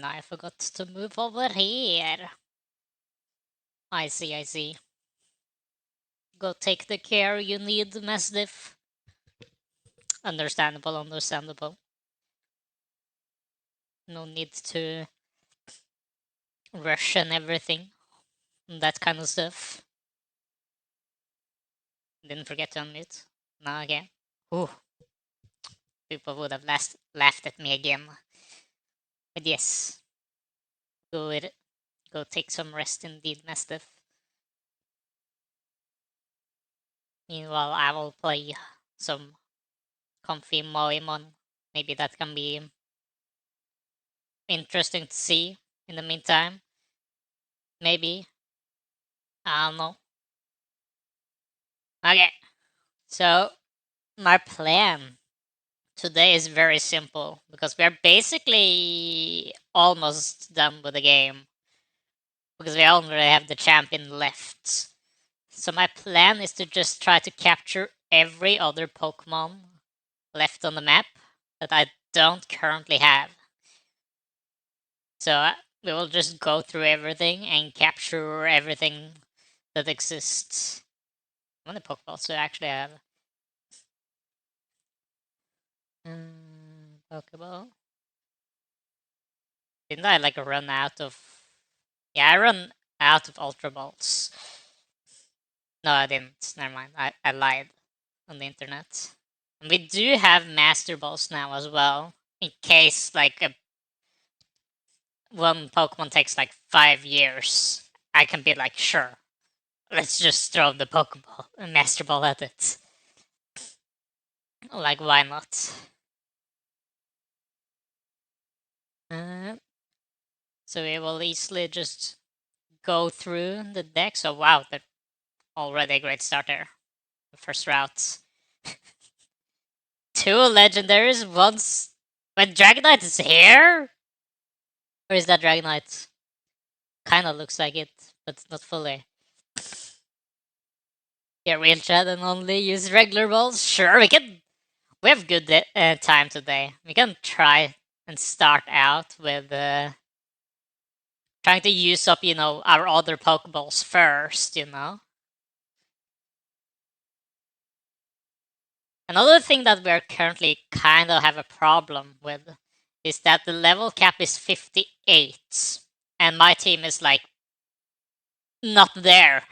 And I forgot to move over here. I see, I see. Go take the care you need, Mastiff. Understandable, understandable. No need to rush and everything. That kind of stuff. Didn't forget to unmute. Now again. Ooh. People would have laughed at me again. But yes. Good. Go take some rest indeed, Mastiff. Meanwhile, I will play some comfy Moemon. Maybe that can be interesting to see in the meantime. Maybe. I don't know. Okay, so my plan today is very simple because we're basically almost done with the game because we only have the champion left. So my plan is to just try to capture every other Pokemon left on the map that I don't currently have. So we will just go through everything and capture everything that exists. How many Pokeballs do I actually have? Pokeball. Didn't I like run out of? Yeah, I run out of Ultra Balls. No, I didn't. Never mind. I lied on the internet. And we do have Master Balls now as well, in case like one Pokemon takes like 5 years. I can be like, sure, let's just throw the Pokeball, Master Ball at it. Like, why not? Uh, so we will easily just go through the deck. So wow, that already a great start there. The first route. Two legendaries once. When Dragonite is here? Or is that Dragonite? Kinda looks like it, but not fully. Yeah, real chat and only use regular balls? Sure, we can. We have good time today. We can try and start out with trying to use up, our other Pokeballs first. Another thing that we're currently kind of have a problem with is that the level cap is 58, and my team is like not there.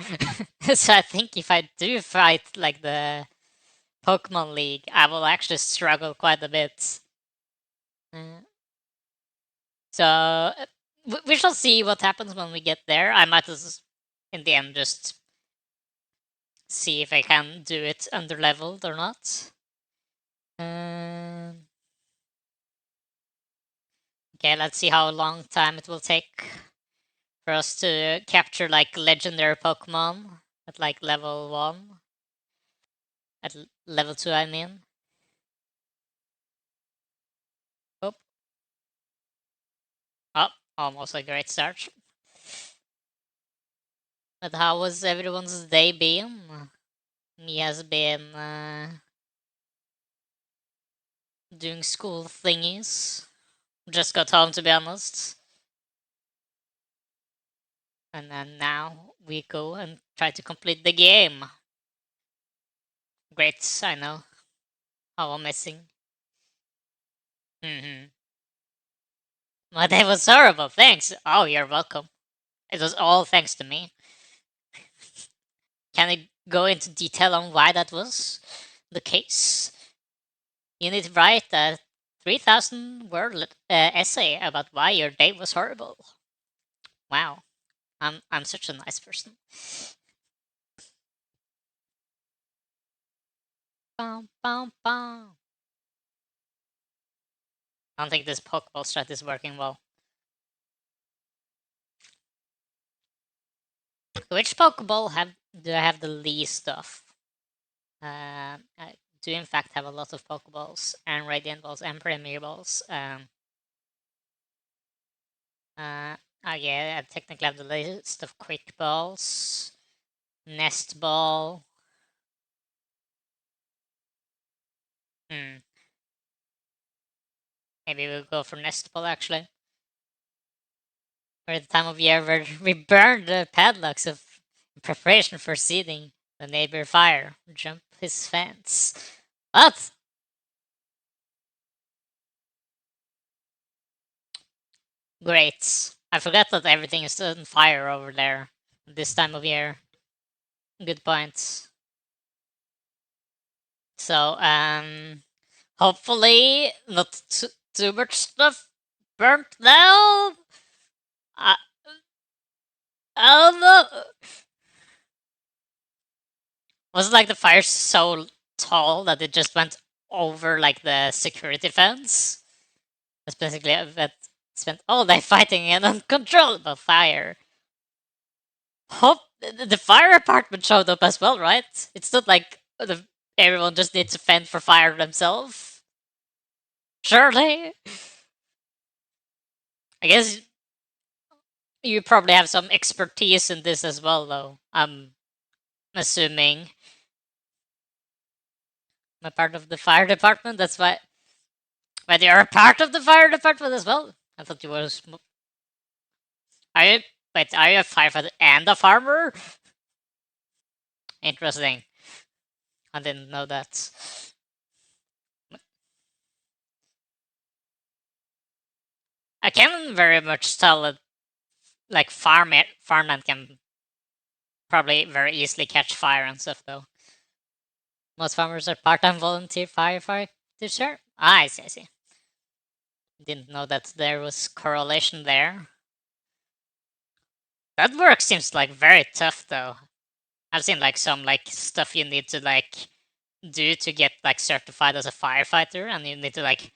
So I think if I do fight like the Pokemon League, I will actually struggle quite a bit. So we shall see what happens when we get there. I might in the end just see if I can do it under leveled or not. Okay, let's see how long time it will take for us to capture like legendary Pokemon at like level 1. At level 2, I mean. Oh, oh, almost a great start. But how was everyone's day been? Me has been doing school thingies. Just got home, to be honest. And then now we go and try to complete the game. Great, I know. How amazing. My day was horrible, thanks. Oh, you're welcome. It was all thanks to me. Can I go into detail on why that was the case? You need to write a 3,000 word essay about why your day was horrible. Wow, I'm such a nice person. Bum, bum, bum. I don't think this Pokeball strat is working well. Which Pokeball do I have the least of? I do in fact have a lot of Pokeballs and Radiant Balls and Premier Balls. Yeah, I technically have the list of Quick Balls, Nest Ball. Maybe we'll go for Nest Ball actually. We're at the time of year where we burn the padlocks of preparation for seeding the neighbor fire. Jump his fence. What? Great. I forgot that everything is on fire over there this time of year. Good points. So, hopefully not too much stuff burnt down. I, I don't know. Was it like the fire so tall that it just went over like the security fence? That's basically that spent all day fighting an uncontrollable fire. the fire department showed up as well, right? It's not like everyone just needs to fend for fire themselves. Surely, I guess you probably have some expertise in this as well, though. I'm assuming. I'm a part of the fire department. That's why. But you're a part of the fire department as well. I thought you were. Are you? Wait, are you a firefighter and a farmer? Interesting. I didn't know that. I can very much tell that, like, farmland can probably very easily catch fire and stuff, though. Most farmers are part-time volunteer firefighters. Sure. Ah, I see. I see. Didn't know that there was correlation there. That work seems like very tough, though. I've seen like some like stuff you need to like do to get like certified as a firefighter, and you need to like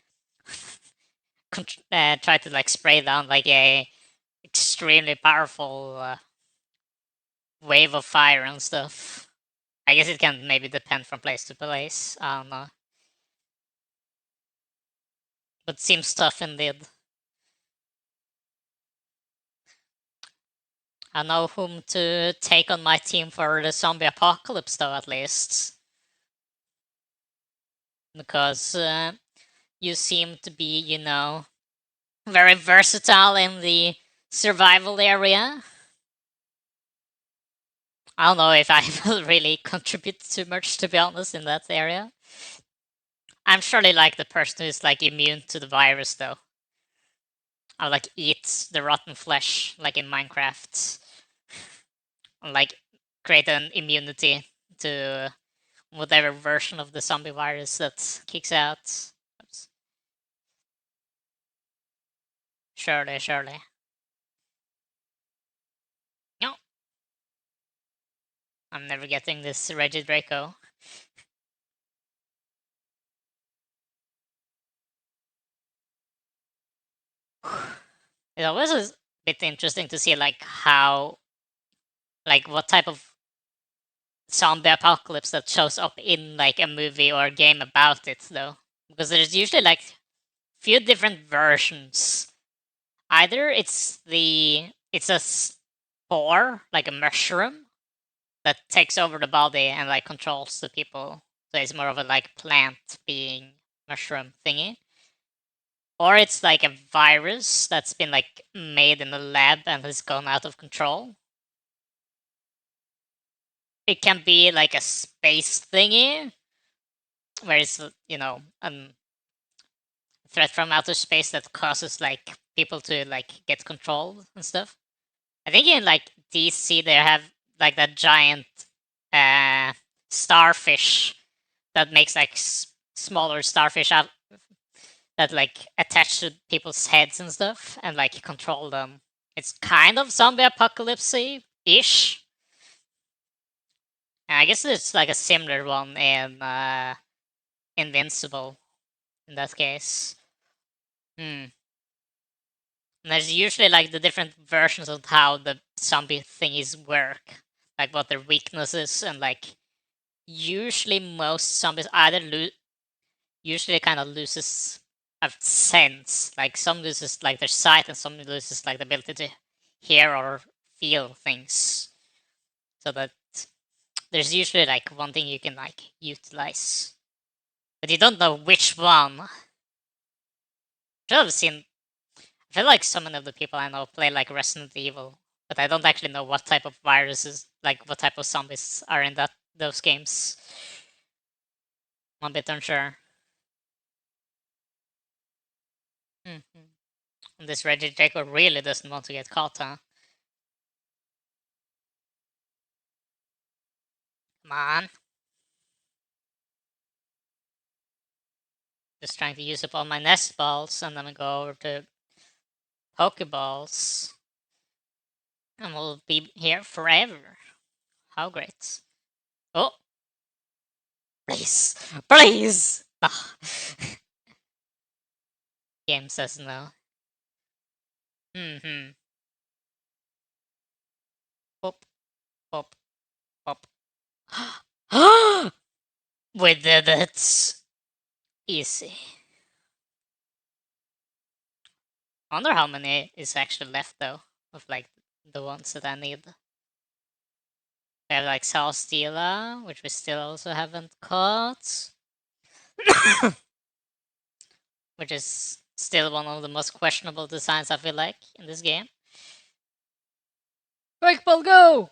try to like spray down like a extremely powerful wave of fire and stuff. I guess it can maybe depend from place to place. I don't know, but seems tough indeed. I know whom to take on my team for the zombie apocalypse, though, at least. Because you seem to be, very versatile in the survival area. I don't know if I will really contribute too much, to be honest, in that area. I'm surely like the person who's like immune to the virus, though. I like eat the rotten flesh, like in Minecraft, and like create an immunity to whatever version of the zombie virus that kicks out. Oops. Surely. No, I'm never getting this Regidraco. It always is a bit interesting to see like how, like what type of zombie apocalypse that shows up in like a movie or a game about it, though, because there's usually like few different versions. Either it's a spore, like a mushroom, that takes over the body and like controls the people. So it's more of a like plant being mushroom thingy. Or it's like a virus that's been like made in a lab and has gone out of control. It can be like a space thingy, where it's threat from outer space that causes like people to like get controlled and stuff. I think in like DC they have like that giant uh starfish that makes like smaller starfish out that like attach to people's heads and stuff and like control them. It's kind of zombie apocalypse ish. And I guess it's like a similar one in Invincible in that case. Hmm. And there's usually like the different versions of how the zombie thingies work, like what their weaknesses, and like usually most zombies either usually kind of loses a sense, like some loses like their sight and some loses like the ability to hear or feel things. So that there's usually like one thing you can like utilize, but you don't know which one. Should have seen. I feel like so many of the people I know play like Resident Evil, but I don't actually know what type of viruses, like what type of zombies are in those games. I'm a bit unsure. Mm-hmm. And this Reggie Jacob really doesn't want to get caught, huh? Come on. Just trying to use up all my nest balls, and then I go over to Pokeballs, and we'll be here forever. How great. Oh, please. Please! Ah. Game says no. Mm-hmm. Boop, Pop. Pop. We did it! Easy. I wonder how many is actually left though, of like the ones that I need. We have like Celesteela, which we still also haven't caught. Which is still one of the most questionable designs I feel like in this game. Break ball, go!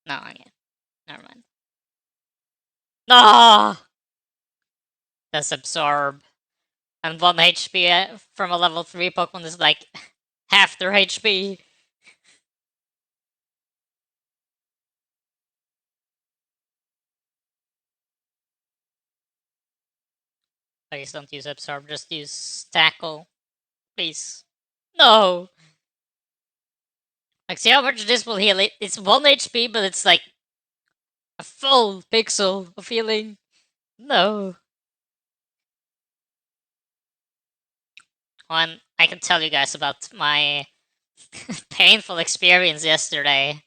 No, okay. Never mind. No! That's absorb. And 1 HP from a level 3 Pokemon is like half their HP. Please don't use absorb, just use tackle. Please. No! Like, see how much this will heal it? It's 1 HP, but it's like a full pixel of healing. No. And I can tell you guys about my painful experience yesterday.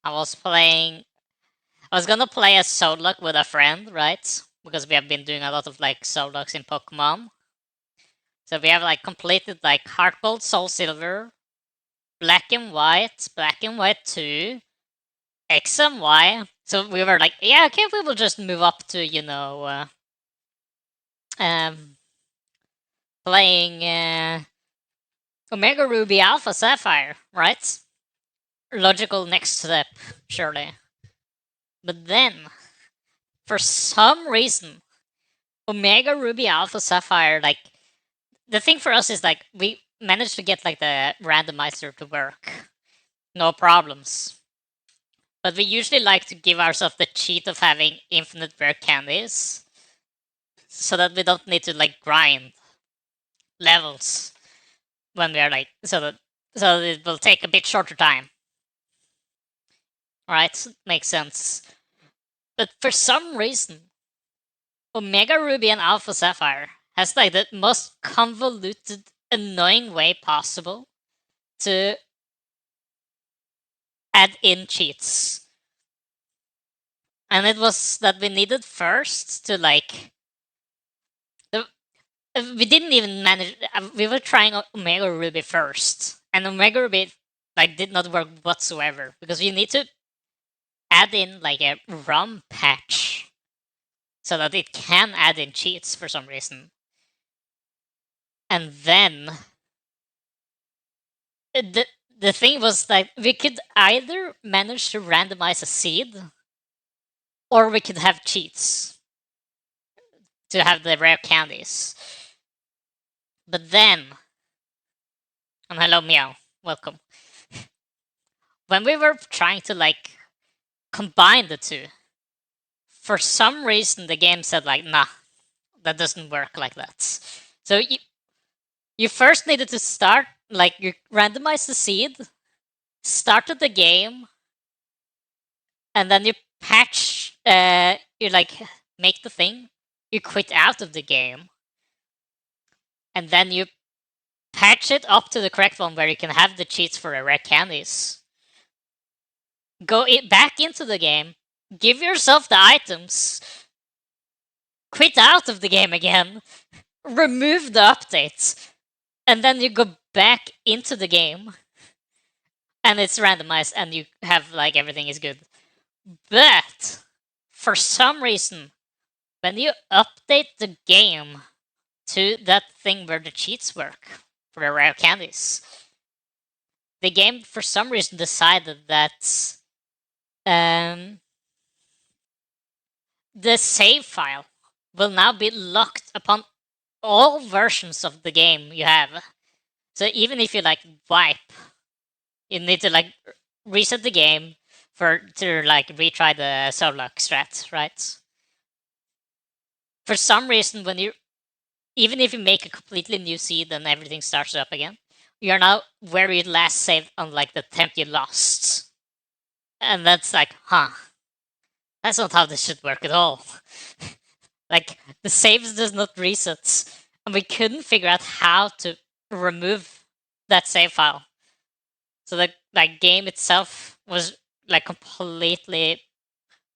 I was gonna play a Solok with a friend, right? Because we have been doing a lot of like Soloks in Pokemon. So we have like completed like Heart Gold, Soul Silver, Black and White 2, X and Y. So we were like, yeah, okay, we will just move up to, playing Omega Ruby Alpha Sapphire, right? Logical next step, surely. But then, for some reason, Omega Ruby Alpha Sapphire, like, the thing for us is like, we managed to get like the randomizer to work. No problems. But we usually like to give ourselves the cheat of having infinite rare candies. So that we don't need to like grind levels when we are like, so it will take a bit shorter time. Alright, makes sense. But for some reason, Omega Ruby and Alpha Sapphire has like the most convoluted, annoying way possible to add in cheats. And it was that we needed first to like. We didn't even manage. We were trying Omega Ruby first, and Omega Ruby like did not work whatsoever because you need to add in like a ROM patch so that it can add in cheats for some reason. And then the thing was that we could either manage to randomize a seed or we could have cheats to have the rare candies. But then, and hello Meow, welcome. When we were trying to like combine the two, for some reason the game said like, nah, that doesn't work like that. So you first needed to start, like, you randomize the seed, started the game, and then you patch, you like make the thing, you quit out of the game, and then you patch it up to the correct one where you can have the cheats for the rare candies. Go back into the game, give yourself the items, quit out of the game again, remove the updates, and then you go back into the game and it's randomized and you have like everything is good. But for some reason, when you update the game to that thing where the cheats work for the rare candies, the game for some reason decided that the save file will now be locked upon all versions of the game you have. So even if you like wipe, you need to like reset the game to like retry the Solok strat, right? For some reason, even if you make a completely new seed and everything starts up again, you are now where you last saved on like the temp you lost. And that's like, huh. That's not how this should work at all. Like, the saves does not reset. And we couldn't figure out how to remove that save file. So the like game itself was like completely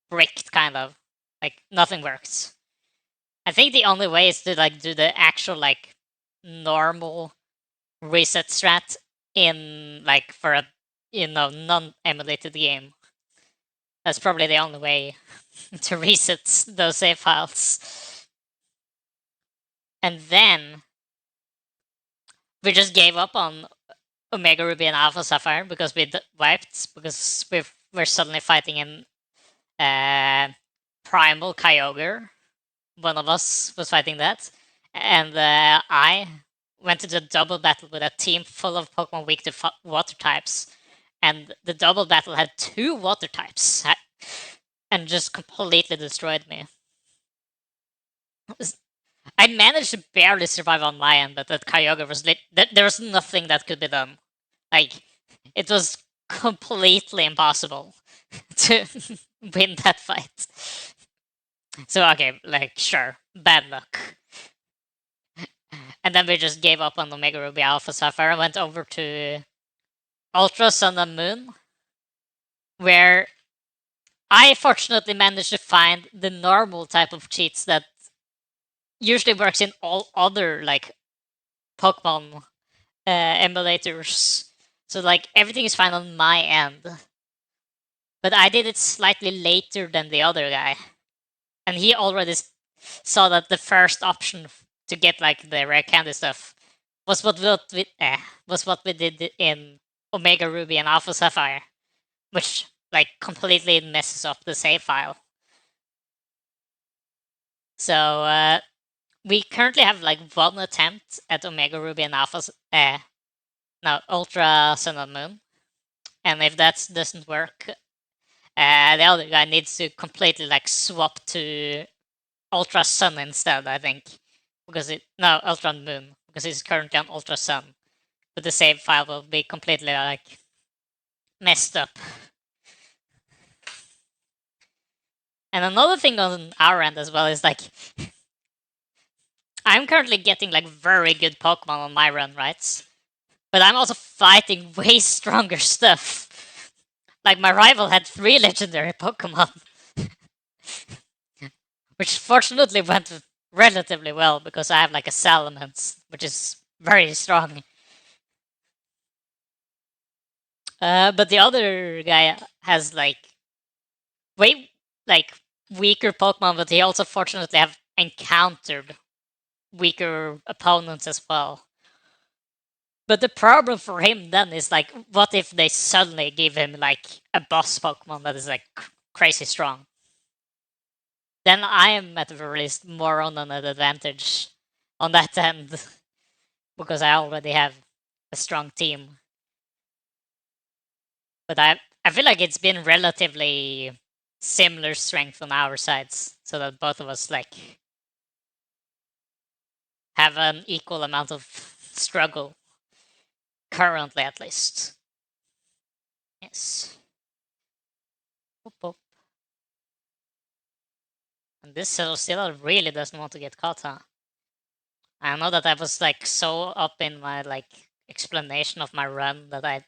bricked, kind of. Like nothing works. I think the only way is to like do the actual like normal reset strat in like for a non-emulated game. That's probably the only way to reset those save files. And then we just gave up on Omega Ruby and Alpha Sapphire because we wiped, because we're suddenly fighting in Primal Kyogre. One of us was fighting that, and I went to the double battle with a team full of Pokemon weak to water types, and the double battle had 2 water types, and just completely destroyed me. I managed to barely survive on my end, but that Kyogre was there was nothing that could be done. Like, it was completely impossible to win that fight. So okay, like sure, bad luck. And then we just gave up on Omega Ruby Alpha Sapphire and went over to Ultra Sun and Moon, where I fortunately managed to find the normal type of cheats that usually works in all other like Pokemon emulators. So like everything is fine on my end. But I did it slightly later than the other guy. And he already saw that the first option to get like the rare candy stuff was what we did in Omega Ruby and Alpha Sapphire, which like completely messes up the save file. So we currently have like 1 attempt at Omega Ruby and Ultra Sun and Moon, and if that doesn't work, the other guy needs to completely like swap to Ultra Sun instead, I think, because Ultra Moon, because he's currently on Ultra Sun, but the save file will be completely like messed up. And another thing on our end as well is like I'm currently getting like very good Pokemon on my run, right? But I'm also fighting way stronger stuff. Like my rival had 3 legendary Pokemon, which fortunately went relatively well because I have like a Salamence, which is very strong. But the other guy has like way like weaker Pokemon, but he also fortunately have encountered weaker opponents as well. But the problem for him then is like, what if they suddenly give him like a boss Pokemon that is like crazy strong? Then I am at the very least more on an advantage on that end because I already have a strong team. But I feel like it's been relatively similar strength on our sides, so that both of us like have an equal amount of struggle currently, at least. Yes. Boop, boop. And this Celesteela really doesn't want to get caught, huh? I know that I was like so up in my like explanation of my run that I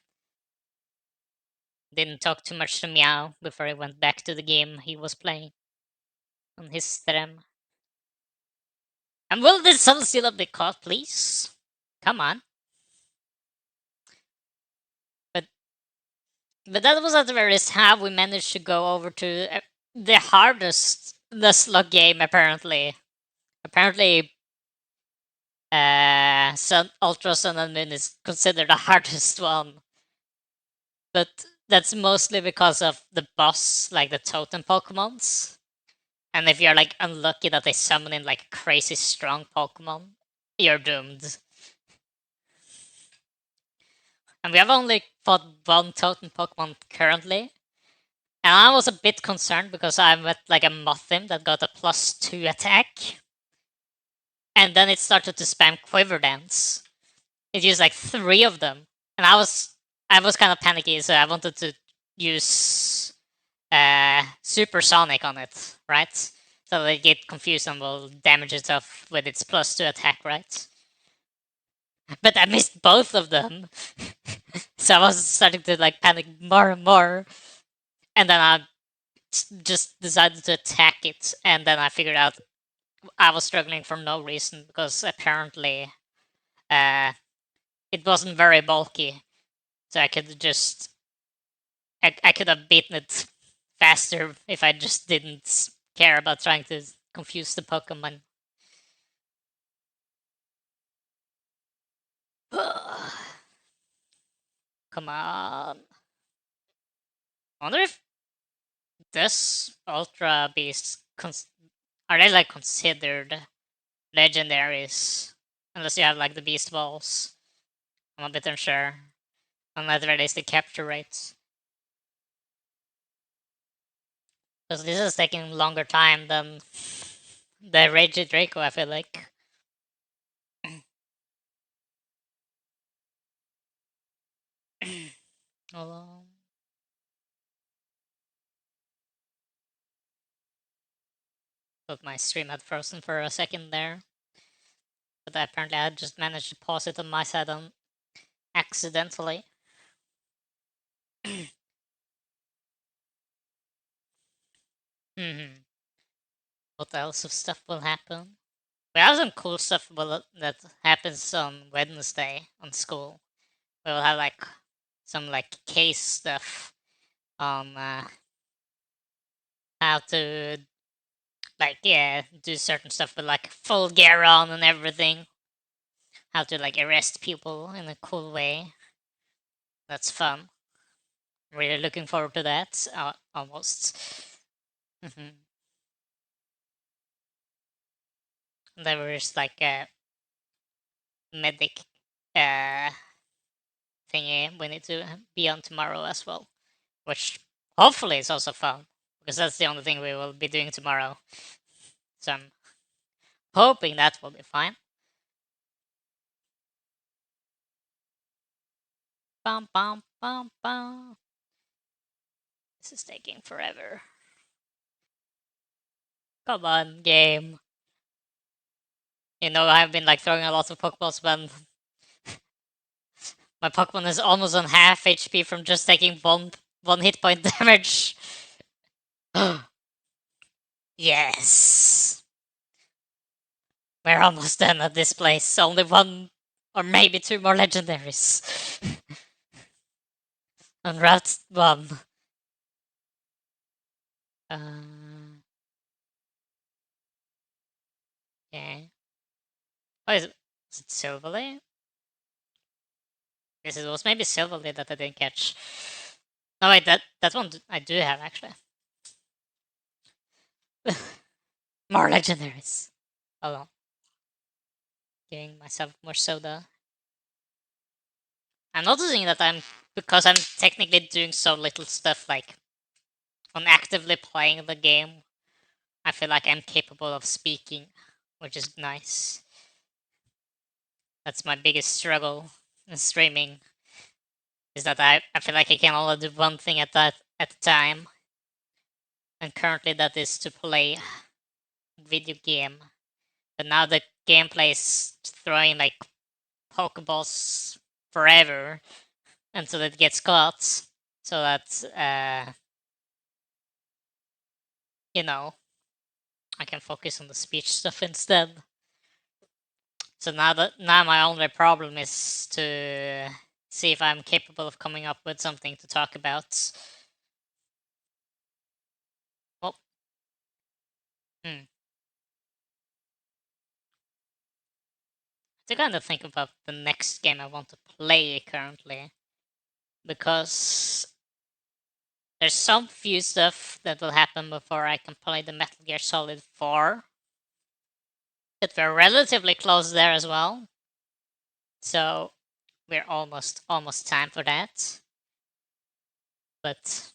didn't talk too much to Meow before I went back to the game he was playing on his stream. And will this Celesteela be caught, please? Come on. But that was at the very least how we managed to go over to the hardest Nuzlocke game, apparently. Apparently, Ultra Sun and Moon is considered the hardest one. But that's mostly because of the boss, like the totem Pokemons. And if you're like unlucky that they summon in like crazy strong Pokemon, you're doomed. And we have only fought 1 totem Pokemon currently. And I was a bit concerned because I met like a Mothim that got a +2 attack. And then it started to spam Quiver Dance. It used like 3 of them. And I was kind of panicky, so I wanted to use Supersonic on it, right? So they get confused and will damage itself with its +2 attack, right? but I missed both of them. So I was starting to like panic more and more, and then I just decided to attack it, and then I figured out I was struggling for no reason because apparently uh, it wasn't very bulky, so I could just I could have beaten it faster if I just didn't care about trying to confuse the Pokemon. Come on. I wonder if this Ultra Beast are they like considered legendaries? Unless you have like the Beast Balls. I'm a bit unsure. Unless there is the capture rates. Because this is taking longer time than the Rage Draco, I feel like. Hold on. Thought my stream had frozen for a second there. But apparently I just managed to pause it on my side accidentally. Hmm. What else of stuff will happen? We have some cool stuff that happens on Wednesday on school. We'll have like some like case stuff on how to like do certain stuff with like full gear on and everything. How to like arrest people in a cool way. That's fun. Really looking forward to that. Almost. Hmm. There was like a medic uh, thingy we need to be on tomorrow as well, which hopefully is also fun because that's the only thing we will be doing tomorrow. So I'm hoping that will be fine. Bum bum bum bum. This is taking forever. Come on, game. You know I've been like throwing a lot of Pokeballs, but my Pokemon is almost on half HP from just taking one hit point damage. Yes. We're almost done at this place. Only one or maybe two more legendaries. On Route 1. Okay. Oh, is it Silverly? This was maybe Silverly that I didn't catch. No, wait, that one I do have actually. More legendaries. Hold on. Giving myself more soda. I'm noticing that because I'm technically doing so little stuff like on actively playing the game, I feel like I'm capable of speaking, which is nice. That's my biggest struggle in streaming, is that I feel like I can only do one thing at a time. And currently that is to play video game. But now the gameplay is throwing like Pokeballs forever until it gets caught. So that you know, I can focus on the speech stuff instead. So now my only problem is to see if I'm capable of coming up with something to talk about. Well, hmm. To kind of think about the next game I want to play currently, because there's some few stuff that will happen before I can play the Metal Gear Solid 4. But we're relatively close there as well. So we're almost time for that. But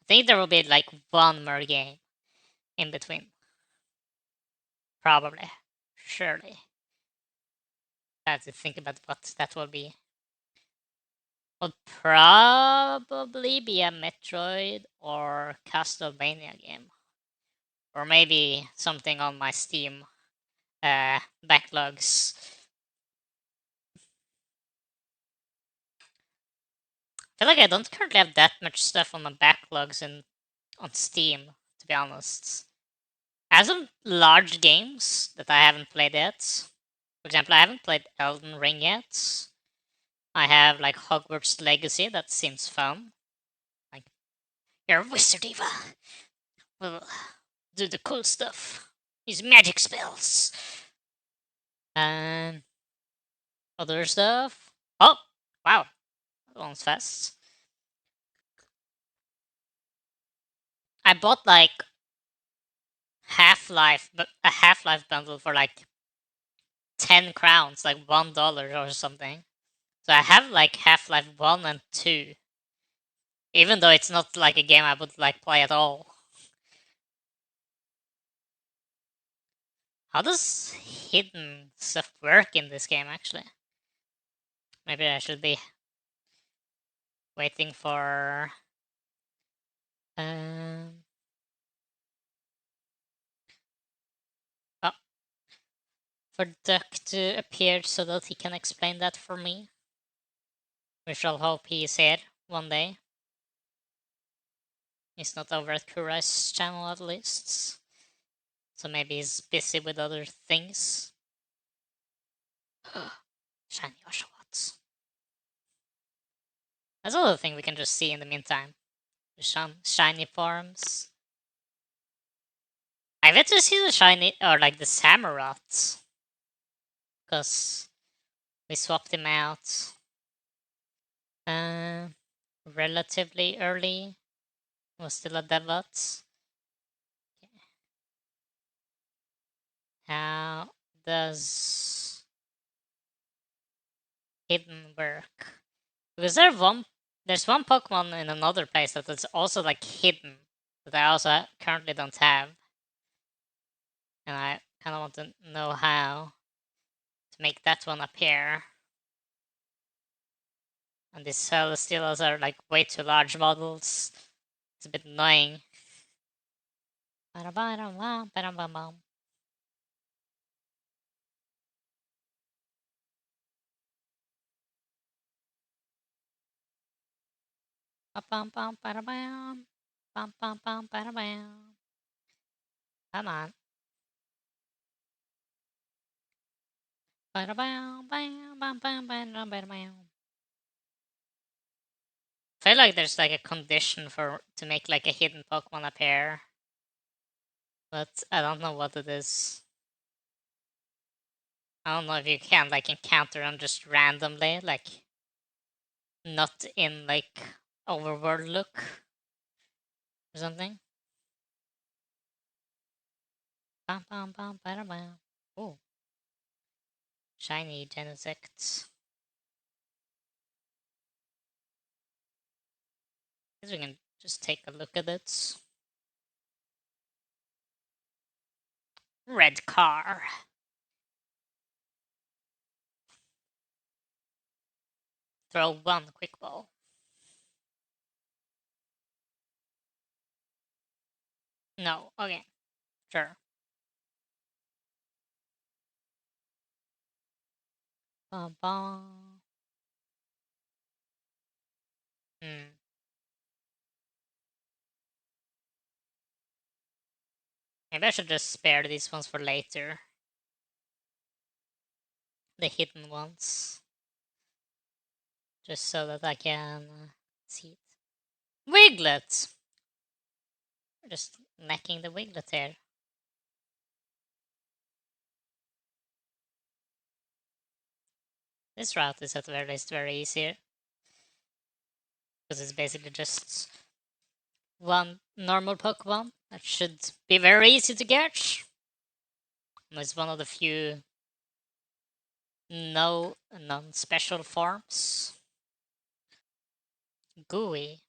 I think there will be like one more game in between. Probably. Surely. I have to think about what that will be. Would probably be a Metroid or Castlevania game. Or maybe something on my Steam backlogs. feel like I don't currently have that much stuff on my backlogs on Steam, to be honest. I have some large games that I haven't played yet. For example, I haven't played Elden Ring yet. I have like Hogwarts Legacy, that seems fun. Like, you're a wizard, Eva. Well, do the cool stuff. Use magic spells. And other stuff. Oh, wow. That one's fast. I bought like Half-Life, but a Half-Life bundle for like 10 crowns, like $1 or something. So I have like Half-Life 1 and 2. Even though it's not like a game I would like play at all. How does hidden stuff work in this game actually? Maybe I should be waiting for um oh, for Duck to appear so that he can explain that for me. We shall hope he is here one day. He's not over at Kurai's channel at least. So maybe he's busy with other things. Shiny Oshawott. That's another thing we can just see in the meantime. The shiny farms. I bet to see the shiny, or like the Samurott. Because we swapped him out uh, relatively early. Was still a debut. How does hidden work? Because there's one Pokemon in another place that is also like hidden that I also currently don't have, and I kind of want to know how to make that one appear. And these Celesteals are like way too large models. It's a bit annoying. Come on. I feel like there's like a condition for to make like a hidden Pokemon appear, but I don't know what it is. I don't know if you can like encounter them just randomly, like not in like overworld look or something. Oh, shiny Genesect. Guess we can just take a look at it. Red car. Throw one quick ball. No, okay, sure. Bum, bum. Hmm. Maybe I should just spare these ones for later. The hidden ones. Just so that I can see it. Wiglet! Just necking the Wiglet here. This route is at the very least very easy. Because it's basically just one normal Pokemon that should be very easy to catch. And it's one of the few non-special forms. Gooey.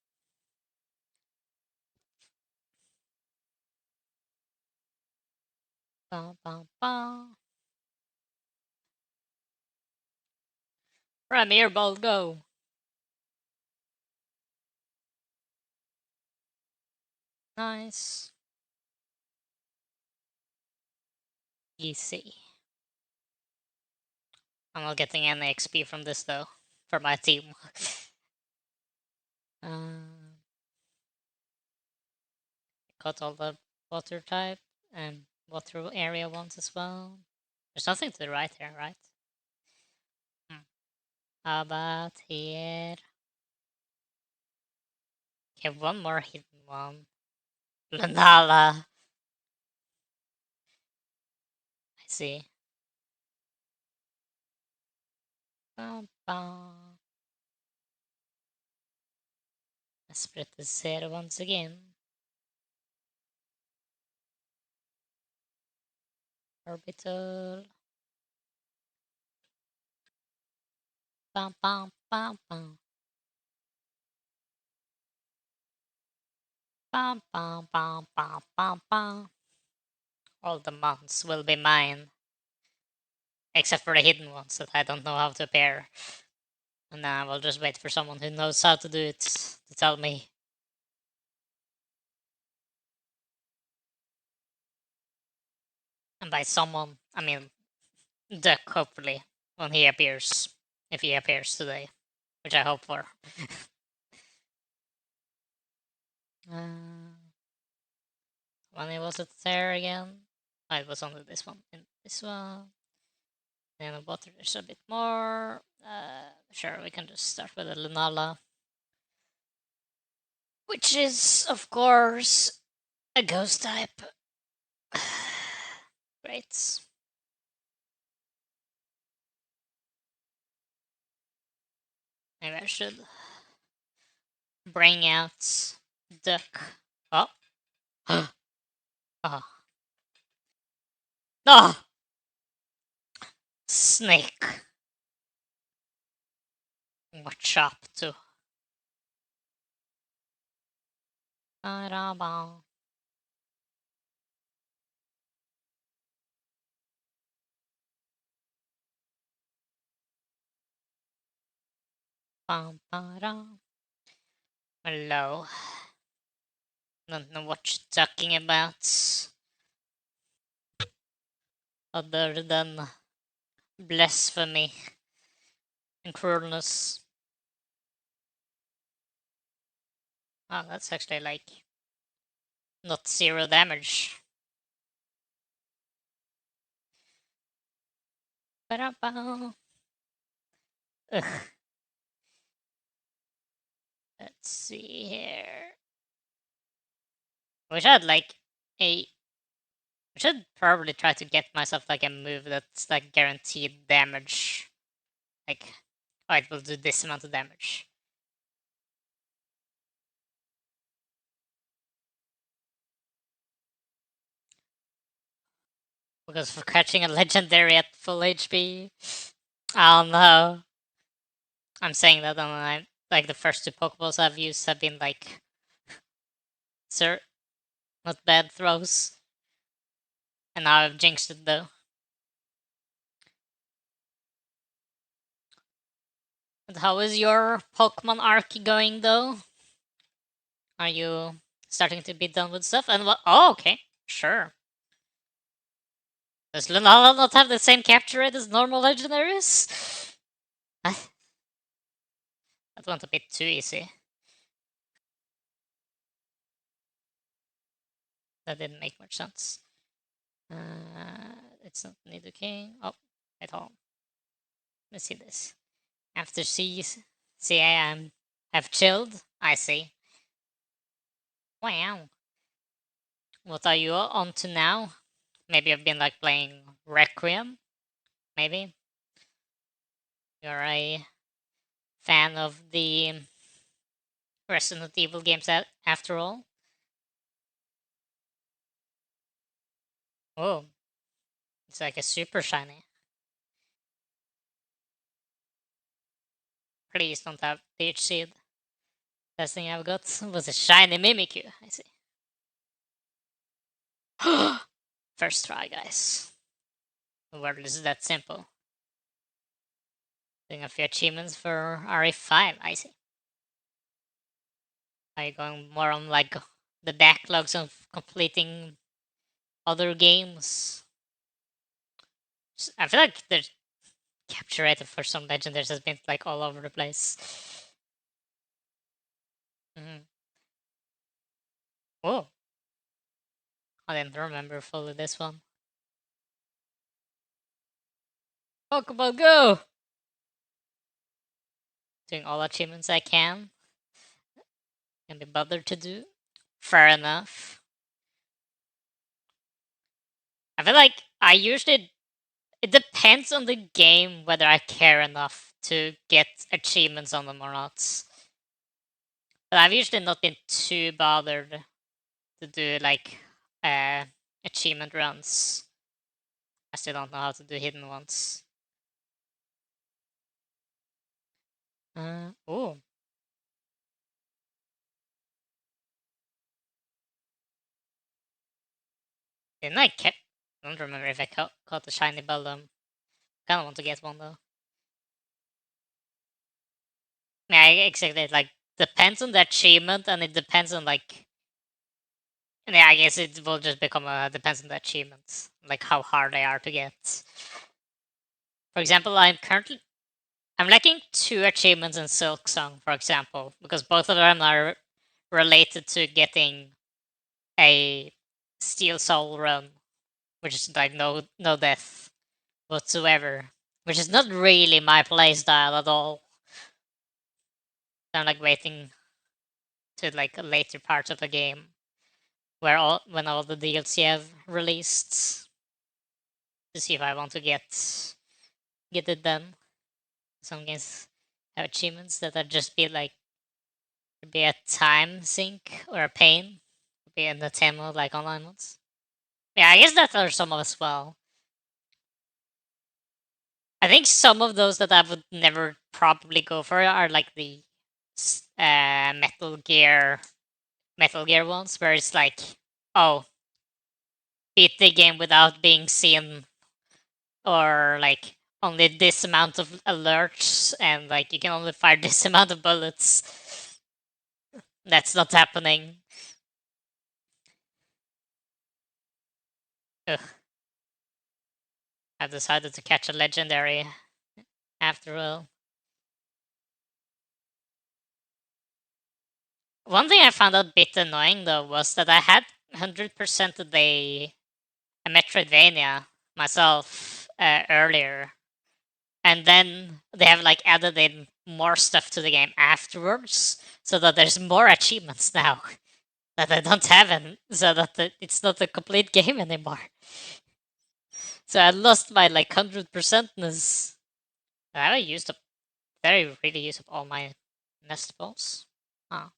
Bum, bum, bum. Premier Ball, go! Nice. Easy. I'm not getting any XP from this though, for my team. Got all the water type and water area ones as well. There's nothing to the right here, right? How about here? Okay, one more hidden one. Lunala. I see. Bum, bum. Split the zero once again. Orbital. Bum, bum, bum, bum. Bum, bum, bum, bum, bum, bum. All the months will be mine. Except for the hidden ones that I don't know how to pair. And now I will just wait for someone who knows how to do it to tell me. And by someone, I mean Duck, hopefully, when he appears. If he appears today, which I hope for. uh, when was it there again? Oh, it was only this one. And this one. And the water is a bit more. Sure, we can just start with the Lunala. Which is, of course, a ghost type. Great. Maybe I should bring out Duck. Oh. Oh. Oh! Snake. Watch up to. Bam, bam, bam. Hello. Don't know what you're talking about. Other than blasphemy and cruelness. Oh, that's actually like not zero damage. Ba-da-ba. Ugh. Let's see here. Wish I had like a. I should probably try to get myself like a move that's like guaranteed damage. Like, oh, it will do this amount of damage. Because for catching a legendary at full HP, I don't know. I'm saying that and I like the first two Pokeballs I've used have been like, sir, not bad throws. And now I've jinxed it though. And how is your Pokemon arc going though? Are you starting to be done with stuff? And what? Oh, okay, sure. Does Lunala not have the same capture rate as normal legendaries? That went a bit too easy. That didn't make much sense. It's not Nidoking. Oh, at all. Let's see this. After CAM have chilled, I see. Wow. What are you on to now? Maybe you've been like playing Requiem? Maybe? You're a fan of the Resident Evil games after all? Oh, it's like a super shiny. Please don't have Peach Seed. Last thing I've got was a shiny Mimikyu. I see. First try, guys. The world is that simple. Doing a few achievements for RE5, I see. Are you going more on like the backlogs of completing other games? I feel like the capture rate for some legendaries has been like all over the place. Mhm. Oh, I didn't remember fully this one. Pokeball Go! Doing all achievements I can be bothered to do. Fair enough. I feel like I usually it depends on the game whether I care enough to get achievements on them or not. But I've usually not been too bothered to do like uh achievement runs. I still don't know how to do hidden ones. Oh, didn't I catch? I don't remember if I caught the shiny Beldum. Kind of want to get one though. Yeah, exactly. It like depends on the achievement, and it depends on like. Yeah, I guess it will just become a depends on the achievements, like how hard they are to get. For example, I'm lacking 2 achievements in Silk Song, for example, because both of them are related to getting a Steel Soul run, which is like no death whatsoever, which is not really my playstyle at all. I'm like waiting to like a later part of the game where when all the DLC have released to see if I want to get it done. Some games have achievements that are just be a time sink or a pain, be in the Temu like online ones. Yeah, I guess that are some as well. I think some of those that I would never probably go for are like the Metal Gear ones, where it's like, oh, beat the game without being seen, or like only this amount of alerts, and like you can only fire this amount of bullets. That's not happening. Ugh. I've decided to catch a legendary after all. One thing I found a bit annoying though was that I had 100% a Metroidvania myself earlier, and then they have like added in more stuff to the game afterwards, so that there's more achievements now that I don't have, so that it's not a complete game anymore. So I lost my like 100%ness. I used up, very really used up all my nest balls. Oh,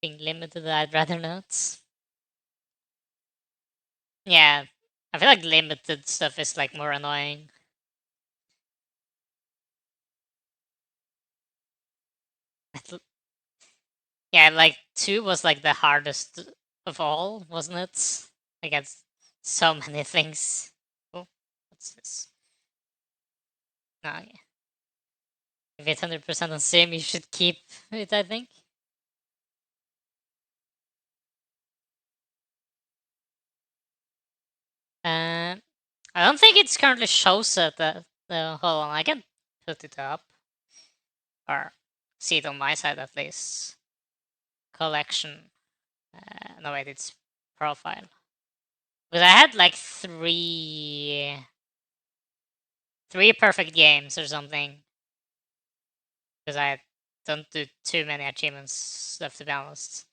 being limited, I'd rather not. Yeah, I feel like limited stuff is like more annoying. Yeah, like 2 was like the hardest of all, wasn't it? I got so many things. Oh, what's this? No, yeah. If it's 100% on Steam, you should keep it, I think. Uh, I don't think it's currently shows at the hold on, I can put it up. Or see it on my side at least. Collection. No, wait, it's profile. Because I had like three perfect games or something. Because I don't do too many achievements stuff, to be honest.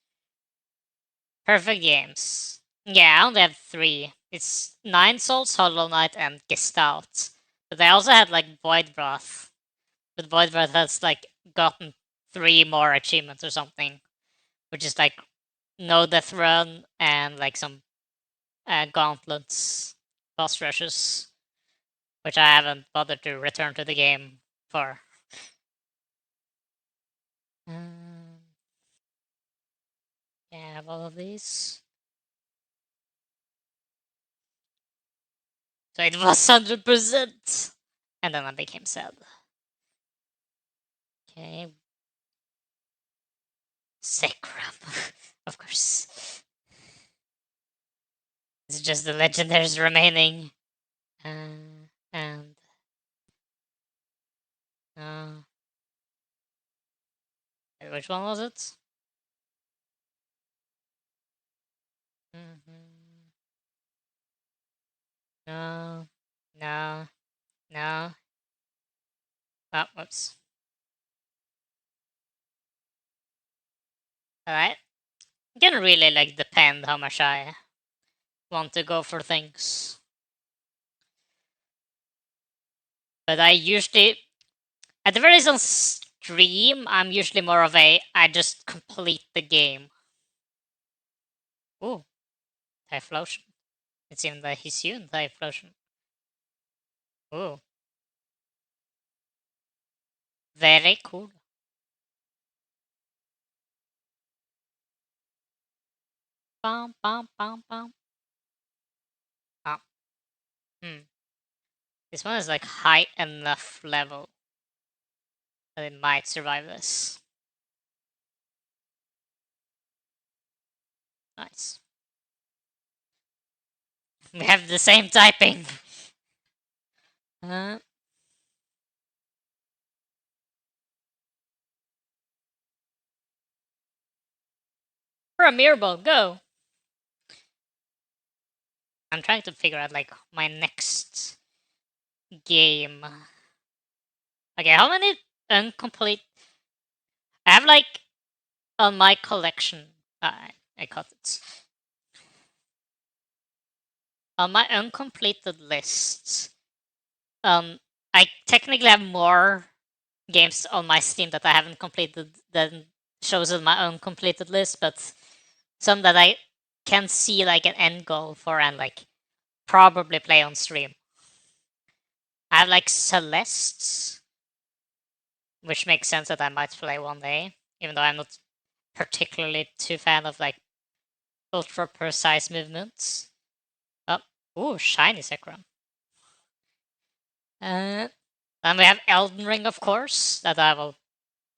Perfect games. Yeah, I only have 3. It's Nine Souls, Hollow Knight, and Gestalt. But I also had like Void Wrath. But Void Wrath has like gotten 3 more achievements or something, which is like no death run and like some gauntlets, boss rushes, which I haven't bothered to return to the game for. Um, yeah, I have all of these. So it was 100%. And then I became sad. Okay. Sekram. Of course. It's just the legendaries remaining. And. Uh, Wait, which one was it? Mm-hmm. No, no, no. Oh, whoops. Alright. It can really like depend how much I want to go for things. But I usually, at the very least on stream, I'm usually more of a I just complete the game. Ooh, Typhlosion. It's in the Hisuian Typhlosion. Ooh, very cool. Bum, bum, bum, bum. Ah, hmm. This one is like high enough level that it might survive this. Nice. We have the same typing. Uh, for a mirror ball, go. I'm trying to figure out like my next game. Okay, how many incomplete? I have like on my collection. I cut it. On my uncompleted lists, I technically have more games on my Steam that I haven't completed than shows in my uncompleted list, but some that I can see like an end goal for and like probably play on stream. I have like Celeste, which makes sense that I might play one day, even though I'm not particularly too fan of like ultra precise movements. Oh, ooh, shiny Zekrom. Then we have Elden Ring, of course, that I will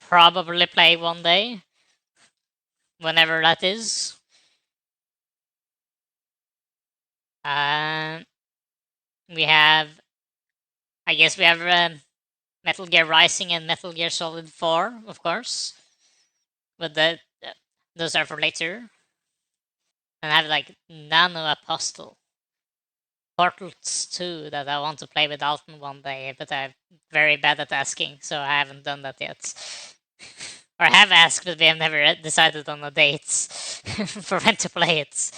probably play one day, whenever that is. Um, we have, I guess we have Metal Gear Rising and Metal Gear Solid 4, of course. But those are for later. And I have like Nano Apostle. Portals 2 that I want to play with Alton one day, but I'm very bad at asking, so I haven't done that yet. Or I have asked, but we have never decided on a date for when to play it.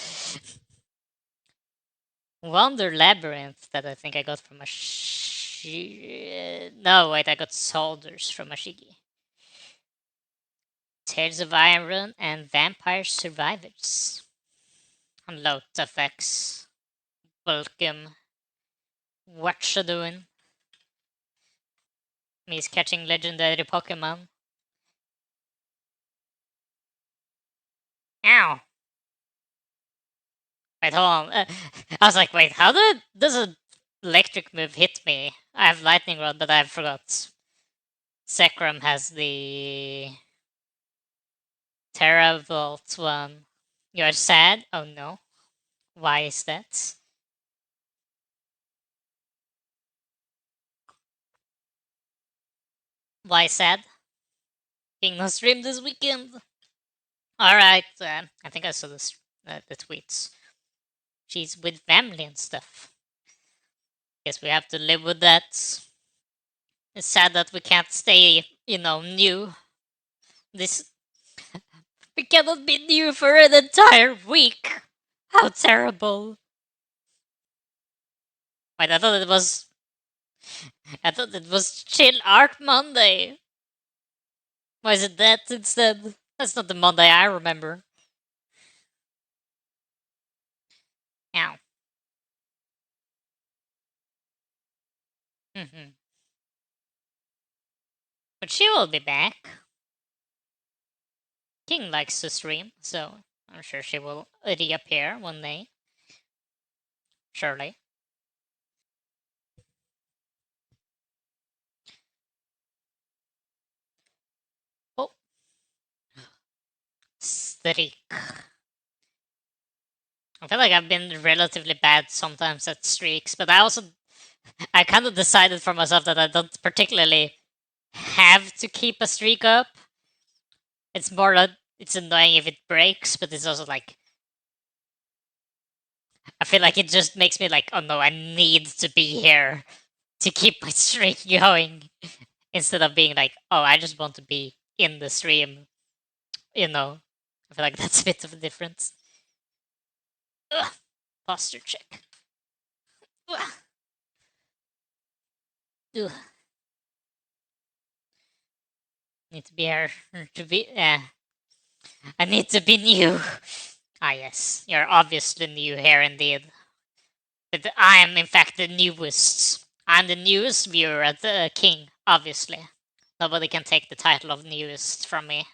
Wonder Labyrinth that I think I got from a no, wait, I got Soldiers from Ashigi. Tales of Iron and Vampire Survivors. Unload effects. Welcome. What you doing? Me's catching legendary Pokemon. Ow! Wait, hold on. I was like, wait, how does an electric move hit me? I have Lightning Rod, but I forgot. Zekrom has the Terravolt one. You're sad? Oh no. Why is that? Why sad? Being no stream this weekend. Alright, I think I saw this, the tweets. She's with family and stuff. Guess we have to live with that. It's sad that we can't stay, new. This We cannot be new for an entire week. How terrible! Wait, I thought it was Chill Art Monday. Why is it that instead? That's not the Monday I remember. Ow. But she will be back. King likes to stream, so I'm sure she will reappear one day. Surely. Oh. Streak. I feel like I've been relatively bad sometimes at streaks, but I kind of decided for myself that I don't particularly have to keep a streak up. It's more that it's annoying if it breaks, but it's also like I feel like it just makes me like, oh no, I need to be here to keep my streak going instead of being like, oh, I just want to be in the stream. You know, I feel like that's a bit of a difference. Ugh, posture check. Ugh. Ugh. Need to be here to be. I need to be new. Ah, yes, you're obviously new here indeed. But I am, in fact, the newest. I'm the newest viewer at the king, obviously. Nobody can take the title of newest from me.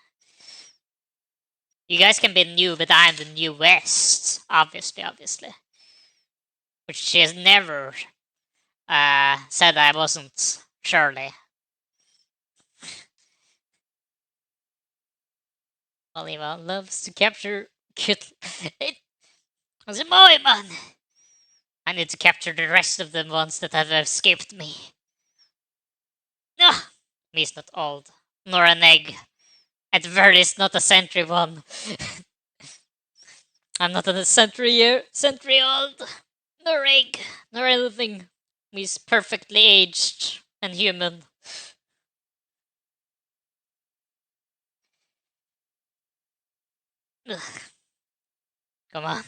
You guys can be new, but I'm the newest, obviously. Which she has never said I wasn't, surely. Oliva loves to capture cute. It was a man. I need to capture the rest of the ones that have escaped me. No, me's not old, nor an egg. At the very least, not a century one. I'm not a century old, nor egg, nor anything. Me's perfectly aged and human. Ugh. Come on.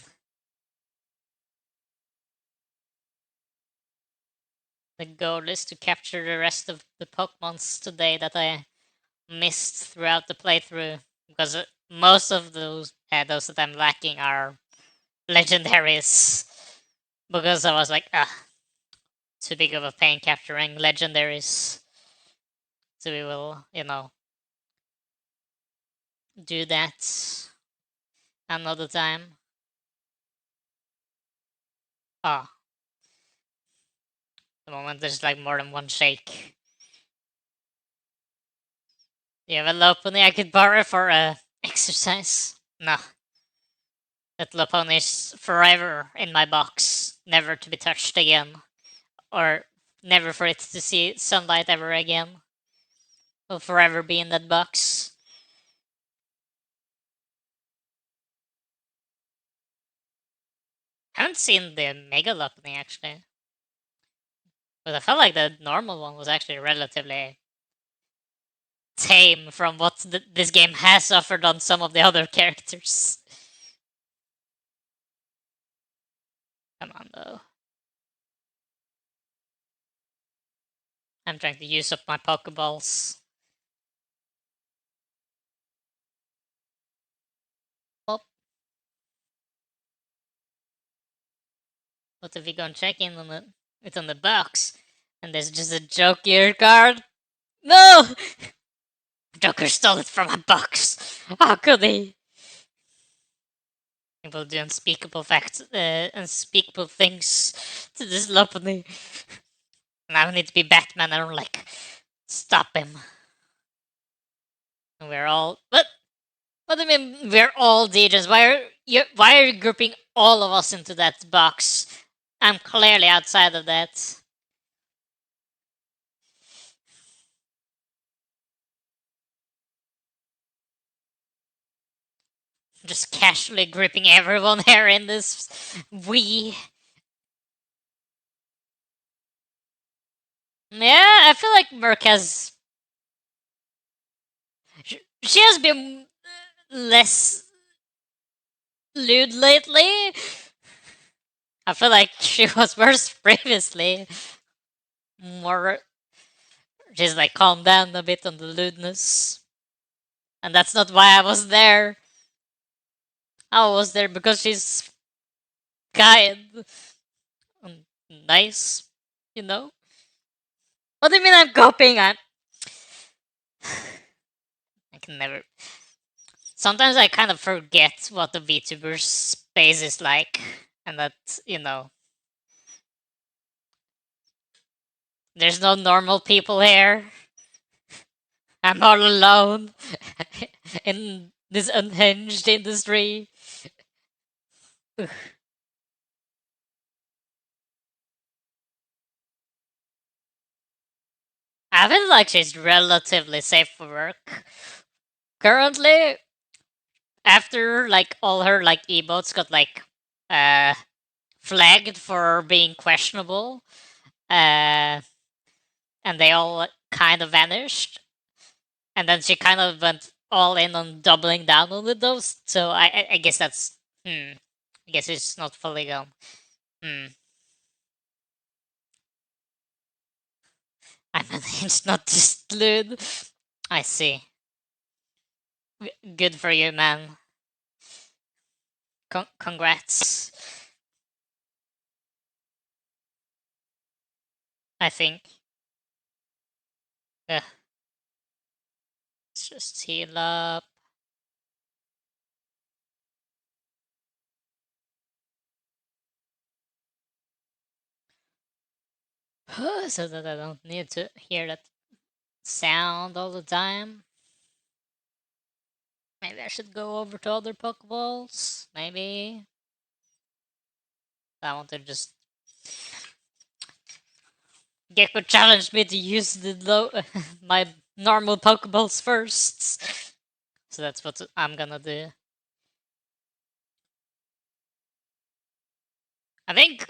The goal is to capture the rest of the Pokemons today that I missed throughout the playthrough, because most of those that I'm lacking are legendaries. Because I was like, too big of a pain capturing legendaries. So we will, do that another time. Oh, the moment there's like more than one shake. Do you have a Lopunny I could borrow for exercise? No. That Lopunny is forever in my box, never to be touched again. Or never for it to see sunlight ever again. Will forever be in that box. I haven't seen the Mega Lopunny actually. But I felt like the normal one was actually relatively tame from what this game has offered on some of the other characters. Come on, though. I'm trying to use up my Pokeballs. Oh, what if we go and check in on it's on the box, and there's just a Joker card? No! Joker stole it from my box. How could he? He will do unspeakable things to this Lopunny. And I need to be Batman. I don't like stop him. And we're all what do you mean we're all DJs? Why are you grouping all of us into that box? I'm clearly outside of that. Just casually gripping everyone here in this we. Yeah, I feel like Merc has. She has been less lewd lately. I feel like she was worse previously. More. She's like calmed down a bit on the lewdness. And that's not why I was there. I was there because she's kind and nice, you know? What do you mean I'm copying? I can never. Sometimes I kind of forget what the VTuber space is like, and that, there's no normal people here. I'm all alone in this unhinged industry. I feel like she's relatively safe for work. currently, after like all her like emotes got like uh flagged for being questionable, uh, and they all kind of vanished, and then she kind of went all in on doubling down on those. So I guess that's I guess it's not fully gone. Hmm. I mean, it's not just lewd. I see. Good for you, man. Congrats. I think. Let's just heal up. So that I don't need to hear that sound all the time. Maybe I should go over to other Pokeballs. Maybe. I want to just. Gecko challenged me to use the my normal Pokeballs first. So that's what I'm gonna do. I think.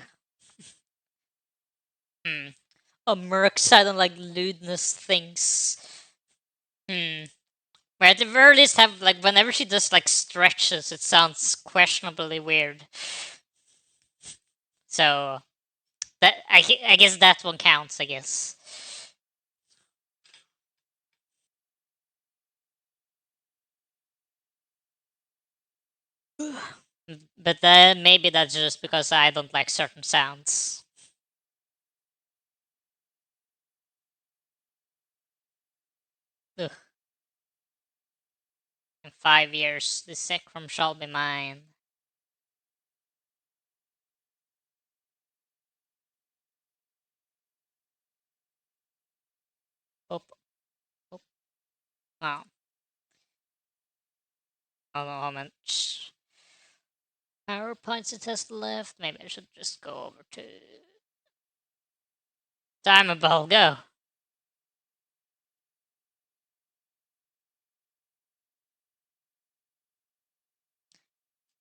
Hmm. A Mercs, I don't like lewdness things. Hmm. Where at the very least have like whenever she does like stretches, it sounds questionably weird. So that I guess that one counts. I guess. But then maybe that's just because I don't like certain sounds. Ugh. In 5 years, the Zekrom shall be mine. Oh, oh, no. I don't know how much power points it has left. Maybe I should just go over to Diamond Ball. Go.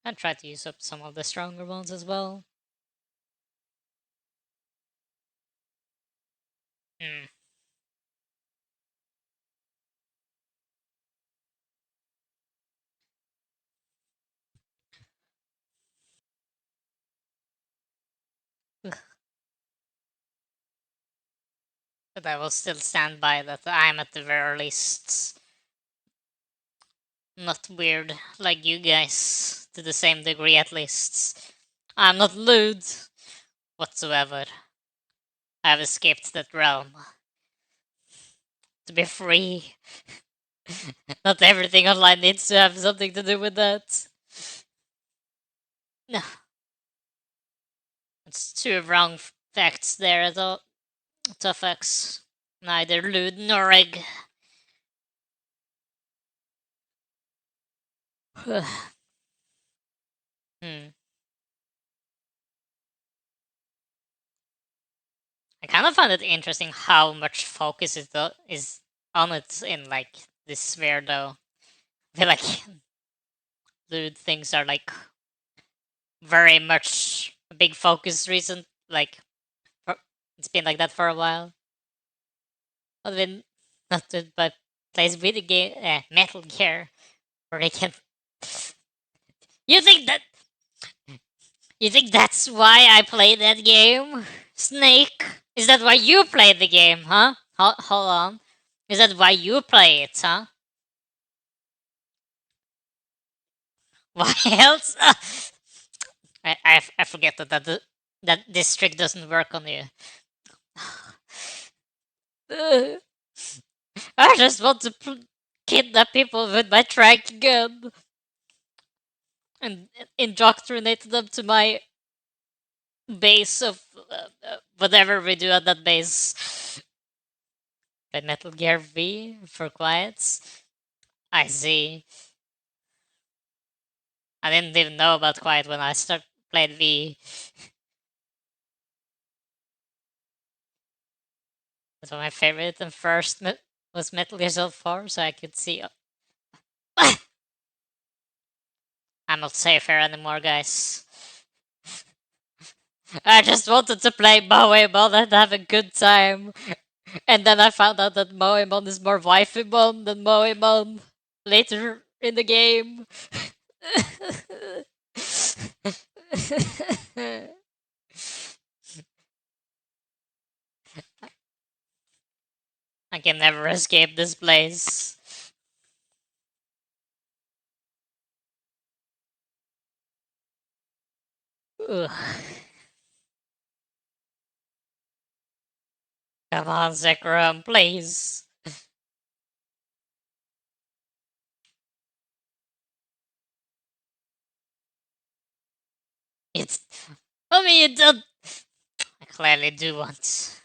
And try to use up some of the stronger ones as well. Hmm. But I will still stand by that I'm at the very least not weird like you guys, to the same degree at least. I'm not lewd whatsoever. I've escaped that realm. To be free. Not everything online needs to have something to do with that. No, it's two wrong facts there at all. Tough X. Neither lewd nor egg. Hmm. I kind of find it interesting how much focus is on it in like this sphere, though. I feel like lewd things are like very much a big focus recent. Like it's been like that for a while. I've been not good, but plays video game, Metal Gear, where they can. You think that? You think that's why I play that game, Snake? Is that why you play the game, huh? Hold on. Is that why you play it, huh? Why else? I forget that this trick doesn't work on you. I just want to kidnap people with my trank gun and indoctrinate them to my base of whatever we do at that base. By Metal Gear V for quiets. I see. I didn't even know about quiet when I started playing V. That's one of my favorite and first was Metal Gear Solid 4, so I could see I'm not safe here anymore, guys. I just wanted to play Moemon and have a good time. And then I found out that Moemon is more Wifumon than Moemon later in the game. I can never escape this place. Ugh. Come on, Zekrom, please. It's. I mean, you don't. I clearly do want.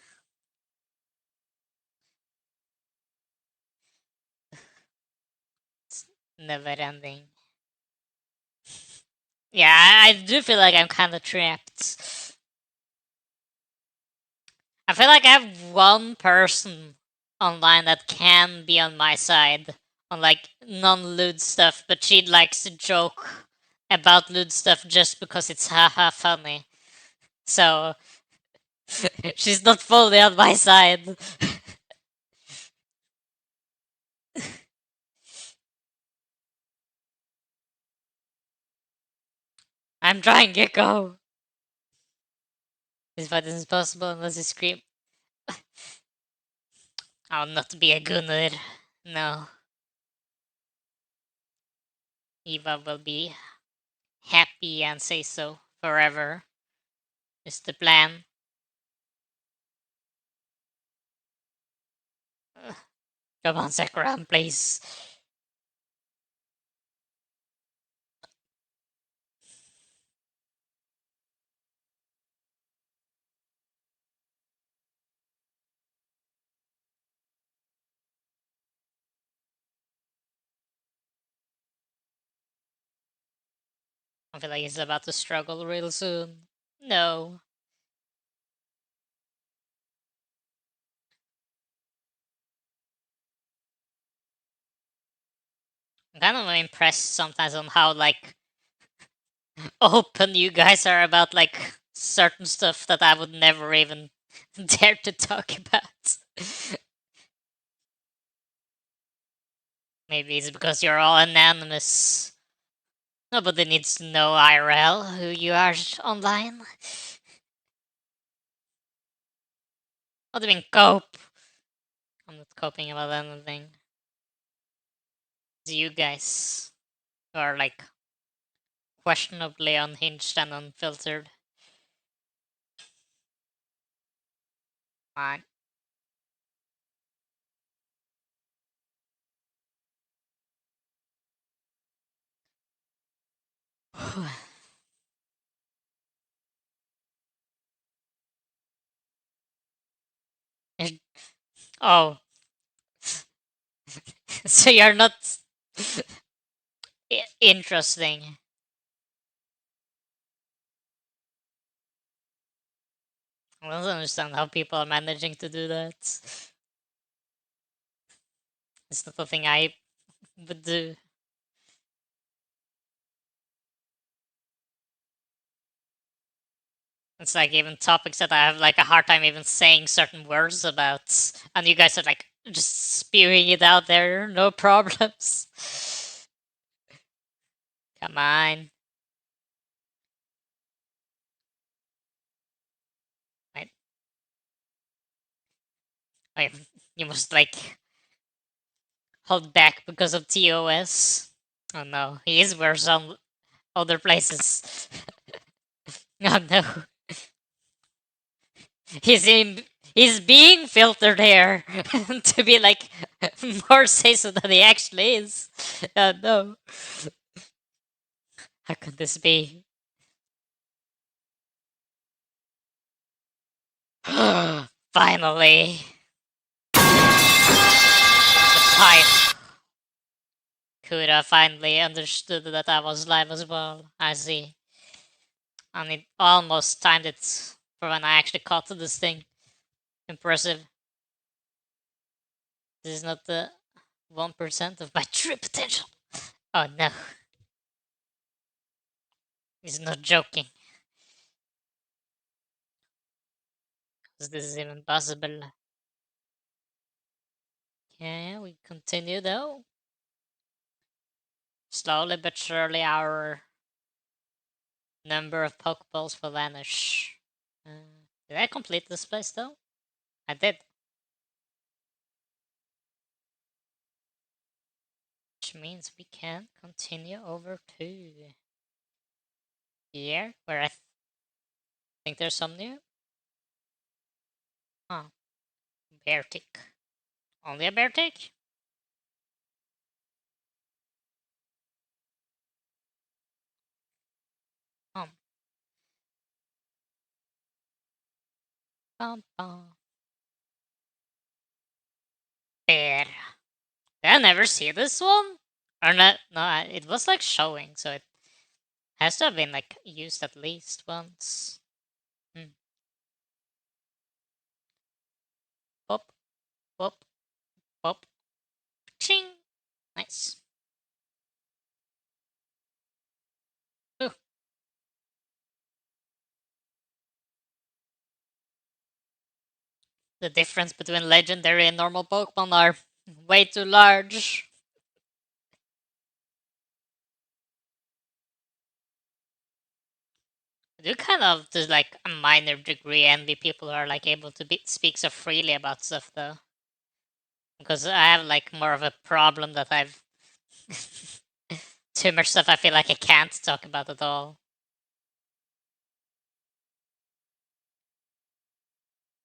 It's never ending. Yeah, I do feel like I'm kind of trapped. I feel like I have one person online that can be on my side on like non-lewd stuff, but she likes to joke about lewd stuff just because it's haha funny. So she's not fully on my side. I'm trying, Gecko. This fight isn't possible unless you scream. I'll not be a gunner. No. Eva will be happy and say so forever. Is the plan. Come on, Sakura, please. I feel like he's about to struggle real soon. No. I'm kind of impressed sometimes on how like open you guys are about like certain stuff that I would never even dare to talk about. Maybe it's because you're all anonymous. Nobody needs to know IRL who you are online. What do you mean cope? I'm not coping about anything. It's you guys who are like questionably unhinged and unfiltered. Fine. Oh, so you're not interesting. I don't understand how people are managing to do that. It's not a thing I would do. It's like even topics that I have like a hard time even saying certain words about, and you guys are like just spewing it out there, no problems. Come on. Wait, wait, you must like hold back because of TOS. Oh no, he is worse on other places. Oh no, he's in. He's being filtered here to be like more say so than he actually is. Oh no, how could this be? Finally, the pipe. Kuda finally understood that I was live as well. I see. And it almost timed it for when I actually caught this thing. Impressive. This is not the 1% of my true potential. Oh no. He's not joking. Is this even possible? Okay, we continue though. Slowly but surely, our number of Pokeballs will vanish. Did I complete this place though? I did. Which means we can continue over to here, where I think there's some new. Huh. Beartic. Only a Beartic? Um. Bum, bum. Bear. Did I never see this one? Or not? No, it was like showing, so it has to have been like used at least once. Hmm. Pop, pop, pop. Ching! Nice. Ooh. The difference between legendary and normal Pokemon are way too large. I do kind of, to like a minor degree, envy people who are like able to speak so freely about stuff though. Because I have like more of a problem that I've too much stuff I feel like I can't talk about at all.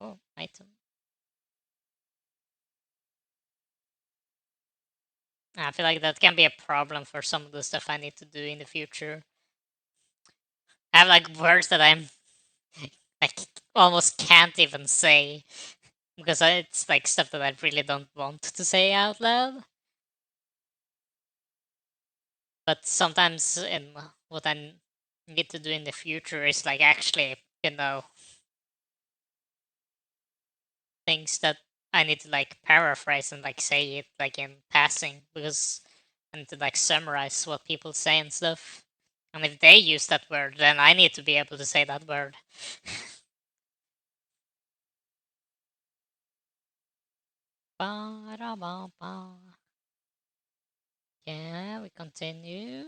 Oh, item. I feel like that can be a problem for some of the stuff I need to do in the future. I have like words that I'm like almost can't even say because it's like stuff that I really don't want to say out loud. But sometimes in what I need to do in the future is like actually, things that I need to like paraphrase and like say it like in passing because I need to like summarize what people say and stuff. And if they use that word, then I need to be able to say that word. Ba-da-ba-ba. Yeah, we continue.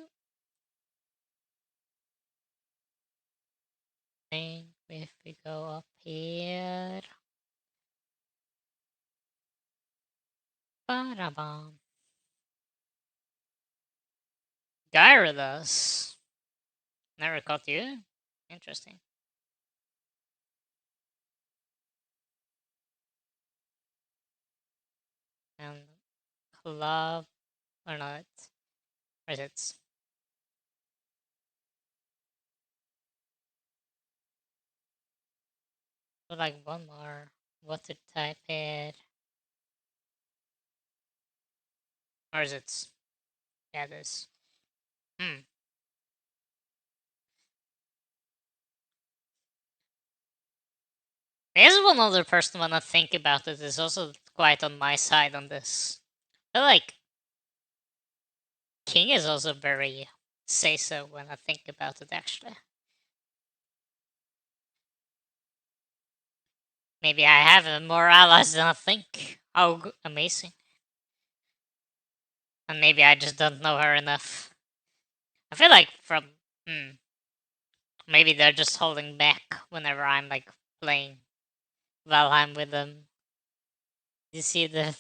Think if we go up here. Ba-da-ba. Gyarados. Never caught you. Interesting. And club or not? Or is it? So like one more. What to type it? Or is it? Yeah, this. Hmm. There's one other person when I think about it is also quite on my side on this. I feel like King is also very say so when I think about it actually. Maybe I have more allies than I think. Oh, amazing. And maybe I just don't know her enough. I feel like maybe they're just holding back whenever I'm like playing Valheim with them. You see the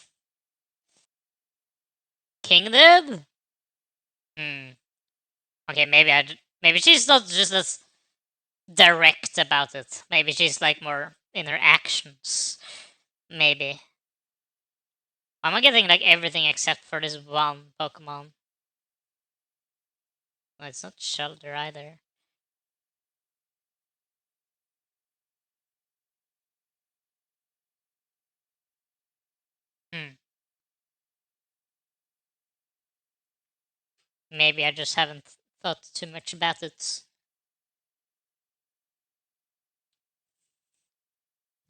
King did? Hmm. Okay, maybe she's not just as direct about it. Maybe she's like more in her actions. Maybe. Am I getting like everything except for this one Pokemon? No, it's not Shelter either. Hmm. Maybe I just haven't thought too much about it.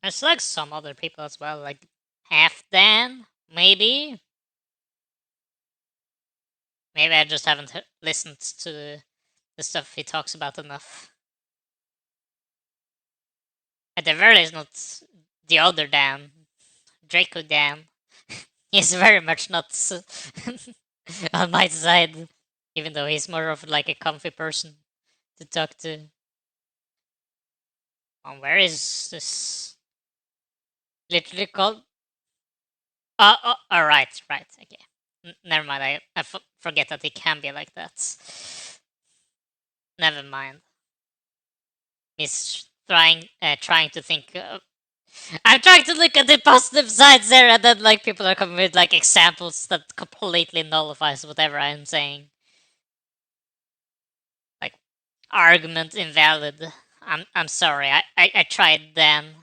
There's like some other people as well, like Half Dan, maybe. Maybe I just haven't listened to the stuff he talks about enough. At the very least, not the other Dan, Draco Dan. He's very much not on my side, even though he's more of like a comfy person to talk to. Where is this? Literally called. Right, right. Okay. Never mind. I forget that it can be like that. Never mind. He's trying to think. I'm trying to look at the positive sides there, and then like people are coming with like examples that completely nullifies whatever I'm saying. Like argument invalid. I'm sorry. I tried then.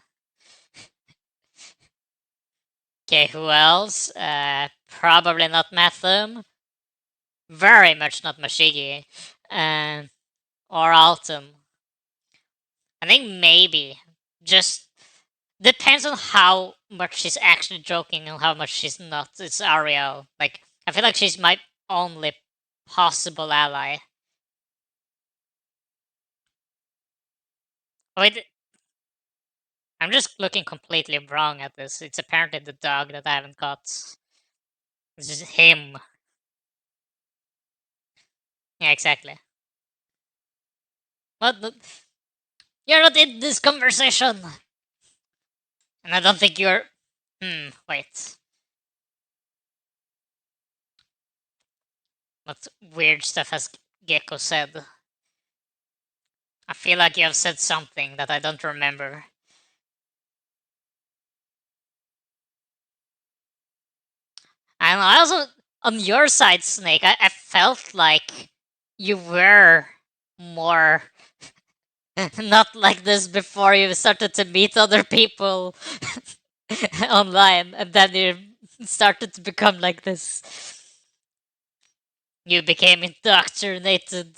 Okay, who else? Probably not Matham. Very much not Mashigi. Or Altum. I think maybe. Just depends on how much she's actually joking and how much she's not. It's Ariel. Like, I feel like she's my only possible ally. Wait, I'm just looking completely wrong at this. It's apparently the dog that I haven't caught. It's just him. Yeah, exactly. What? You're not in this conversation! And I don't think you're. Wait. What weird stuff has Gecko said? I feel like you have said something that I don't remember. And I also, on your side, Snake, I felt like you were more not like this before you started to meet other people online, and then you started to become like this. You became indoctrinated.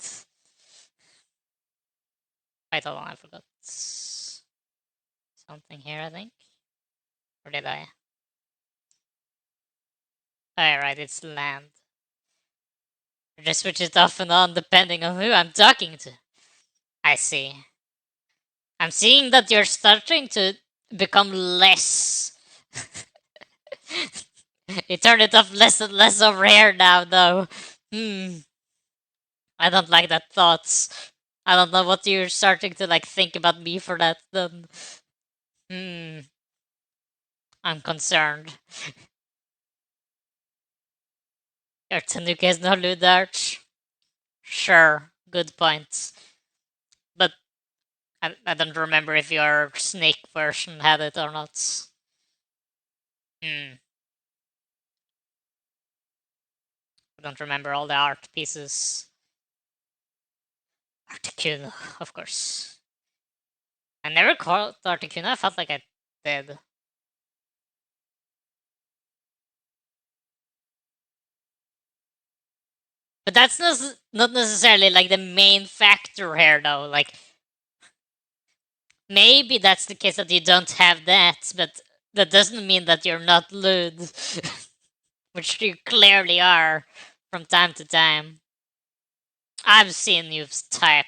Wait, hold on, I forgot something here, I think. Or did I? Alright, it's land. I just switch it off and on depending on who I'm talking to. I see. I'm seeing that you're starting to become less. You turn it off less and less over here now, though. I don't like that thoughts. I don't know what you're starting to like think about me for that. Then, I'm concerned. Your Tanuki has no loot arch. Sure, good points. But I don't remember if your snake version had it or not. I don't remember all the art pieces. Articuno, of course. I never called Articuno, I felt like I did. But that's not necessarily like the main factor here, though. Like, maybe that's the case that you don't have that, but that doesn't mean that you're not lewd. Which you clearly are from time to time. I've seen you type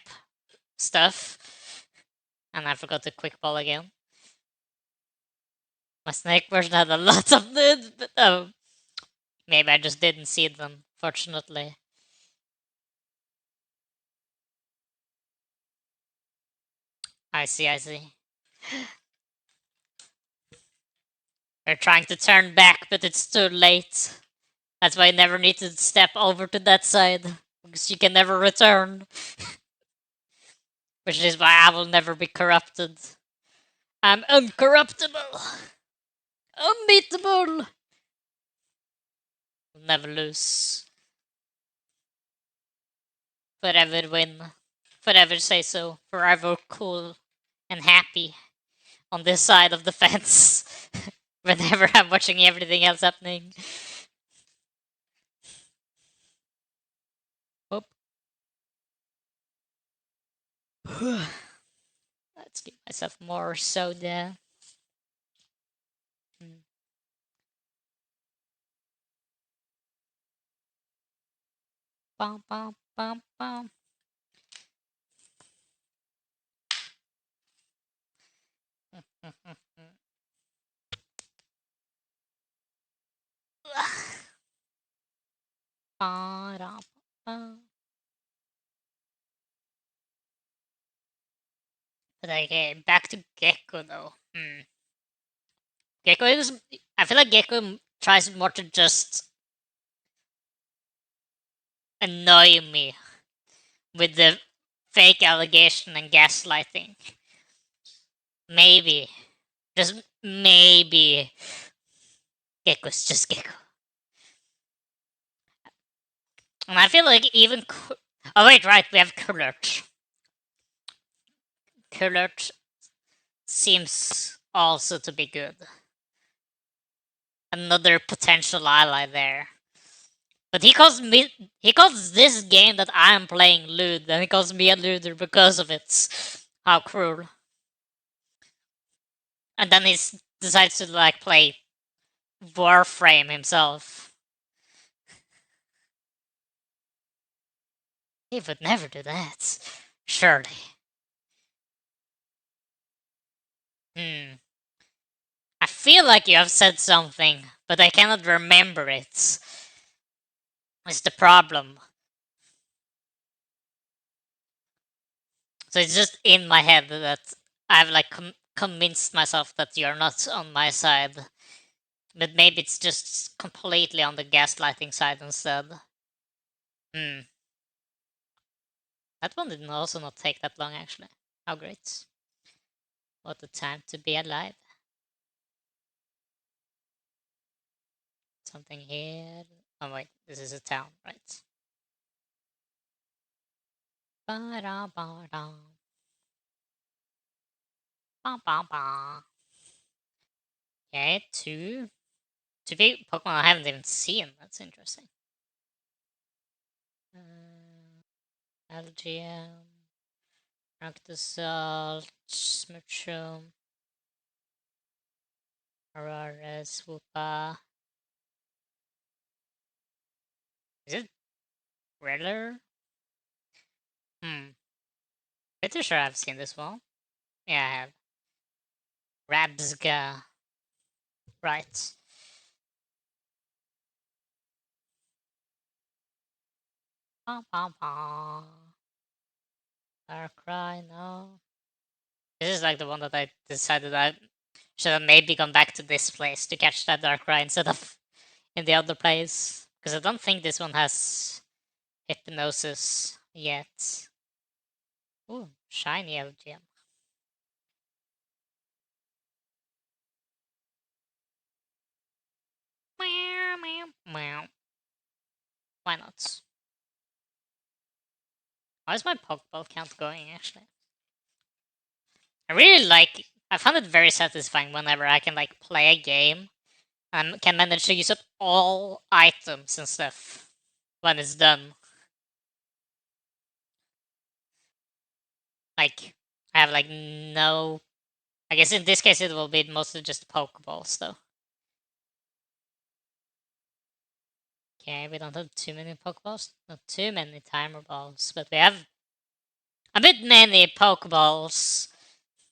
stuff. And I forgot the quick ball again. My snake version had a lot of nudes, but maybe I just didn't see them, fortunately. I see, I see. They're trying to turn back, but it's too late. That's why you never need to step over to that side, because you can never return. Which is why I will never be corrupted. I'm uncorruptible! Unbeatable! Will never lose. Forever win. Forever say so. Forever cool and happy on this side of the fence. Whenever I'm watching everything else happening. Whoop. Let's give myself more soda. Mm. Bum, bum, bum, bum. But okay, back to Gecko though. Gecko is. I feel like Gecko tries more to just annoy me with the fake allegation and gaslighting. Maybe. Just maybe. Gecko's just Gecko. And I feel like even. Oh, wait, right, we have Kurlert. Kurlert seems also to be good. Another potential ally there. But he calls this game that I am playing lewd, and he calls me a looter because of it. How cruel. And then he decides to like play Warframe himself. He would never do that. Surely. I feel like you have said something, but I cannot remember it. It's the problem. So it's just in my head that I've like convinced myself that you're not on my side. But maybe it's just completely on the gaslighting side instead. That one didn't also not take that long actually. How great. What a time to be alive. Something here. Oh wait, this is a town, right? Ba-da-ba-da. Ba-ba-ba. Okay, two big Pokemon I haven't even seen. That's interesting. Algium, Arctosalt, Smurchum, Aurora, Swoopa. Is it Riddler? Pretty sure I've seen this one. Yeah, I have. Rabsga. Right. Darkrai, no. This is like the one that I decided I should have maybe gone back to this place to catch that Darkrai instead of in the other place. Because I don't think this one has Hypnosis yet. Ooh, shiny LGM. Why not? How is my Pokeball count going actually? I really like. I found it very satisfying whenever I can like play a game and can manage to use up all items and stuff when it's done. Like I have like no. I guess in this case it will be mostly just Pokeballs though. Okay, we don't have too many Pokeballs, not too many Timer Balls, but we have a bit many Pokeballs.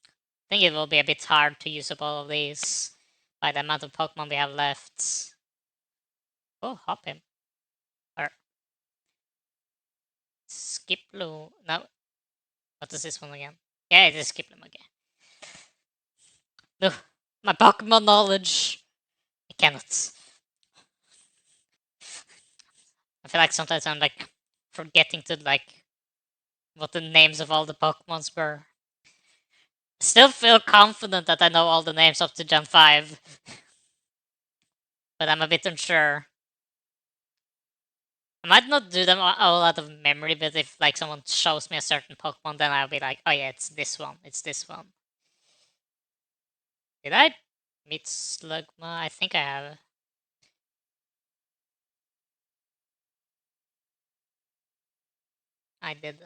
I think it will be a bit hard to use up all of these by the amount of Pokemon we have left. Oh, hop him. Or Skiploom. No. What is this one again? Yeah, it is Skiploom again. No, my Pokemon knowledge. I cannot. I feel like sometimes I'm like forgetting to like what the names of all the Pokemons were. Still feel confident that I know all the names up to Gen 5. But I'm a bit unsure. I might not do them all out of memory, but if like someone shows me a certain Pokemon, then I'll be like, oh yeah, it's this one. It's this one. Did I meet Slugma? I think I have. I did.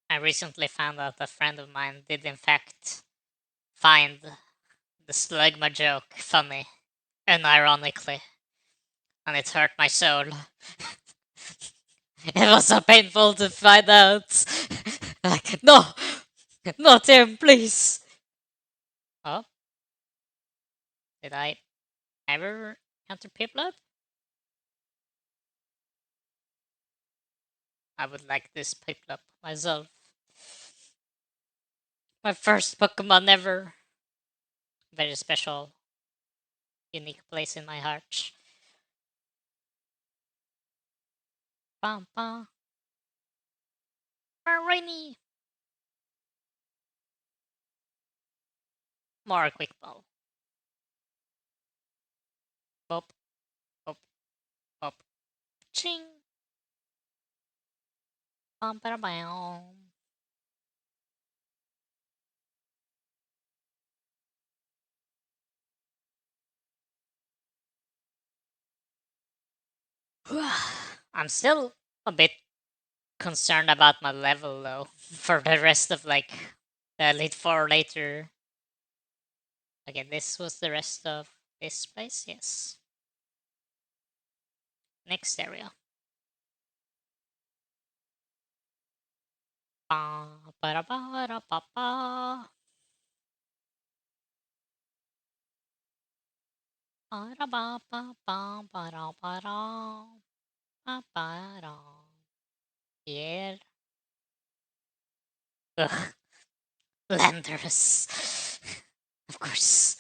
I recently found out a friend of mine did in fact find the Slugma joke funny, unironically, and it hurt my soul. It was so painful to find out. Like, no! Not him, please! Oh, did I ever enter Piplup? I would like this Piplup myself. My first Pokemon ever. Very special, unique place in my heart. Bum bum. Rainy. More quick ball. Bop, bop, bop. Ching. Bum ba bam. I'm still a bit concerned about my level though for the rest of like the Elite Four later. Okay, this was the rest of this place. Yes. Next area. Ba ba da ba da ba ba. Ba da ba ba ba ba da ba da ba ba da. Yeah. Ugh. Landers. Of course.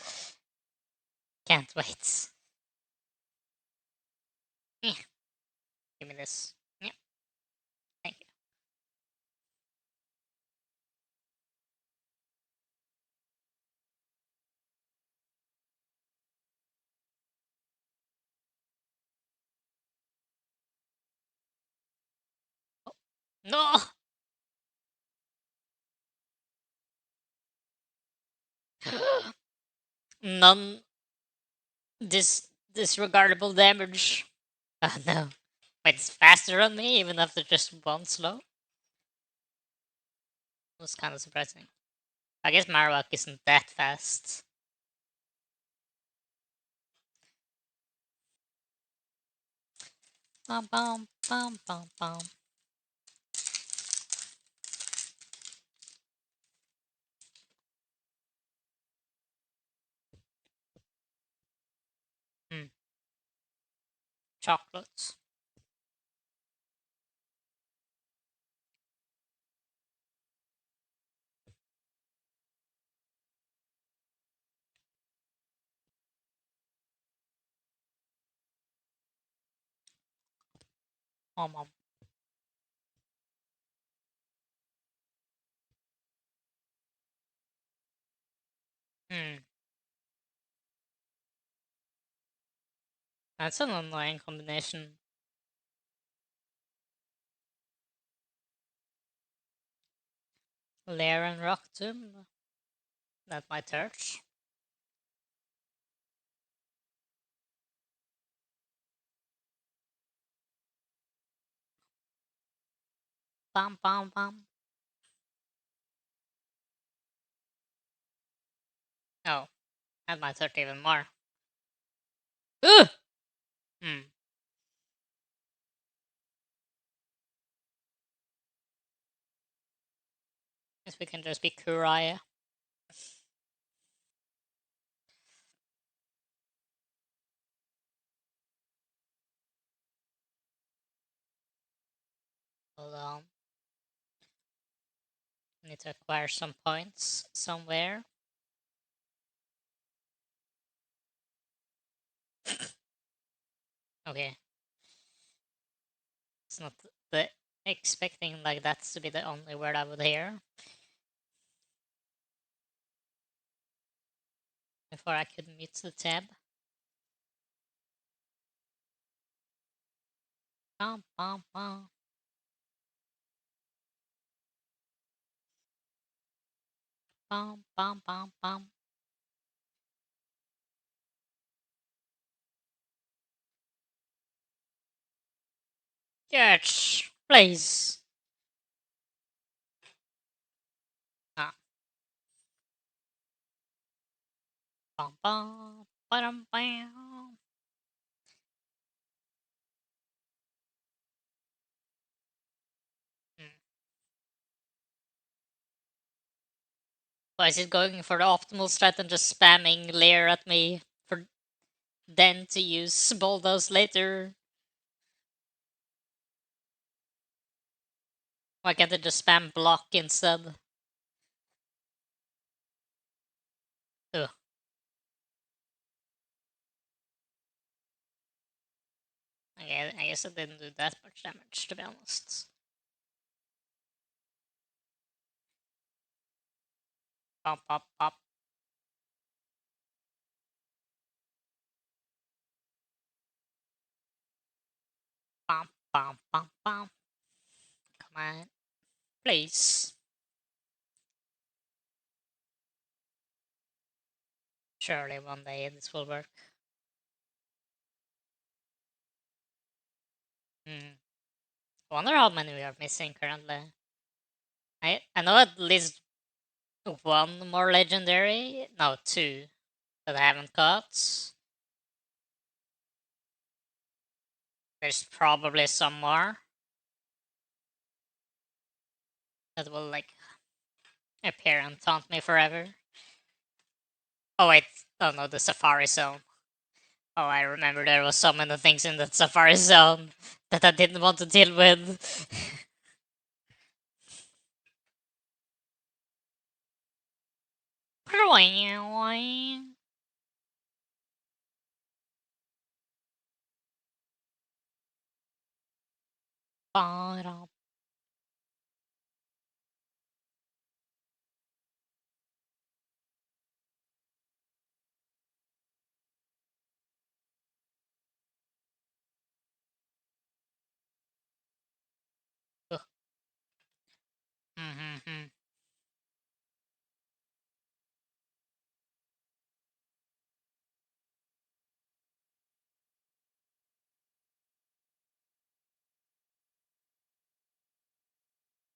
Can't wait. Yeah, give me this. Yeah, thank you. No! None disregardable damage. Oh no. Wait, it's faster on me even after just one slow? Was kind of surprising. I guess Marowak isn't that fast. Bum bum bum bum bum. Hmm. Chocolates. Mom. Hmm. That's an annoying combination. Lair and Rock Tomb. That might hurt. Bum bum bum. Oh, that might hurt even more. Ugh! Hmm. Guess we can just be Kuraya. Hold on. Need to acquire some points somewhere. Okay. It's not the expecting like that's to be the only word I would hear before I could mute the tab. Bum, bum, bum. Bum, bum, bum, bum. Yes, please. Ah. Bum, bum, ba-dum, bam. Hmm. Why is it going for the optimal strat and just spamming lair at me for then to use bulldoze later? Why can't it just spam block instead? Ugh. Okay, I guess it didn't do that much damage, to be honest. Pop, pop, pop. Bum, bum, bum, bum. Come on. Please. Surely one day this will work. Hmm. Wonder how many we are missing currently. I know at least one more legendary. No, two that I haven't caught. There's probably some more that will like appear and taunt me forever. Oh wait, oh no, the Safari Zone. Oh, I remember there was so many things in that Safari Zone that I didn't want to deal with. Mm-hmm.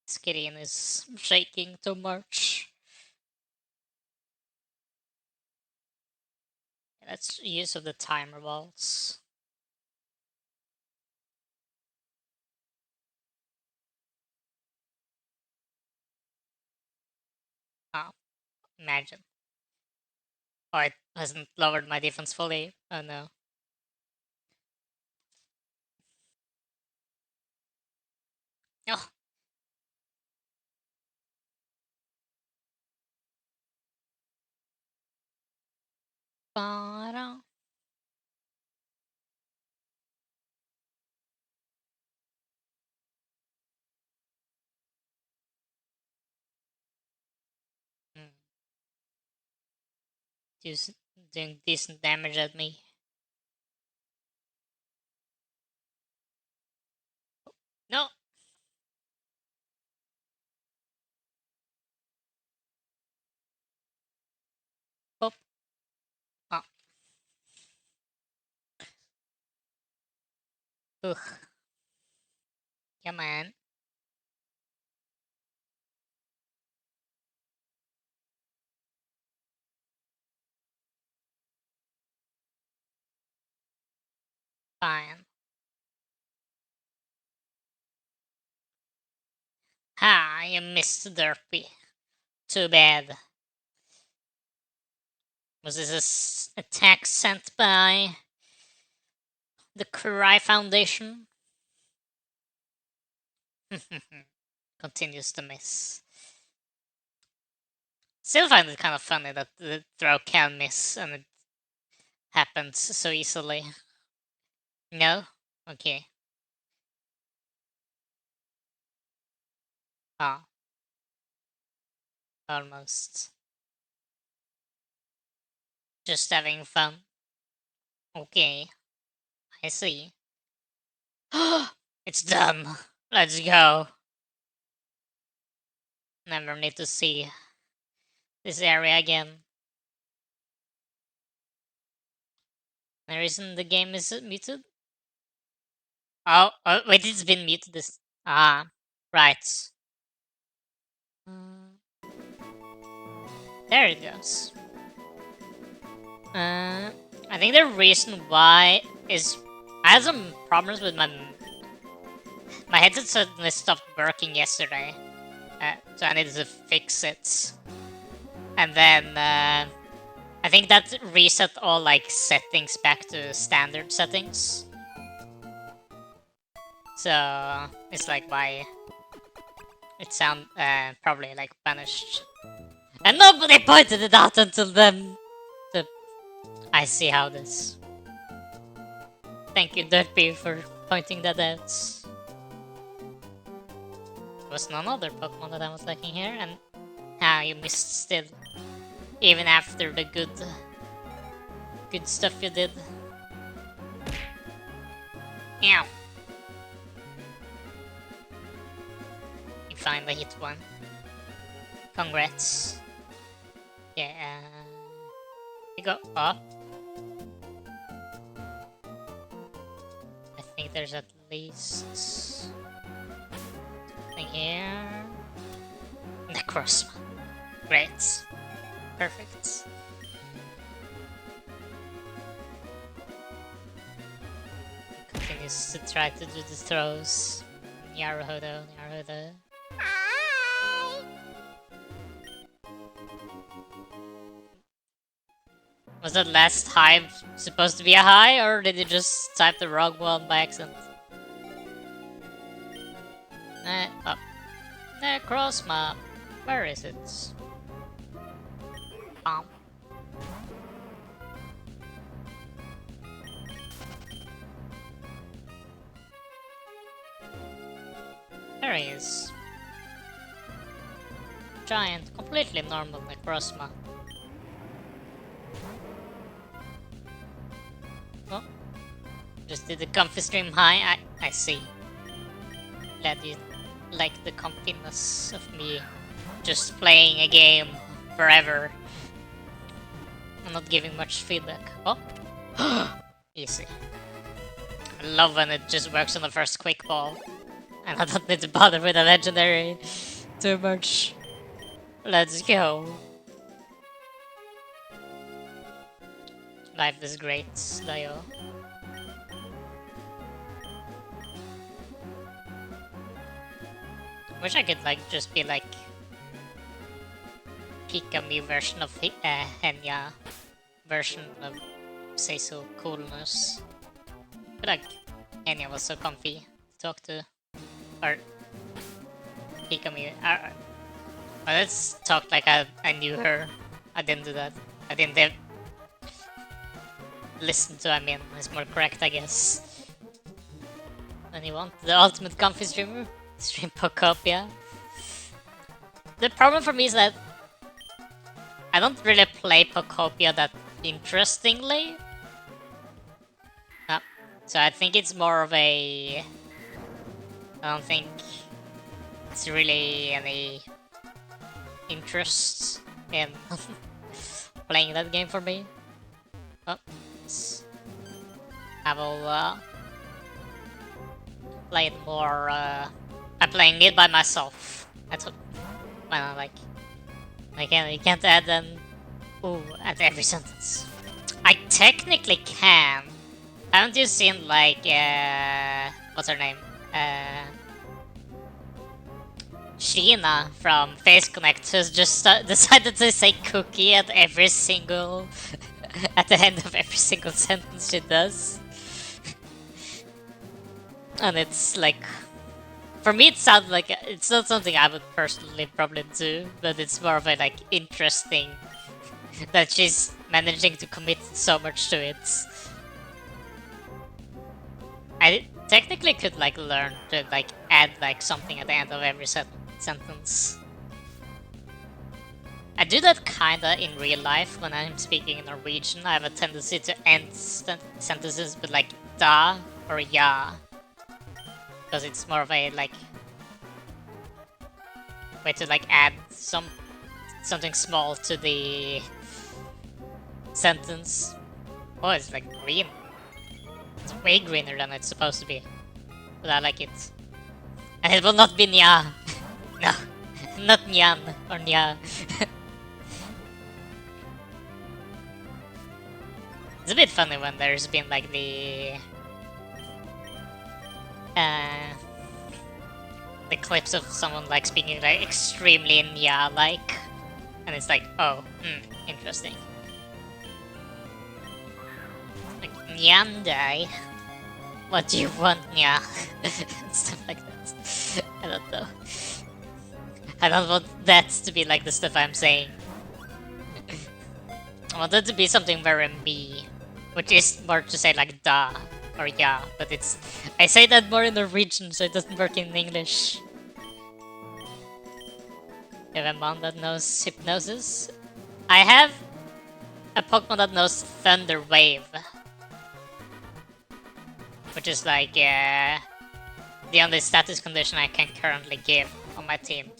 Screen is shaking too much. Let's use of the timer balls. Oh, imagine. Oh, it hasn't lowered my defense fully. Oh no. Oh, ba-da. Hmm. Just doing decent damage at me. No. Oh. Oh. Ugh. Come on. Fine. Ha, you missed Derpy. Too bad. Was this attack sent by the Kurai Foundation? Continues to miss. Still find it kind of funny that the throw can miss and it happens so easily. No? Okay. Ah, almost. Just having fun. Okay, I see. It's done. Let's go. Never need to see this area again. The reason the game is muted? Oh, wait, it's been muted this. Ah, right. Mm, there it goes. I think the reason why is I had some problems with my headset suddenly stopped working yesterday, so I needed to fix it. And then I think that reset all like settings back to standard settings. So it's like why it sound probably like banished. And nobody pointed it out until then. So I see how this. Thank you, Derpy, for pointing that out. There was none other Pokemon that I was liking here, and you missed still. Even after the good stuff you did. Ow. You finally hit one. Congrats. Yeah. You go up. I think there's at least something here. Necrozma. Great. Perfect. Continues to try to do the throws. Naruhodo. Was that last high supposed to be a high, or did you just type the wrong one by accident? Oh. Necrozma. Where is it? There he is. Giant, completely normal Necrozma. Oh. Just did the comfy stream high. I see. Glad you like the comfiness of me just playing a game forever. I'm not giving much feedback. Oh! Easy. I love when it just works on the first quick ball. And I don't need to bother with a legendary too much. Let's go. Life is great, Dio. Wish I could like just be like Pikami version of Henya version of Seiso coolness. But like Henya was so comfy to talk to. Or Pikami. Let's talk like I knew her. I didn't do that. I didn't listen to, I mean, it's more correct, I guess. And you want the ultimate comfy streamer? Stream Pokopia. The problem for me is that I don't really play Pokopia that interestingly. So I think it's more of a... I don't think it's really any interest in playing that game for me. Oh, I will play it more. I'm playing it by myself. That's what I like. You can't add an ooh at every sentence. I technically can. Haven't you seen like what's her name? Sheena from Face Connect, who's just decided to say cookie at every single at the end of every single sentence she does. And it's like, for me it sounds like it's not something I would personally probably do, but it's more of a like interesting that she's managing to commit so much to it. I technically could like learn to like add like something at the end of every sentence. I do that kinda in real life when I'm speaking in Norwegian. I have a tendency to end sentences with like da or ja, because it's more of a like way to like add something small to the sentence. Oh, it's like green. It's way greener than it's supposed to be, but I like it. And it will not be nya. No, not nyan or nya. It's a bit funny when there's been like the clips of someone like speaking like extremely nya like, And it's like, oh, interesting. Like, Nyandai, what do you want, Nya? Stuff like that. I don't know. I don't want that to be like the stuff I'm saying. I want it to be something very me, which is more to say like da or ya, but it's... I say that more in Norwegian, so it doesn't work in English. You have a mon that knows Hypnosis? I have a Pokemon that knows Thunder Wave, which is like the only status condition I can currently give on my team.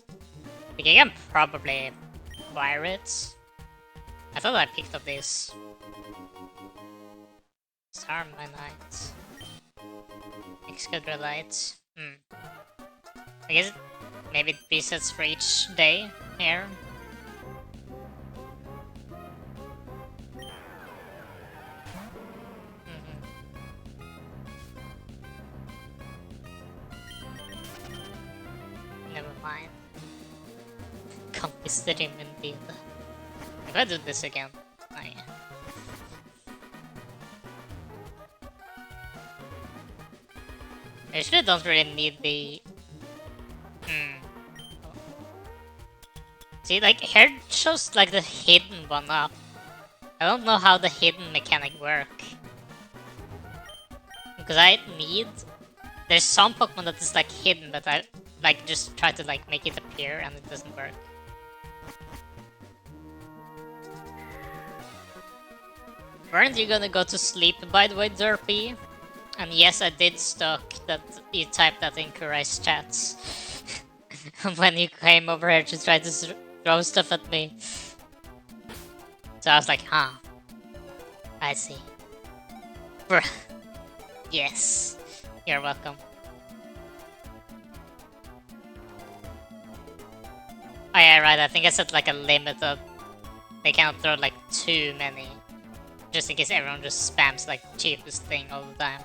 Like, I can probably acquire it. I thought I picked up this. Starm my Knight. Excadrillite. I guess maybe it resets for each day here. Never mind. Can't be steady indeed. If I do this again, I usually don't really need the... See, like, here shows like the hidden one up. I don't know how the hidden mechanic work. Because I need... There's some Pokemon that is like hidden, but I like just try to like make it appear and it doesn't work. Weren't you gonna go to sleep, by the way, Derpy? And yes, I did stalk that you typed that in Kurai's chats. When you came over here to try to throw stuff at me. So I was like, huh. I see. Bruh. Yes. You're welcome. Oh yeah, right, I think I set like a limit of... They cannot throw like too many. Just in case everyone just spams like cheapest thing all the time.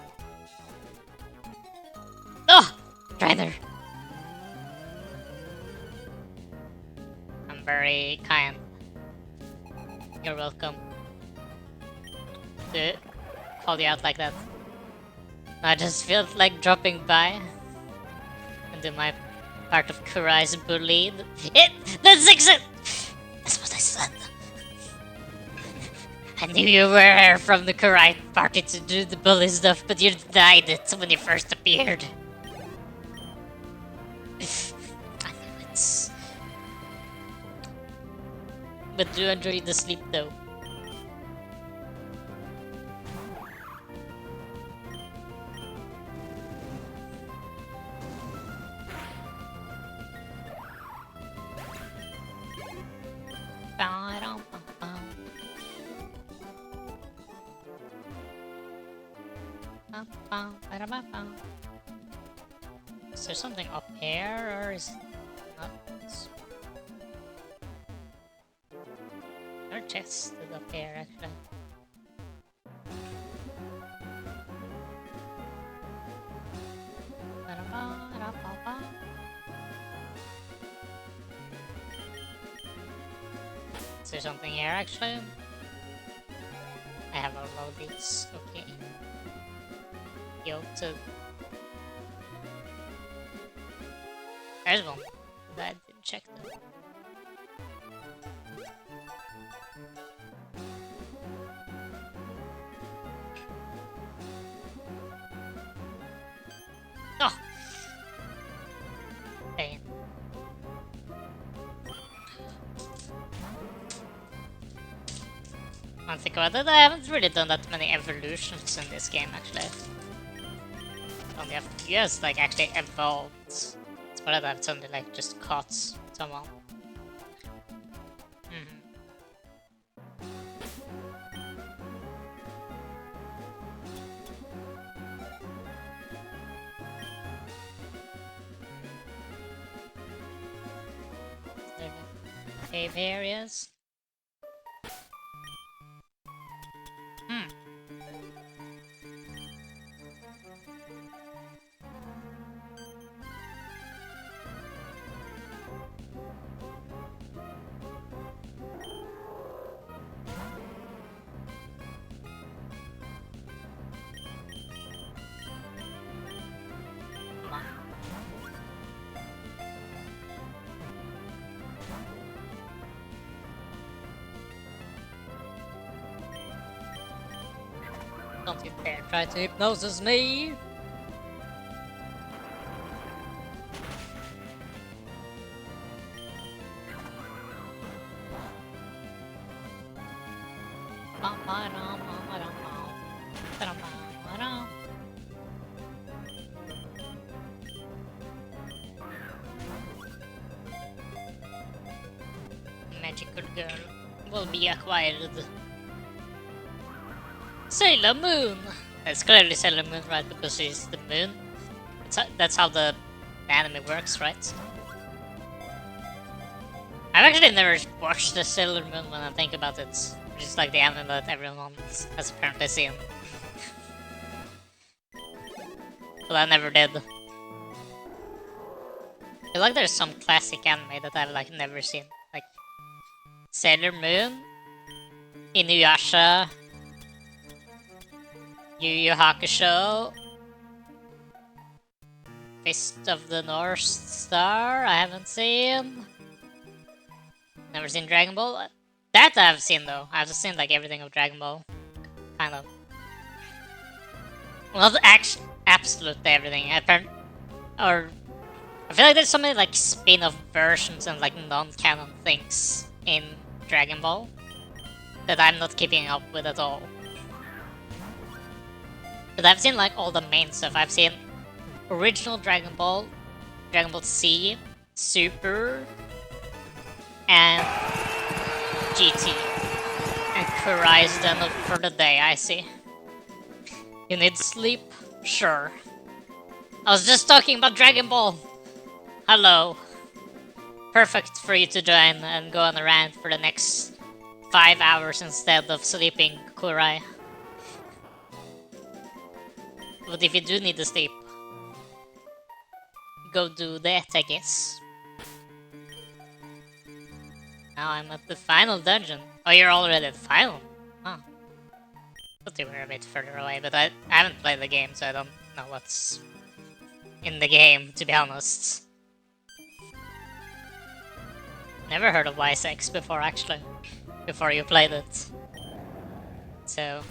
Oh! Trainer! I'm very kind. You're welcome. To call you out like that. I just felt like dropping by and do my part of Kurai's bullied. That's exact. That's what I said. I knew you were here from the Kurai party to do the bully stuff, but you denied it when you first appeared. I knew it. But do enjoy the sleep though. Is there something up here, or is it not? There are chests up here, actually. Is there something here, actually? I have all of these, okay. Yo, to... There's one that I didn't check though. Oh! Dang. I think about it, I haven't really done that many evolutions in this game actually. Only a few has like actually evolved. It's more that I've suddenly like just caught someone. Cave areas. Don't you dare try to hypnosis me! Magical girl will be acquired. Sailor Moon! It's clearly Sailor Moon, right? Because she's the moon. That's how the anime works, right? I've actually never watched the Sailor Moon when I think about it. Which is like the anime that everyone has apparently seen. But I never did. I feel like there's some classic anime that I've like never seen. Like Sailor Moon, Inuyasha, Yu Yu Hakusho, Fist of the North Star, I haven't seen. Never seen Dragon Ball. That I've seen though. I've seen like everything of Dragon Ball. Kind of. Well, not actually absolutely everything. I feel like there's so many like spin-off versions and like non-canon things in Dragon Ball that I'm not keeping up with at all. But I've seen like all the main stuff. I've seen original Dragon Ball Z, Super, and GT. And Kurai's done it for the day, I see. You need sleep? Sure. I was just talking about Dragon Ball! Hello. Perfect for you to join and go on a rant for the next 5 hours instead of sleeping, Kurai. But if you do need to sleep, go do that, I guess. Now I'm at the final dungeon. Oh, you're already at the final? Huh. I thought you were a bit further away, but I haven't played the game, so I don't know what's in the game, to be honest. Never heard of Wise X before, actually. Before you played it. So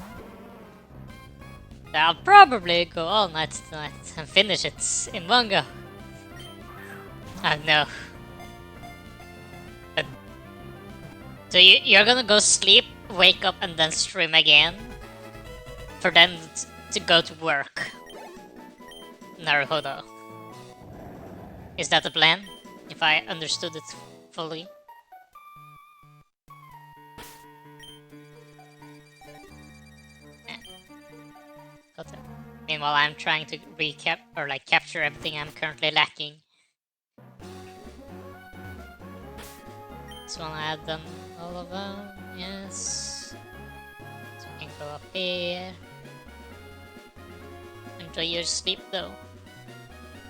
I'll probably go all night tonight and finish it in one go. Oh no. But so you're gonna go sleep, wake up, and then stream again? For then to go to work. Naruhodo. Is that the plan? If I understood it fully. Got it. Meanwhile, I'm trying to recap or like capture everything I'm currently lacking. This one I had done all of them, yes. So we can go up here. Enjoy your sleep though.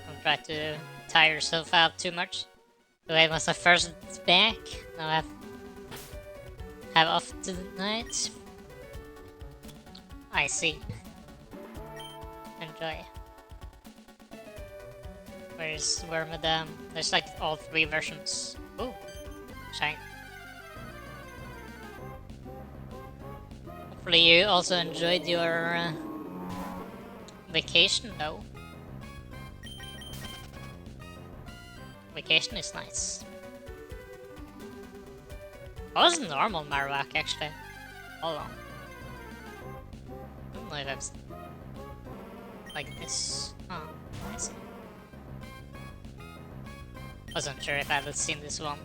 Don't try to tire yourself out too much. Today was my first back. Now I have off tonight. I see. Enjoy. Where's Wormadam? There's like all 3 versions. Ooh, shine. Hopefully you also enjoyed your vacation though. Vacation is nice. What was normal Marowak actually? Hold on. I don't know if I've seen like this. Oh, I see. Wasn't sure if I had seen this one.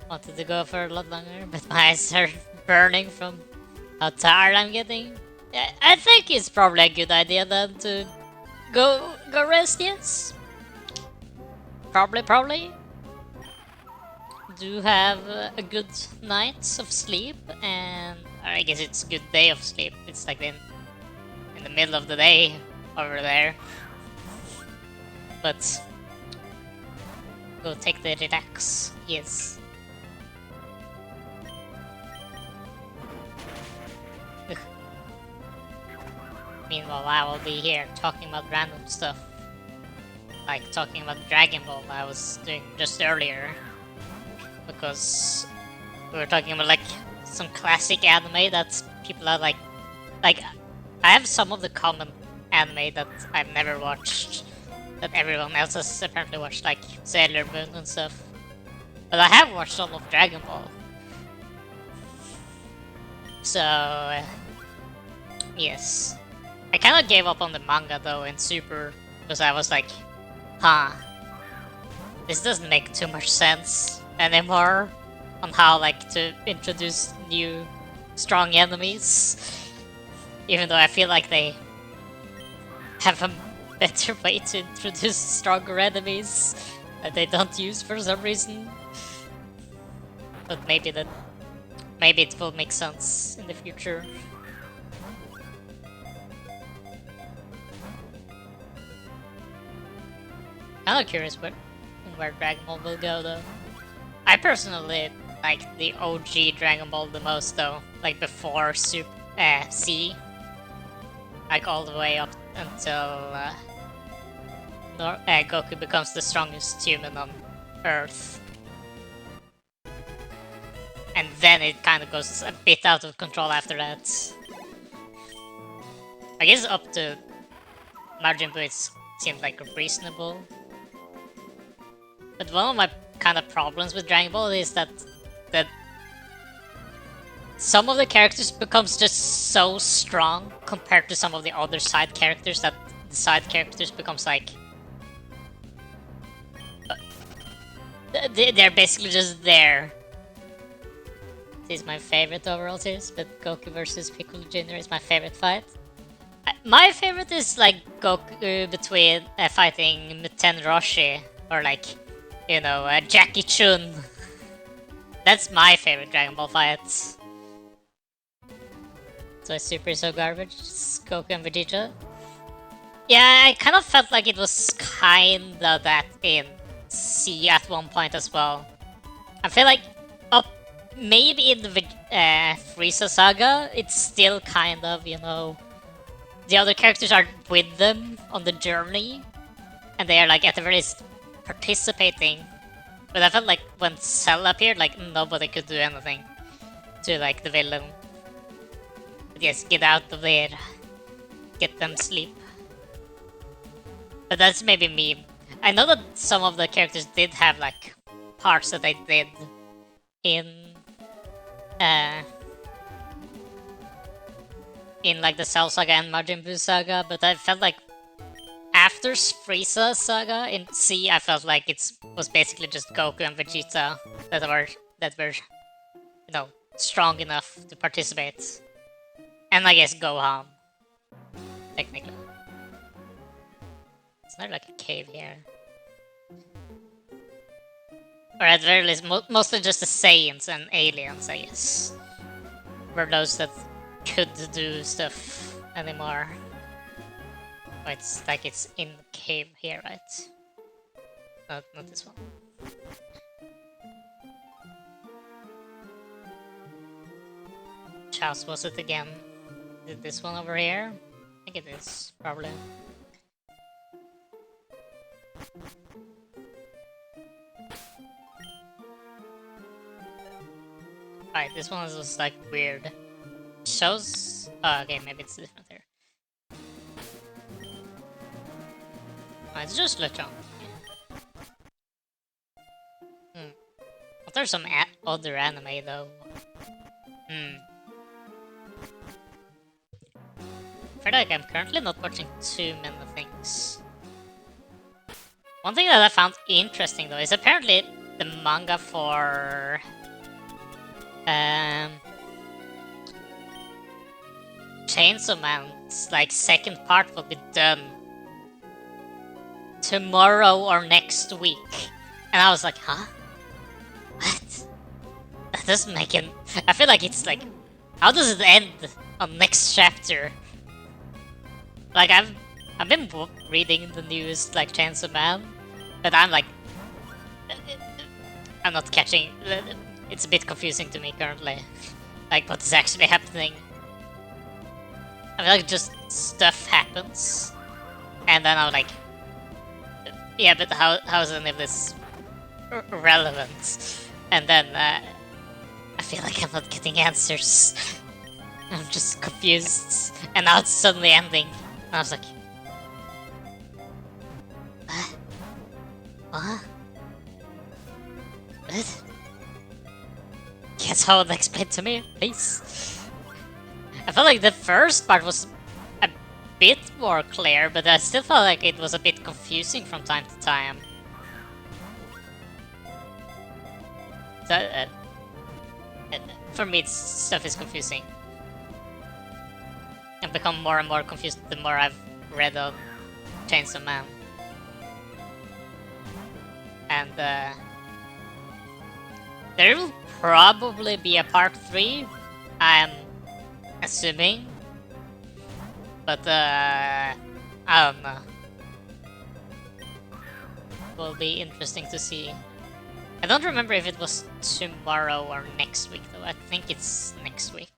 Wanted to go for a lot longer, but my eyes are burning from how tired I'm getting. Yeah, I think it's probably a good idea then to go rest, yes. Probably. Do have a good night of sleep, and I guess it's a good day of sleep. It's like in the middle of the day over there. But go take the relax, yes. Meanwhile, I will be here talking about random stuff. Like talking about Dragon Ball I was doing just earlier. Because we were talking about like some classic anime that people are like like, I have some of the common anime that I've never watched, that everyone else has apparently watched, like Sailor Moon and stuff. But I have watched all of Dragon Ball. So, yes. I kind of gave up on the manga though in Super, because I was like, huh, this doesn't make too much sense anymore on how like to introduce new strong enemies. Even though I feel like they have a better way to introduce stronger enemies that they don't use for some reason. But maybe it will make sense in the future. I'm curious where Dragon Ball will go though. I personally like the OG Dragon Ball the most though, like before C, like all the way up until Goku becomes the strongest human on Earth. And then it kind of goes a bit out of control after that. I guess up to Majin Buu it seemed like reasonable. But one of my kind of problems with Dragon Ball is that some of the characters becomes just so strong compared to some of the other side characters that the side characters becomes like they're basically just there. This is my favorite overall series, but Goku versus Piccolo Jr. is my favorite fight. My favorite is like Goku between fighting Muten Roshi or like, you know, Jackie Chun. That's my favorite Dragon Ball fight. So Super is so garbage. It's Goku and Vegeta. Yeah, I kind of felt like it was kinda that in C at one point as well. I feel like maybe in the Frieza saga, it's still kind of, you know, the other characters are with them on the journey, and they are like at the very least participating. But I felt like when Cell appeared, like nobody could do anything to like the villain. But yes, get out of there, get them sleep. But that's maybe me. I know that some of the characters did have like parts that they did in like the Cell Saga and Majin Buu Saga, but I felt like after Frieza Saga in C, I felt like it was basically just Goku and Vegeta that were you know, strong enough to participate, and I guess Gohan technically. It's not like a cave here. Or at the very least, mostly just the Saiyans and aliens, I guess, were those that could do stuff anymore. Oh, it's like it's in the cave here, right? Not this one. Which house was it again? Is it this one over here? I think it is, probably. Alright, this one is just like weird. Shows. Oh, okay, maybe it's different here. Oh, it's just Lechon. But there's some other anime though. I feel like I'm currently not watching too many things. One thing that I found interesting though is apparently the manga for Chainsaw Man's like second part will be done tomorrow or next week. And I was like, huh? What? That doesn't make it. I feel like it's like, how does it end on next chapter? Like I've been reading the newest like Chainsaw Man, but I'm like, I'm not catching. It's a bit confusing to me currently, like what is actually happening. I feel like just stuff happens, and then I'm like, yeah, but how is any of this relevant? And then I feel like I'm not getting answers. I'm just confused. And now it's suddenly ending. And I was like, what? What? What? Can someone explain to me, please? I felt like the first part was a bit more clear, but I still felt like it was a bit confusing from time to time. So, for me, stuff is confusing. I've become more and more confused the more I've read of Chainsaw Man. And there will probably be a part 3, I'm assuming. But I don't know. Will be interesting to see. I don't remember if it was tomorrow or next week though. I think it's next week.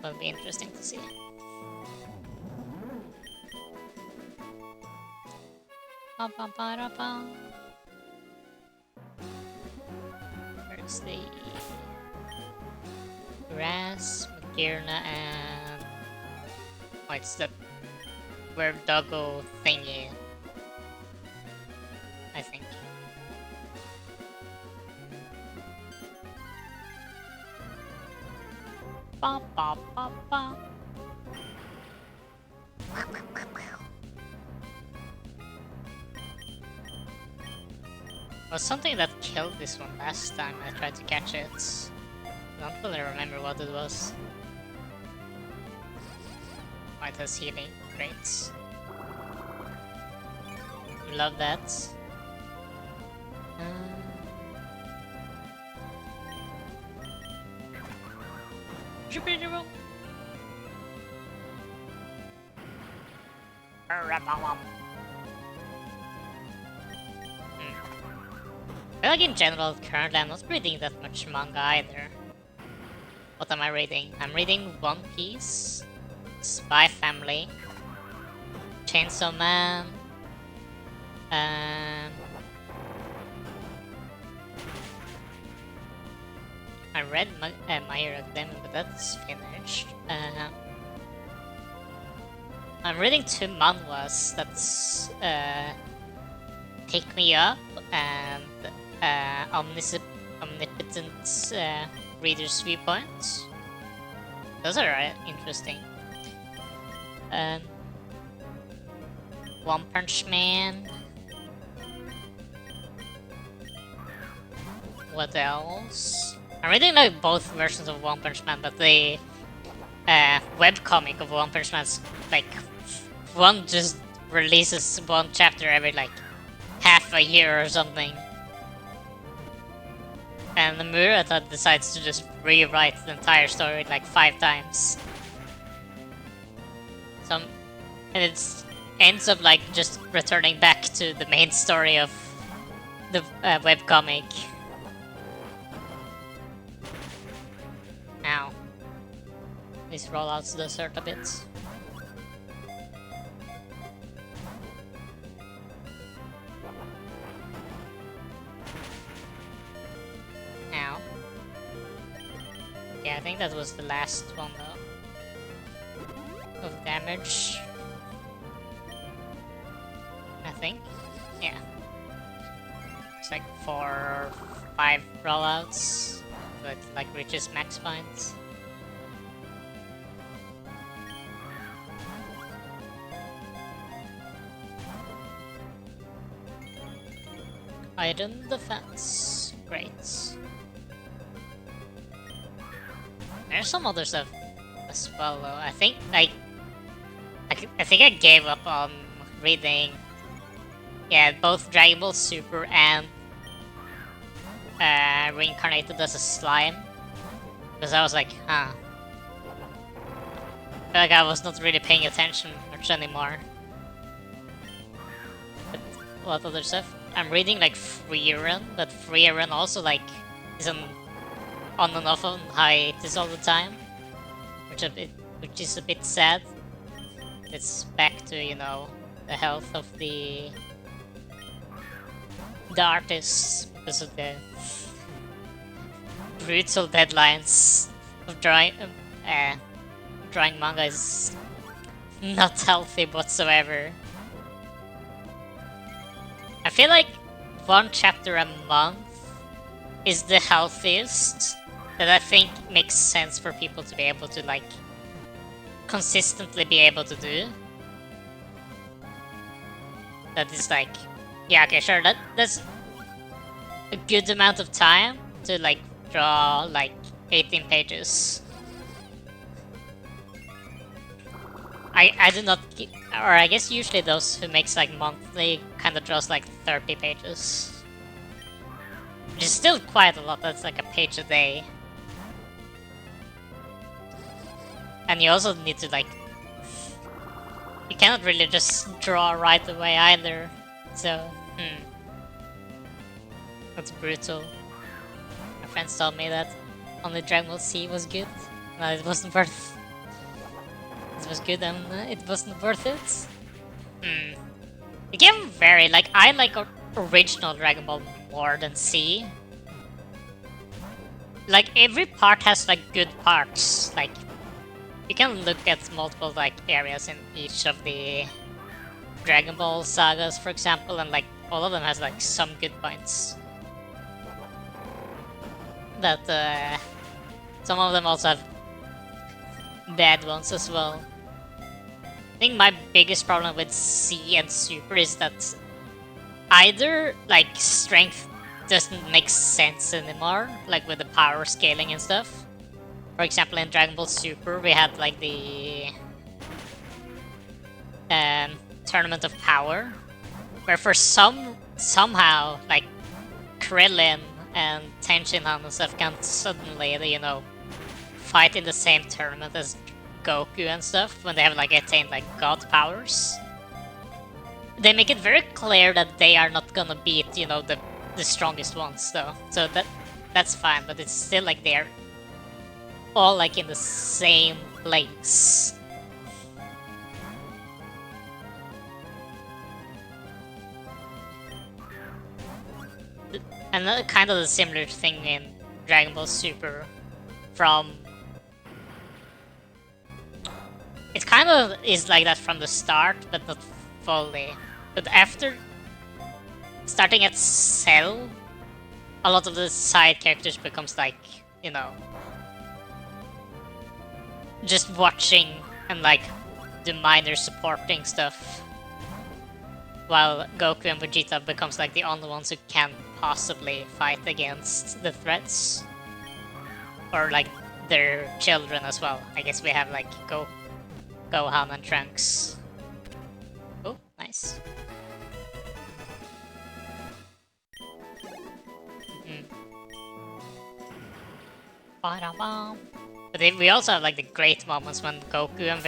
Will be interesting to see. Where's the Grass, Magirna, and oh, it's the where doggo thingy, I think. Ba ba ba ba. Was something that killed this one last time I tried to catch it. I don't really remember what it was. Oh, it has healing. Great. Love that. I feel like in general, currently I'm not reading that much manga either. What am I reading? I'm reading One Piece, Spy Family, Chainsaw Man, I read My Hero Academia, but that's finished. I'm reading 2 manhwas. That's Pick Me Up and Omnipotent Reader's Viewpoint. Those are interesting. One Punch Man. What else? I'm reading like both versions of One Punch Man, but the webcomic of One Punch Man's like one just releases 1 chapter every like half a year or something. And the Murata decides to just rewrite the entire story like 5 times. And it ends up like just returning back to the main story of the webcomic. Ow. These rollouts does hurt a bit. Ow. Yeah, I think that was the last one though. Of damage. I think. Yeah. It's like 4 or 5 rollouts. But like reaches max points. Item defense. Great. There's some other stuff as well though. I think I think I gave up on reading both Dragon Ball Super and Reincarnated as a Slime. Because I was like, huh. I feel like I was not really paying attention much anymore. But what other stuff? I'm reading like Frieren, but Frieren also like is on and off on hiatus all the time. Which is a bit sad. It's back to, you know, the health of the artists because of the brutal deadlines of drawing manga is not healthy whatsoever. I feel like one chapter a month is the healthiest that I think makes sense for people to be able to like consistently be able to do. That is like, yeah, okay, sure, that's a good amount of time to like draw like 18 pages. I do not, or I guess usually those who makes like monthly kind of draws like 30 pages. Which is still quite a lot, that's like a page a day. And you also need to like, you cannot really just draw right away either, so, that's brutal. My friends told me that only Dragon Ball Z was good, and it wasn't worth. It was good and it wasn't worth it. The game vary. Like I like original Dragon Ball more than Z. Like every part has like good parts. Like you can look at multiple like areas in each of the Dragon Ball sagas, for example, and like all of them has like some good points. That some of them also have bad ones as well. I think my biggest problem with Z and Super is that either like strength doesn't make sense anymore, like with the power scaling and stuff. For example, in Dragon Ball Super, we had like the Tournament of Power, where for somehow like Krillin and Tenshinhan and stuff can suddenly, you know, fight in the same tournament as Goku and stuff when they have like attained like god powers. They make it very clear that they are not gonna beat, you know, the strongest ones though. So that's fine, but it's still like they're all like in the same place. Another kind of a similar thing in Dragon Ball Super from... It kind of is like that from the start, but not fully. But after starting at Cell, a lot of the side characters becomes like, you know, just watching and like the minor supporting stuff. While Goku and Vegeta becomes like the only ones who can possibly fight against the threats. Or like their children as well. I guess we have like Gohan and Trunks. Oh, nice. But we also have like the great moments when Goku and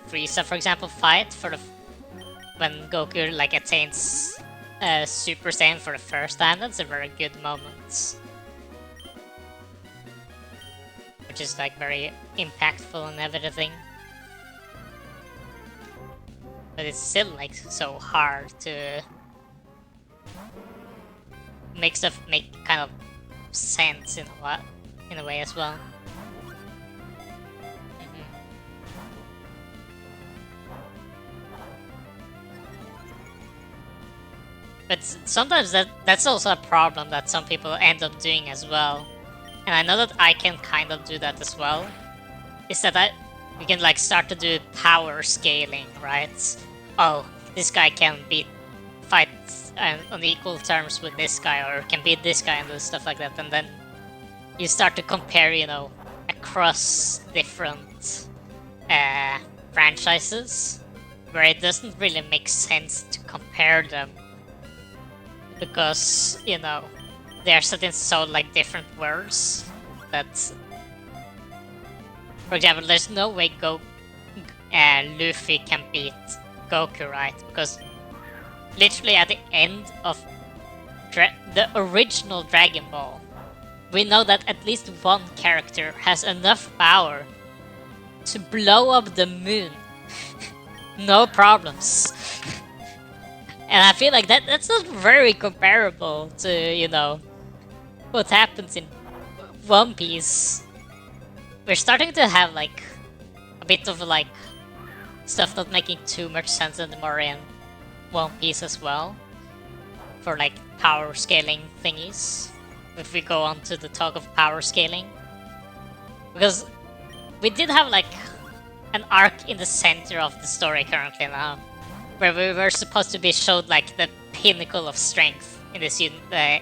Frieza, for example, fight for the when Goku like attains Super Saiyan for the first time. That's a very good moment, which is like very impactful and everything. But it's still like so hard to make stuff make kind of sense in a way as well. But sometimes that's also a problem that some people end up doing as well. And I know that I can kind of do that as well. Is that we can like start to do power scaling, right? Oh, this guy can fight on equal terms with this guy, or can beat this guy and stuff like that. And then you start to compare, you know, across different franchises, where it doesn't really make sense to compare them. Because, you know, they're set in so like different worlds that, for example, there's no way Luffy can beat Goku, right? Because literally at the end of the original Dragon Ball, we know that at least one character has enough power to blow up the moon. No problems. And I feel like that's not very comparable to, you know, what happens in One Piece, we're starting to have like a bit of like stuff not making too much sense anymore in One Piece as well, for like power scaling thingies. If we go on to the talk of power scaling, because we did have like an arc in the center of the story currently now, where we were supposed to be showed like the pinnacle of strength in this in the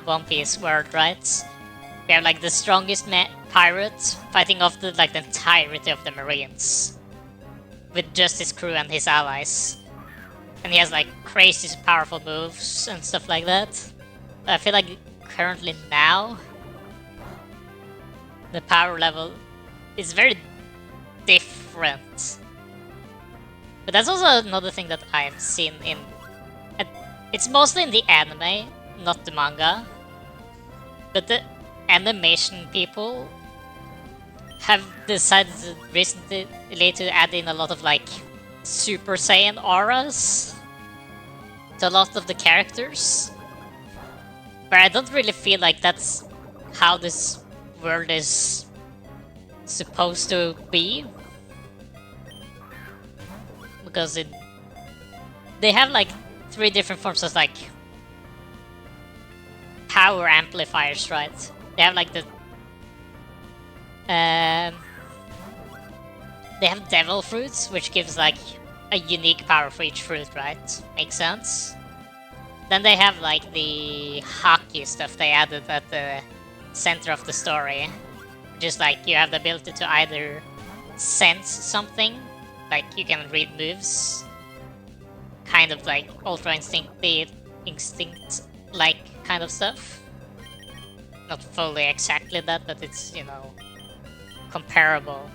One Piece world, right? We have like the strongest pirate fighting off the like the entirety of the Marines with just his crew and his allies, and he has like crazy powerful moves and stuff like that. But I feel like currently now the power level is very different. But that's also another thing that I've seen in... It's mostly in the anime, not the manga. But the animation people have decided recently to add in a lot of like Super Saiyan auras to a lot of the characters. But I don't really feel like that's how this world is supposed to be. Because they have like 3 different forms of like power amplifiers, right? They have like the they have devil fruits, which gives like a unique power for each fruit, right? Makes sense. Then they have like the hockey stuff they added at the center of the story. Just like you have the ability to either sense something, like you can read moves, kind of like Ultra Instinct like kind of stuff. Not fully exactly that, but it's, you know, comparable.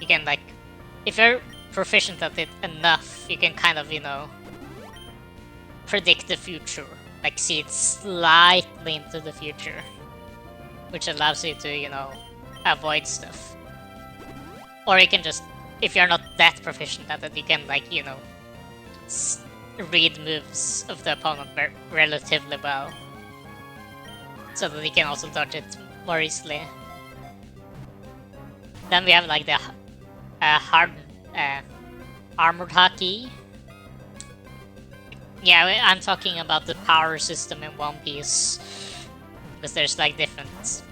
You can like, if you're proficient at it enough, you can kind of, you know, predict the future, like see it slightly into the future, which allows you to, you know, avoid stuff. Or you can just, if you're not that proficient at it, you can like, you know, read moves of the opponent relatively well, so that you can also dodge it more easily. Then we have like the armored hockey. Yeah, I'm talking about the power system in One Piece, because there's like different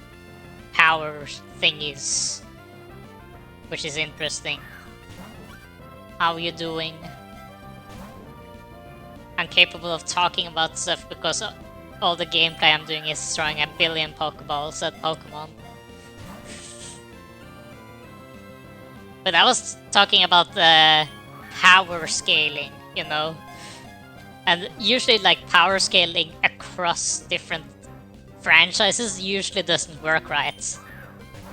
power thingies, which is interesting. How are you doing? I'm capable of talking about stuff because all the gameplay I'm doing is throwing 1 billion Pokeballs at Pokemon. But I was talking about the power scaling, you know? And usually like power scaling across different franchises usually doesn't work right.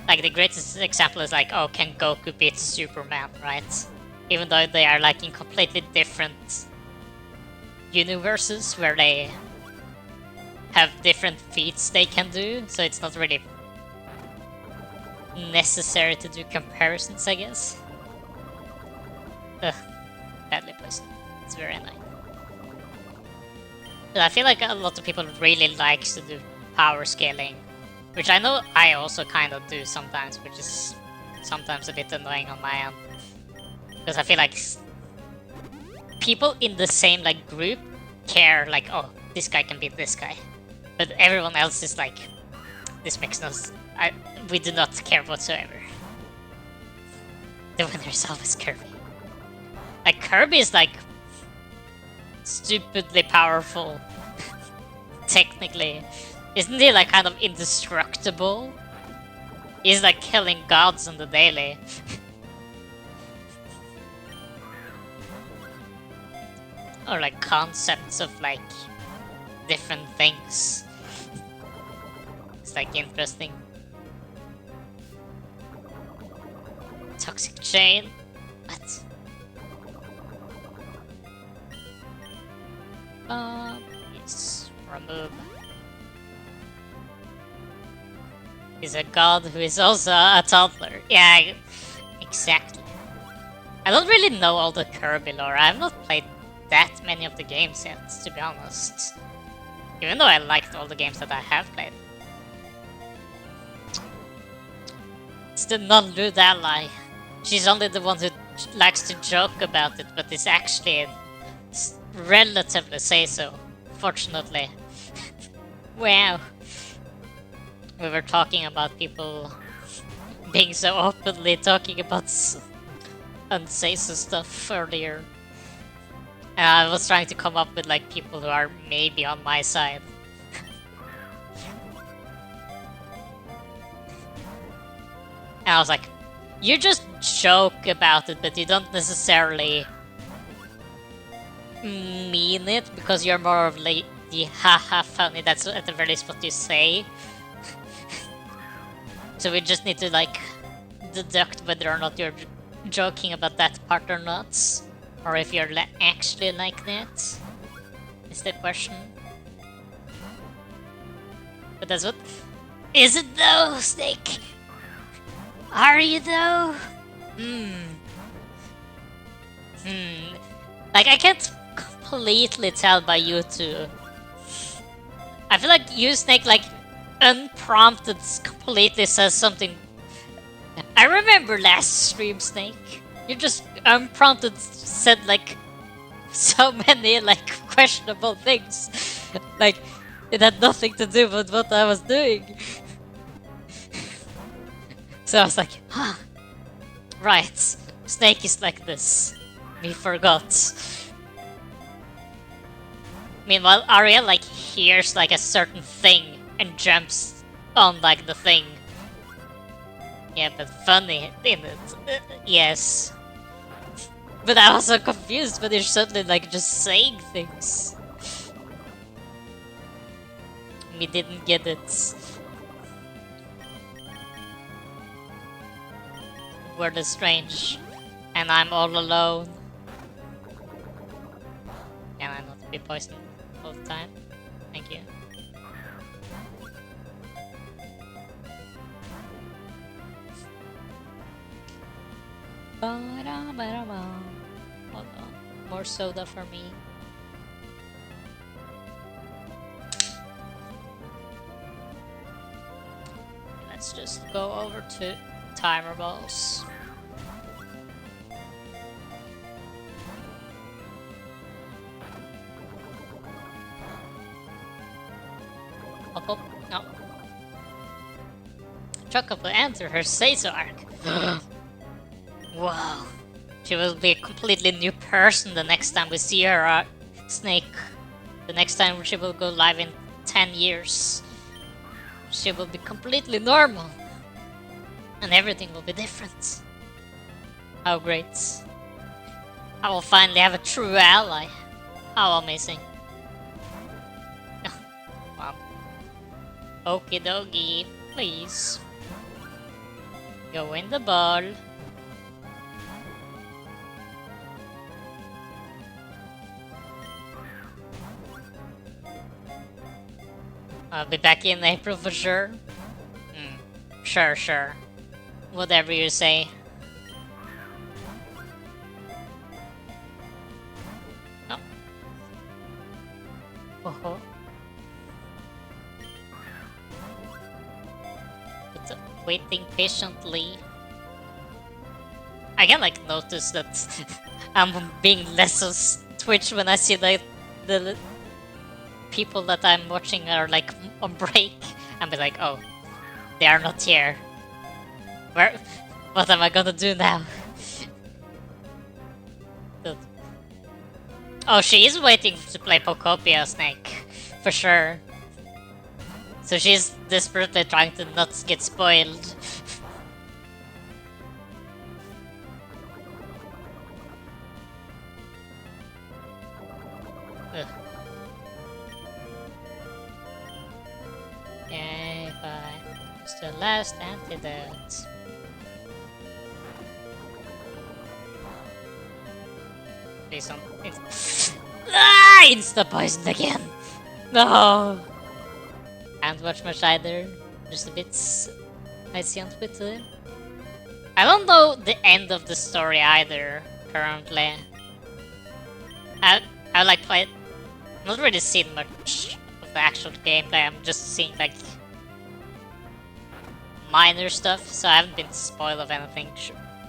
Like the greatest example is like, oh, can Goku beat Superman, right? Even though they are like in completely different universes where they have different feats they can do, so it's not really necessary to do comparisons, I guess. Ugh, badly placed. It's very annoying. But I feel like a lot of people really like to do power scaling, which I know I also kind of do sometimes, which is sometimes a bit annoying on my end. Because I feel like people in the same like group care like, oh, this guy can beat this guy. But everyone else is like, this makes no sense. We do not care whatsoever. The winner is always Kirby. Like, Kirby is like stupidly powerful. Technically. Isn't he like kind of indestructible? He's like killing gods on the daily. Or like concepts of like different things. It's like interesting. Toxic chain? What? Yes. Remove. He's a god who is also a toddler. Yeah, exactly. I don't really know all the Kirby lore. I have not played that many of the games yet, to be honest. Even though I liked all the games that I have played. It's the non-lewd ally. She's only the one who likes to joke about it, but is actually relatively say so. Fortunately. Wow. We were talking about people being so openly talking about unsay so stuff earlier. And I was trying to come up with like people who are maybe on my side. And I was like, you just joke about it, but you don't necessarily mean it because you're more of like the haha funny. That's at the very least what you say. So we just need to like deduct whether or not you're joking about that part or not, or if you're actually like that. Is the question. But that's what. Is it though, Snake? Are you though? Like I can't completely tell by you two. I feel like you, Snake, like unprompted completely says something. I remember last stream, Snake. You just unprompted said like so many like questionable things. Like it had nothing to do with what I was doing. So I was like, huh. Right. Snake is like this. We forgot. Meanwhile, Ariel like hears like a certain thing and jumps on like the thing. Yeah, but funny in it. Yes. But I was so confused when you're suddenly like just saying things. We didn't get it. Word is strange. And I'm all alone. Can I not be poisoned all the time? Thank you. Hold on. More soda for me. Let's just go over to timer balls. Up. No. Chocolate will enter her Caesar arc. Wow. She will be a completely new person the next time we see her, Snake. The next time she will go live in 10 years. She will be completely normal. And everything will be different. How great. I will finally have a true ally. How amazing. Wow. Okie dokie, please. Go in the ball. I'll be back in April for sure. Sure. Whatever you say. No. Oh. But waiting patiently. I can like notice that I'm being less of Twitch when I see like the people that I'm watching are like on break. And be like, oh, they are not here. What am I gonna do now? Oh, she is waiting to play Pokopia, Snake. For sure. So she's desperately trying to not get spoiled. Okay, fine. It's the last antidote. Please don't. Insta poisoned again! No! Can't watch much either. Just a bit icy on Twitter. I don't know the end of the story either, currently. I like play. Not really seen much of the actual gameplay. I'm just seeing like minor stuff, so I haven't been spoiled of anything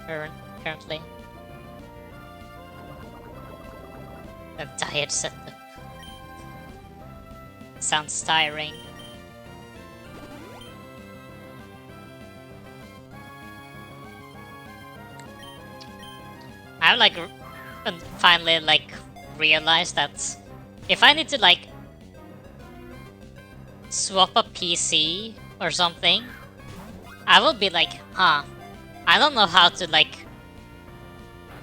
currently. A tired setup. Sounds tiring. I like finally like realized that if I need to like swap a PC or something, I will be like, huh, I don't know how to like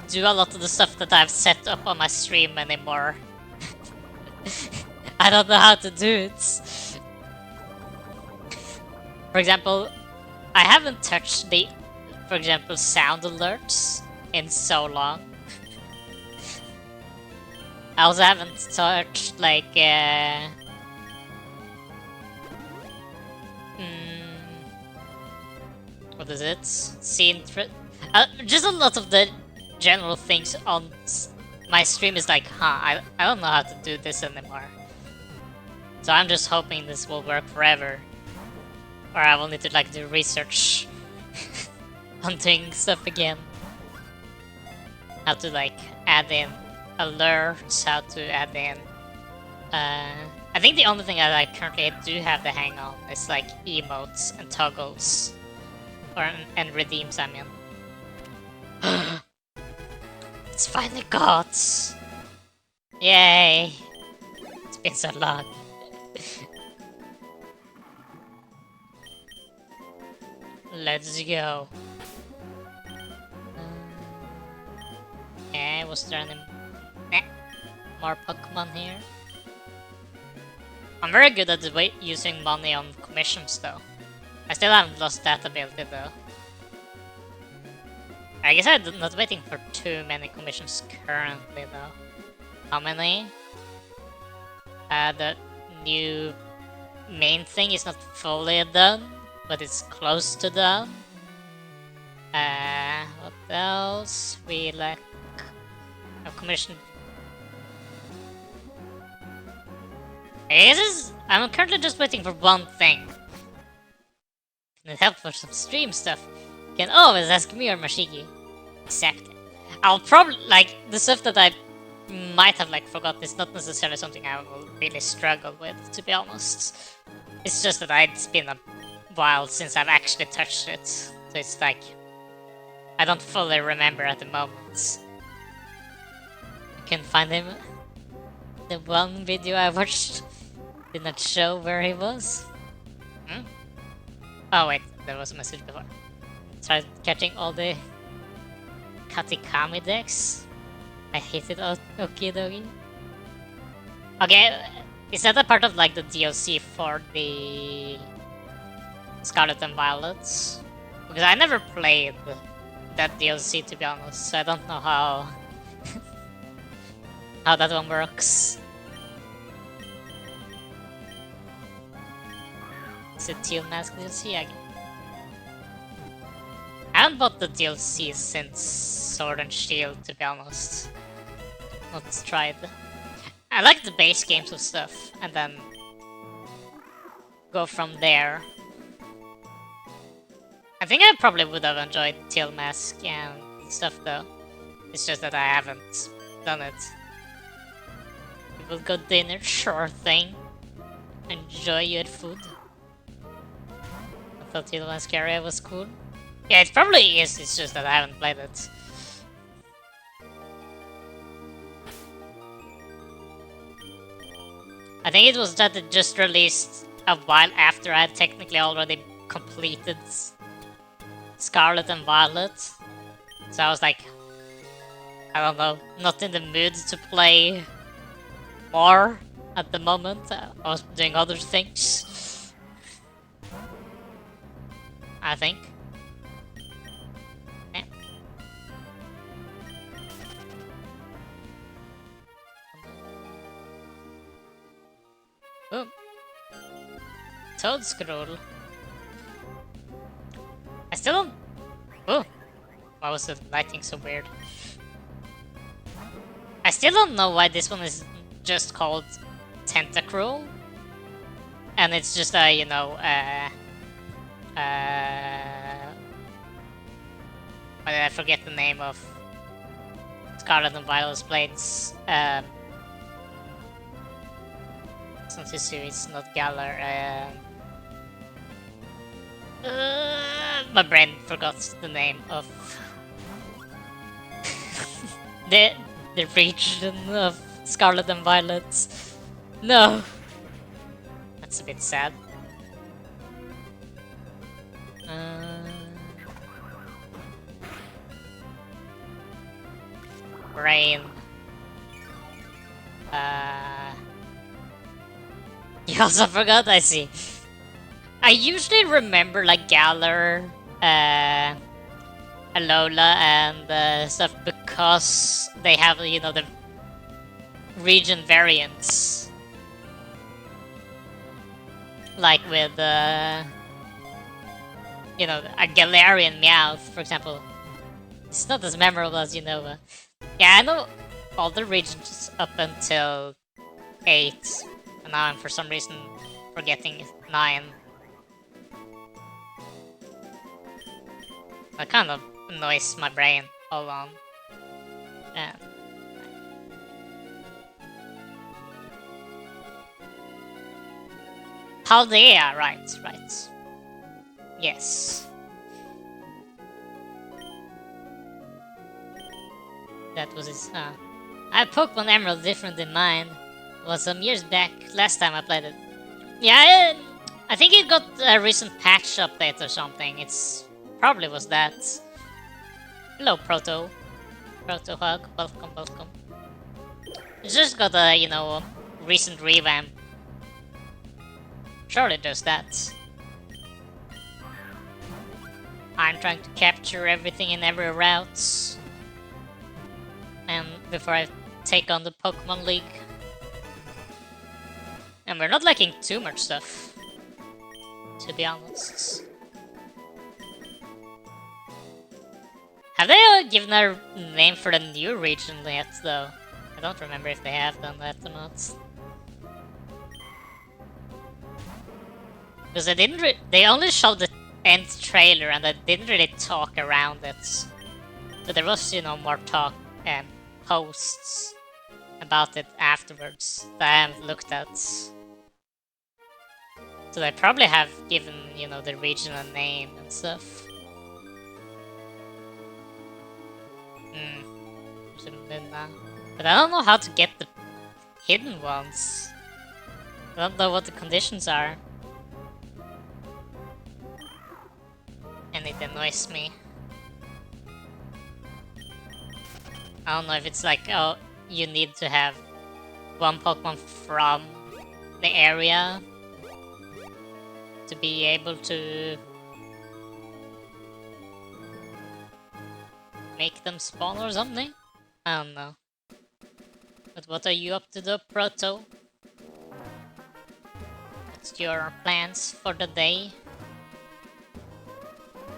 do a lot of the stuff that I've set up on my stream anymore. I don't know how to do it. For example, I haven't touched the, for example, sound alerts in so long. I also haven't touched like what is it? Scene just a lot of the general things on my stream is like, huh, I don't know how to do this anymore. So I'm just hoping this will work forever. Or I will need to like do research on doing stuff again. How to like add in alerts, how to add in I think the only thing I like currently do have the hang on is like emotes and toggles. And redeems, I mean. It's finally got! Yay! It's been so long. Let's go. Okay, was there any more Pokemon here? I'm very good at using money on commissions though. I still haven't lost that ability though. I guess I'm not waiting for too many commissions currently though. How many? The new main thing is not fully done, but it's close to done. What else? We lack a commission. I'm currently just waiting for one thing. Need help for some stream stuff? You can always ask me or Mashigi. Exactly. I'll probably like the stuff that I might have like forgotten is not necessarily something I will really struggle with, to be honest. It's just that it's been a while since I've actually touched it. So it's like I don't fully remember at the moment. I can find him. The one video I watched did not show where he was. Hmm? Oh wait, there was a message before. Tried catching all the Katikami decks. I hated Okidogi. Okay, is that a part of like the DLC for the Scarlet and Violet? Because I never played that DLC to be honest, so I don't know how how that one works. Is it Teal Mask DLC again? I haven't bought the DLC since Sword and Shield, to be honest. Not tried. I like the base games of stuff, and then go from there. I think I probably would have enjoyed Teal Mask and stuff though. It's just that I haven't done it. We will go dinner, sure thing. Enjoy your food. I thought Teal Mask area was cool. Yeah, it probably is, it's just that I haven't played it. I think it was that it just released a while after I had technically already completed Scarlet and Violet. So I was like, I don't know, not in the mood to play more at the moment. I was doing other things, I think. Yeah. Boom. Toad Scroll. I still don't... Oh! Why was the lighting so weird? I still don't know why this one is just called Tentacruel. And it's just a, you know, Why did I forget the name of Scarlet and Violet's blades? Since it's not Galar. My brain forgot the name of the region of Scarlet and Violet. No, that's a bit sad. Rain. You also forgot, I see. I usually remember like Galar, Alola, and stuff because they have, you know, the region variants. Like with, you know, a Galarian Meowth, for example. It's not as memorable as Unova. Yeah, I know all the regions up until 8, and now I'm for some reason forgetting 9. That kind of annoys my brain. Hold on. Yeah. Paldea, right. Yes. That was his, I have Pokemon Emerald different than mine. It was some years back, last time I played it. Yeah, I think it got a recent patch update or something. It's probably was that. Hello, Proto. Proto Hug, welcome. It's just got a, you know, recent revamp. Surely does that. I'm trying to capture everything in every route. And before I take on the Pokemon League. And we're not lacking too much stuff, to be honest. Have they given a name for the new region yet, though? I don't remember if they have done that or not. Because they only showed the end trailer and they didn't really talk around it. But there was, you know, more talk and posts about it afterwards that I haven't looked at. So they probably have given, you know, the region a name and stuff. But I don't know how to get the hidden ones. I don't know what the conditions are. And it annoys me. I don't know if it's like, oh, you need to have one Pokemon from the area to be able to make them spawn or something? I don't know. But what are you up to though, Proto? What's your plans for the day?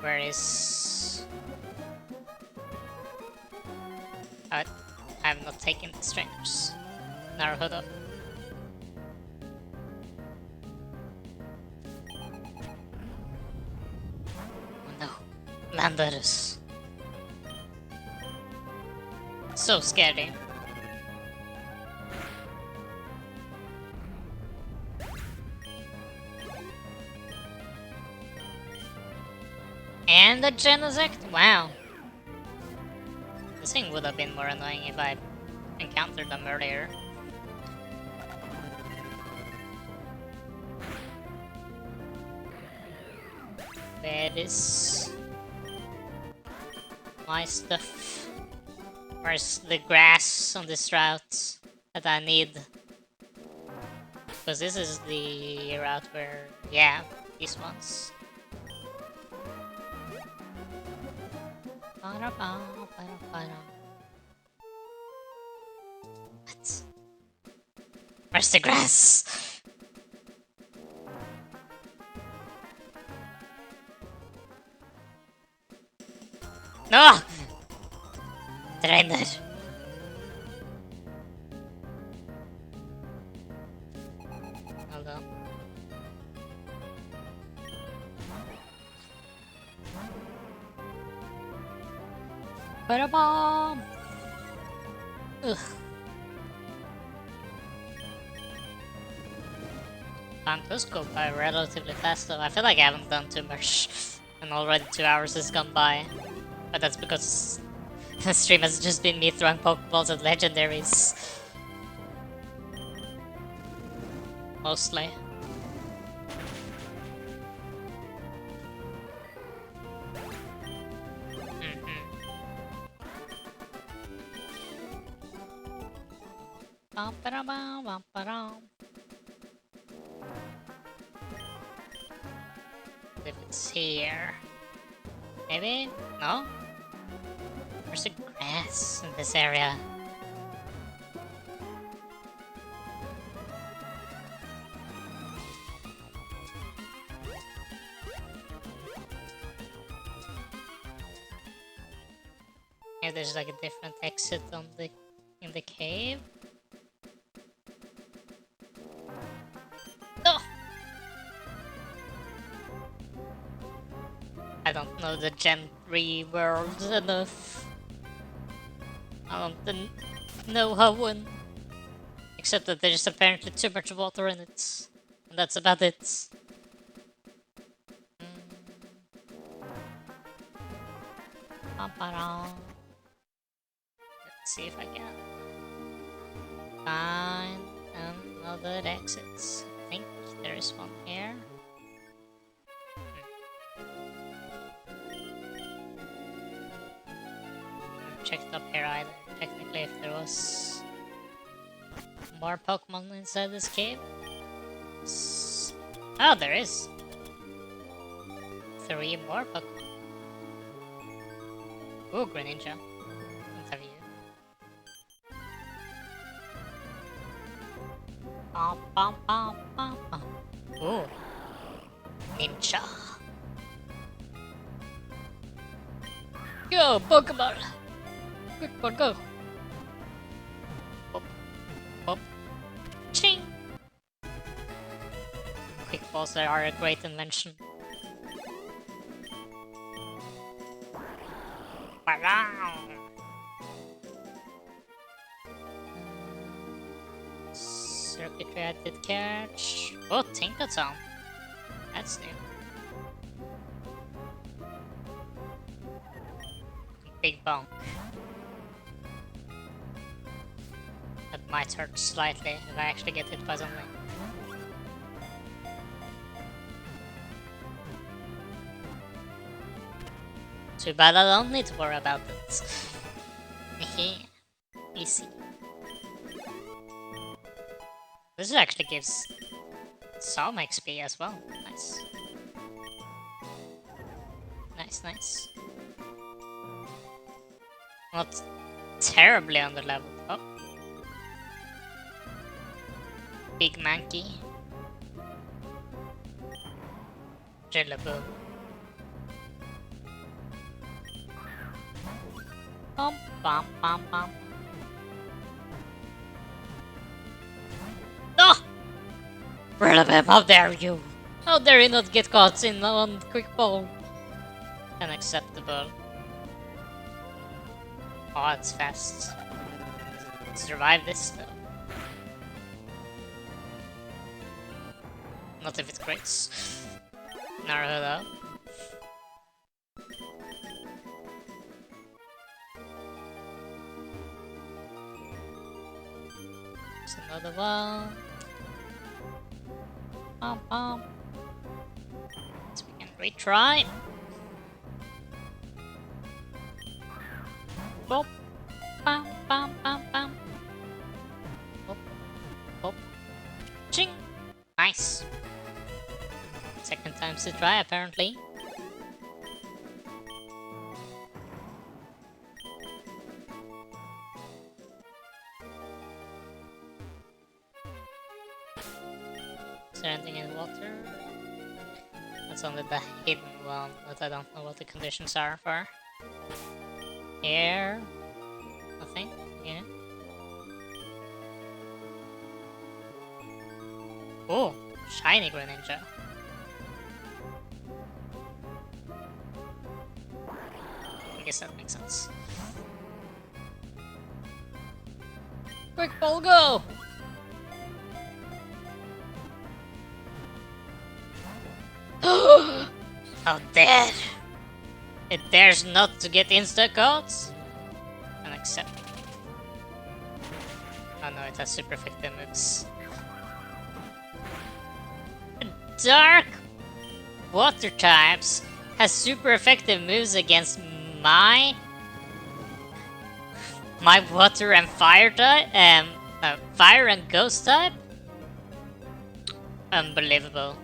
Where is... I'm not taking the strangers. Naruhodo. Oh no. Landorus. So scary. And a Genesect? Wow. This thing would have been more annoying if I encountered them earlier. Where is my stuff? Where's the grass on this route that I need? Because this is the route where, yeah, these ones. What? Where's the grass? No! Trainer. Hold on. Ba-da-bomb! Ugh. Time does go by relatively fast though. I feel like I haven't done too much and already 2 hours has gone by. But that's because the stream has just been me throwing Pokeballs at legendaries. Mostly. If it's here. Maybe? No? There's a grass in this area. Maybe there's like a different exit on in the cave. No! I don't know the Gen 3 world enough. I don't know how one. Except that there's apparently too much water in it. And that's about it. Let's see if I can find another exit. I think there is one here. Haven't checked up here either. Technically, if there was more Pokemon inside this cave. Oh, there is. 3 more Pokemon. Ooh, Greninja. Interview. Ooh. Ninja. Go, Pokeball! Quick one, go! Pop. Pop. Ching! Quick balls that are a great invention. Circuitry I did catch. Oh, Tinkaton. That's new. Big bonk. That might hurt slightly if I actually get hit by something. Too bad I don't need to worry about it. Easy. This actually gives some XP as well. Nice. Nice. Not terribly under level. Oh. Big Mankey. Drillaboo. Bum bum bum bum. No! Rillaboom, how dare you! How dare you not get caught in one quick ball? Unacceptable. Oh, it's fast. Survive this though. Not if it crits. Naruto. There's another one. So we can retry. Bop. Bam bam bam bam. Bop. Bop. Ching! Nice. Second time's the try apparently. Is there anything in the water? That's only the hidden one, but I don't know what the conditions are for. Here. Nothing? Yeah. Oh, shiny Greninja. I guess that makes sense. Quick ball, go! How dare! It dares not to get insta-kills? Unacceptable. Oh no, it has super effective moves. Dark water types has super effective moves against my water and fire type, fire and ghost type. Unbelievable.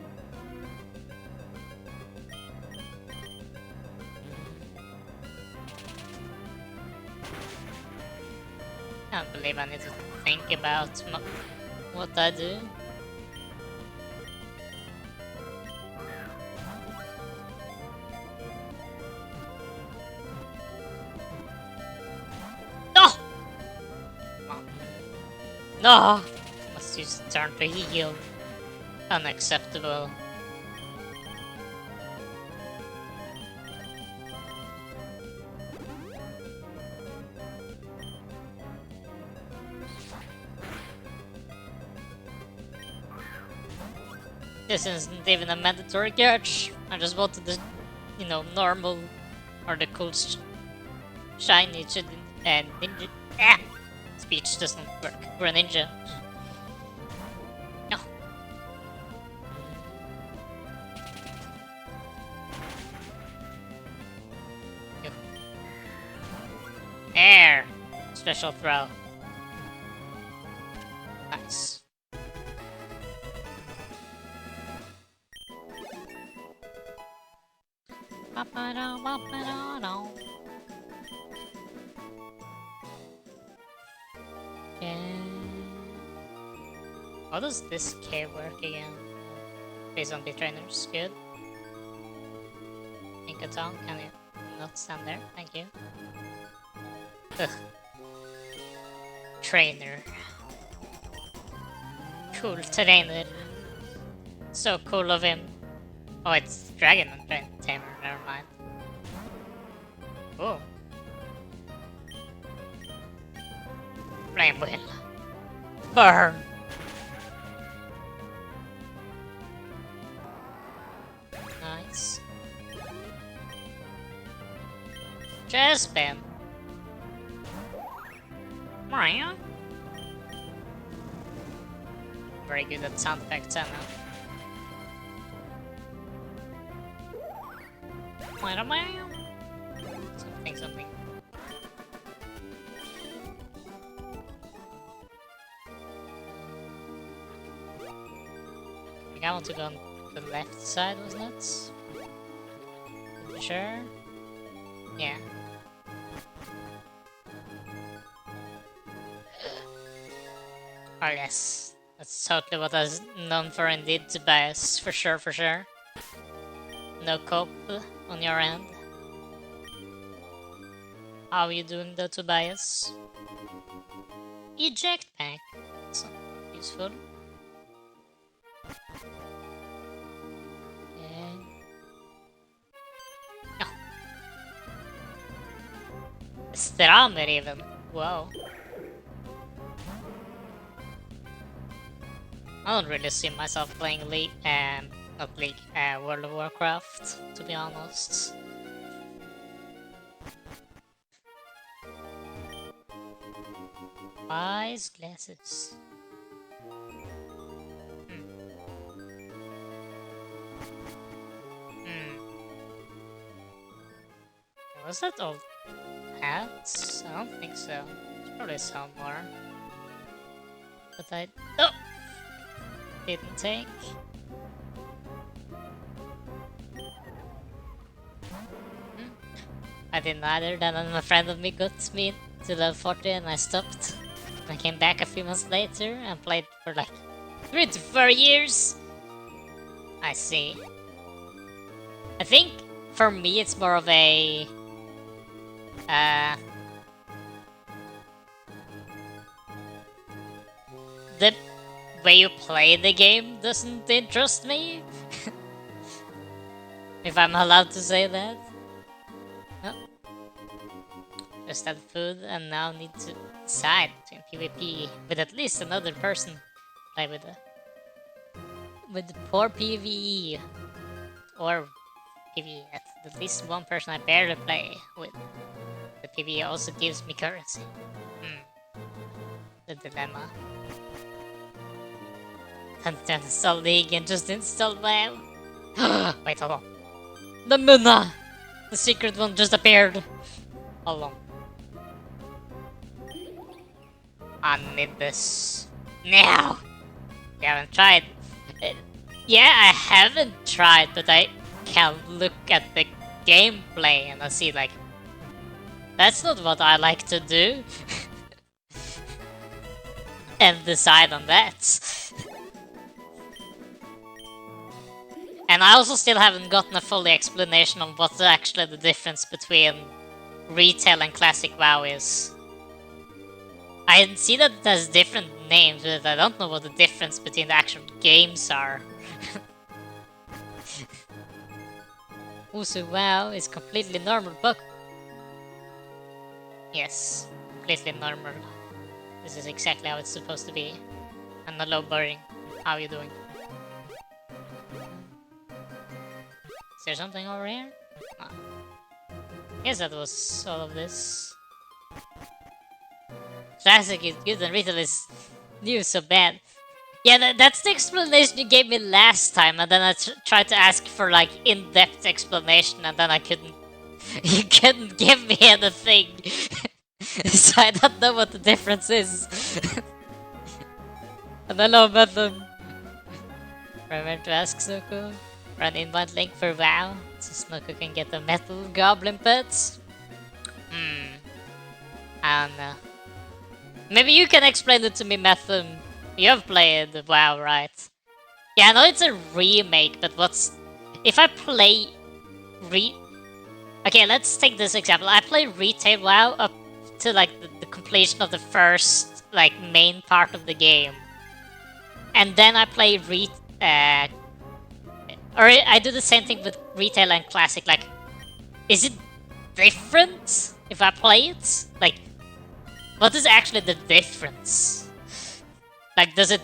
I can't believe I need to think about what I do. No! No! Must use the turn to heal. Unacceptable. This isn't even a mandatory catch. I just wanted the, normal or the cool shiny and ninja. Ah! Speech doesn't work. We're a ninja. No. No. Air. Special throw. Nice. How does this K work again? Based on the trainers, good. Inkaton, can you not stand there? Thank you. Ugh. Trainer. Cool trainer. So cool of him. Oh, it's Dragon and Tamer, never mind. Oh. Flame Wheel. Burn! Nice. Chest spam. Mario. Very good at sound effects, I know. Something. I think I want to go on the left side, wasn't it? You sure? Yeah. Oh yes. That's totally what I was known for indeed, Tobias. For sure. No cope on your end. How are you doing though, Tobias? Eject pack. That's useful. Okay. No. Stramer even. Wow. I don't really see myself playing World of Warcraft, to be honest. Wise glasses. Was that all hats? I don't think so. There's probably some more. But I didn't take. I didn't either. Then a friend of me got me to level 40 and I stopped. I came back a few months later and played for like 3 to 4 years. I see. I think for me it's more of a the way you play the game doesn't interest me. If I'm allowed to say that. No. just had food and now need to decide between PvP with at least another person. Play with the poor PvE. Or PvE, at least one person I barely play with. The PvE also gives me currency. The dilemma. Don't install League and just install WoW. Wait, hold on. The Munna! The secret one just appeared. Hold on. I need this now. You haven't tried. Yeah, I haven't tried, but I can look at the gameplay and I see like that's not what I like to do. And decide on that. And I also still haven't gotten a full explanation on what's actually the difference between retail and classic WoW is. I see that it has different names, but I don't know what the difference between the actual games are. Usu WoW is completely normal book. Yes, completely normal. This is exactly how it's supposed to be. And hello, boring. How are you doing? Is there something over here? Oh. I guess that was all of this. Classic is good and retail is new, so bad. Yeah, that's the explanation you gave me last time, and then I tried to ask for like in-depth explanation, and then I couldn't. You couldn't give me anything, so I don't know what the difference is. And hello, Bedlam. Remember to ask Snoko for an invite link for WoW, so Snoko can get the metal goblin pets. I don't know. Maybe you can explain it to me, Metham. You have played WoW, right? Yeah, I know it's a remake, but what's... If I play... Okay, let's take this example. I play retail WoW up to like the completion of the first like main part of the game. And then I play or I do the same thing with retail and classic. Like, is it different if I play it? Like, what is actually the difference? Like, does it...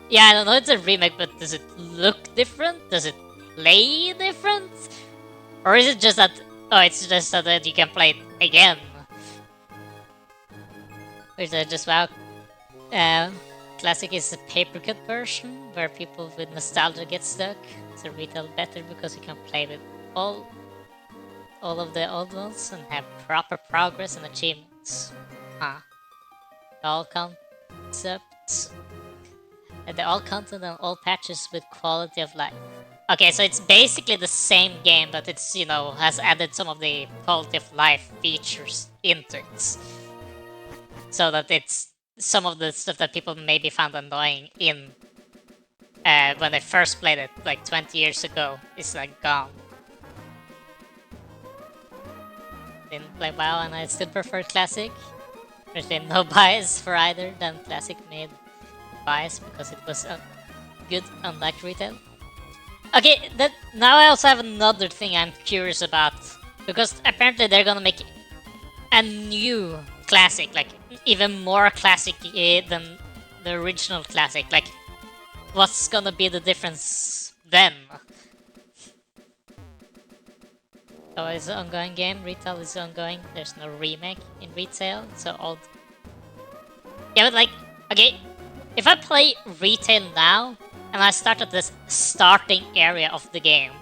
Yeah, I don't know, it's a remake, but does it look different? Does it play different? Or is it just that... Oh, it's just that you can play it again? Or is it just WoW? Classic is a paper cut version, where people with nostalgia get stuck. So retail better because you can play with all of the old ones and have proper progress and achievements. All concepts, the all content and all patches with quality of life. Okay, so it's basically the same game, but it's, you know, has added some of the quality of life features into it. So that it's some of the stuff that people maybe found annoying in when they first played it, like 20 years ago, is like gone. Didn't play WoW and I still prefer Classic. There's been no bias for either, then Classic made bias because it was good, unlike retail. Okay, now I also have another thing I'm curious about, because apparently they're gonna make a new Classic, like even more classic than the original Classic. Like, what's gonna be the difference then? So it's an ongoing game, retail is ongoing, there's no remake in retail, so old. Yeah, but like, okay, if I play retail now, and I start at this starting area of the game,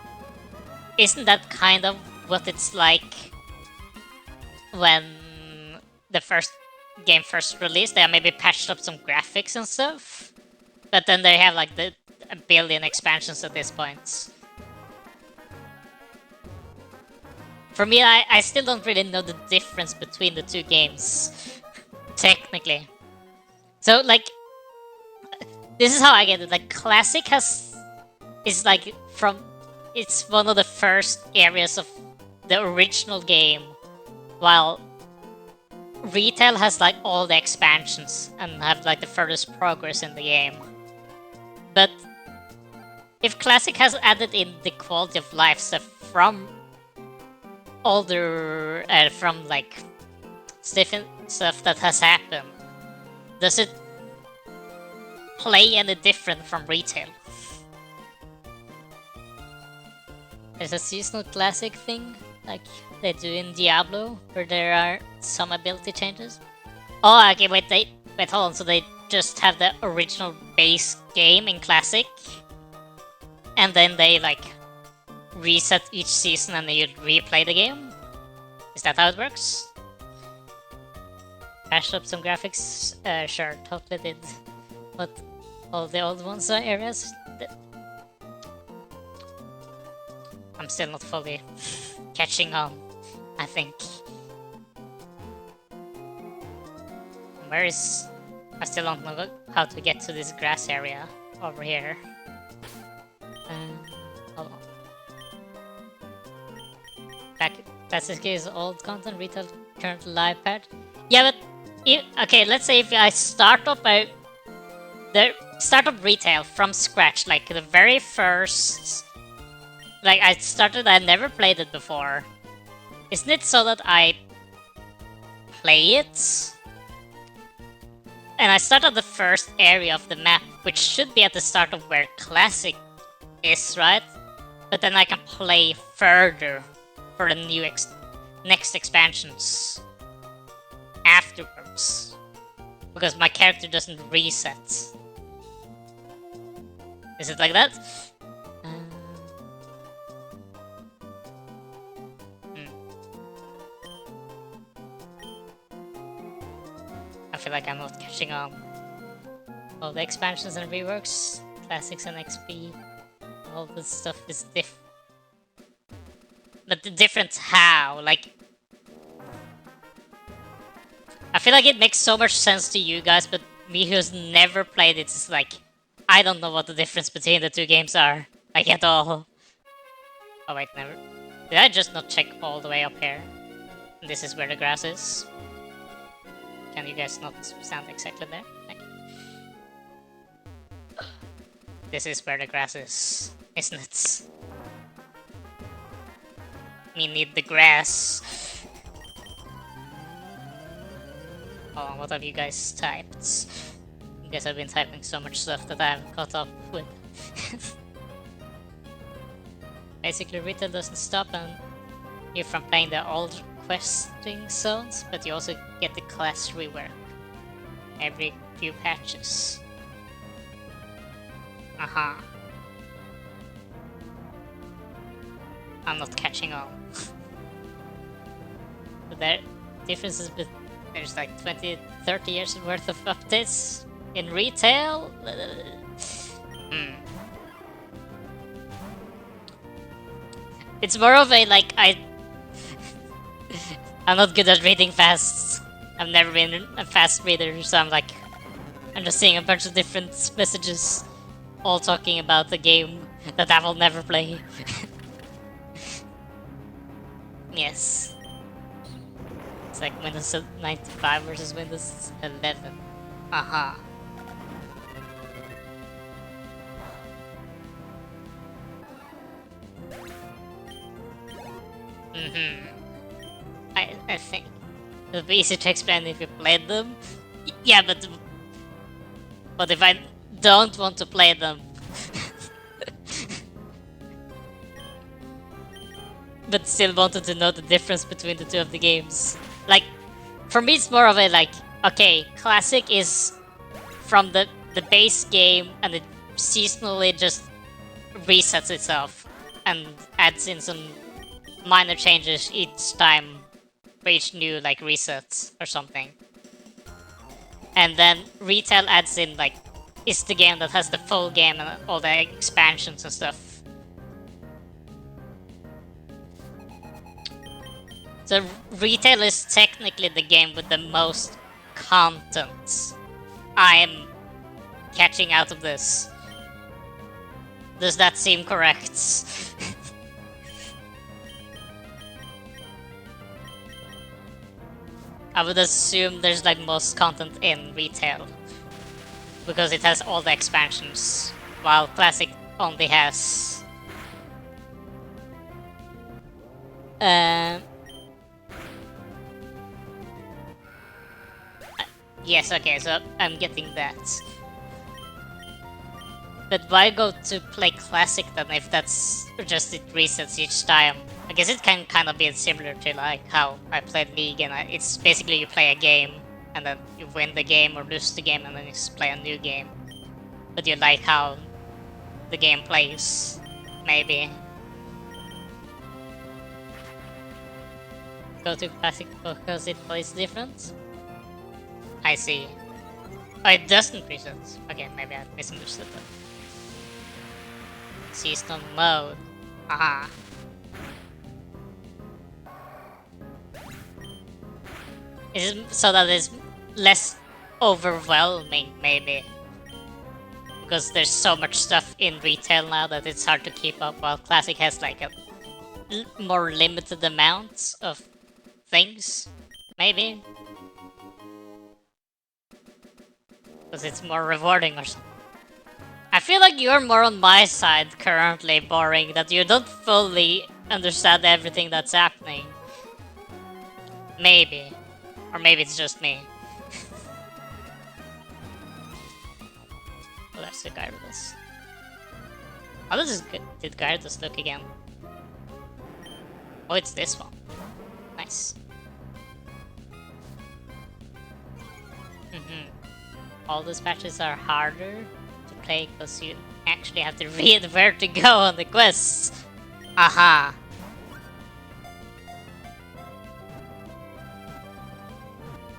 isn't that kind of what it's like when the first game first released? They maybe patched up some graphics and stuff, but then they have like a billion expansions at this point. For me, I still don't really know the difference between the two games, technically. So, like, this is how I get it. Like, Classic is like it's one of the first areas of the original game, while Retail has like all the expansions and have like the furthest progress in the game. But if Classic has added in the quality of life stuff from older, from like stuff that has happened, does it play any different from retail? There's a seasonal classic thing, like they do in Diablo, where there are some ability changes. Oh, okay, wait, hold on, so they just have the original base game in classic, and then they, like, reset each season and then you replay the game? Is that how it works? Patched up some graphics? Sure, totally did. But all the old ones are areas? I'm still not fully catching on, I think. Where is... I still don't know how to get to this grass area over here. Hold on. Classic is old content, retail current live pad. Yeah, but okay, let's say if I start up retail from scratch, like the very first, like I never played it before. Isn't it so that I play it? And I start at the first area of the map, which should be at the start of where classic is, right? But then I can play further for the new next expansions afterwards, because my character doesn't reset. Is it like that? I feel like I'm not catching on. All the expansions and reworks, classics and XP, all this stuff is different. But the difference how? Like, I feel like it makes so much sense to you guys, but me who's never played it is like, I don't know what the difference between the two games are, like, at all. Oh wait, never. Did I just not check all the way up here? This is where the grass is. Can you guys not stand exactly there? Thank you. This is where the grass is, isn't it? We need the grass. Hold on, what have you guys typed? You guys have been typing so much stuff that I haven't caught up with. Basically, retail doesn't stop you from playing the old questing zones, but you also get the class rework every few patches. I'm not catching on. But there differences, but there's like 20-30 years worth of updates in retail. It's more of a like I'm not good at reading fast. I've never been a fast reader, so I'm just seeing a bunch of different messages, all talking about the game that I will never play. Yes. It's like Windows 95 versus Windows 11. I think it'll be easy to explain if you played them. Yeah, but if I don't want to play them, but still wanted to know the difference between the two of the games. Like, for me it's more of a like, okay, classic is from the base game and it seasonally just resets itself and adds in some minor changes each time for each new like reset or something. And then retail adds in like, it's the game that has the full game and all the expansions and stuff. So retail is technically the game with the most content. I am catching out of this. Does that seem correct? I would assume there's like most content in retail, because it has all the expansions, while classic only has Yes, okay, so I'm getting that. But why go to play Classic then if that's just it resets each time? I guess it can kind of be similar to like how I played League, and it's basically you play a game and then you win the game or lose the game and then you just play a new game. But you like how the game plays, maybe. Go to Classic because it plays different? I see. Oh, it doesn't reset. Okay, maybe I misunderstood that. Seasonal mode. Aha. Is it so that it's less overwhelming, maybe? Because there's so much stuff in retail now that it's hard to keep up, while Classic has like a more limited amount of things, maybe? Because it's more rewarding or something. I feel like you're more on my side currently, Boring, that you don't fully understand everything that's happening. Maybe. Or maybe it's just me. Well, that's the Gyarados. How did Gyarados look again? Oh, it's this one. Nice. All those patches are harder to play because you actually have to read where to go on the quests. Aha.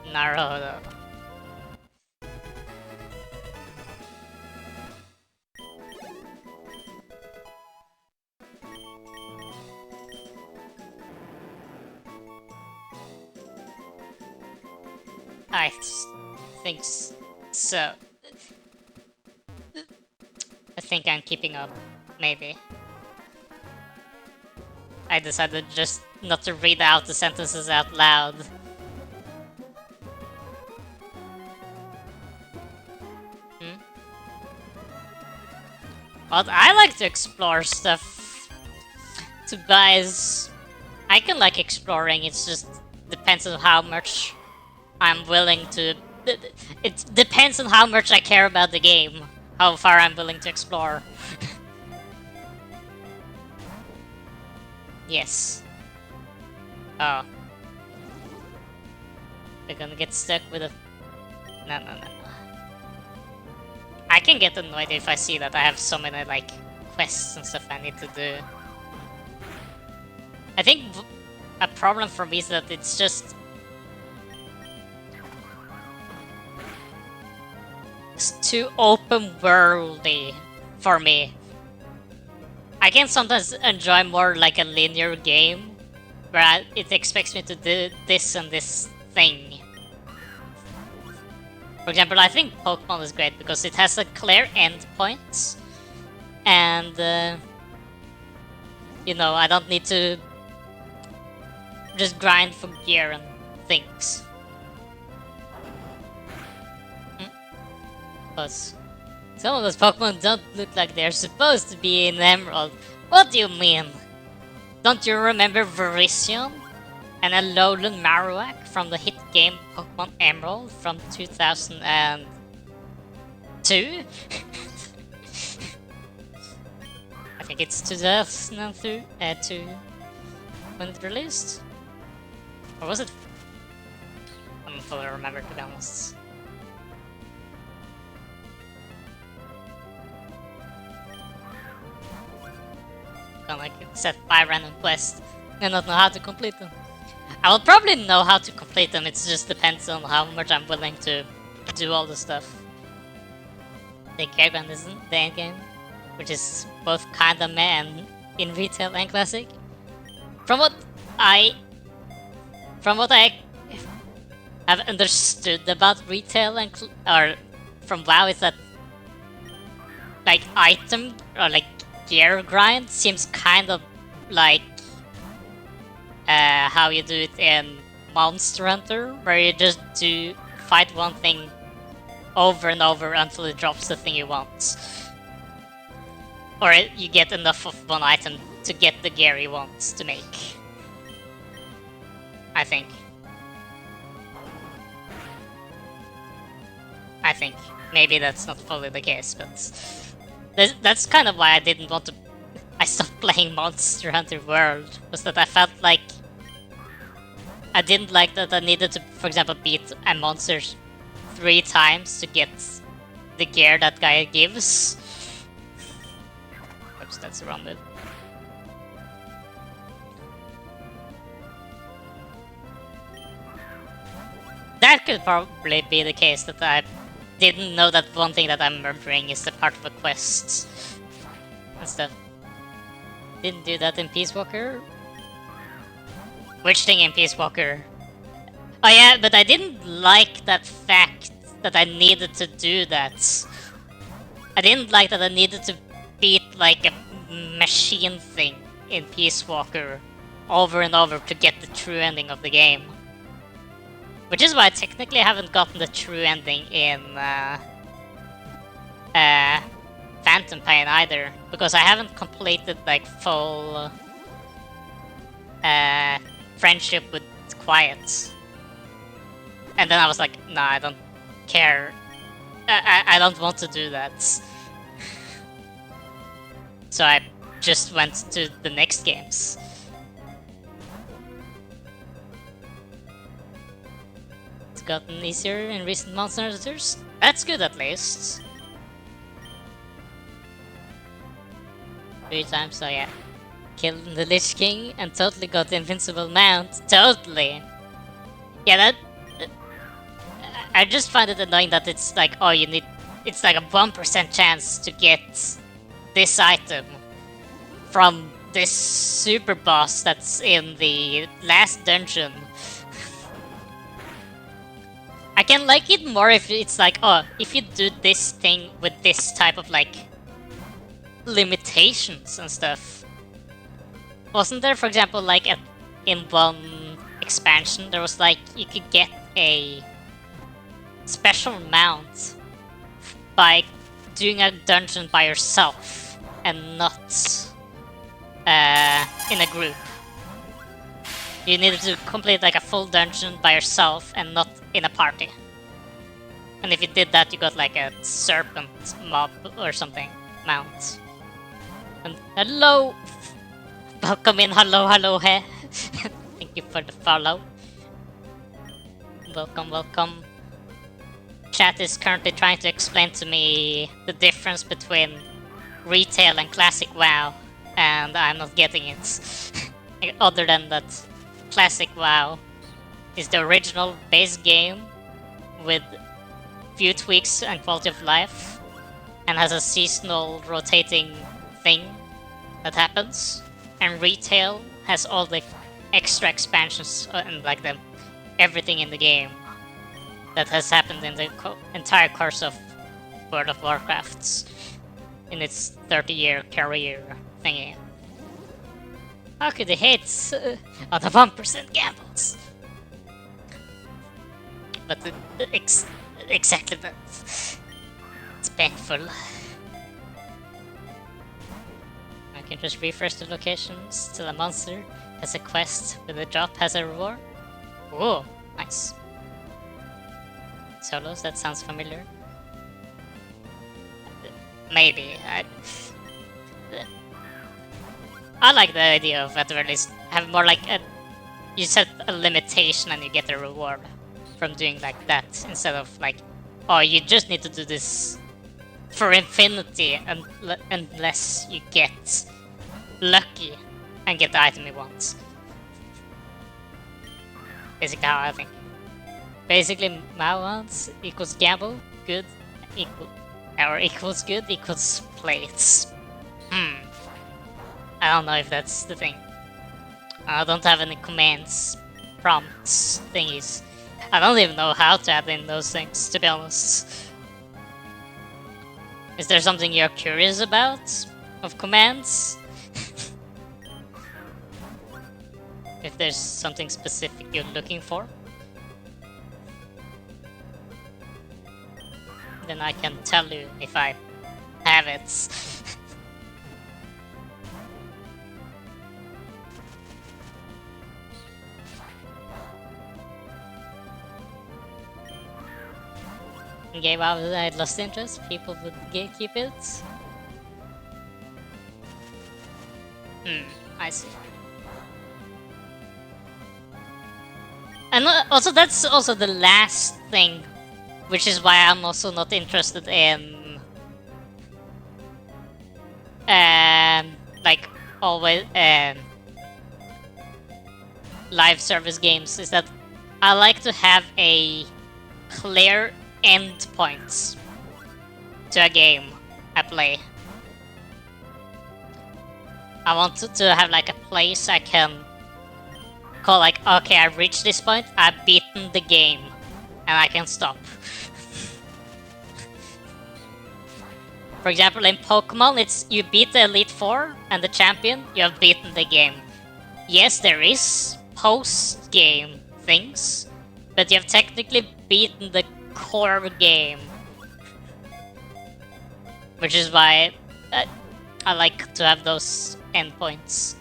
Naruto. I think so. I think I'm keeping up, maybe. I decided just not to read out the sentences out loud. But I like to explore stuff. I can like exploring, it's just depends on how much I'm willing to... It depends on how much I care about the game, how far I'm willing to explore. Yes. Oh. We're gonna get stuck with a... No. I can get annoyed if I see that I have so many, like, quests and stuff I need to do. I think a problem for me is that it's just... It's too open-worldy for me. I can sometimes enjoy more like a linear game, where it expects me to do this and this thing. For example, I think Pokemon is great because it has a clear endpoint, and you know, I don't need to just grind for gear and things. Plus, some of those Pokemon don't look like they're supposed to be in Emerald. What do you mean? Don't you remember Virizion and a Alolan Marowak from the hit game Pokemon Emerald from 2002? I think it's 2002 when it released? Or was it? I don't fully remember, to be honest. Can like set 5 random quests and not know how to complete them. I will probably know how to complete them, it just depends on how much I'm willing to do all the stuff. The Kerrigan isn't the endgame, which is both kinda meh and in retail and classic. From what I have understood about retail and or from WoW is that like item or like gear grind seems kind of like how you do it in Monster Hunter, where you just fight one thing over and over until it drops the thing you want. Or you get enough of one item to get the gear you want to make. I think. think. Maybe that's not fully the case, but that's kind of why I didn't want to. I stopped playing Monster Hunter World, was that I felt like I didn't like that I needed to, for example, beat a monster 3 times to get the gear that guy gives. Oops, that's the wrong move. That could probably be the case, that I didn't know that one thing that I'm remembering is the part of a quest and stuff. Didn't do that in Peace Walker? Which thing in Peace Walker? Oh yeah, but I didn't like that fact that I needed to do that. I didn't like that I needed to beat like a machine thing in Peace Walker over and over to get the true ending of the game. Which is why I technically haven't gotten the true ending in Phantom Pain either, because I haven't completed like full friendship with Quiet. And then I was like, nah, I don't care. I don't want to do that. So I just went to the next games. It's gotten easier in recent Monster Hunters. That's good at least. 3 times, so yeah. Killed the Lich King and totally got the Invincible Mount. Totally! Yeah, that... I just find it annoying that it's like, oh, you need... It's like a 1% chance to get this item from this super boss that's in the last dungeon. I can like it more if it's like, oh, if you do this thing with this type of like limitations and stuff. Wasn't there, for example, like in one expansion, there was like you could get a special mount by doing a dungeon by yourself and not in a group. You needed to complete like a full dungeon by yourself and not in a party. And if you did that, you got like a serpent mob or something mount. And hello! Welcome in, hello, hey. Thank you for the follow. Welcome. Chat is currently trying to explain to me the difference between retail and classic WoW, and I'm not getting it. Other than that, classic WoW is the original base game with few tweaks and quality of life, and has a seasonal rotating thing that happens. And retail has all the extra expansions and like everything in the game that has happened in the entire course of World of Warcraft in its 30-year career thingy. How could they hate on the 1% gambles? But exactly that. It's painful. I can just refresh the locations till a monster has a quest with a drop has a reward. Oh, nice. Solos, that sounds familiar. Maybe. I like the idea of at the very least have more like a... You set a limitation and you get a reward from doing like that, instead of like, oh, you just need to do this for infinity unless you get lucky and get the item you want. Basically how I think. Basically, Mawans equals gamble, good equals good equals plates. I don't know if that's the thing. I don't have any commands, prompts, thingies. I don't even know how to add in those things, to be honest. Is there something you're curious about of commands? If there's something specific you're looking for, then I can tell you if I have it. Game out, I lost interest. People would keep it. I see. And also, that's also the last thing, which is why I'm also not interested in, like, always, live service games, is that I like to have a clear end points to a game I play. I want to have like a place I can call like, okay, I reached this point, I've beaten the game, and I can stop. For example, in Pokemon, it's you beat the Elite Four and the champion, you have beaten the game. Yes, there is post-game things, but you have technically beaten the core game. Which is why I like to have those endpoints.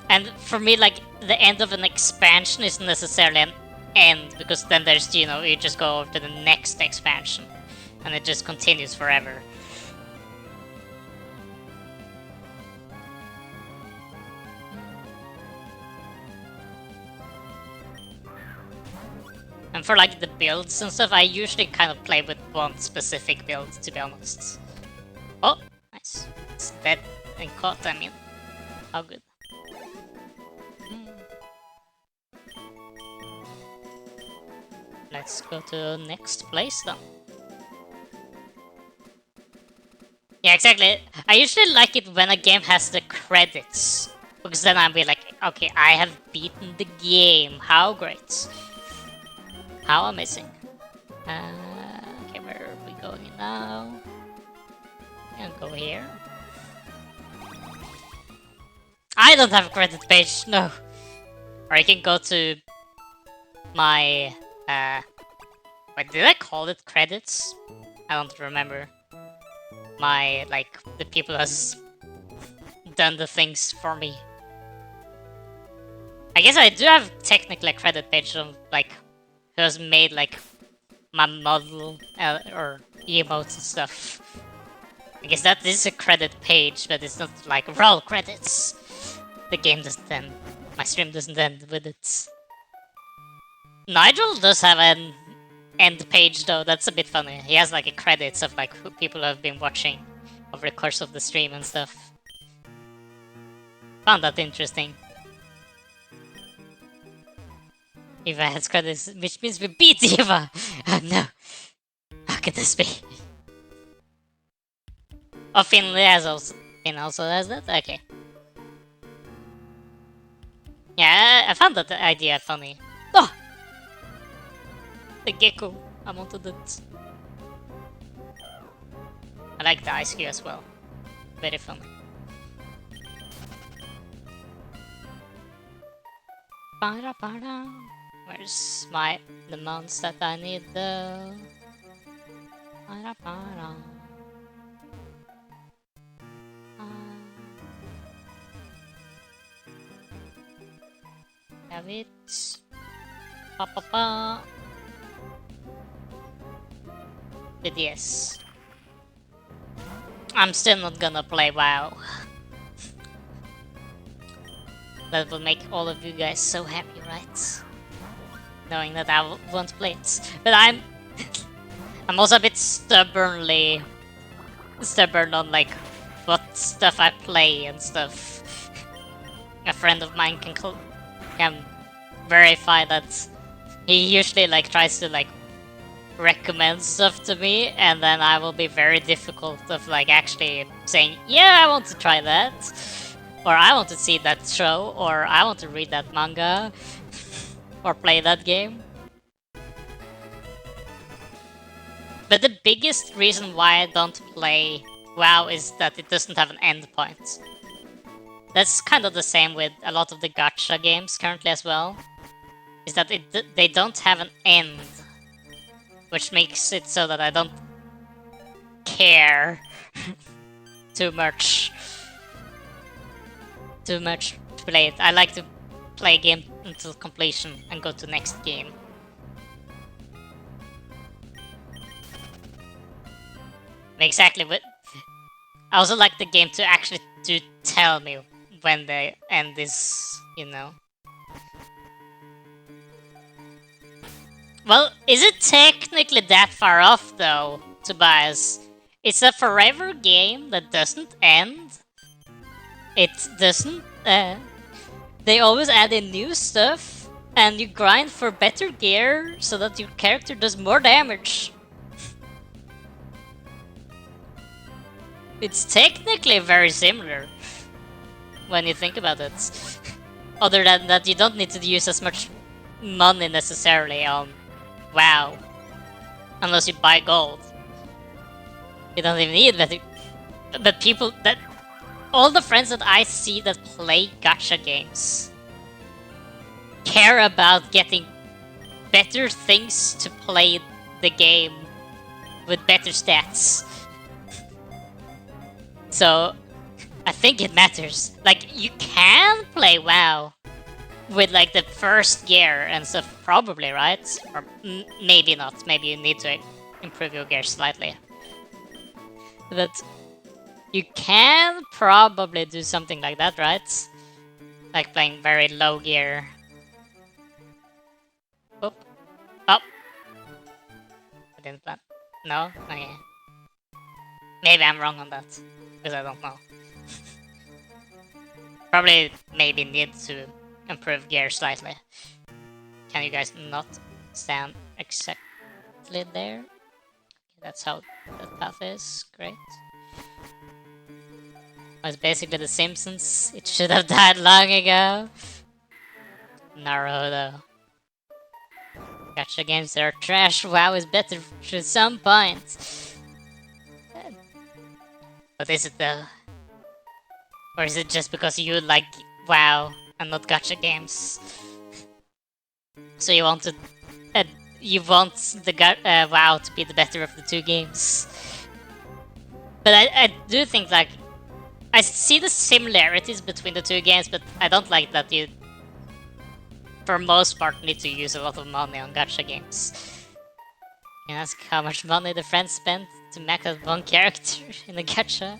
And for me, like, the end of an expansion isn't necessarily an end, because then there's, you know, you just go over to the next expansion, and it just continues forever. And for, like, the builds and stuff, I usually kind of play with one specific build, to be honest. Oh, nice. It's dead and caught, I mean. How good. Let's go to the next place then. Yeah, exactly. I usually like it when a game has the credits, because then I'll be like, okay, I have beaten the game. How great. How amazing. Okay, where are we going now? I'm gonna go here. I don't have a credit page, no. Or I can go to my, wait, did I call it credits? I don't remember. My, like, the people who has done the things for me. I guess I do have technically a credit page of, like, who has made, like, my model or emotes and stuff. I guess that is a credit page, but it's not like raw credits. The game doesn't end. My stream doesn't end with it. Nigel does have an end page though, that's a bit funny. He has like a credits of like who people have been watching over the course of the stream and stuff. Found that interesting. Eva has credits, which means we beat Eva! Oh no! How could this be? Oh, Finley has also... Finn also has that? Okay. Yeah, I found that idea funny. Oh! The gecko. I wanted it. I like the ice cube as well. Very funny. Where's the mounts that I need though? Have it. But yes. I'm still not gonna play WoW. That will make all of you guys so happy, right? Knowing that I won't play it. But I'm also a bit stubborn on like what stuff I play and stuff. A friend of mine can verify that he usually like tries to like recommend stuff to me, and then I will be very difficult of like actually saying, yeah, I want to try that, or I want to see that show, or I want to read that manga, or play that game. But the biggest reason why I don't play WoW is that it doesn't have an endpoint. That's kind of the same with a lot of the gacha games currently as well. Is that they don't have an end, which makes it so that I don't care too much too much to play it. I like to play a game until completion and go to next game. Exactly, but I also like the game to actually to tell me when the end is, you know. Well, is it technically that far off though, Tobias? It's a forever game that doesn't end. It doesn't. They always add in new stuff, and you grind for better gear so that your character does more damage. It's technically very similar when you think about it. Other than that, you don't need to use as much money necessarily on WoW. Unless you buy gold. You don't even need that. But people that... all the friends that I see that play gacha games care about getting better things to play the game with better stats. So, I think it matters. Like, you can play WoW with like the first gear and stuff, probably, right? Or maybe not. Maybe you need to improve your gear slightly. But you can probably do something like that, right? Like playing very low gear. Oh. Oh. I didn't plan. No? Okay. Maybe I'm wrong on that. Because I don't know. Probably maybe need to improve gear slightly. Can you guys not stand exactly there? That's how that path is. Great. It's basically The Simpsons. It should have died long ago. Naruto. Gacha games are trash. WoW is better to some point. But is it though? Or is it just because you like WoW and not gacha games? So you want to, you want the WoW to be the better of the two games. But I do think like I see the similarities between the two games, but I don't like that you, for most part, need to use a lot of money on gacha games. You can ask how much money the friends spent to max out one character in a gacha.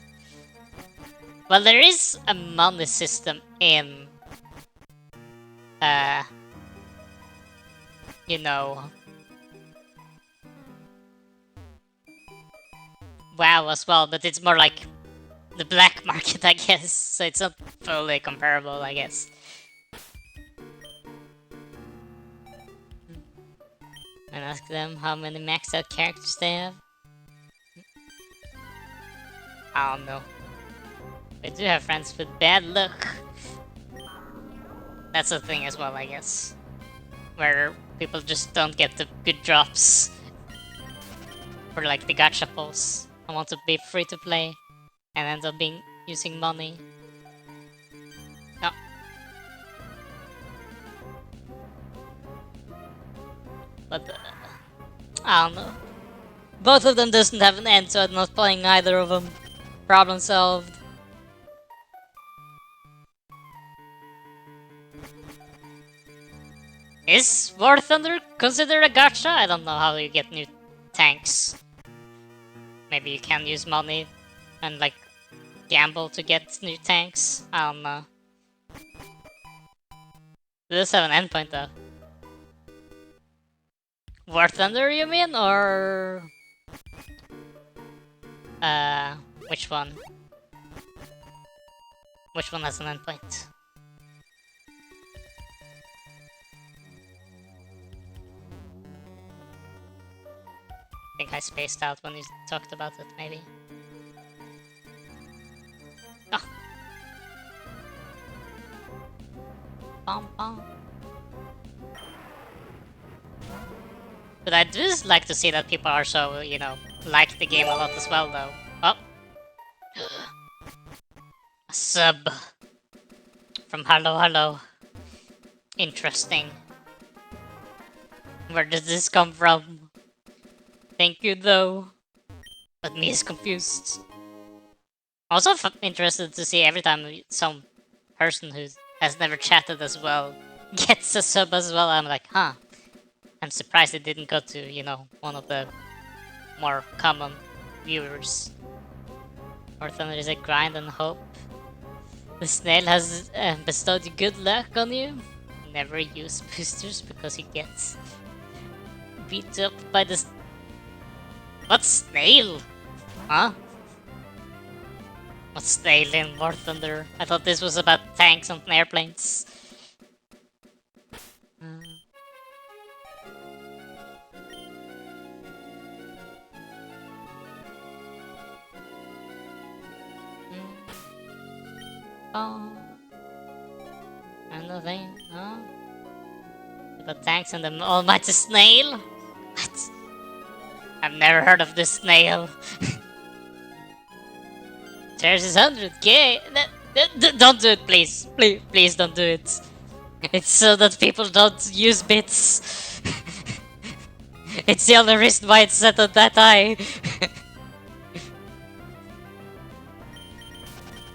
Well, there is a money system in, you know, WoW as well, but it's more like the black market, I guess, so it's not fully comparable, I guess. And ask them how many maxed out characters they have. I don't know. We do have friends with bad luck. That's a thing as well, I guess. Where people just don't get the good drops. For like the gacha pulls. I want to be free to play. And end up using money. No. But I don't know. Both of them doesn't have an end, so I'm not playing either of them. Problem solved. Is War Thunder considered a gacha? I don't know how you get new tanks. Maybe you can use money and like gamble to get new tanks. I don't know. It does have an endpoint though. War Thunder, you mean, or which one? Which one has an endpoint? I think I spaced out when you talked about it, maybe. Oh. Bum, bum. But I do just like to see that people are so, you know, like the game a lot as well, though. Oh. A sub. From Hello Hello. Interesting. Where does this come from? Thank you, though. But me is confused. Also interested to see every time some person who has never chatted as well gets a sub as well. I'm like, huh. I'm surprised it didn't go to, you know, one of the more common viewers. Or Thunder is a grind and hope. The snail has bestowed good luck on you. Never use boosters because he gets beat up by the... What snail? Huh? What snail in War Thunder? I thought this was about tanks on airplanes. Oh. Anything, huh? About tanks and the almighty snail? What? I've never heard of this snail. There's his 100k. Don't do it, please. Please don't do it. It's so that people don't use bits. It's the only reason why it's set on that high.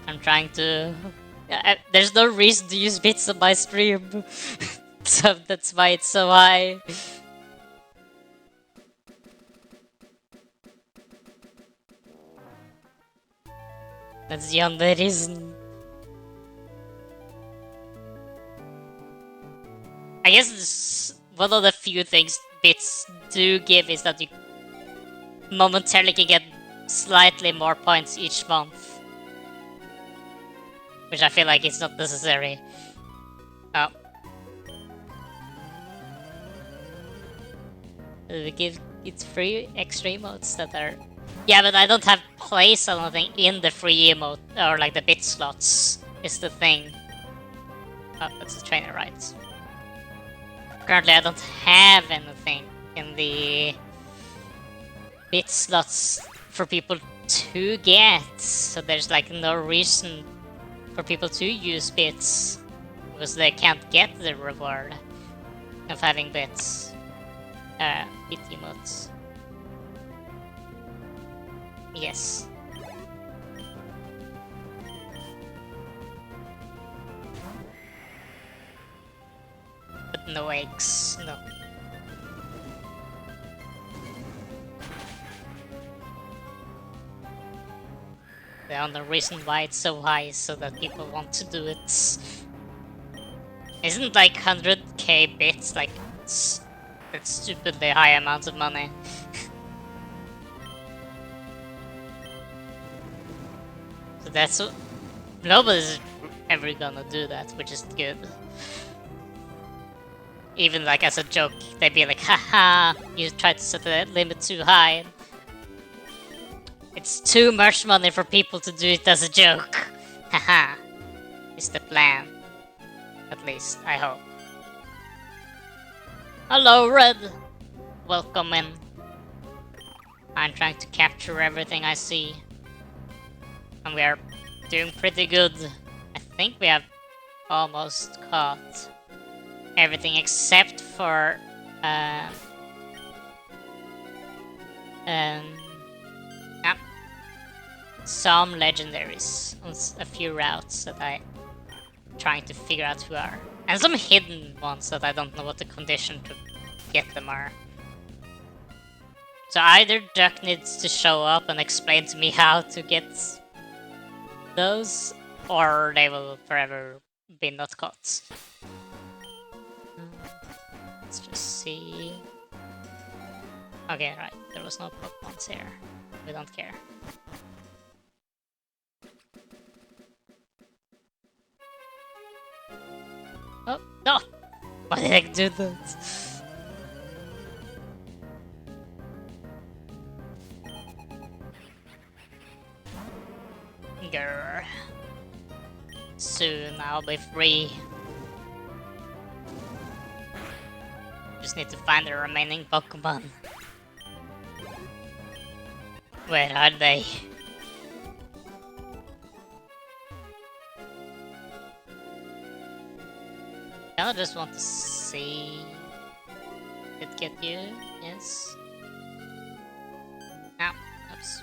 I'm trying to... there's no reason to use bits on my stream. So that's why it's so high. That's the only reason. I guess this, one of the few things bits do give is that you momentarily can get slightly more points each month. Which I feel like it's not necessary. Oh. We give it free extra emotes that are... Yeah, but I don't have place or anything in the free emote, or like the bit slots, is the thing. Oh, that's the trainer, right? Currently I don't have anything in the bit slots for people to get, so there's like no reason for people to use bits, because they can't get the reward of having bits. Bit emotes. Yes. But no eggs, no. The only reason why it's so high is so that people want to do it. Isn't like 100k bits like that's stupidly high amount of money? So that's what... Nobody's ever gonna do that, which is good. Even like as a joke, they'd be like, haha, you tried to set the limit too high. It's too much money for people to do it as a joke. Haha. Is the plan. At least, I hope. Hello, Red! Welcome in. I'm trying to capture everything I see. And we are doing pretty good. I think we have almost caught everything except for some legendaries on a few routes that I'm trying to figure out who are. And some hidden ones that I don't know what the condition to get them are. So either Duck needs to show up and explain to me how to get those, or they will forever be not caught. Let's just see. Okay, right, there was no Pokemons here. We don't care. Oh, no! Why did I do that? Grr. Soon I'll be free. Just need to find the remaining Pokemon. Where are they? I just want to see... Did it get you? Yes. Ah, oops.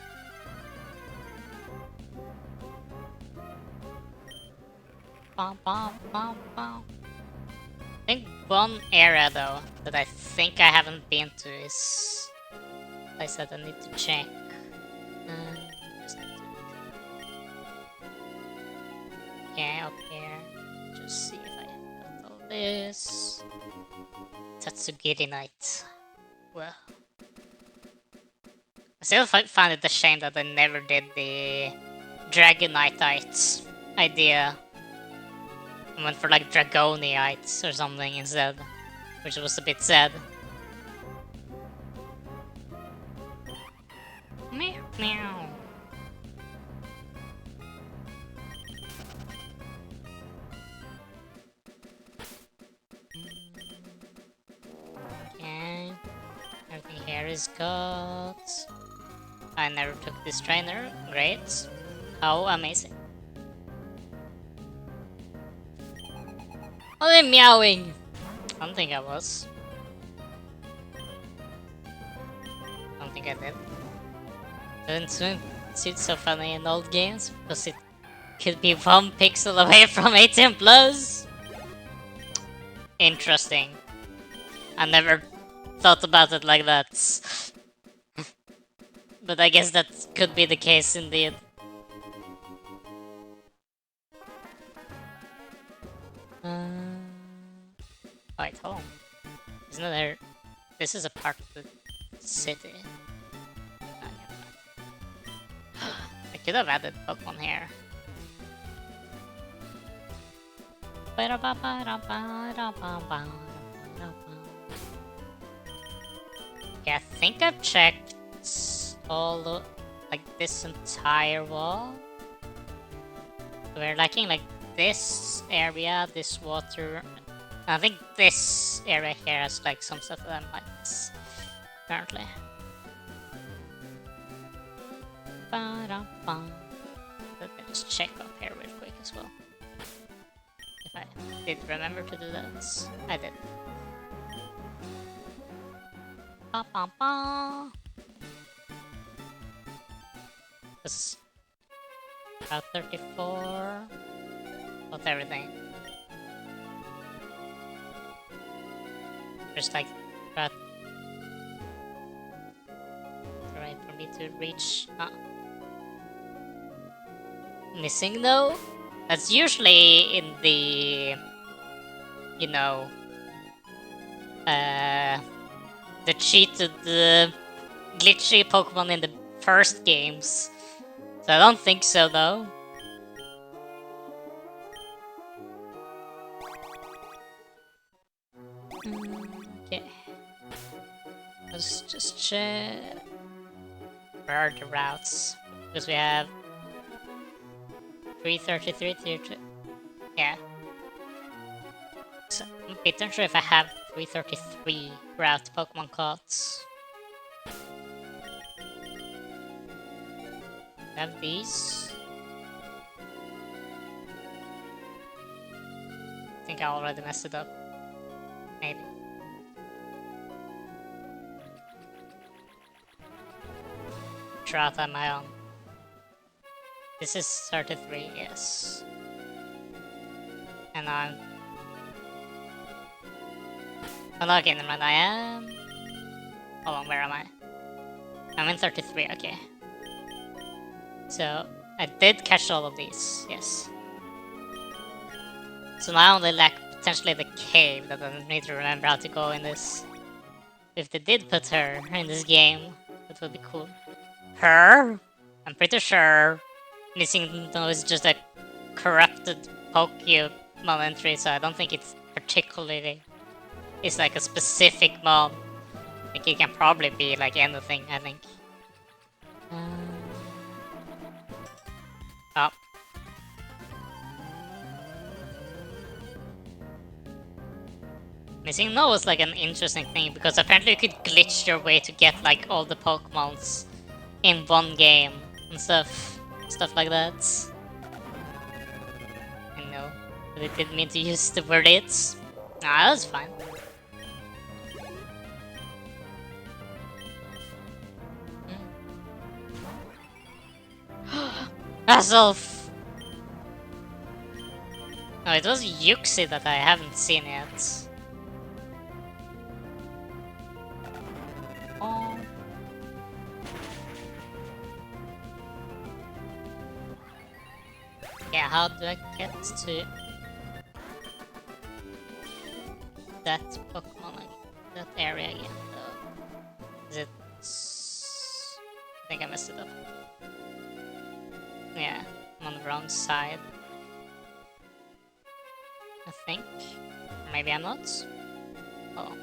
I think one area though that I think I haven't been to is a place that I need to check. Just need to... Yeah, up here. Just see if I got all this. Tatsugiri Night. Well, I still find it a shame that I never did the Dragonite idea. I went for like Dragoniite or something instead, which was a bit sad. Meow meow. Okay, everything here is got. I never took this trainer. Great. How amazing. Oh, they're meowing. I don't think I was. I don't think I did. Doesn't seem so funny in old games because it could be 1 pixel away from 18 plus. Interesting. I never thought about it like that. But I guess that could be the case indeed. Wait, hold on. Isn't there... This is a part of the city. I could have added Pokemon here. Yeah, I think I've checked all the, like this entire wall. We're lacking like this area, this water. I think this area here has like some stuff that I might currently. Let me just check up here real quick as well. If I did remember to do that, I did. This about 34. Not everything. There's like about right for me to reach. Missing though? That's usually in the, you know, the cheated, glitchy Pokemon in the first games. So I don't think so though. Okay. Let's just check. Where are the routes? Because we have 333, 32. Yeah. So I'm a bit unsure if I have 333 route Pokemon cards. Have these. I think I already messed it up. Maybe. Try out on my own. This is 33, yes. And I'm not getting right. I am. Hold on, where am I? I'm in 33, okay. So I did catch all of these, yes. So now I only lack potentially the cave that I need to remember how to go in this. If they did put her in this game, that would be cool. Her? I'm pretty sure Missing No is just a corrupted Pokemon entry, so I don't think it's particularly... It's like a specific mob. I think it can probably be like anything, I think. Oh. Missing No was like an interesting thing because apparently you could glitch your way to get like all the Pokemons in one game and stuff like that. I know, but it didn't mean to use the word it's. Nah, that's fine. Azelf! Oh, it was Yuxi that I haven't seen yet. Oh. Yeah, how do I get to that Pokemon, that area again, though? Is it... I think I messed it up. Yeah, I'm on the wrong side. I think. Maybe I'm not. Oh.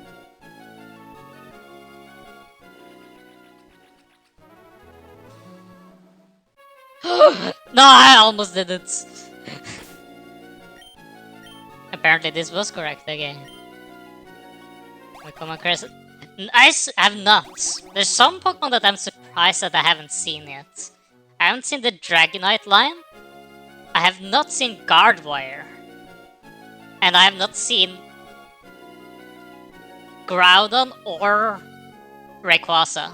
No, I almost did it. Apparently this was correct again. We come across... I have not. There's some Pokemon that I'm surprised that I haven't seen yet. I haven't seen the Dragonite line. I have not seen Guardwire. And I have not seen Groudon or Rayquaza.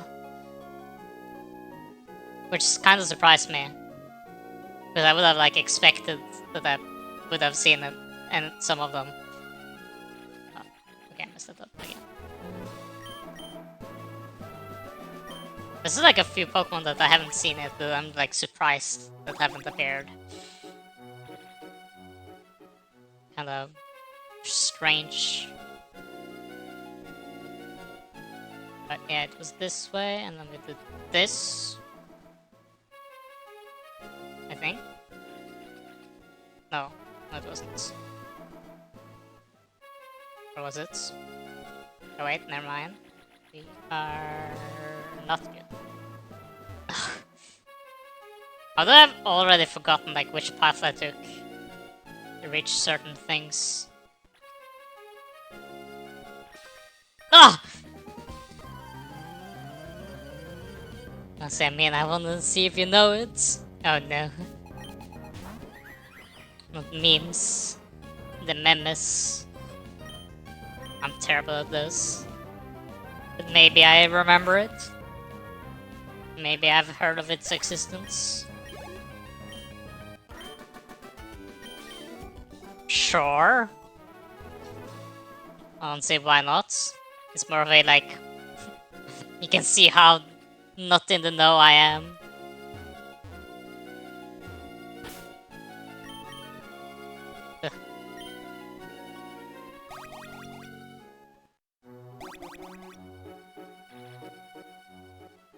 Which kind of surprised me. Because I would have like expected that I would have seen it, and some of them. Oh, okay, I messed it up again. This is like a few Pokemon that I haven't seen it, that I'm like surprised that haven't appeared. Kind of strange. But yeah, it was this way, and then we did this. I think. No, it wasn't. Or was it? Oh wait, never mind. We are not good. Although I've already forgotten like which path I took to reach certain things. Ah! I mean, I wanna see if you know it. Oh no. Not memes. The memes. I'm terrible at this. But maybe I remember it. Maybe I've heard of its existence. Sure. I don't see why not. It's more of a like... you can see how not in the know I am.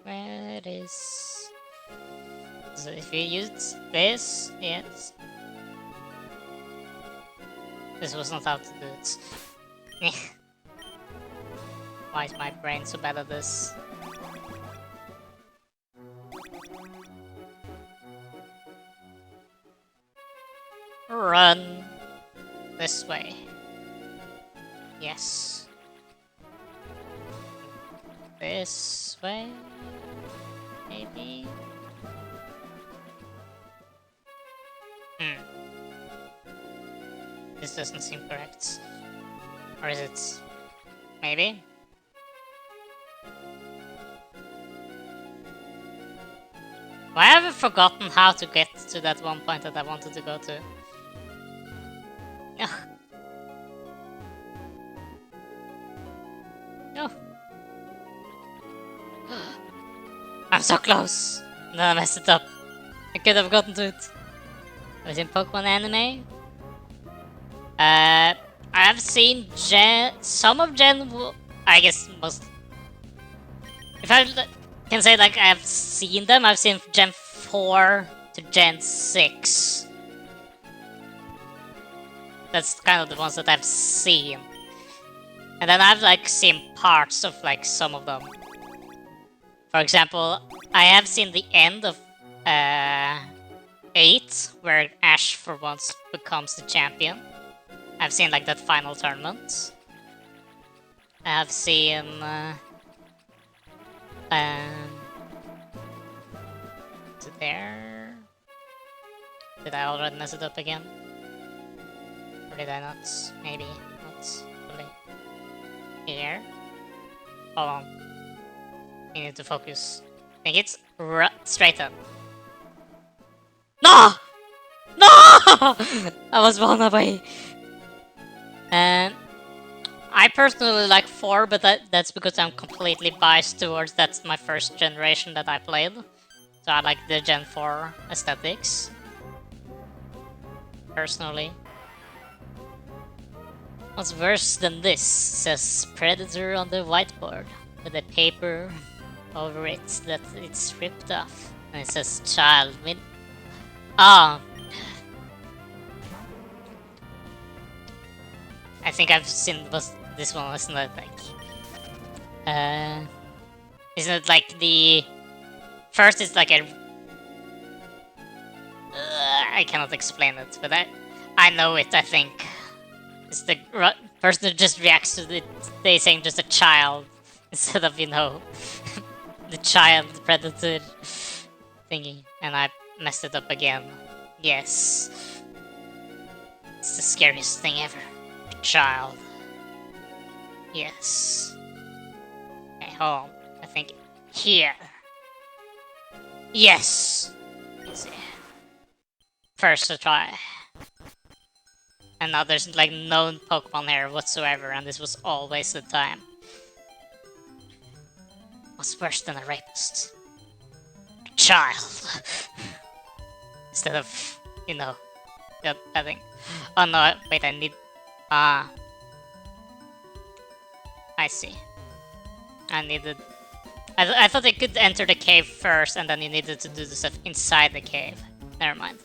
Where it is? So if you use this, yes. This was not how to do it. Why is my brain so bad at this? Run this way. Yes. This way, maybe. This doesn't seem correct. Or is it? Maybe? Why have I forgotten how to get to that one point that I wanted to go to? No. I'm so close! No, I messed it up. I could have gotten to it. I was in Pokemon anime. I have seen some of Gen... I guess most... If I can say like I have seen them, I've seen Gen 4 to Gen 6. That's kind of the ones that I've seen. And then I've like seen parts of like some of them. For example, I have seen the end of 8, where Ash for once becomes the champion. I've seen like that final tournament. I have seen is it there? Did I already mess it up again? Or did I not? Maybe not really. Here. Hold on. I need to focus. I think it's straight up. No! No! I was blown away. And I personally like 4, but that's because I'm completely biased towards that's my first generation that I played. So I like the Gen 4 aesthetics. Personally. What's worse than this? Says Predator on the whiteboard with a paper over it that it's ripped off. And it says child. Ah! I think I've seen this one, isn't it? Isn't it like the first is like a I cannot explain it, but I know it. I think it's the person who just reacts to they saying just a child instead of the child predator thingy, and I messed it up again. Yes, it's the scariest thing ever. A child. Yes. Okay, hold on. I think here. Yes. Easy. First to try. And now there's like no Pokemon here whatsoever, and this was all wasted time. What's worse than a rapist? A child. Instead of, that thing. Oh no, wait, I need... I see. I thought they could enter the cave first, and then you needed to do the stuff inside the cave. Never mind.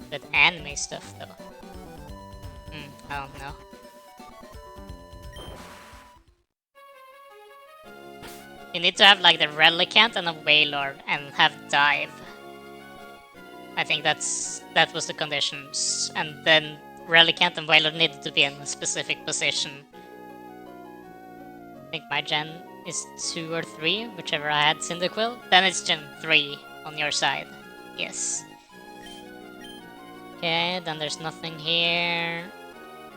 That anime stuff, though. I don't know. You need to have like the Relicanth and a Wailord and have Dive. I think that was the conditions. And then Relicanth and Wailord needed to be in a specific position. I think my gen is 2 or 3, whichever I had Cyndaquil. Then it's gen 3 on your side. Yes. Okay, then there's nothing here.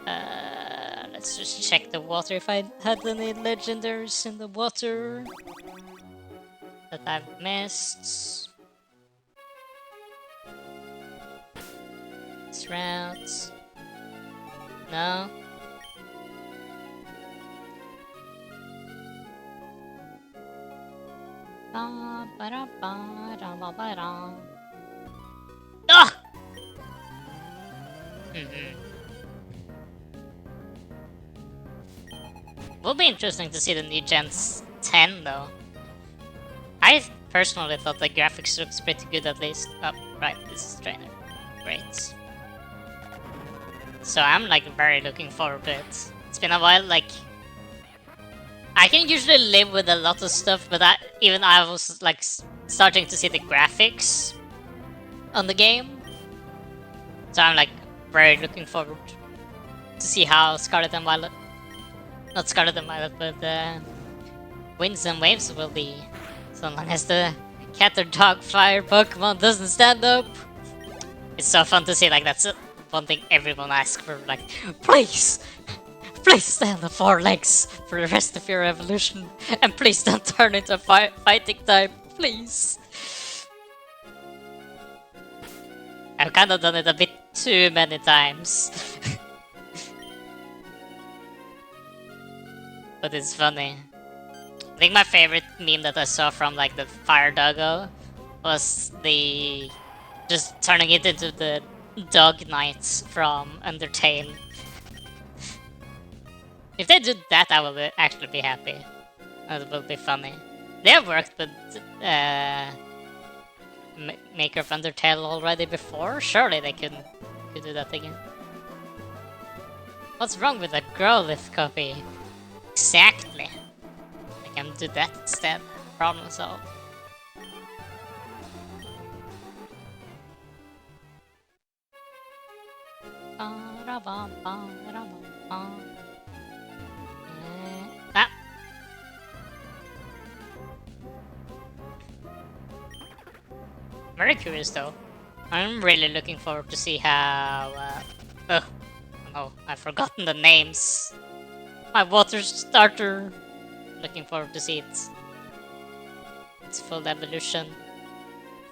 Let's just check the water if I had any legendaries in the water that I've missed. This route. No. Ah! Will be interesting to see the new Gens 10 though. I personally thought the graphics looks pretty good at least. Oh, right, this is trainer. Great. So I'm like very looking forward to it. It's been a while, like... I can usually live with a lot of stuff, but I was like starting to see the graphics on the game. So I'm like very looking forward to see how Scarlet and Violet, not Scarlet and Violet, but Winds and Waves will be, so long as the cat or dog fire Pokemon doesn't stand up. It's so fun to see, like that's one thing everyone asks for, like, please stand on 4 legs for the rest of your evolution, and please don't turn into a fighting type, please. I've kind of done it a bit too many times. But it's funny. I think my favorite meme that I saw from like the Fire Doggo was the just turning it into the Dog Knights from Undertale. If they do that, I will actually be happy. That will be funny. They have worked with maker of Undertale already before. Surely they could do that again. What's wrong with that Growlithe copy? Exactly. I can do that instead. Problem solved. Very curious though. I'm really looking forward to see how... oh, I've forgotten the names. My water starter. Looking forward to see its full evolution.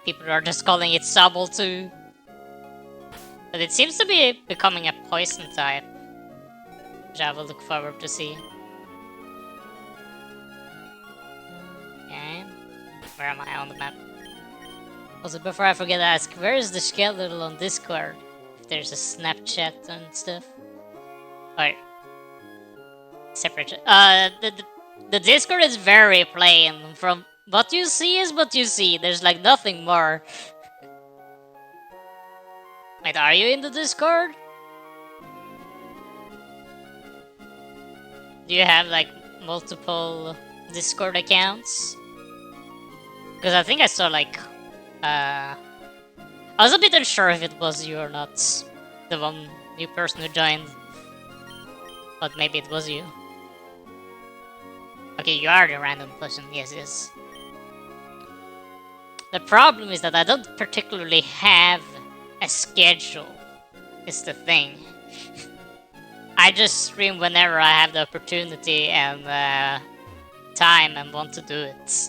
people are just calling it Sobble too. But it seems to be becoming a poison type, which I will look forward to see. Okay, where am I on the map? Also, before I forget to ask, where is the skeleton on Discord? If there's a Snapchat and stuff. Alright. Separate. The Discord is very plain. From what you see is what you see. There's like nothing more. Wait, are you in the Discord? Do you have like multiple Discord accounts? Because I think I saw like I was a bit unsure if it was you or not. The one new person who joined. But maybe it was you. Okay, you are the random person. Yes, yes. The problem is that I don't particularly have a schedule. Is the thing. I just stream whenever I have the opportunity and time and want to do it.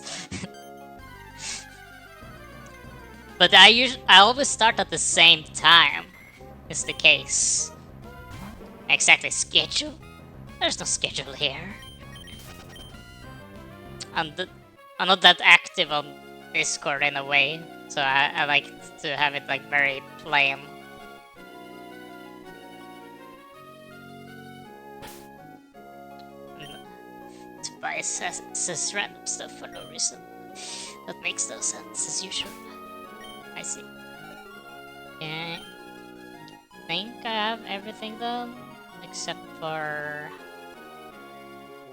But I always start at the same time. Is the case. Exactly, schedule? There's no schedule here. I'm not that active on Discord in a way, so I like to have it like very plain. Tobias says random stuff for no reason. That makes no sense as usual. I see. Yeah, I think I have everything done except for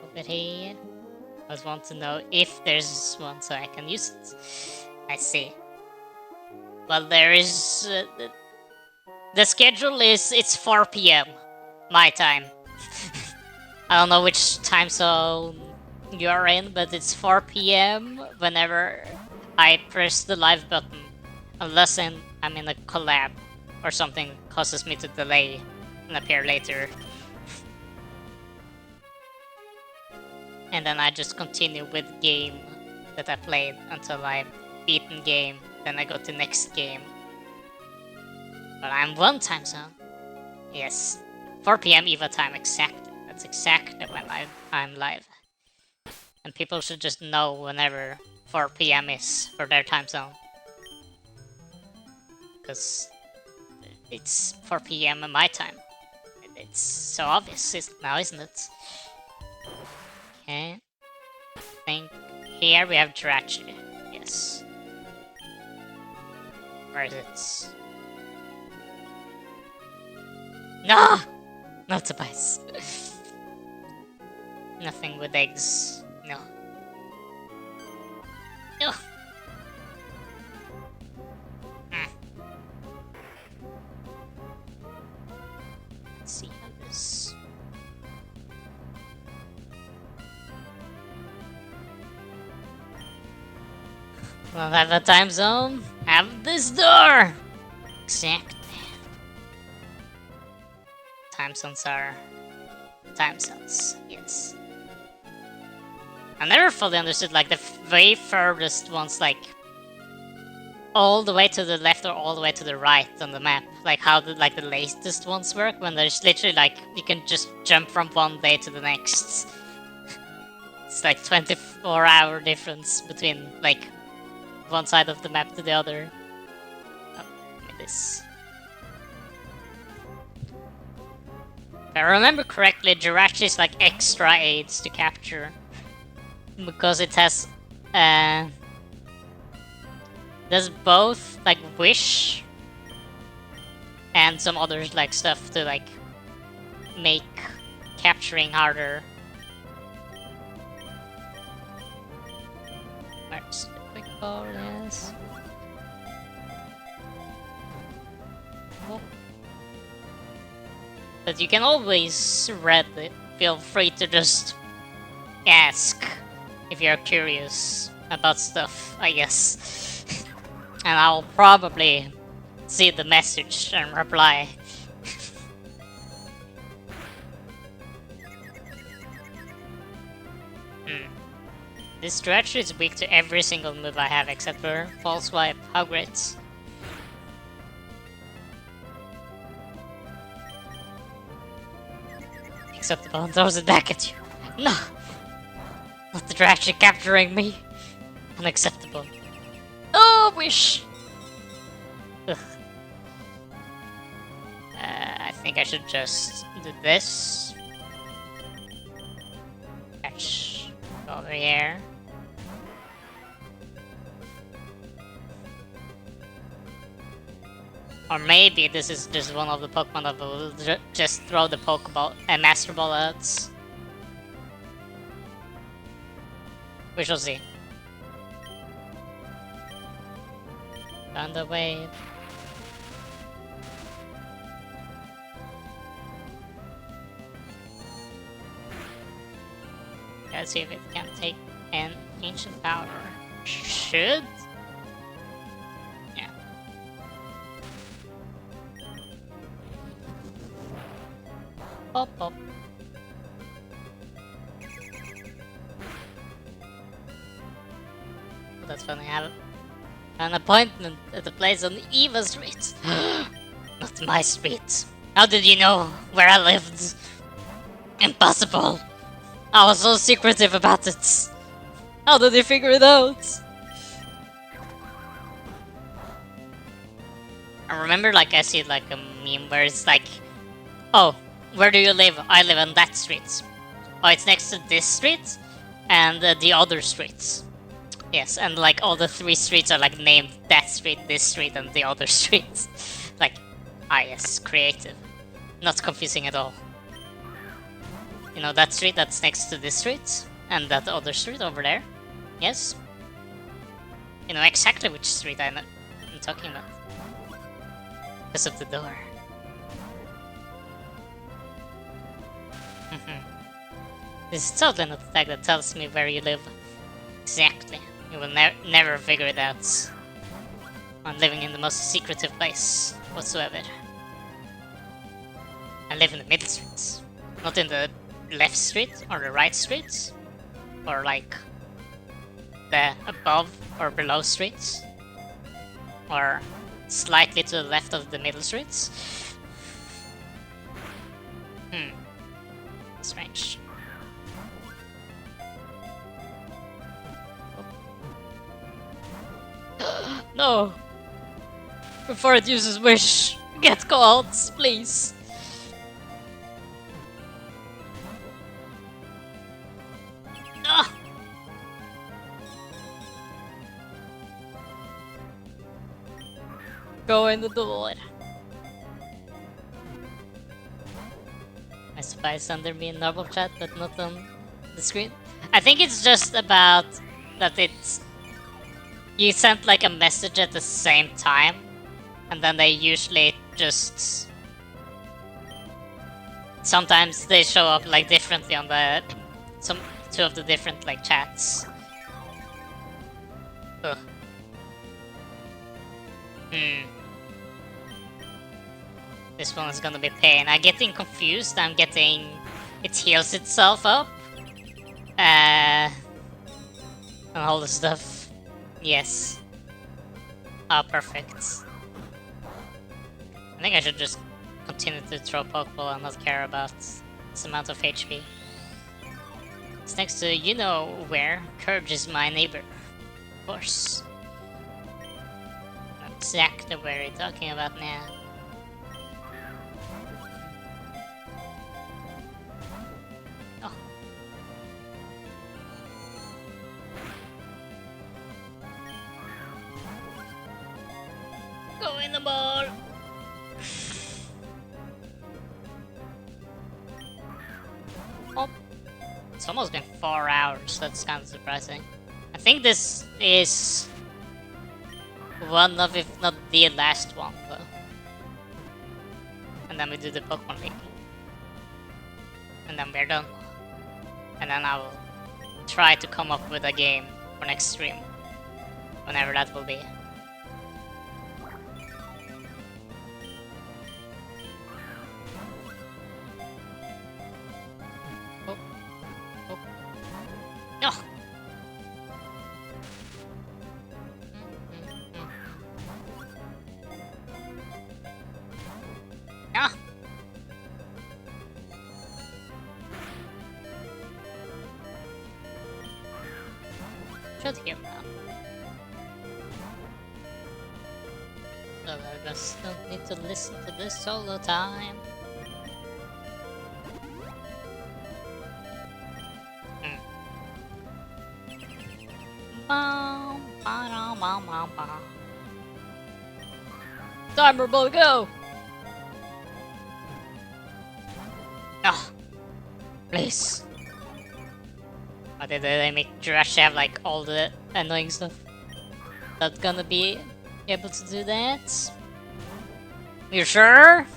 over here. I just want to know if there's one so I can use it. I see. Well, there is... the schedule is... it's 4 PM. My time. I don't know which time zone you're in, but it's 4 PM whenever I press the live button. Unless I'm in a collab or something causes me to delay and appear later. And then I just continue with game that I played until I've beaten game. Then I go to next game. But I'm one time zone. Yes. 4 PM EVA time exactly. That's exactly when I'm live. And people should just know whenever 4 PM is for their time zone. Because it's 4 PM in my time. It's so obvious now, isn't it? Okay. I think here we have Jirachi. Yes. Where is it? No! Not Tobias. Nothing with eggs. No. No! Let's see how this... We'll have a time zone. Have this door! Exactly. Time zones are... time zones, yes. I never fully understood like the way furthest ones, like all the way to the left or all the way to the right on the map. Like how the latest ones work when there's literally like you can just jump from one day to the next. It's like 24-hour difference between like one side of the map to the other. Oh, give me this. If I remember correctly, Jirachi is like extra aids to capture. Because it has does both like wish and some other like stuff to like make capturing harder. Where's the quick ball? Yes. Oh. But you can always read it. Feel free to just ask if you're curious about stuff, I guess. And I'll probably see the message and reply. This stretch is weak to every single move I have except for False Swipe. How great. Except the ball throws it back at you. No! Not the Drachi capturing me. Unacceptable. Oh, wish! Ugh. I think I should just do this. Catch over here. Or maybe this is just one of the Pokemon that will just throw the Pokeball and Master Ball out. We shall see. Thunder Wave. Let's see if it can take an Ancient Power. Should? Yeah. Pop pop. Oh, that's funny. I have an appointment at the place on Eva Street. Not my street. How did you know where I lived? Impossible. I was so secretive about it. How did you figure it out? I remember, like, I see like a meme where it's like, oh, where do you live? I live on that street. Oh, it's next to this street and the other streets. Yes, and like all the 3 streets are like named that street, this street, and the other streets. Like, yes, creative. Not confusing at all. You know, that street that's next to this street, and that other street over there. Yes? You know exactly which street I'm talking about. Because of the door. This is totally not the tag that tells me where you live. Exactly. You will never figure it out. I'm living in the most secretive place whatsoever. I live in the middle streets. Not in the left street or the right street. Or like the above or below streets. Or slightly to the left of the middle streets. Strange. No! Before it uses Wish, get called, please. Ah! Go in the door. I spies under me in normal chat, but not on the screen. I think it's just about that it's... You sent like a message at the same time, and then they usually just... Sometimes they show up like differently on the... two of the different like chats. Ugh. This one is gonna be pain. I'm getting confused. I'm getting... It heals itself up. And all the stuff. Yes. Ah, perfect. I think I should just continue to throw Pokeball and not care about this amount of HP. It's next to you know where. Courage is my neighbor. Of course. Exactly where you're talking about now. Oh. Go in the ball! Oh. It's almost been 4 hours, that's kind of surprising. I think this is one of, if not the last one, though. And then we do the Pokemon League. And then we're done. And then I will try to come up with a game for next stream. Whenever that will be. Oh. Oh. No! should hear that. So I just don't need to listen to this all the time. Timer ball, go! Oh, please. Oh, did they make Jirachi have like all the annoying stuff? Not gonna be able to do that? You sure?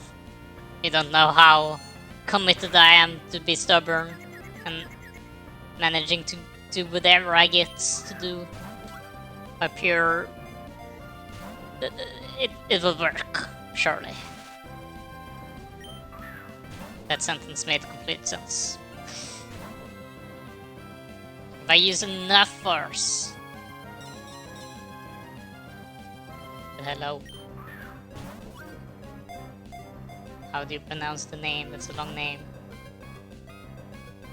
You don't know how committed I am to be stubborn and managing to do whatever I get to do. A pure... It will work, surely. That sentence made complete sense. If I use enough force... Hello. How do you pronounce the name? That's a long name.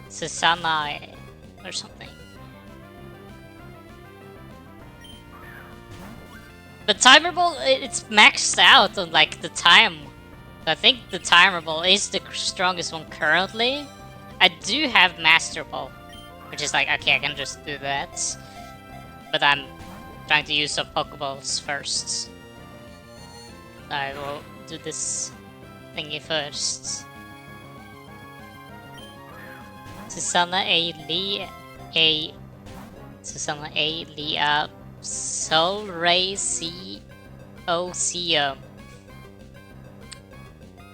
Susanai or something. The timer ball, it's maxed out on like the time. I think the timer ball is the strongest one currently. I do have master ball, which is like, okay, I can just do that. But I'm trying to use some pokeballs first. I will do this thingy first. Susanna A. Lee A. Susanna A. Lia Sol Ray C. O. C.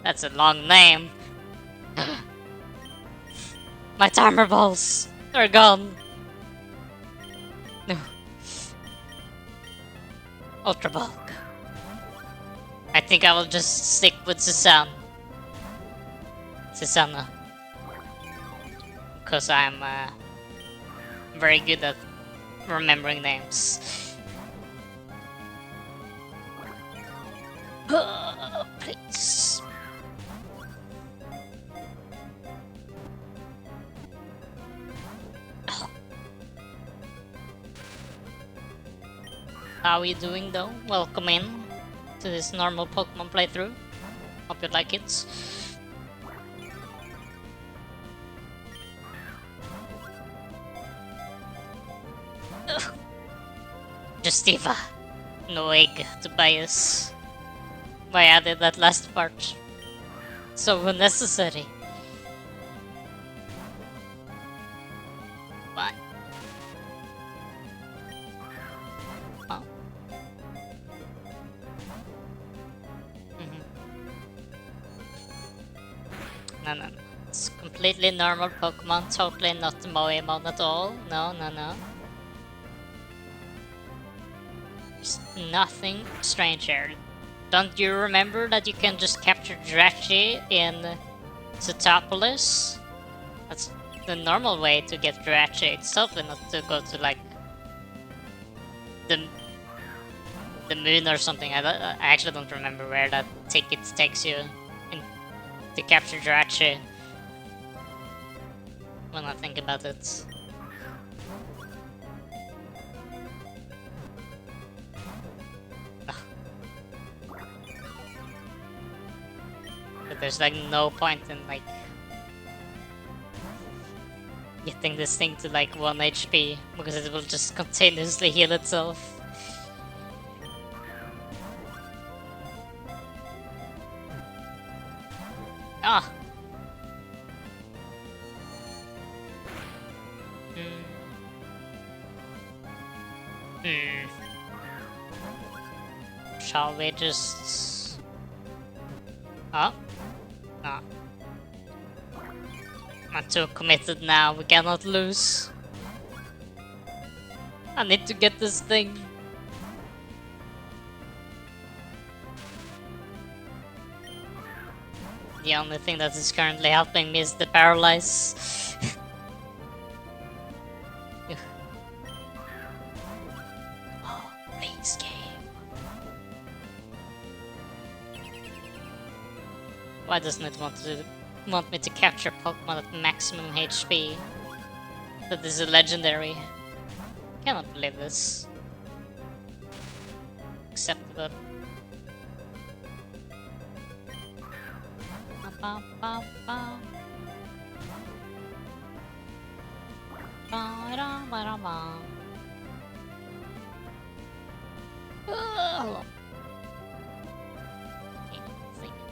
That's a long name. My timer balls are gone. No. Ultra Bulk. I think I will just stick with Susanna. Because I'm very good at remembering names. Please. How are you doing though? Welcome in to this normal Pokemon playthrough. Hope you like it. Justiva. No egg to bias. Why added that last part? So unnecessary. What? Oh. No. It's completely normal Pokemon, totally not the Moemon at all. No. There's nothing strange here. Don't you remember that you can just capture Jirachi in Zootopolis? That's the normal way to get Jirachi. It's totally not to go to like the moon or something. I actually don't remember where that ticket takes you to capture Jirachi. When I think about it. But there's like no point in like getting this thing to like 1 HP because it will just continuously heal itself. Ah! Shall we just... Oh? No. I'm too committed now, we cannot lose. I need to get this thing. The only thing that is currently helping me is the paralyze. Oh, please, game. Why doesn't it want me to capture Pokemon at maximum HP? That is a legendary. Cannot believe this. Acceptable. Oh.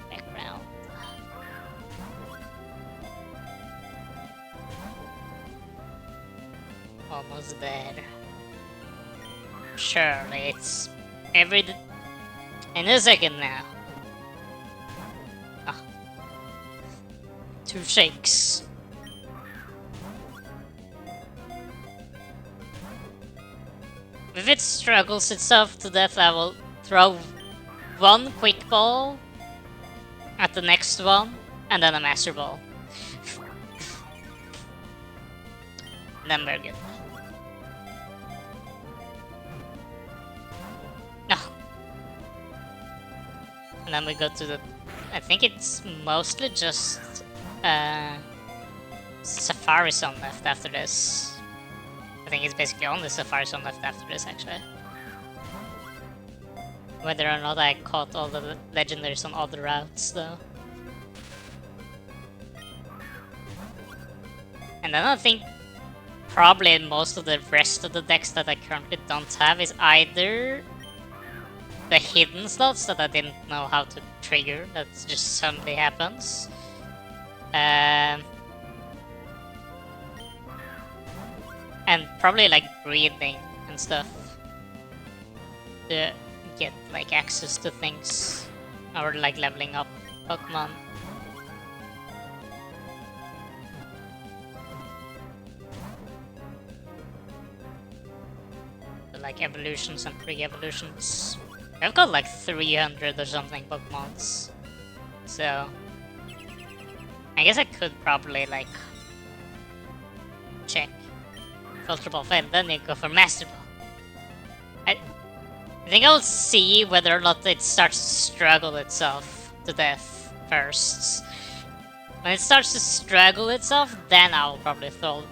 Background. Almost there. Surely it's in a second now. Ah. 2 shakes. If it struggles itself to death, I will throw 1 quick ball at the next one, and then a master ball. Then we're good. No. And then we go to the... I think it's mostly just Safari Zone left after this. I think it's basically only Safari Zone left after this, actually. Whether or not I caught all the legendaries on other routes, though. And then I think probably most of the rest of the decks that I currently don't have is either the hidden slots that I didn't know how to trigger, that just suddenly happens. And probably like breathing and stuff to get like access to things, or like leveling up Pokemon. Like evolutions and pre-evolutions. I've got like 300 or something Pokemons, so I guess I could probably like check Ultra Ball fail, then you go for Master Ball. I think I'll see whether or not it starts to struggle itself to death first. When it starts to struggle itself, then I'll probably throw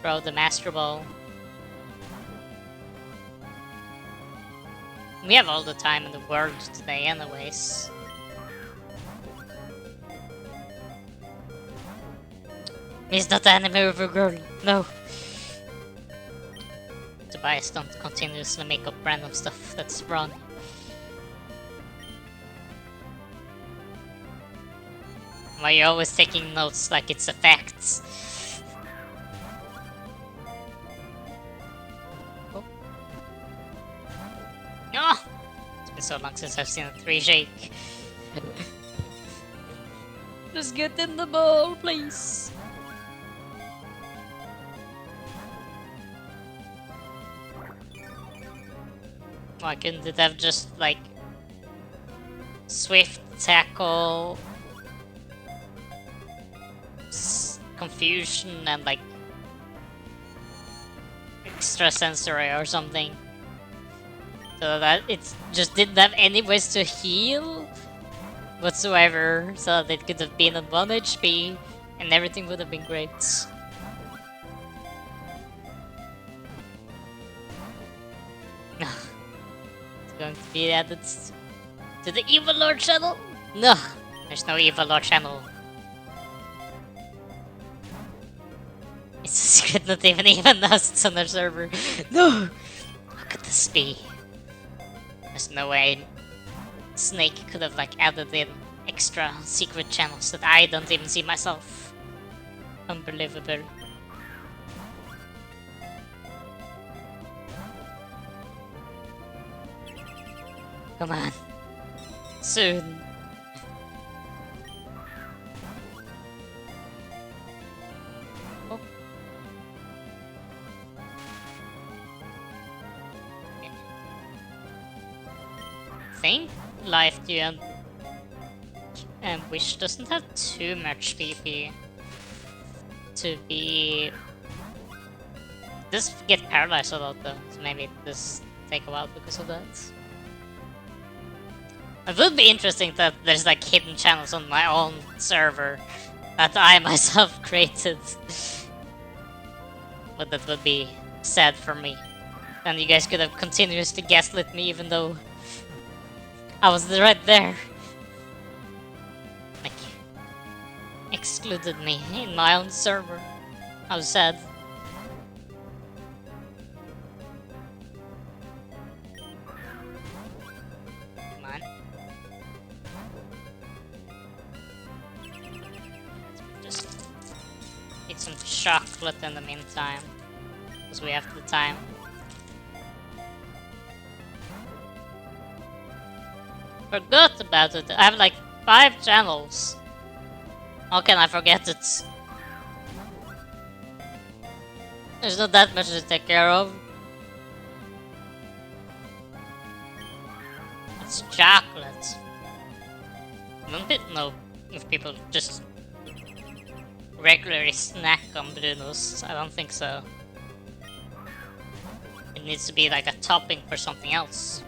the Master Ball. We have all the time in the world today anyways. Miss not the anime over girl, no. Tobias, don't continuously make up random stuff that's wrong. Why are you always taking notes like it's a fact? Oh. No! It's been so long since I've seen a 3 shake. Just get in the ball, please. Why couldn't it have just like Swift Tackle, Confusion, and like Extra Sensory or something? So that it just didn't have any ways to heal whatsoever, so that it could have been at 1 HP and everything would have been great. Going to be added to the Evil Lord channel? No, there's no Evil Lord channel. It's a secret not even announced on our server. No! How could this be? There's no way Snake could have like added in extra secret channels that I don't even see myself. Unbelievable. Come on. Soon. Oh. I think Life Dew and Wish doesn't have too much PP to be... This get paralyzed a lot though, so maybe it does take a while because of that. It would be interesting that there's like hidden channels on my own server that I myself created. But that would be sad for me. And you guys could have continuously gaslit me even though I was right there. Like, excluded me in my own server. How sad. Come on. Just eat some chocolate in the meantime. Because we have the time. Forgot about it. I have like 5 channels. How can I forget it? There's not that much to take care of. It's chocolate. I don't know if people just regularly snack on Brunos. I don't think so. It needs to be like a topping for something else.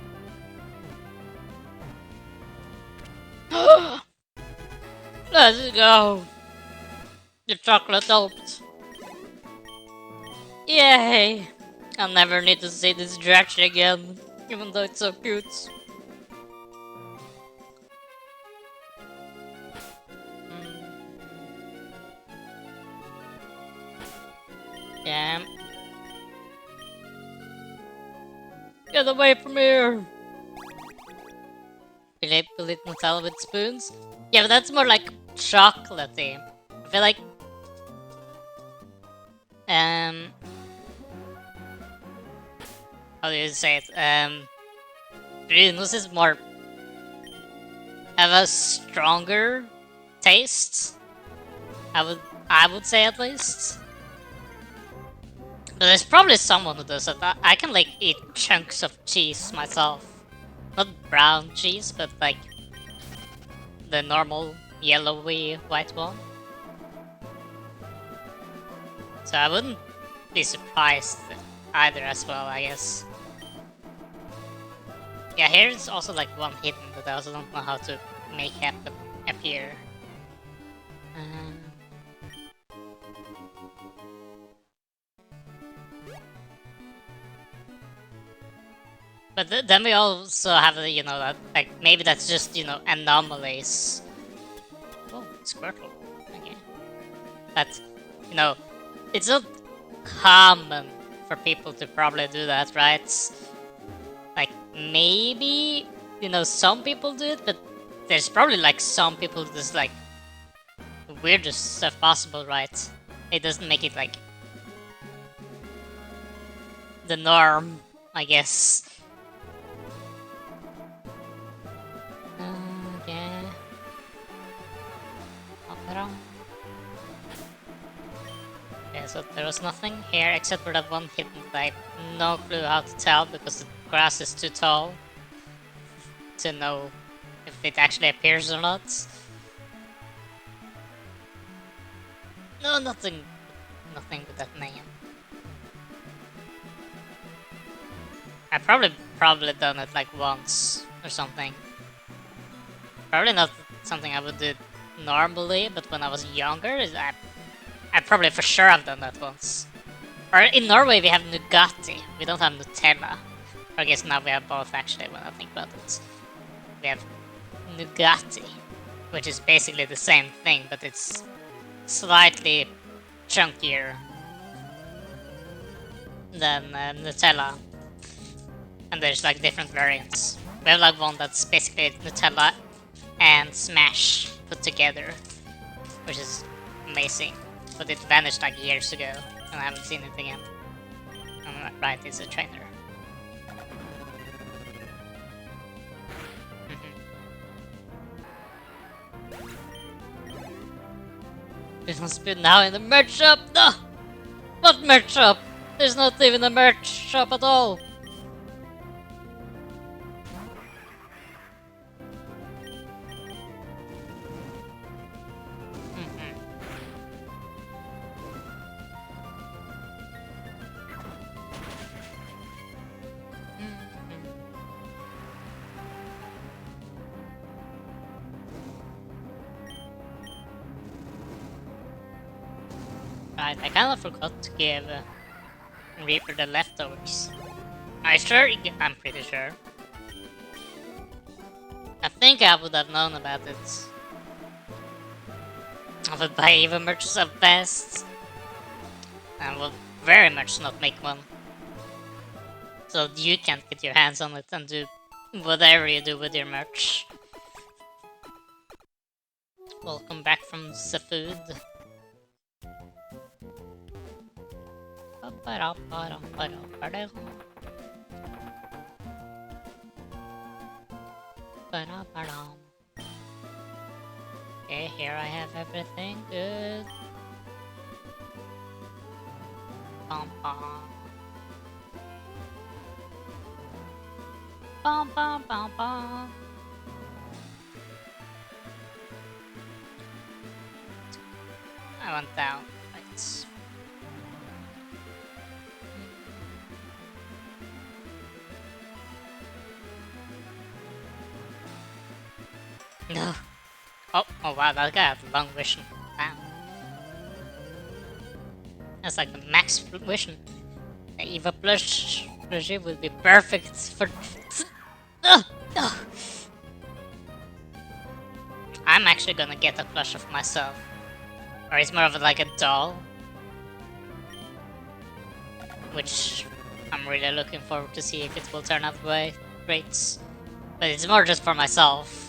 Let's go! The chocolate helped. Yay! I'll never need to see this direction again, even though it's so cute. Damn. Get away from here! Will eat Nutella with spoons? Yeah, but that's more like chocolatey. I feel like... How do you say it? Brunos is more... have a stronger taste. I would say at least. But there's probably someone who does it. I can like eat chunks of cheese myself. Not brown cheese, but like the normal yellowy white one. So I wouldn't be surprised either as well, I guess. Yeah, here is also like one hidden, but I also don't know how to make happen appear. But then we also have, you know, that like maybe that's just, you know, anomalies. Oh, Squirtle. Okay. That's, you know, it's not common for people to probably do that, right? Like maybe, you know, some people do it, but there's probably like some people just like the weirdest stuff possible, right? It doesn't make it like the norm, I guess. Okay. Okay, so there was nothing here except for that one hidden type. No clue how to tell because the grass is too tall to know if it actually appears or not. No, nothing with that name. I probably done it like once or something. Probably not something I would do normally, but when I was younger, I probably for sure have done that once. Or in Norway we have Nugatti, we don't have Nutella. Or I guess now we have both actually when I think about it. We have Nugatti, which is basically the same thing, but it's slightly chunkier than Nutella. And there's like different variants. We have like one that's basically Nutella and Smash put together, which is amazing. But it vanished like years ago, and I haven't seen it again. Right, it's a trainer. It must be now in the merch shop! No! What merch shop? There's not even a merch shop at all! Right, I kind of forgot to give Reaper the leftovers. Are you sure? I'm pretty sure. I think I would have known about it. I would buy even merch so fast. I will very much not make one. So you can't get your hands on it and do whatever you do with your merch. Welcome back from the food. Okay, here I have everything good. Pom pom. Pom pom pom pom. I went down. Right. No. Oh wow, that guy had long vision. Wow. That's like the max vision. The Eva plushie would be perfect for. I'm actually gonna get a plush of myself. Or it's more of like a doll. Which I'm really looking forward to see if it will turn out great. But it's more just for myself.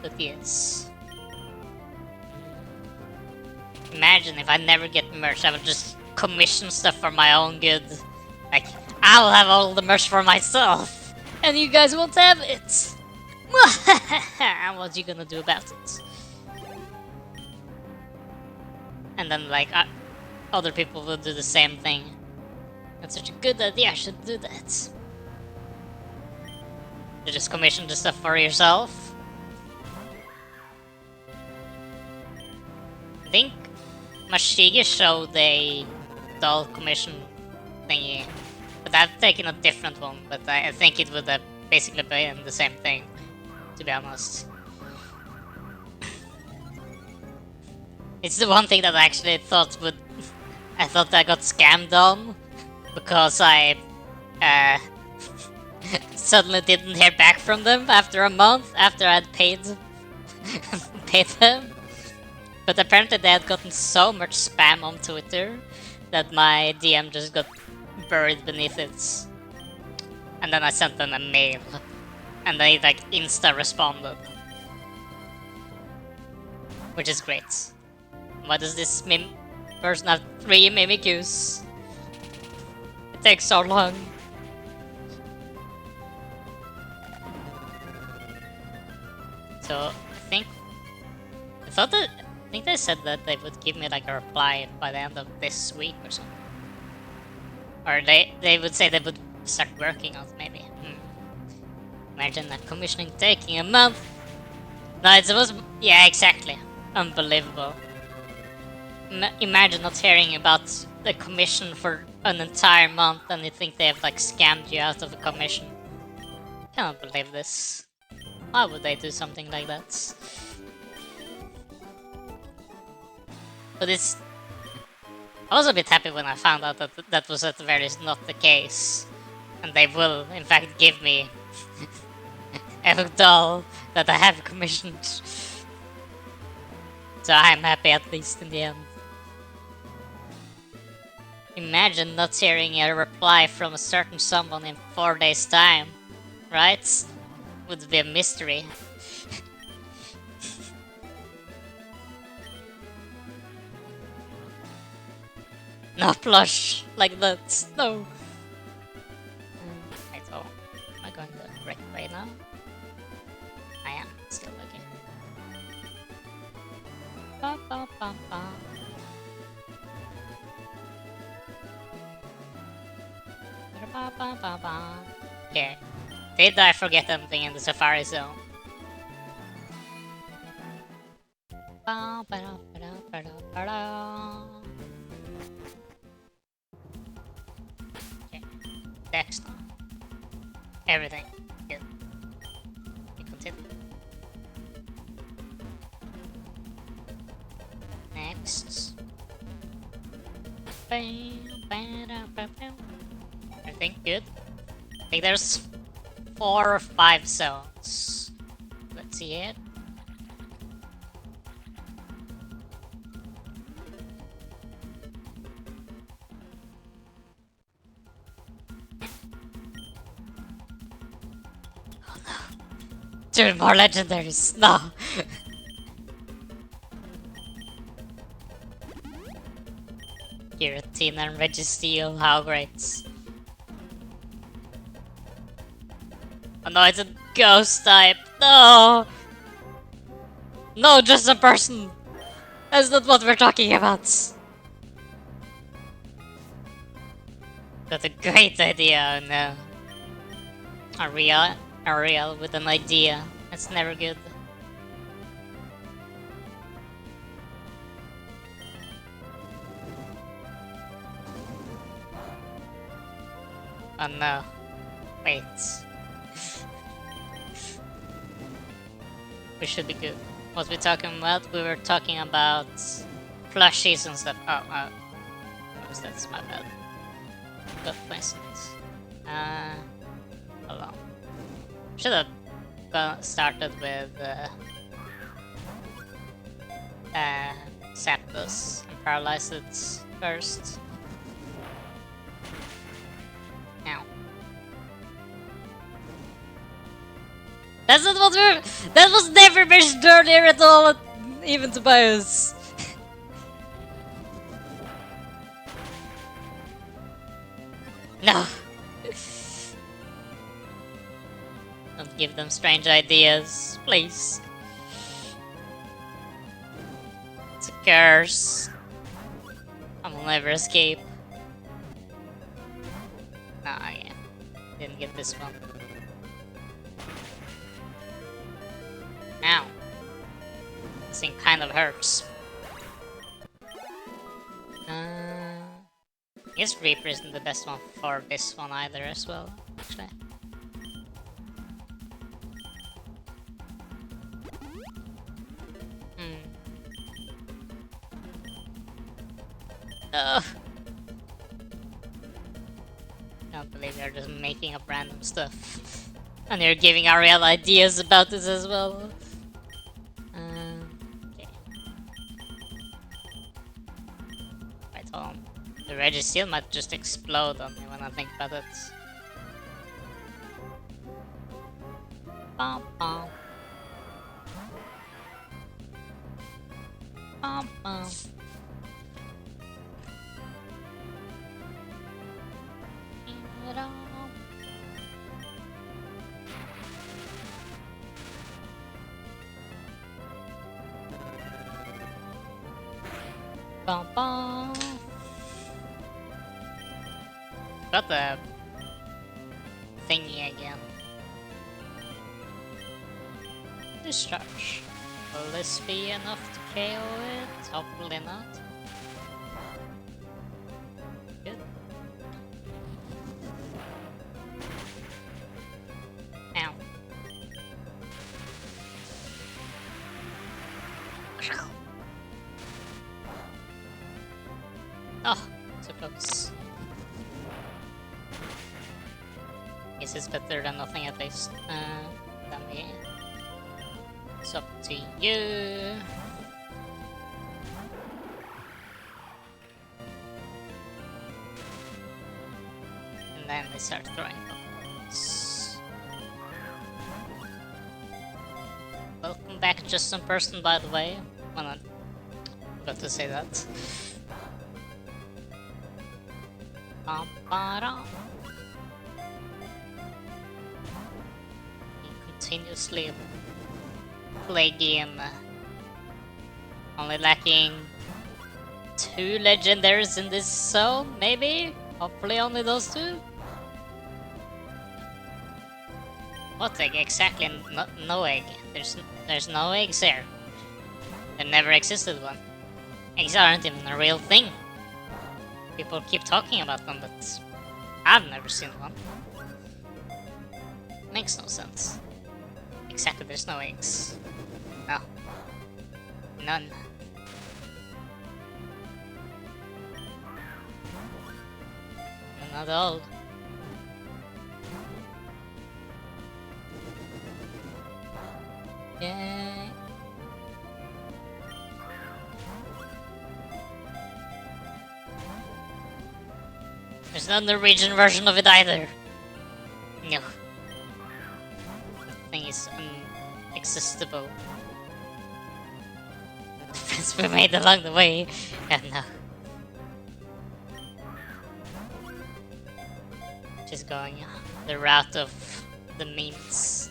But yes. Imagine if I never get merch, I would just commission stuff for my own good. Like, I'll have all the merch for myself, and you guys won't have it! What you gonna do about it? And then, like, other people will do the same thing. That's such a good idea, I should do that. You just commission the stuff for yourself. I think Mashigi showed a doll commission thingy, but I've taken a different one, but I think it would have basically been the same thing, to be honest. It's the one thing that I actually thought would... I thought I got scammed on, because I suddenly didn't hear back from them after a month, after I'd paid them. But apparently they had gotten so much spam on Twitter that my DM just got buried beneath it. And then I sent them a mail, and they like insta-responded. Which is great. Why does this person have 3 Mimikyus? It takes so long. So, I think they said that they would give me like a reply by the end of this week or something. Or they would say they would start working on it, maybe. Imagine that commissioning taking a month. No, it was... Yeah, exactly. Unbelievable. Imagine not hearing about the commission for an entire month and you think they have like scammed you out of a commission. Cannot believe this. Why would they do something like that? But it's... I was a bit happy when I found out that that was at the very least not the case. And they will, in fact, give me a doll that I have commissioned. So I'm happy at least in the end. Imagine not hearing a reply from a certain someone in 4 days' time, right? Would be a mystery. No plush like that, no. Right, so am I going the right way now? I am still looking. Ba, ba, ba, ba. Ba, ba, ba, ba. Okay. Did I forget anything in the Safari Zone? Ba, ba, da, ba, da, ba, da, ba, da. Okay. Next. Everything. Good. We continue. I think good. I think there's 4 or 5 zones. Let's see it. Oh no. 2 more legendaries. No. Giratina and Registeel, how great. Oh no, it's a ghost type. No! No, just a person! That's not what we're talking about. That's a great idea, oh no. Ariel with an idea. That's never good. Oh no. Wait. We should be good. What we talking about? We were talking about plushies and stuff. Oh, what was that? It's my bad. Good coincidence. Hold on. Should have started with Zapdos and paralyze it first. Ow. That's not what we're. That was never mentioned earlier at all, even to Bios. No. Don't give them strange ideas, please. It's a curse. I will never escape. Nah, yeah. Didn't get this one. Ow. This thing kind of hurts. I guess Reaper isn't the best one for this one either as well, actually. Ugh. Can't believe you're just making up random stuff. And you're giving Ariel ideas about this as well. Okay. Right, hold on. The Registeel might just explode on me when I think about it. Bum, bum. Bum, bum. Bum, bum. Got the thingy again. Discharge. Will this be enough to KO it? Hopefully not. Good. Ow. Oh, so close. Guess it's better than nothing at least. Then we... It's up to you. And then we start throwing Pokeballs. Welcome back, just in person, by the way. Well, I forgot to say that. You continuously play game, only lacking 2 legendaries in this zone, maybe? Hopefully only those 2? What egg exactly? No egg. There's no eggs there. There never existed one. Eggs aren't even a real thing. People keep talking about them, but I've never seen one. Makes no sense. Exactly, there's no eggs. No. None. not all. Yeah. There's no Norwegian version of it either. No. The thing is inaccessible. The friends we made along the way. Yeah, no. Just going the route of the memes.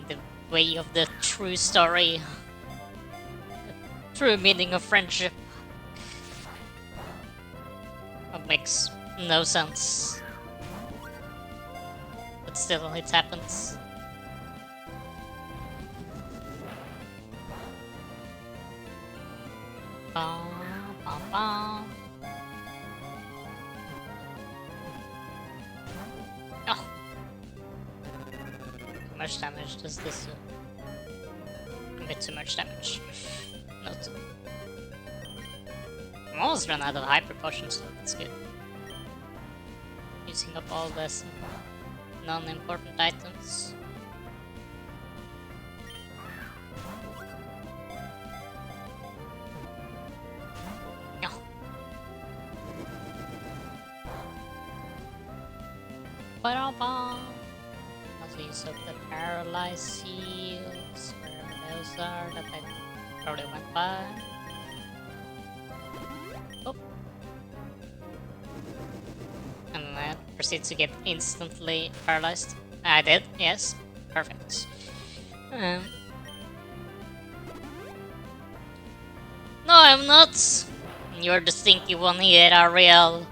The way of the true story. The true meaning of friendship. It makes no sense. But still, it happens. Bum, bum, bum. Oh! How much damage does this do? A bit too much damage. Not. I'm almost run out of hyper potions, so that's good. Using up all this non-important items. No. Ba-da-ba. Also use up the paralyzed seals, where those are that I probably went by. Oh. And then proceed to get instantly paralyzed. I did, yes. Perfect. No, I'm not! You're the stinky one here, Ariel.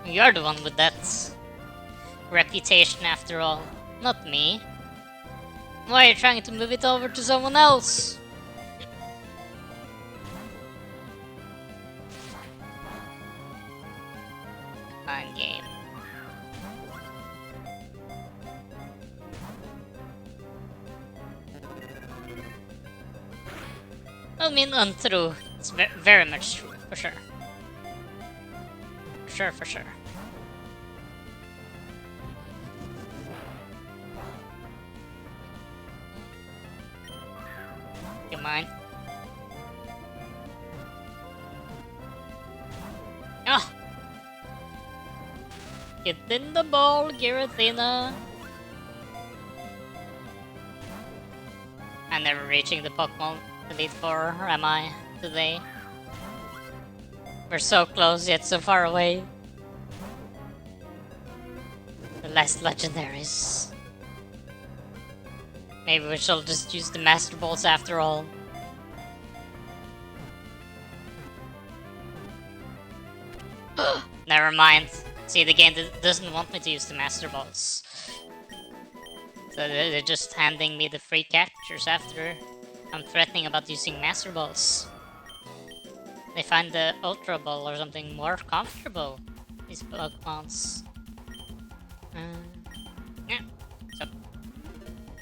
You're the one with that reputation after all, not me. Why are you trying to move it over to someone else? Fine game. I mean, untrue. It's very much true, for sure. For sure. You mind? Oh! Get in the ball, Giratina! I'm never reaching the Pokemon Elite Four, am I, today? We're so close yet so far away. The last legendaries. Maybe we shall just use the Master Balls after all. Never mind. See, the game doesn't want me to use the Master Balls. So they're just handing me the free captures after I'm threatening about using Master Balls. They find the Ultra Ball or something more comfortable. These Pokemons. Yeah. So,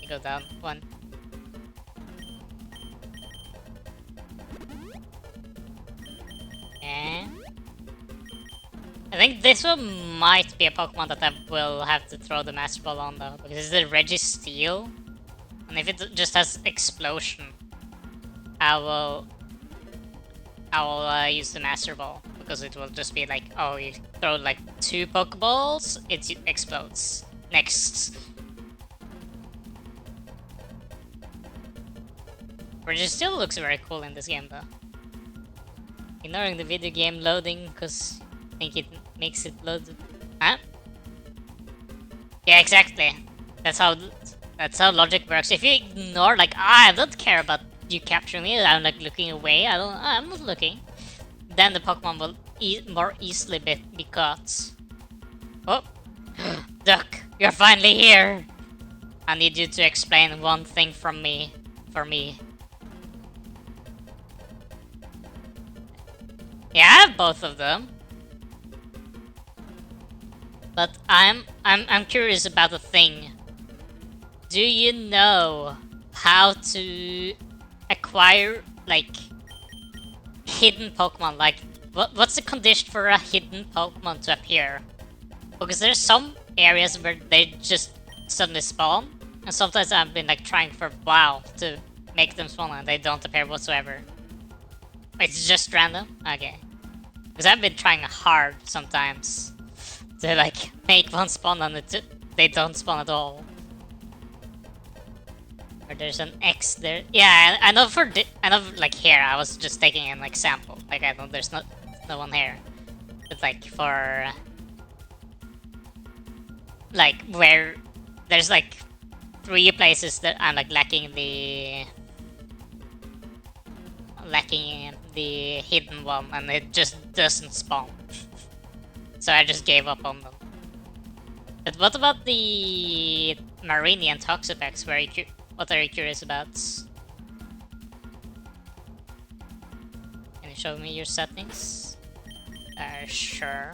you go down one. And I think this one might be a Pokemon that I will have to throw the Master Ball on though, because it's the Registeel. And if it just has Explosion, I will use the Master Ball, because it will just be like, oh, you throw like 2 Pokeballs, it explodes. Next. Registeel looks very cool in this game though. Ignoring the video game loading, because I think it makes it load. Huh? Yeah, exactly. That's how logic works. If you ignore, like, I don't care about you capturing me, I'm like looking away, I'm not looking, then the Pokemon will more easily be caught. Oh! Duck, you're finally here! I need you to explain one thing for me. Yeah, I have both of them. But I'm curious about a thing. Do you know how to acquire, like, hidden Pokemon, like, what's the condition for a hidden Pokemon to appear? Because there's some areas where they just suddenly spawn, and sometimes I've been like trying for a while to make them spawn and they don't appear whatsoever. It's just random? Okay. Because I've been trying hard sometimes to like make one spawn and they don't spawn at all. Or there's an X there. Yeah, I know I know like here I was just taking an example. Like I know there's no one here. But like for like where there's like 3 places that I'm like lacking the hidden one and it just doesn't spawn. So I just gave up on them. But what about the Marini and Toxapex? What are you curious about? Can you show me your settings? Sure.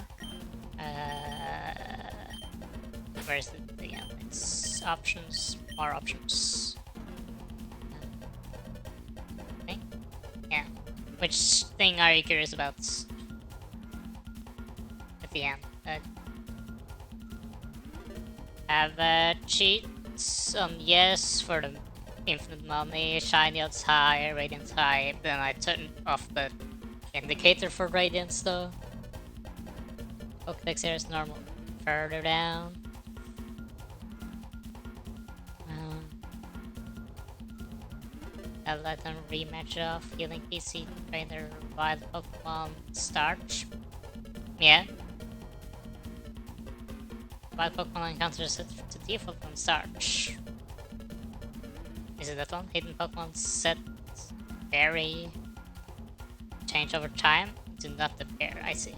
Where's it again? It's options, more options. Okay. Yeah. Which thing are you curious about? At the end. Have cheats on yes for the infinite money, shiny odds high, radiance high. Then I turn off the indicator for radiance though. Pokedex here is normal. Further down. I'll let them rematch off. Healing PC trainer wild Pokemon start. Yeah. Wild Pokemon encounters set to default from start. Is it that one? Hidden Pokemon set vary change over time? Do not appear. I see.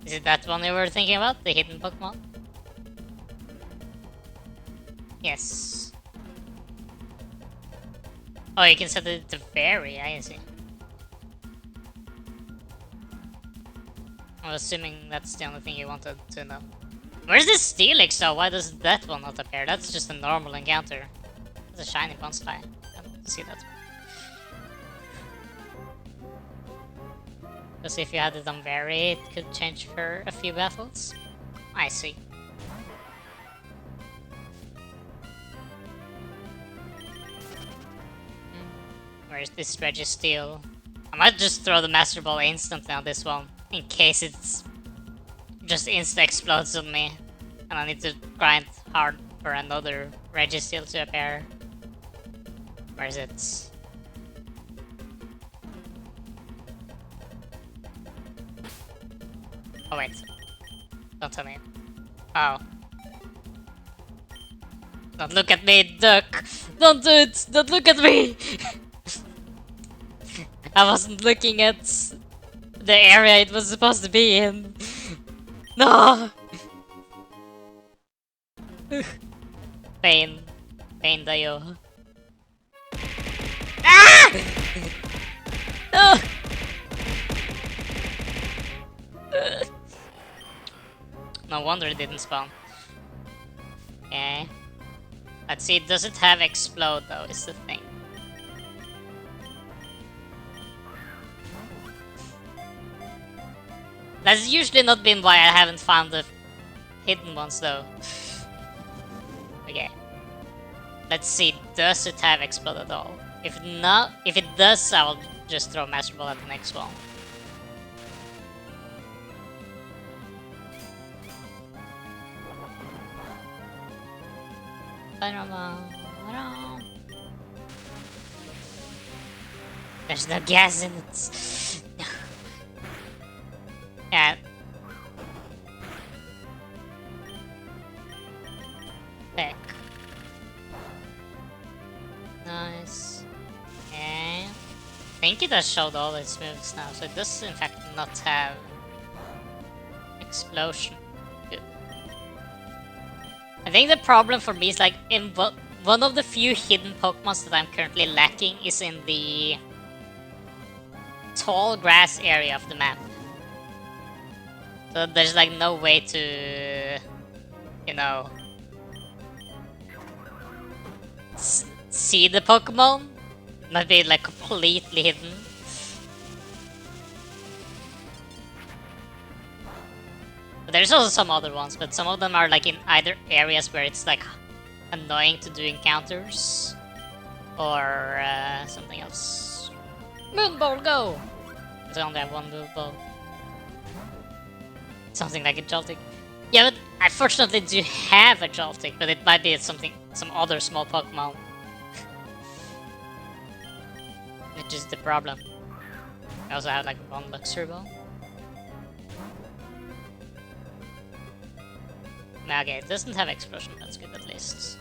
Is it that one you were thinking about? The hidden Pokemon? Yes. Oh, you can set it to vary. I see. I'm assuming that's the only thing you wanted to know. Where's this Steelix though? Why does that one not appear? That's just a normal encounter. That's a shiny Bonsly. I don't see that. Because if you had it on vary, it could change for a few battles. I see. Where's this Registeel? I might just throw the Master Ball instantly on this one, in case it's just insta-explodes on me, and I need to grind hard for another Registeel to appear. Where is it? Oh wait. Don't tell me. Oh. Don't look at me, duck! Don't do it! Don't look at me! I wasn't looking at the area it was supposed to be in. No! Pain. Pain Dayo. Ah! No! No wonder it didn't spawn. Okay. Let's see, does it have explode though, is the thing. That's usually not been why I haven't found the hidden ones though. Okay. Let's see, does it have explode at all? If not, if it does, I will just throw Master Ball at the next one. There's no gas in it. Yeah. Back. Nice. Okay. I think it has showed all its moves now, so it does in fact not have explosion. Good. I think the problem for me is like in one of the few hidden Pokemons that I'm currently lacking is in the tall grass area of the map. So there's like no way to, you know, see the Pokemon Might be like completely hidden. But there's also some other ones, but some of them are like in either areas where it's like annoying to do encounters or something else. Moonball, go! I only have one moonball. Something like a Joltik. Yeah, but I fortunately do have a Joltik, but it might be some other small Pokemon. Which is the problem. I also have like one Luxury Ball. Okay, it doesn't have Explosion, that's good at least.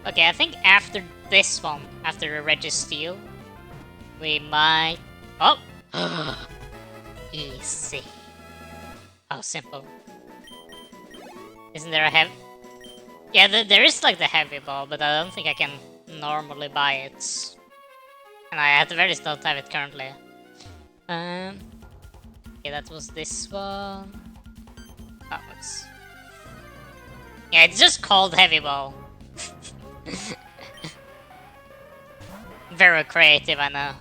Okay, I think after this one, after Registeel, we might... Oh! Easy. How simple. Isn't there a heavy... Yeah, there is like the heavy ball, but I don't think I can normally buy it. And I at the very least don't have it currently. Okay, that was this one. That was... Yeah, it's just called heavy ball. Very creative, I know.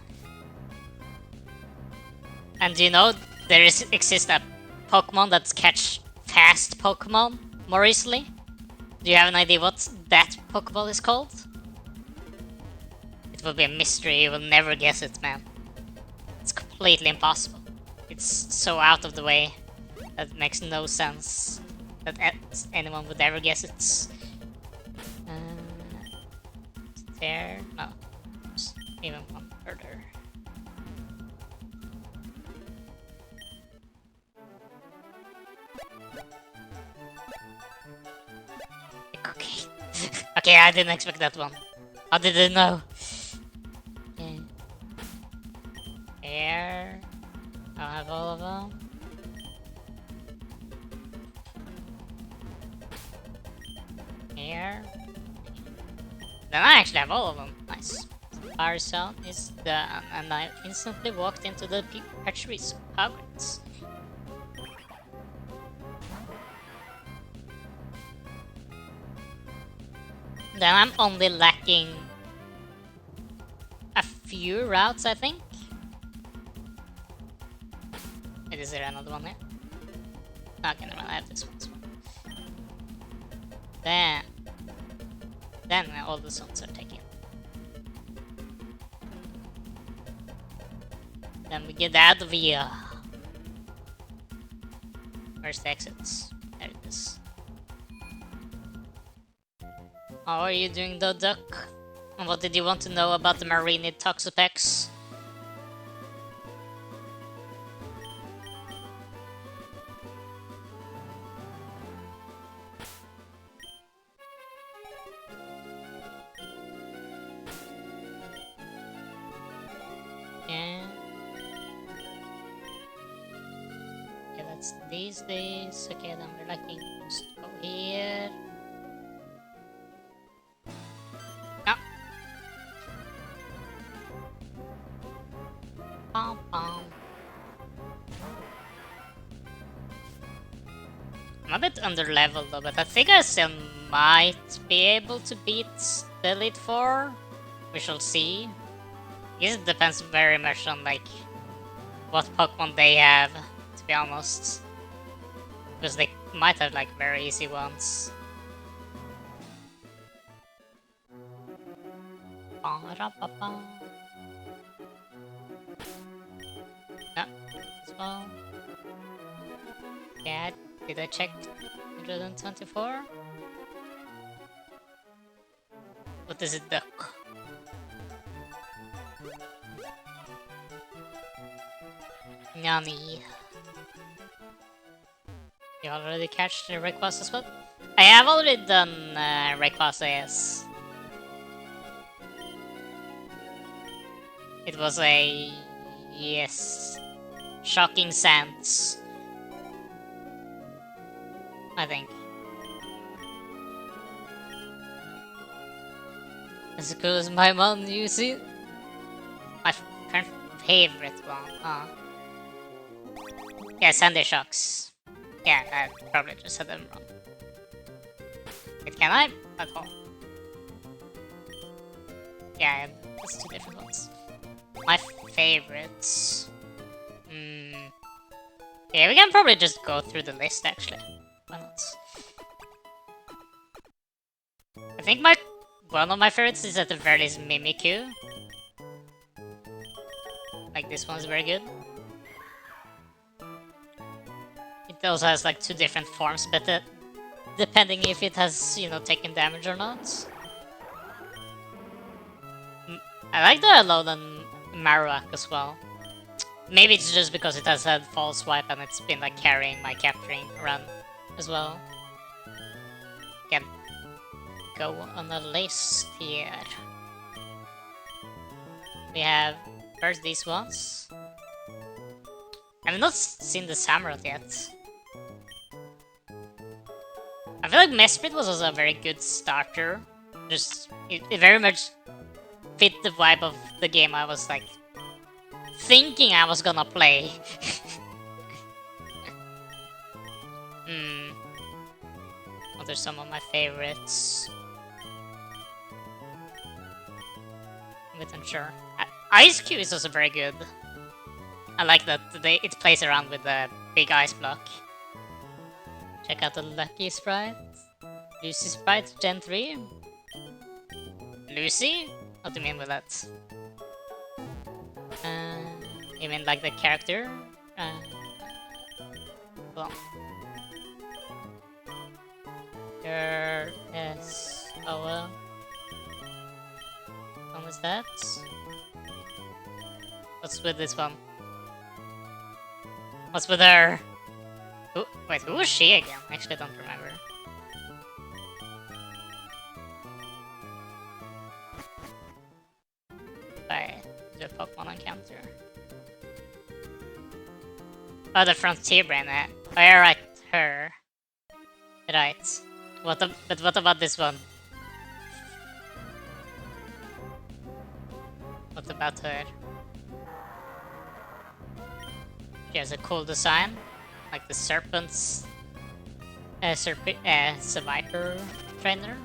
And you know, there exists a Pokemon that catch fast Pokemon more easily. Do you have an idea what that Pokeball is called? It will be a mystery, you will never guess it, man. It's completely impossible. It's so out of the way that it makes no sense that anyone would ever guess it. There? No. Just even one further. Okay. Okay, I didn't expect that one. How did I know? Okay. Here. I'll have all of them. Here. Then I actually have all of them. Nice. Fire Zone is done, and I instantly walked into the hatcheries of Hogwarts. Then I'm only lacking a few routes, I think. Wait, is there another one here? Okay, never mind, I have this one. Then all the zones are taken. Then we get out of here. Where's the exits? There it is. How are you doing, though, Duck? And what did you want to know about the Mareanid Toxapex? These days. Okay, then we're lacking just go here. No. Pom pom. I'm a bit under leveled though, but I think I still might be able to beat the Elite Four. We shall see. I guess it depends very much on like what Pokemon they have, to be honest. Because they might have like very easy ones. No, this one. Yeah, did I check 124? What is it, Duck? Nani. You already catch the Rayquaza as well? I have already done Rayquaza, yes. It was a... yes. Shocking Sands. I think. As cool as my mom, you see? My current favorite one, huh? Yeah, Sandy Shocks. Yeah, I probably just said them wrong. Wait, can I? At all? Yeah, that's two different ones. My favorites. Yeah, we can probably just go through the list actually. Why not? I think one of my favorites is at the very least Mimikyu. Like this one's very good. It also has like two different forms, but depending if it has, you know, taken damage or not. I like the Alolan Marowak as well. Maybe it's just because it has had False Swipe and it's been like carrying my capturing run as well. Can go on the list here. We have first these ones. I've not seen the Samurott yet. I feel like Mesprit was also a very good starter. Just it very much fit the vibe of the game I was like thinking I was gonna play. What are some of my favorites? I'm not unsure. Ice Cube is also very good. I like that it plays around with the big ice block. Check out the Lucky Sprite. Lucy Sprite Gen 3. Lucy? What do you mean with that? You mean like the character? Hold on. There is... Oh well. What one is that? What's with this one? What's with her? Wait, who was she again? Actually, I don't remember. By the Pokemon encounter. Oh, the Frontier Brain. Oh, yeah, right, her. Right. But what about this one? What about her? She has a cool design, like the Serpent's Survivor trainer.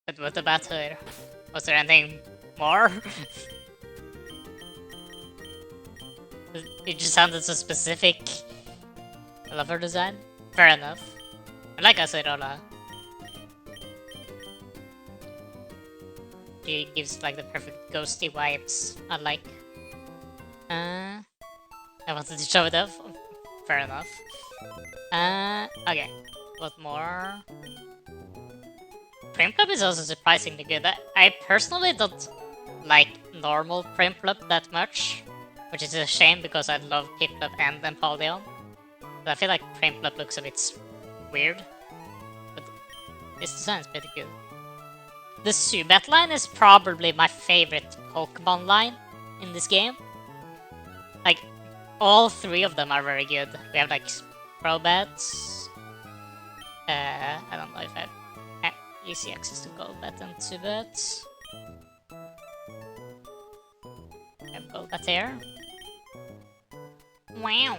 But what about her? Was there anything more? It just sounded so specific. I love her design. Fair enough. I like Acerola. She gives like the perfect ghosty vibes I like. I wanted to show it off. Fair enough. Okay. What more? Prinplup is also surprisingly good. I personally don't like normal Prinplup that much, which is a shame because I love Piplup and Empoleon. But I feel like Prinplup looks a bit weird. But this design is pretty good. The Zubat line is probably my favorite Pokemon line in this game. Like, all three of them are very good. We have like Probats. I don't know if I have easy access to Golbat and Zubat. We have Golbat here. Wow!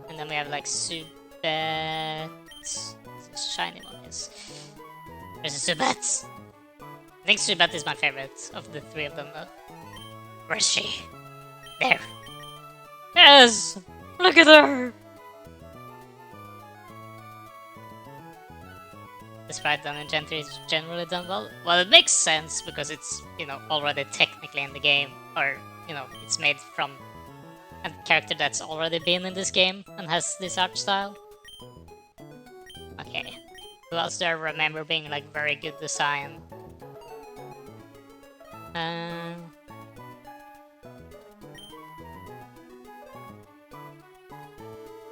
And then we have like Zubat. This shiny one is. There's a Zubat. I think Zubat is my favorite of the three of them though. Where's she? There. Yes! Look at her! The sprite done in Gen 3 is generally done well. Well, it makes sense because it's, you know, already technically in the game. Or, you know, it's made from a character that's already been in this game and has this art style. Okay. Who else do I remember being like very good design?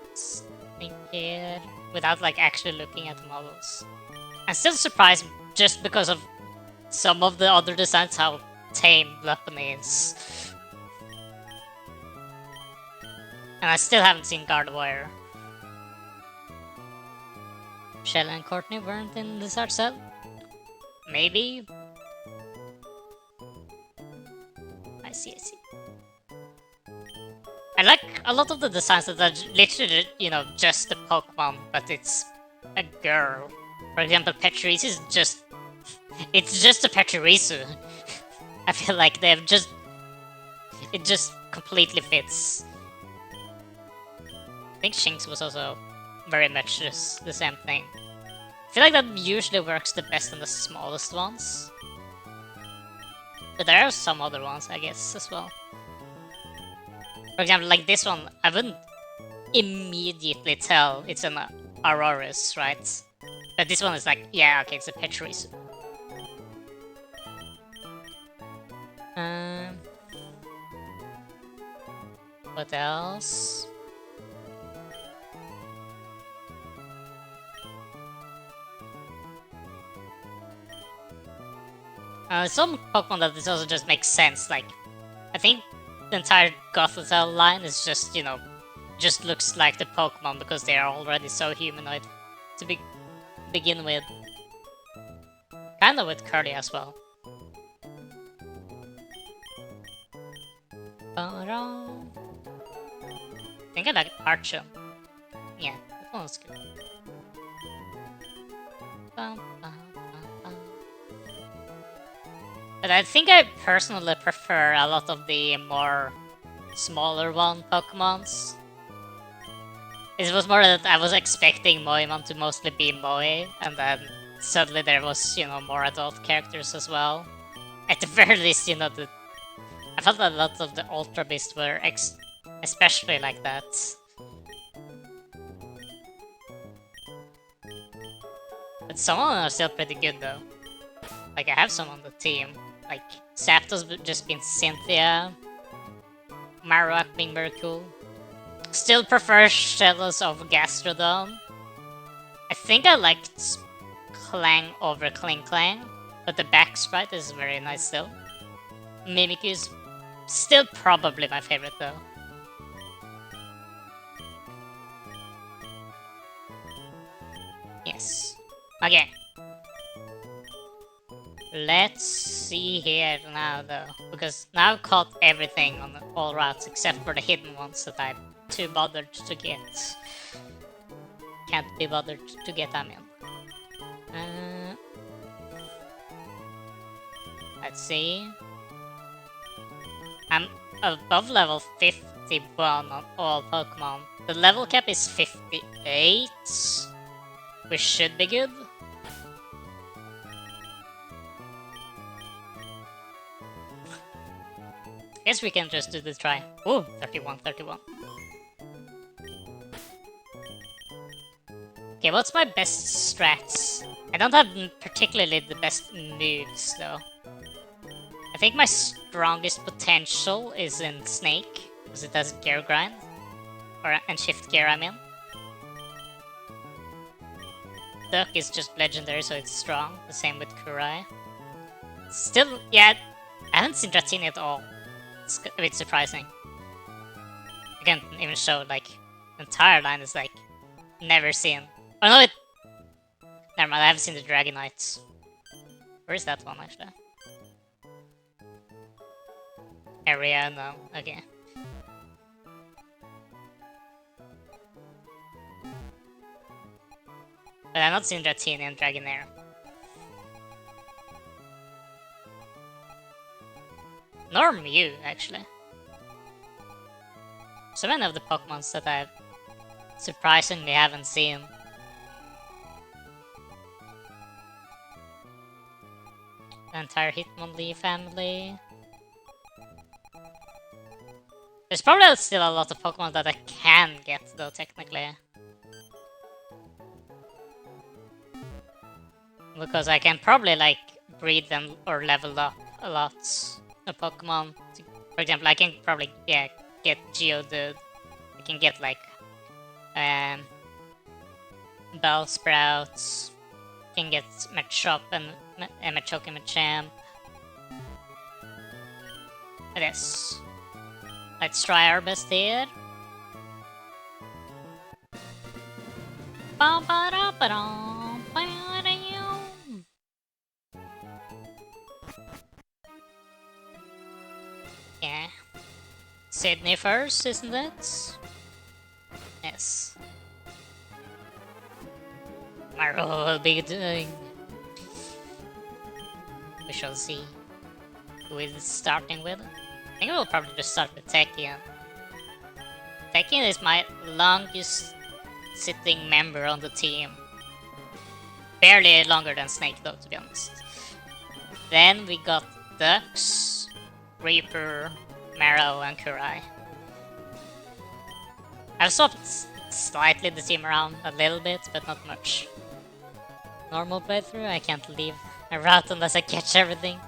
Let's think here without like actually looking at the models. I'm still surprised just because of some of the other designs how tame Lopunny is. And I still haven't seen Gardevoir. Shell and Courtney weren't in this art style? Maybe? I see. I like a lot of the designs that are literally, you know, just a Pokemon, but it's a girl. For example, Pachirisu is just... It's just a Pachirisu. I feel like they've just... It just completely fits. I think Shinx was also very much just the same thing. I feel like that usually works the best on the smallest ones. But there are some other ones, I guess, as well. For example, like this one, I wouldn't immediately tell it's an Aurorus, right? But this one is like, yeah, okay, it's a Pachirisu. What else? Some Pokemon that this also just makes sense, like, I think the entire Gothitelle line is just, you know, just looks like the Pokemon because they are already so humanoid to begin with. Kinda with Curly as well. I think I like Archon. Yeah, that one was good. But I think I personally prefer a lot of the more smaller one Pokemons. It was more that I was expecting Moemon to mostly be Moe, and then suddenly there was, you know, more adult characters as well. At the very least, you know, I felt that a lot of the Ultra Beasts were especially like that. But some of them are still pretty good though. Like I have some on the team. Like Zapdos just been Cynthia. Marowak being very cool. Still prefer Shellos over Gastrodon. I think I liked Clang over Kling, but the back sprite is very nice still. Mimikyu is still probably my favorite though. Yes. Okay. Let's see here now though, because now I've caught everything on all routes except for the hidden ones that I'm too bothered to get. Can't be bothered to get them in. Let's see. I'm above level 51 on all Pokemon. The level cap is 58, which should be good. Guess we can just do the try. Ooh, 31. Okay, what's my best strats? I don't have particularly the best moves though. I think my strongest potential is in Snake, because it does Gear Grind. And Shift Gear, I mean. Duck is just legendary, so it's strong. The same with Kurai. Still, yeah, I haven't seen Dratini at all. It's a bit surprising. I can't even show, like, the entire line is, like, never seen. Oh no, never mind, I haven't seen the Dragonites. Where is that one, actually? Area, no, okay. But I've not seen Dratini and Dragonair. Nor Mew, actually. So many of the Pokemons that I surprisingly haven't seen. The entire Hitmonlee family. There's probably still a lot of Pokemon that I can get though, technically. Because I can probably like breed them or level up a lot of Pokemon. For example, I can probably get Geodude. I can get like Bellsprouts. Can get Machop and Machoke and Machamp. Yes. Let's try our best here. Yeah. Sydney first, isn't it? Yes. Mario will be doing. We shall see who is starting with. I think we'll probably just start with Tekken. Tekken is my longest sitting member on the team. Barely longer than Snake though, to be honest. Then we got Dux, Reaper, Marrow, and Kurai. I've swapped slightly the team around a little bit, but not much. Normal playthrough, I can't leave a route unless I catch everything.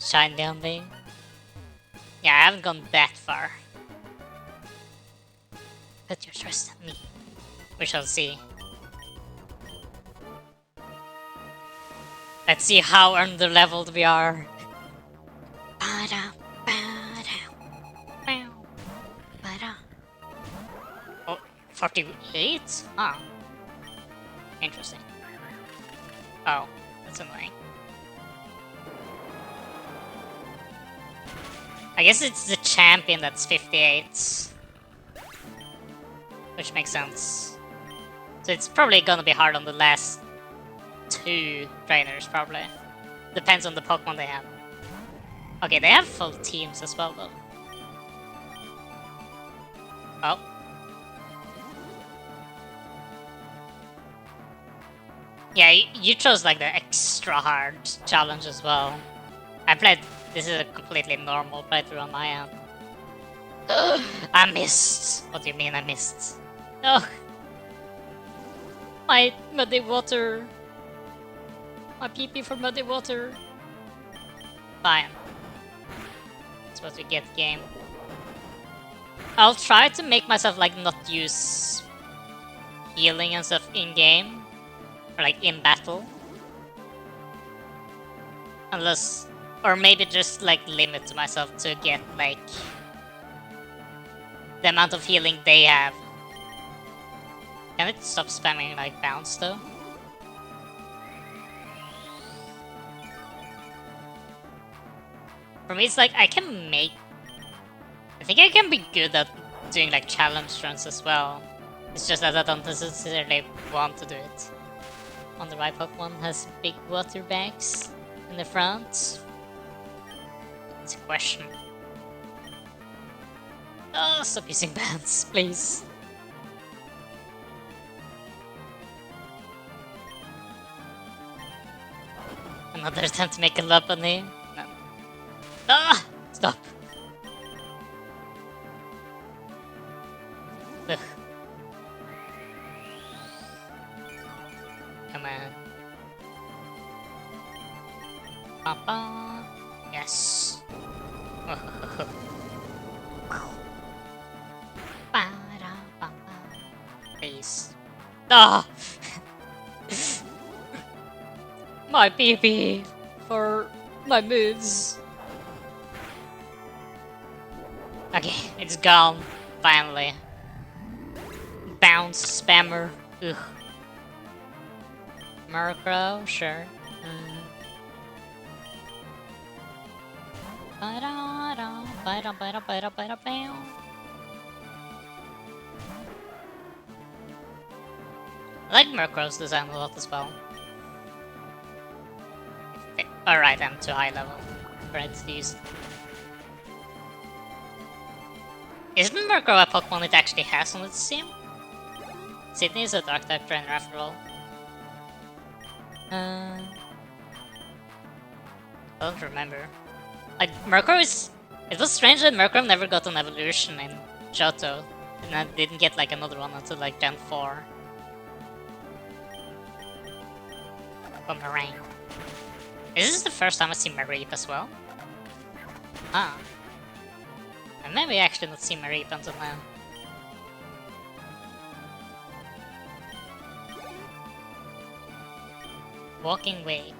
Shine Lianbing. Yeah, I haven't gone that far. Put your trust in me. We shall see. Let's see how under-leveled we are. Oh, 48? Ah. Interesting. Oh, that's annoying. I guess it's the champion that's 58. Which makes sense. So it's probably gonna be hard on the last 2 trainers, probably. Depends on the Pokemon they have. Okay, they have full teams as well, though. Oh. Yeah, you chose like the extra hard challenge as well. I played. This is a completely normal playthrough on my end. I missed. What do you mean I missed? No. My muddy water. My pee-pee for muddy water. Fine. That's what we get, game. I'll try to make myself like not use healing and stuff in game. Or like in battle. Unless, or maybe just like limit to myself to get like the amount of healing they have. Can it stop spamming like bounce though? For me it's like I can make, I think I can be good at doing like challenge runs as well. It's just that I don't necessarily want to do it. On the right Pokemon has big water bags in the front. It's a question. Oh, stop using bands, please. Another attempt to make a Lopunny. No. Ah! Stop! Ugh. Come on. Papa. Yes. Please. Ah! My PP for my moves. Okay, it's gone. Finally. Bounce spammer. Ugh. Murkrow, sure. I like Murkrow's design a lot as well. Alright, I'm too high level for it to use. Isn't Murkrow a Pokemon it actually has on its team? Sydney is a Dark type trainer after all. I don't remember. Like, Murkrow is... It was strange that Murkrow never got an evolution in Johto. And I didn't get like another one until like Gen 4. Boomerang. Is this the first time I see Mareep as well? Ah. I maybe actually not seen Mareep until now. Walking Wake.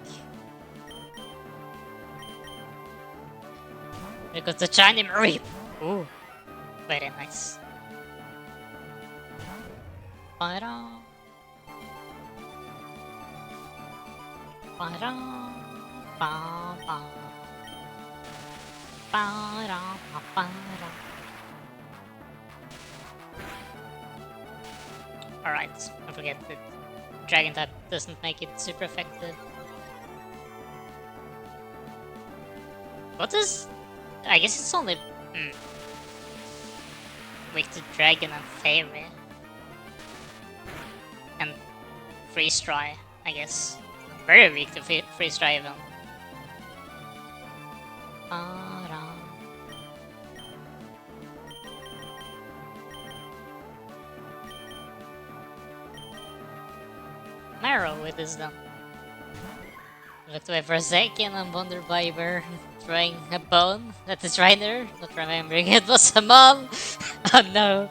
We got the shiny Mareep! Ooh. Very nice. Ba-da. Ba-da. Ba-ba. Ba-da. Ba-da. Alright, don't forget to Dragon type doesn't make it super effective. What is... I guess it's only weak to Dragon and Fairy. And Freeze Dry, I guess. Very weak to Freeze Dry even. Marrow with this then. Looked away for a second and wondered why you were throwing a bone at the trainer, not remembering it was a mom. Oh no.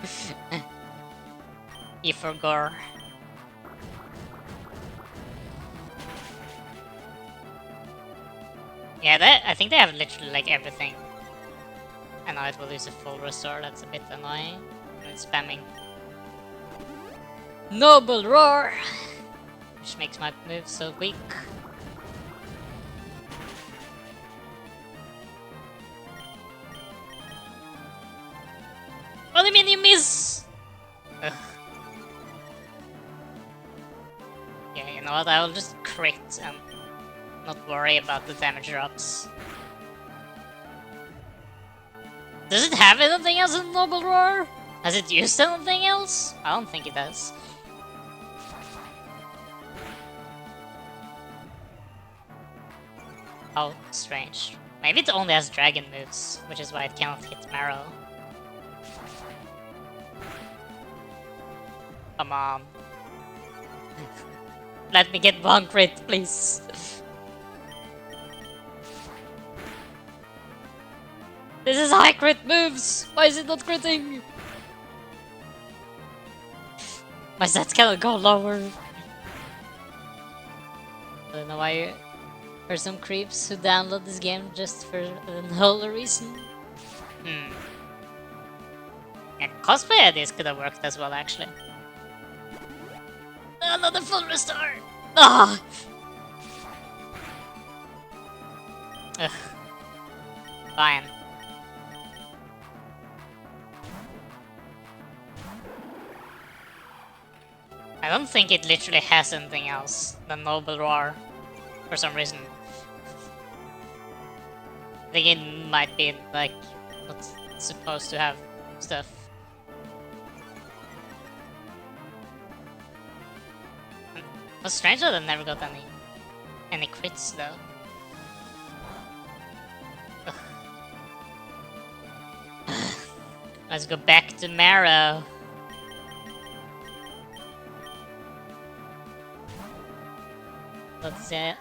You forgot. Yeah, I think they have literally like everything. And now it will use a full restore, that's a bit annoying. And it's spamming Noble Roar! Which makes my move so weak. What do you mean you miss? Ugh. Yeah, you know what, I will just crit and not worry about the damage drops. Does it have anything else in Noble Roar? Has it used anything else? I don't think it does. How strange. Maybe it only has dragon moves, which is why it cannot hit Marrow. Come on. Let me get one crit, please. This is high crit moves! Why is it not critting? My stats cannot go lower. I don't know why there's some creeps who download this game just for no reason. Yeah, cosplay ideas could have worked as well, actually. Another full restore! Ah! Ugh. Fine. I don't think it literally has anything else than Noble Roar, for some reason. I think it might be, like, not supposed to have stuff. What's strange that I never got any crits, though. Let's go back to Marrow. That's it.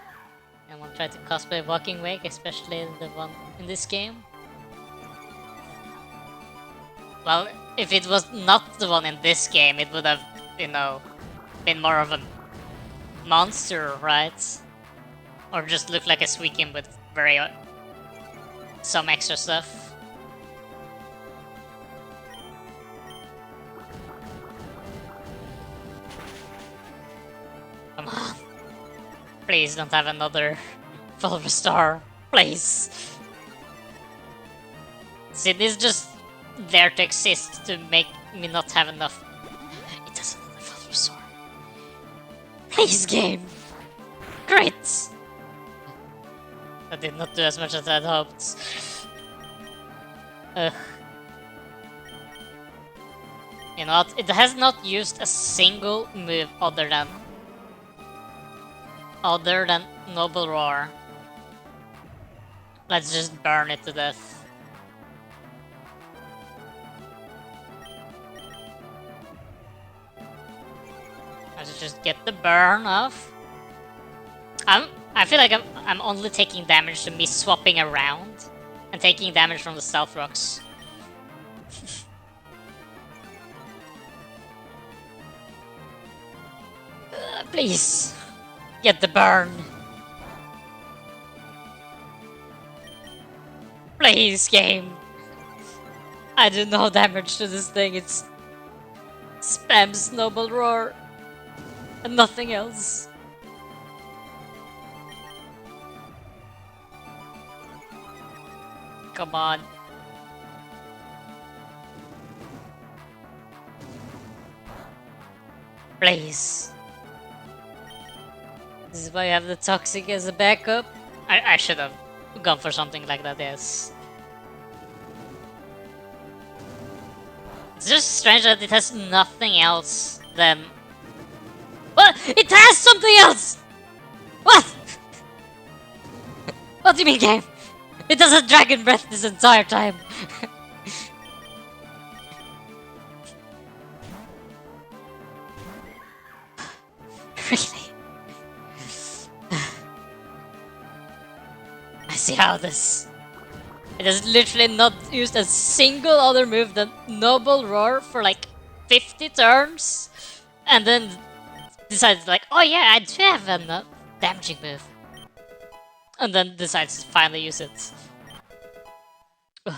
And we'll try to cosplay Walking Wake, especially the one in this game. Well, if it was not the one in this game, it would have, you know, been more of a monster, right? Or just look like a Suicune with very some extra stuff. Come on. Please don't have another full restore. Please. See, this is just there to exist to make me not have enough. It has another full restore. Please, game. Great. That did not do as much as I'd hoped. Ugh. You know what? It has not used a single move other than Noble Roar. Let's just burn it to death. Let's just get the burn off. I feel like I'm only taking damage to me swapping around and taking damage from the stealth rocks. Please, get the burn. Please, game. I do no damage to this thing. It's spams Noble Roar and nothing else. Come on. Please. This is why you have the Toxic as a backup. I should have gone for something like that, yes. It's just strange that it has nothing else than... What? It has something else! What? What do you mean, game? It has a Dragon Breath this entire time. Really? I see how this... It has literally not used a single other move than Noble Roar for like 50 turns, and then decides like, oh yeah, I do have a damaging move, and then decides to finally use it. Ugh.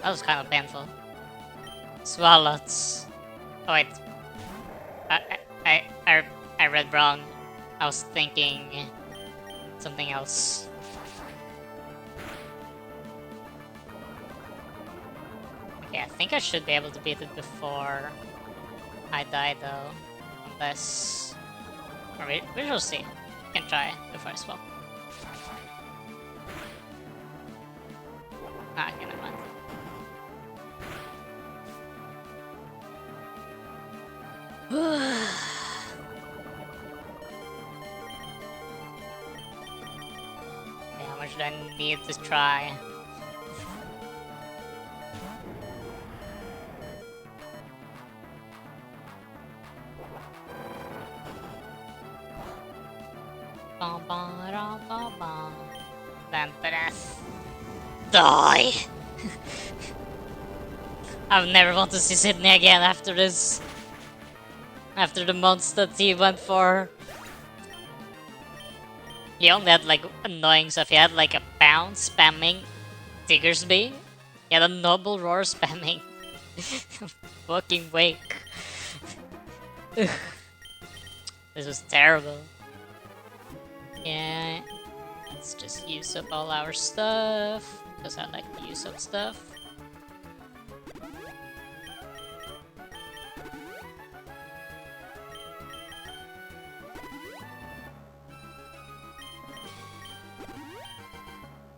That was kind of painful. Swallows. Oh wait, I read wrong. I was thinking something else. Okay, I think I should be able to beat it before I die though. Unless... Or we shall see. We can try before I swap. Ah, okay, never mind. Okay, how much do I need to try? Vampireth. Die! I'll never want to see Sydney again after this. After the months that he went for. He only had like annoying stuff. He had like a Pound spamming Diggersby. He had a Noble Roar spamming fucking Wake. This was terrible. Yeah, let's just use up all our stuff, because I like to use up stuff.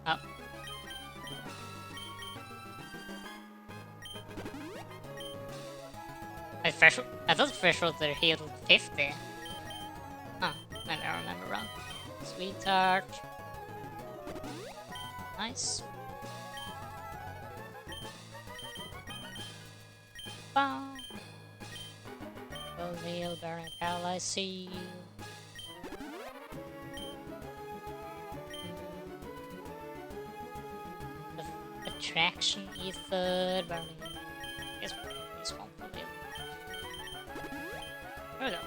Oh. I thought threshold they healed 50. Huh, maybe I remember wrong. Sweetheart. Nice. Bow. Well, Neil, Burning Pal, I see you. Attraction, Ether, Burning. Guess this one for you. There we go.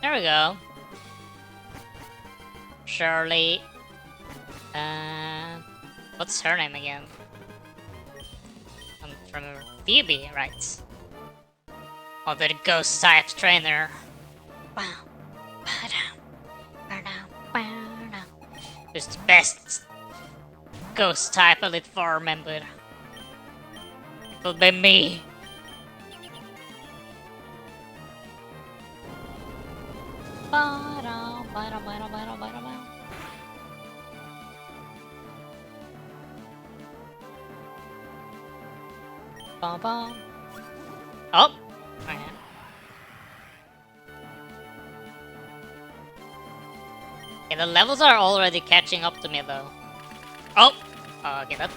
There we go. Shirley. What's her name again? From Phoebe, right? Oh, the ghost type trainer. Who's the best ghost type Elite 4 member? It will be me. Oh! Okay. Okay, the levels are already catching up to me though. Oh! Okay, that's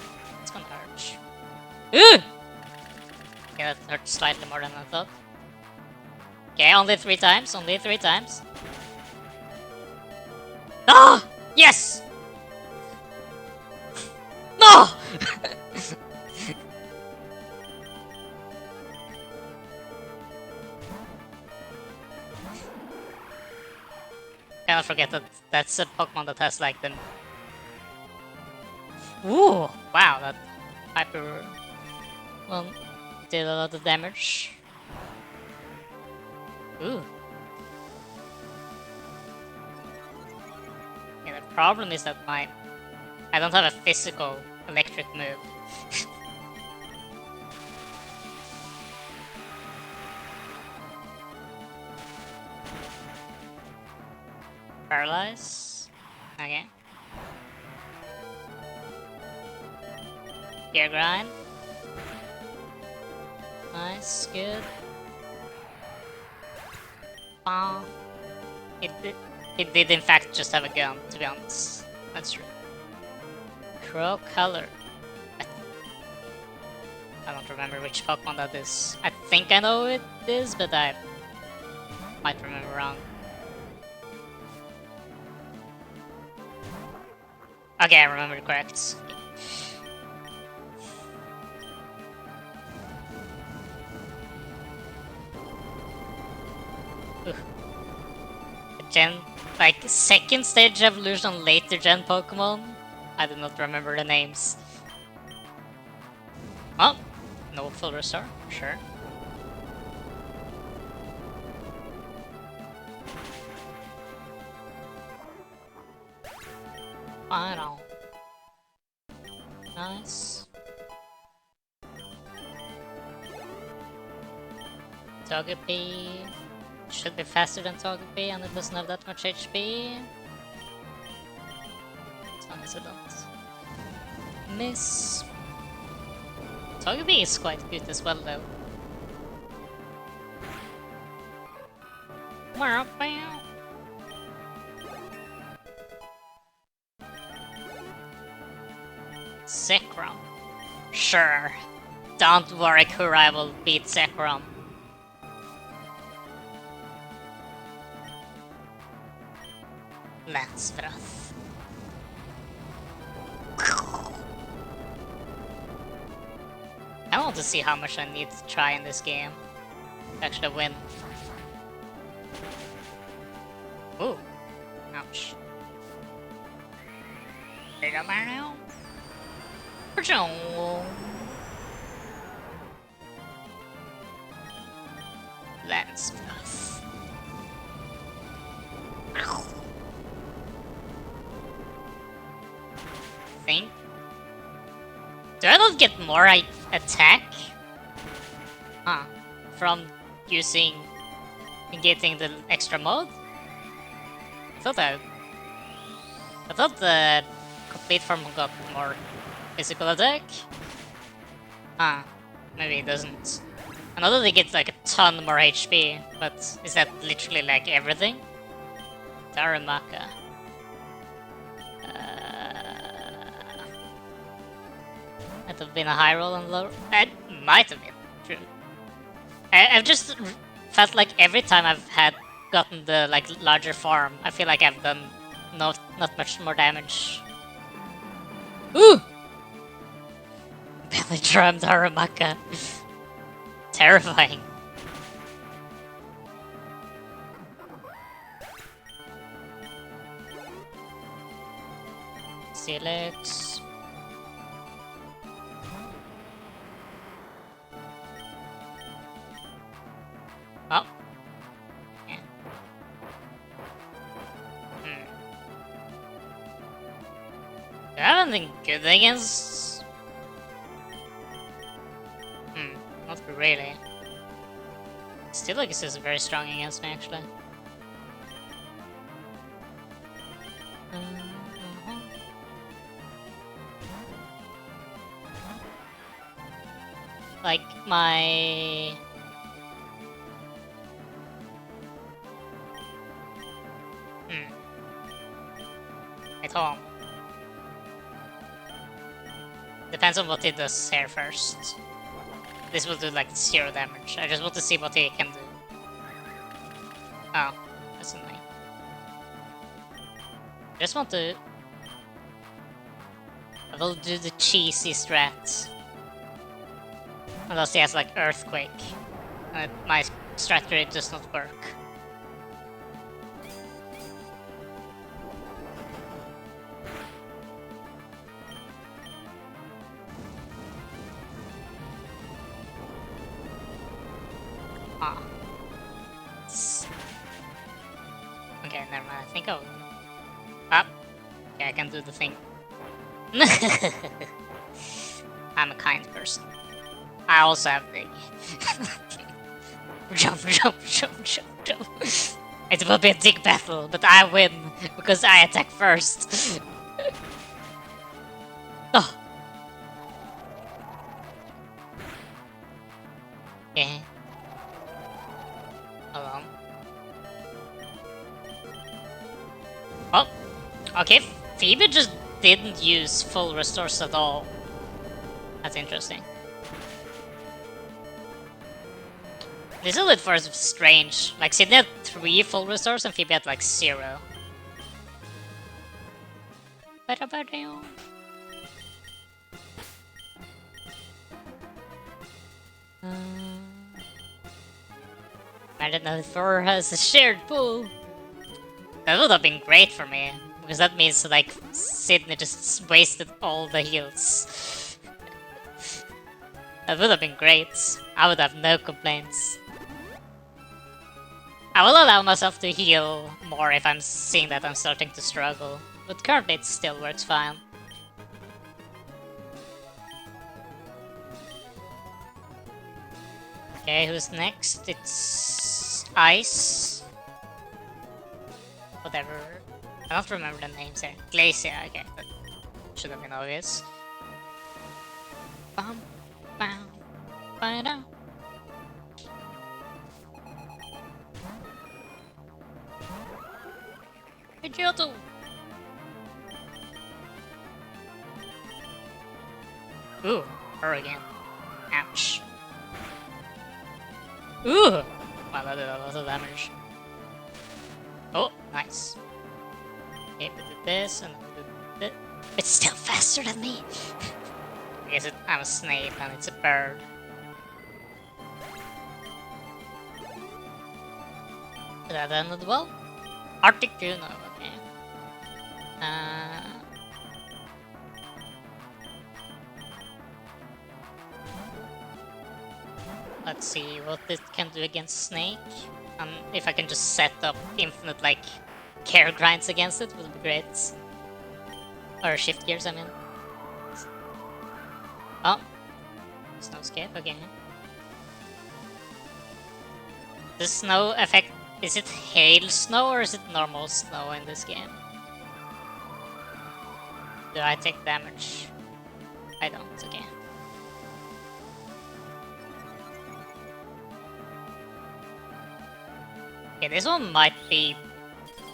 gonna hurt. Ooh! Okay, that hurt slightly more than I thought. Okay, only 3 times, only 3 times. Ah! Yes! No! Cannot forget that that's a Pokemon that has like them. Ooh! Wow, that hyper well did a lot of damage. Ooh. Yeah, the problem is that I don't have a physical electric move. Paralyze. Okay. Gear grind. Nice, good. It did in fact just have a gun, to be honest. That's true. Crow color. I don't remember which Pokemon that is. I think I know it is, but I might remember wrong. Okay, I remember correct. Gen, like second stage evolution later gen Pokemon. I do not remember the names. Oh, no full restore, sure. Final. Nice. Togepi should be faster than Togepi and it doesn't have that much HP. As long as I don't miss. Togepi is quite good as well though. Zekrom. Sure. Don't worry, Kurai will beat Zekrom. Lance Breath. I want to see how much I need to try in this game to actually win. Ooh. Ouch. Lance Breath. Think? Do I not get more attack? Huh. From using and getting the extra mode? I thought the complete form got more physical attack. Huh. Maybe it doesn't. I know that they get like a ton more HP, but is that literally like everything? Darumaka. Might have been a high roll and low. It might have been, true. I've just felt like every time I've gotten the like larger farm, I feel like I've done not much more damage. Ooh! Belly drum Darumaka. Terrifying. Steelix. Oh. Yeah. Do I have anything good against? Not really. Steelix is very strong against me, actually. Like, my... At home. Depends on what he does here first. This will do like 0 damage. I just want to see what he can do. Oh, that's annoying. I just want to... I will do the cheesy strat. Unless he has like Earthquake. My strategy does not work. Okay, never mind. I think I'll... Ah! Okay, I can do the thing. I'm a kind person. I also have big. Jump. It will be a dig battle, but I win because I attack first. Oh. Okay. Hold on. Oh, okay. Phoebe just didn't use full restores at all. That's interesting. This is a little first strange. Like, Sydney had 3 full restores and Phoebe had like 0. Imagine that Thor has a shared pool. That would have been great for me, because that means like Sydney just wasted all the heals. That would have been great. I would have no complaints. I will allow myself to heal more if I'm seeing that I'm starting to struggle, but currently it still works fine. Okay, who's next? It's Ice. Whatever. I don't remember the names here. Glacia, okay, that should have been obvious. Bum, bam, ba-da. Pidgeotto! Ooh, her again. Ouch. Ooh! Wow, that did a lot of damage. Oh, nice. Okay, we did this and we did this. It's still faster than me! I guess I'm a snake and it's a bird. Did that end well? Articuno, okay. Let's see what it can do against Snake. If I can just set up infinite, like, care grinds against it, would be great. Or shift gears, I mean. Oh. Snow escape, okay. The snow effect, is it hail snow or is it normal snow in this game? Do I take damage? I don't, okay. Okay, this one might be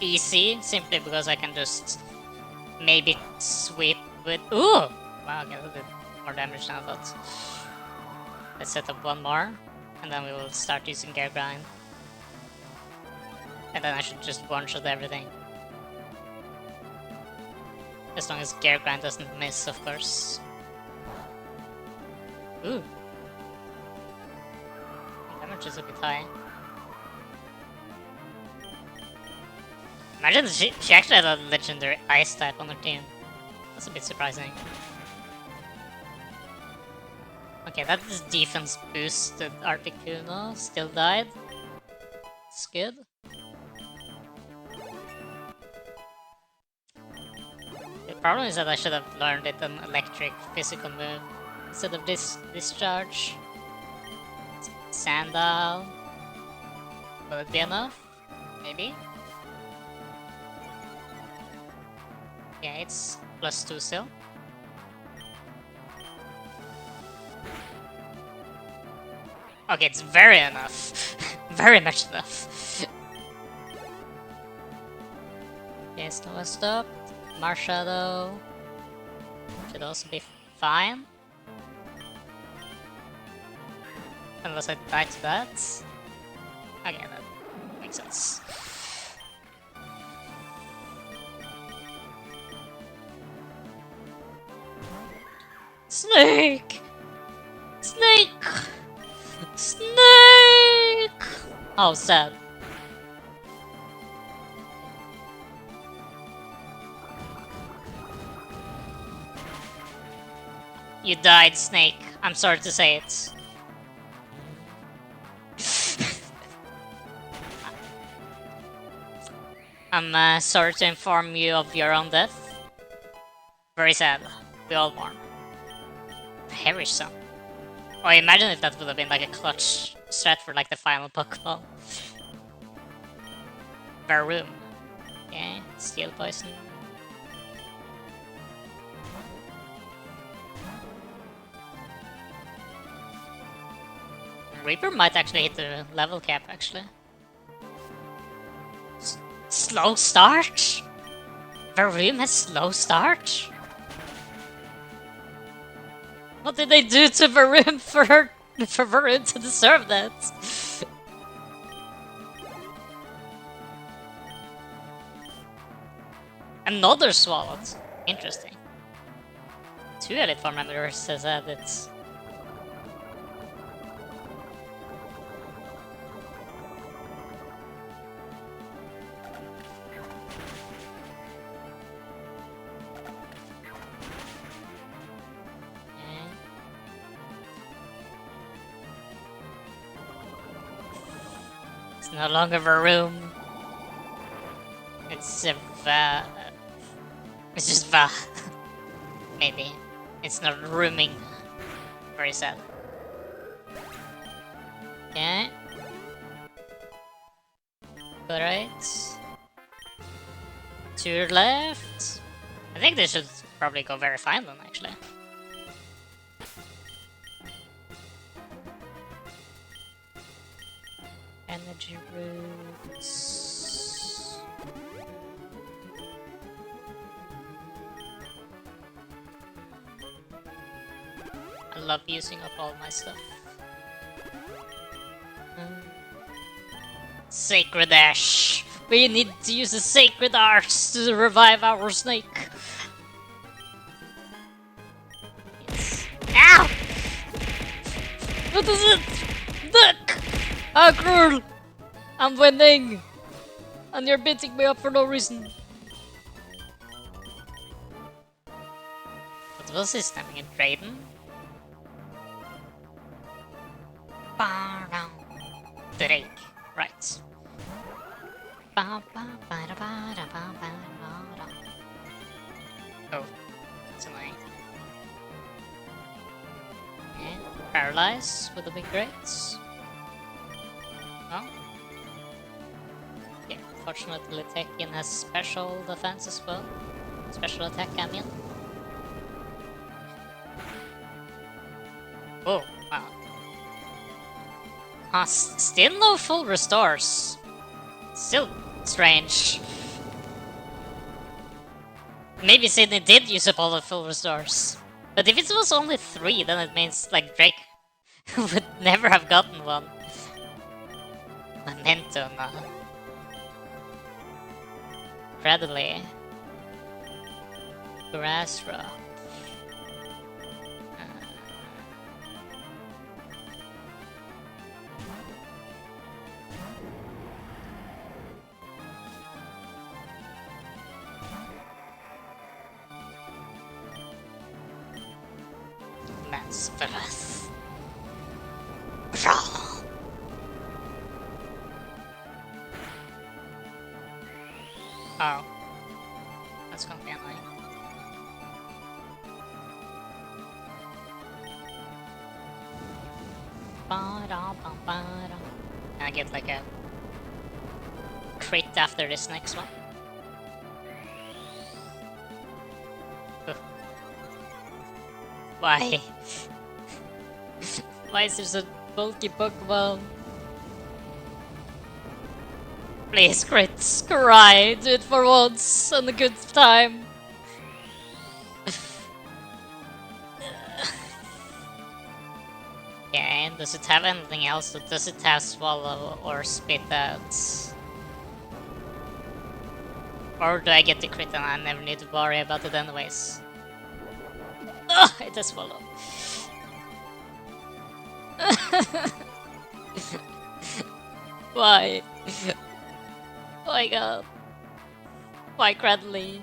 easy, simply because I can just maybe sweep with... Ooh! Wow, okay, that did more damage than I thought. Let's set up one more, and then we will start using Gear Grind. And then I should just one-shot everything. As long as Gear Grind doesn't miss, of course. Ooh. Damage is a bit high. Imagine she actually had a legendary ice type on her team. That's a bit surprising. Okay, that is defense boosted Articuno. Still died. It's good. The problem is that I should have learned it an electric physical move instead of this discharge. Sandal. Will it be enough? Maybe? Yeah, it's +2 still. Okay, it's very enough. Very much enough. Okay, Snow stopped. Marshadow should also be fine. Unless I die to that. Okay, that makes sense. Snake! Snake! Snake! Oh, sad. You died, Snake. I'm sorry to say it. I'm sorry to inform you of your own death. Very sad. We all mourn. Perish some. Oh, imagine if that would have been like a clutch strat for like the final Pokeball. Varoom. Okay, Steel Poison. Reaper might actually hit the level cap, actually. Slow start? Varoom has slow start? What did they do to Varoom for Varoom to deserve that? Another swallowed. Interesting. 2 Elite Four members says that it's... It's no longer Varoom. It's a Va... It's just Va. Maybe. It's not rooming. Very sad. Okay. Alright. 2 left. I think this should probably go very fine then, actually. Energy roots. I love using up all my stuff. Sacred Ash. We need to use the Sacred Arts to revive our snake. Yes. Ow! What is it? Duck! How cruel! I'm winning! And you're beating me up for no reason. What was his name again? Drayden? Drake. Right. Oh, that's annoying. And paralyze would have been great. Oh. Yeah, fortunately Tekken has special defense as well. Special attack, I mean. Oh, wow. Still no full restores. Still strange. Maybe Sydney did use up all the full restores. But if it was only 3, then it means like Drake would never have gotten one. Memento, no. Incredibly. Grasra. Man's breath. Oh. That's gonna be annoying. Can I get like a crit after this next one? Ugh. Why? Why is there such bulky Pokemon? Please, crits, cry, do it for once, and a good time. Yeah, and does it have anything else? Does it have Swallow or Spit Out? Or do I get the crit and I never need to worry about it anyways? Ugh, it has Swallow. Why? Oh my god. Why Cradley?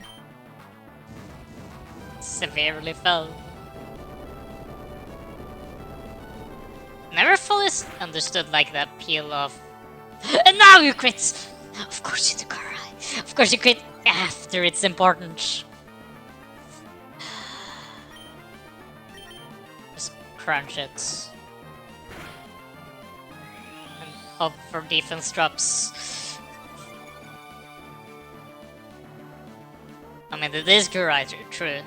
Severely fell. Never fully understood like that peel off. And now you crit! Of course you do, Kara. Of course you crit after it's important. Just crunch it. And hope for defense drops. I mean, it is Kura, true.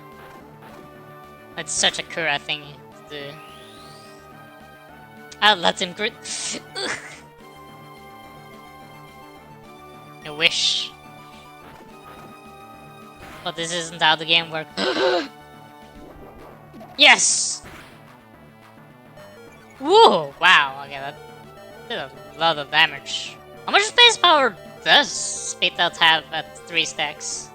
It's such a Kura thing to do. I'll let him crit. I wish. But this isn't how the game works. Yes! Whoa! Wow, okay, that did a lot of damage. How much space power does Spit Out have at 3 stacks?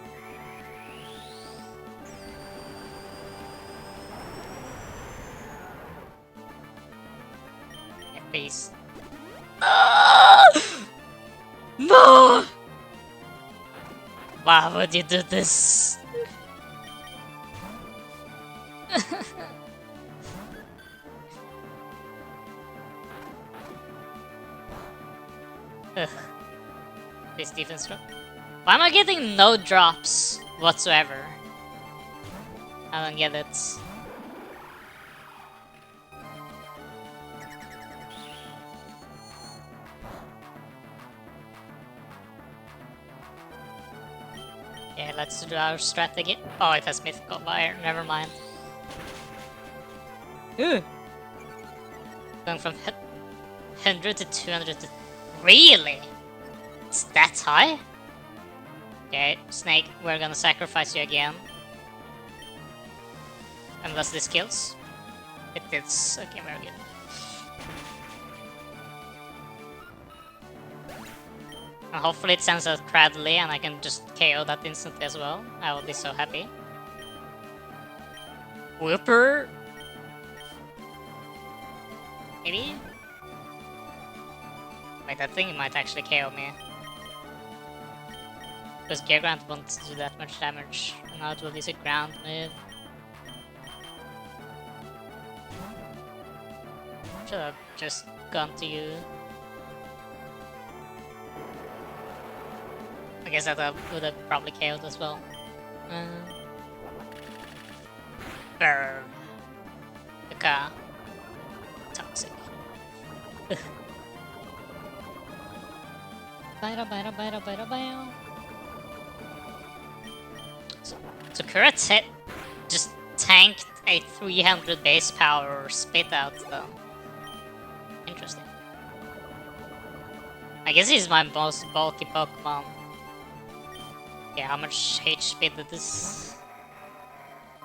Yeah, please. No! Why would you do this? Ugh. This defense drop. Why am I getting no drops whatsoever? I don't get it. Yeah, let's do our strategy. Oh, it has mythical fire. Never mind. Ooh. Going from 100 to 200 to... Really? It's that high? Okay, Snake, we're gonna sacrifice you again. Unless this kills. It is. Okay, very good. And hopefully it sends out Cradley and I can just KO that instantly as well. I will be so happy. Whooper? Maybe? Wait, that thing might actually KO me. Because Gear Grant won't do that much damage. Now it will use a ground move. Should have just gone to you. I guess that would have probably KO'd as well. Burn. The car. Toxic. So Kurat's hit just tanked a 300 base power Spit Out though. Interesting. I guess he's my most bulky Pokemon. Yeah, how much HP did this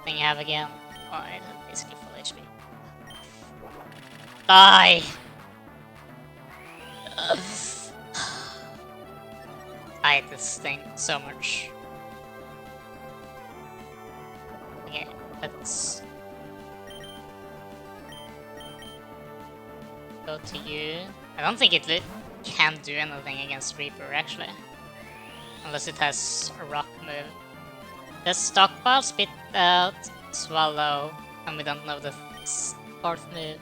thing have again? Oh, it had basically full HP. Die! I hate this thing so much. Okay, let's go to you. I don't think it can do anything against Reaper actually. Unless it has a rock move. Does Stockpile, Spit Out, Swallow, and we don't know the 4th move.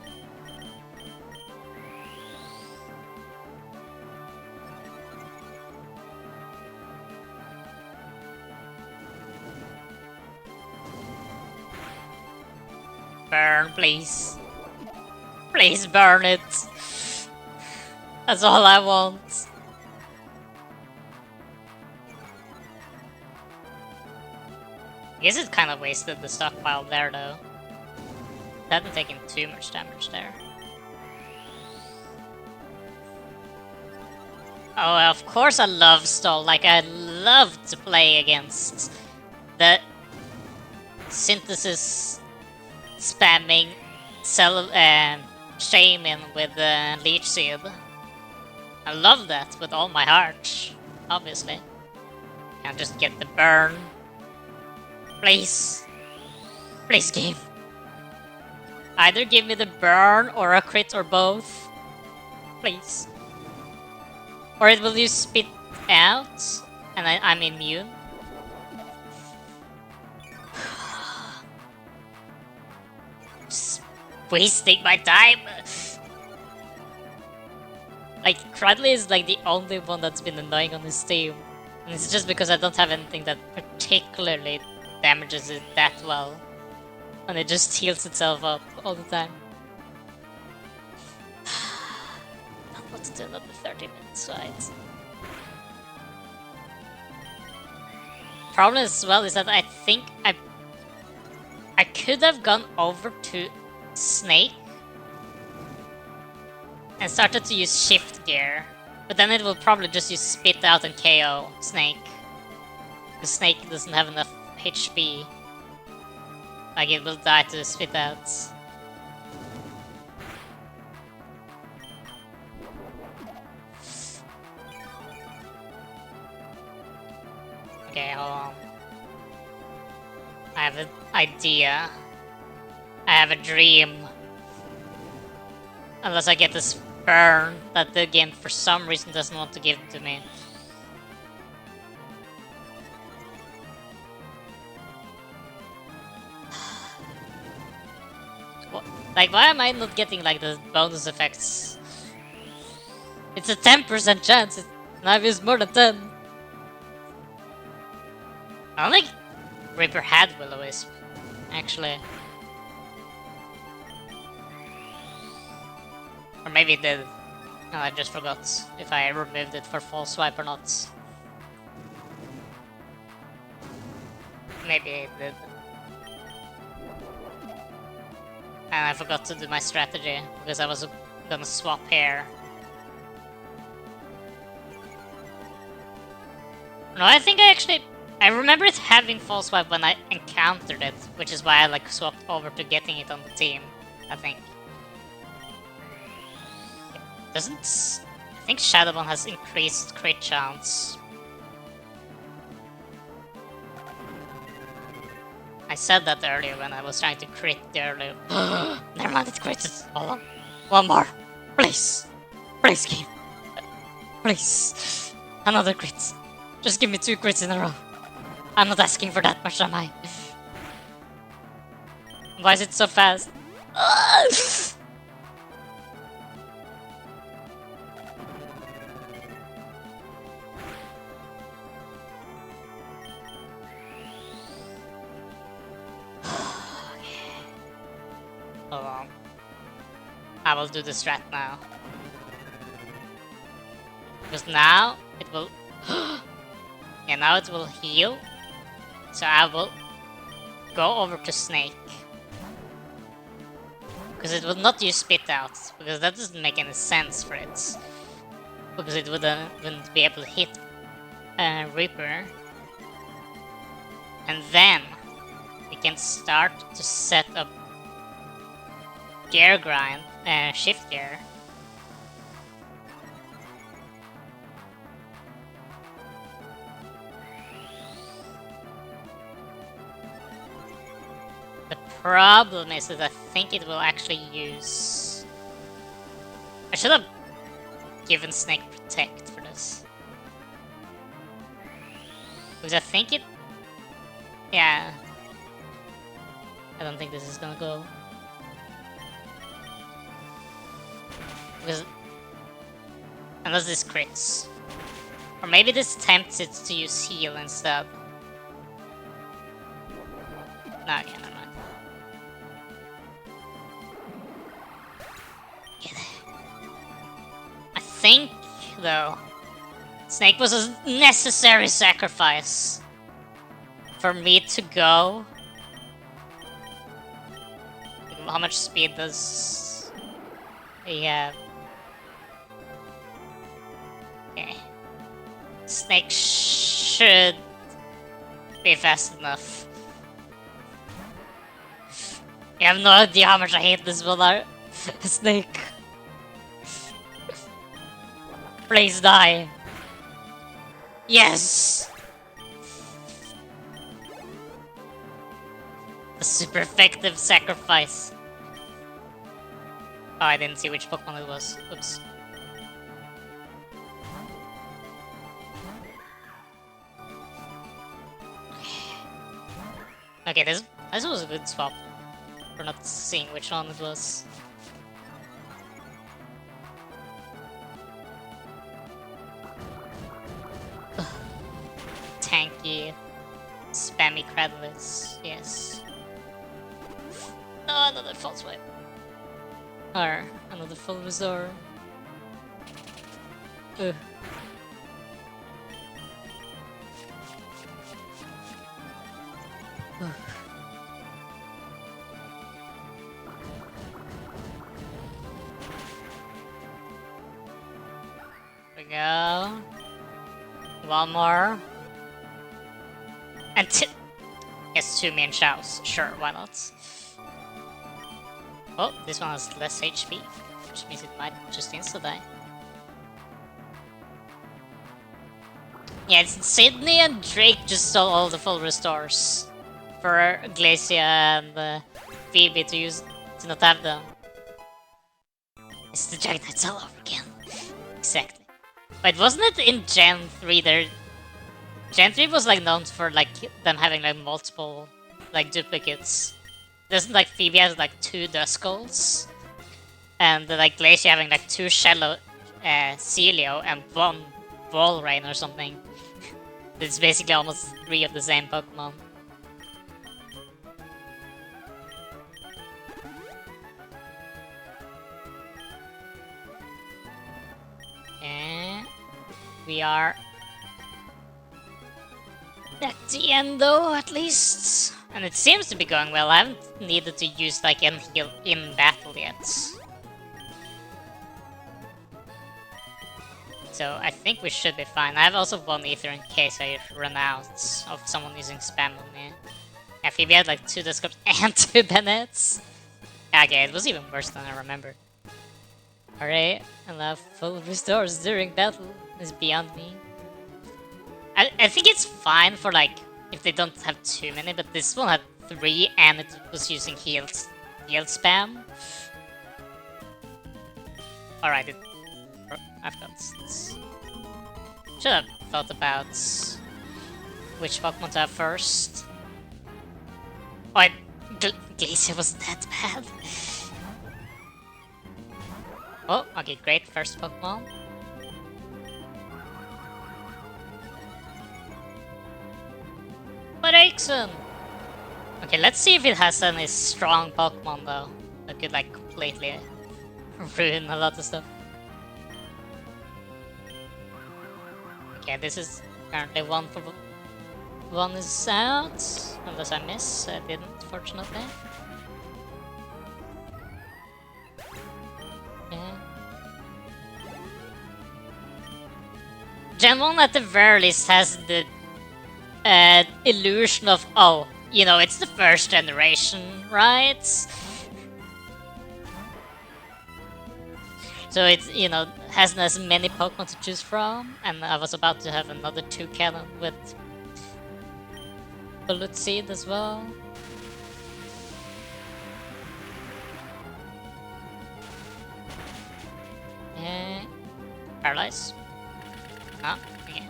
Burn, please. Please burn it. That's all I want. I guess it kind of wasted the stockpile there though. It hadn't taken too much damage there. Oh, of course I love Stall. Like, I love to play against the synthesis spamming Shaman with Leech Seed. I love that with all my heart, obviously. Can't just get the burn. Please. Please, game. Either give me the burn or a crit or both. Please. Or it will use Spit Out and I'm immune. Just wasting my time. Like, Cradley is like the only one that's been annoying on this team. And it's just because I don't have anything that particularly damages it that well. And it just heals itself up all the time. I don't want to do another 30 minutes, right? problem as well is that I think I could have gone over to Snake and started to use shift gear, but then it will probably just use spit out and KO Snake. Because Snake doesn't have enough HP. Like it will die to spit out. Okay, hold on. I have an idea. I have a dream. Unless I get this burn that the game for some reason doesn't want to give to me. Like, why am I not getting like the bonus effects? It's a 10% chance, and I've used more than 10. I don't think Reaper had Will-O-Wisp, actually. Or maybe it did. No, I just forgot if I removed it for False Swipe or not. Maybe it did. And I forgot to do my strategy, because I was gonna swap hair. No, I think I remember it having False Swipe when I encountered it, which is why I like swapped over to getting it on the team, I think. I think Shadowbone has increased crit chance. I said that earlier when I was trying to crit the earlier. Never mind, it crits. Hold on. One more. Please. Please, game. Please. Another crit. Just give me 2 crits in a row. I'm not asking for that much, am I? Why is it so fast? Hold on. I will do the strat now. Because now it will... yeah, now it will heal. So I will go over to Snake. Because it will not use Spit Out. Because that doesn't make any sense for it. Because it wouldn't be able to hit Reaper. And then we can start to set up gear grind, shift gear. The problem is that I think it will actually use... I should have given Snake Protect for this. Because I think it... yeah. I don't think this is gonna go. Because... unless this crits. Or maybe this tempts it to use heal instead. No, okay, never mind. I think, though, Snake was a necessary sacrifice for me to go. How much speed does he have? Okay. Snake should be fast enough. You have no idea how much I hate this builder. Snake. Please die. Yes! A super effective sacrifice. Oh, I didn't see which Pokemon it was. Oops. Okay, this was a good swap. For not seeing which one it was. Tanky, spammy Cradlets, yes. Oh, another False Swipe. Or another Full Resort. Ugh. We go. One more. And yes, 2 main chows. Sure, why not? Oh, this one has less HP, which means it might just insta-die. Yeah, it's Sydney and Drake just stole all the full restores for Glacia and Phoebe to not have them. It's the Jugknights all over again. Exactly. But wasn't it in Gen 3 there? Gen 3 was like known for like them having like multiple like duplicates. Doesn't like Phoebe has like 2 Duskulls? And like Glacia having like 2 Shallow Celio and 1 Volrain or something. It's basically almost 3 of the same Pokemon. And we are at the end though, at least. And it seems to be going well. I haven't needed to use like any heal in battle yet. So I think we should be fine. I have also 1 Ether in case I run out of someone using spam on me. Yeah, Phoebe had like 2 Duskups and 2 Bennets. Okay, it was even worse than I remember. Alright, allow full restores during battle is beyond me. I think it's fine for like if they don't have too many, but this one had 3 and it was using heal spam. Alright, I've got this. Should have thought about which Pokemon to have first. Oh, Glacia was that bad. Oh, okay, great first Pokemon. Braixen! Okay, let's see if it has any strong Pokemon though. That could like completely ruin a lot of stuff. Okay, this is currently 1 for 1 is out. Unless I miss, I didn't, fortunately. Yeah. Gen 1 at the very least has the illusion of, oh, you know, it's the first generation, right? So it's, you know, hasn't as many Pokemon to choose from, and I was about to have another 2 cannon with Bullet Seed as well. Paralyze. Oh, okay.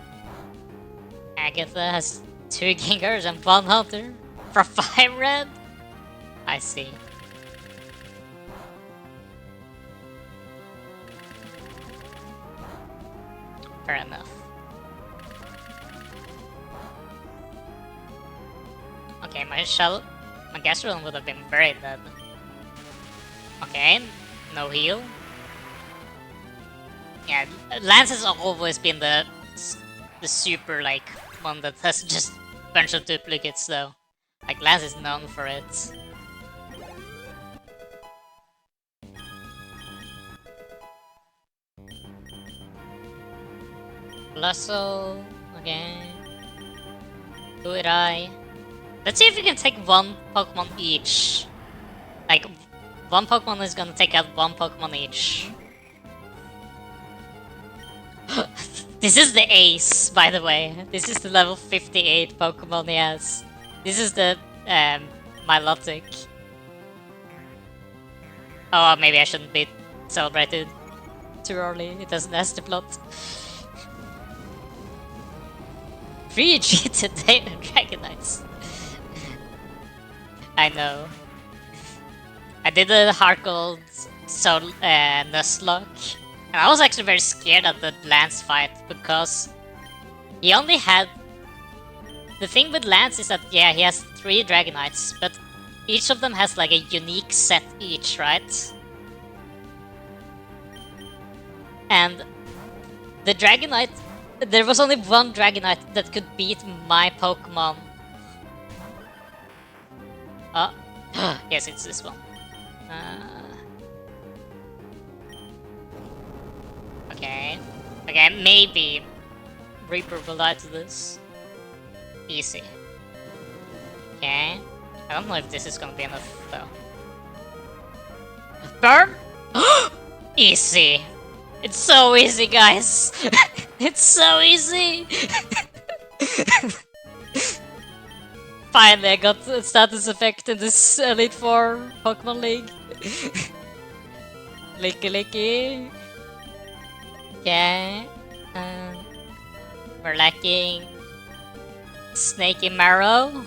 Agatha has 2 Gingers and 1 Hunter for 5 red? I see. Fair enough. Okay, my Gastrodon would have been very dead. Okay, no heal. Yeah, Lance has always been the super like one that has just a bunch of duplicates though. Like Lance is known for it. Blustle, okay. Do it I. Let's see if we can take 1 Pokemon each. Like, 1 Pokemon is gonna take out 1 Pokemon each. This is the ace, by the way. This is the level 58 Pokemon he has. This is the Milotic. Oh, maybe I shouldn't be celebrated too early. It doesn't have the plot. 3G today and Dragonites. I know. I did a Harkold Nuzlocke. And I was actually very scared at the Lance fight because he only had... The thing with Lance is that, yeah, he has 3 Dragonites, but each of them has like a unique set each, right? And the Dragonite... There was only 1 Dragonite that could beat my Pokemon Yes, it's this one. Okay. Okay, maybe Reaper will die to this. Easy. Okay. I don't know if this is gonna be enough though. Burn? Easy. It's so easy, guys. It's so easy. Finally, I got the status effect in this Elite Four Pokemon League. Licky licky. Okay. We're lacking Snaky Marrow.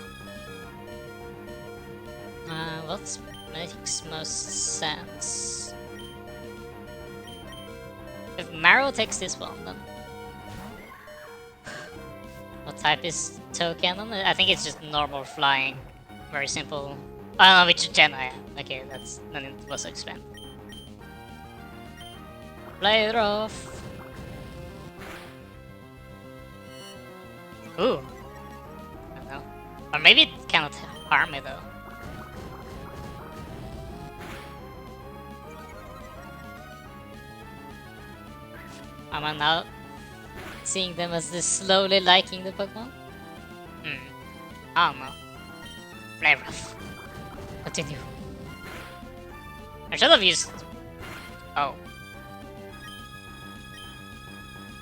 What makes most sense? If Marrow takes this one, then what type is Toe Cannon? I think it's just normal flying. Very simple. I don't know which gen I am. Okay, then it was expand. Play it off. Ooh. I don't know. Or maybe it cannot harm me though. Am I now seeing them as this slowly liking the Pokemon? I don't know. Play rough. Continue. I should have used... Oh.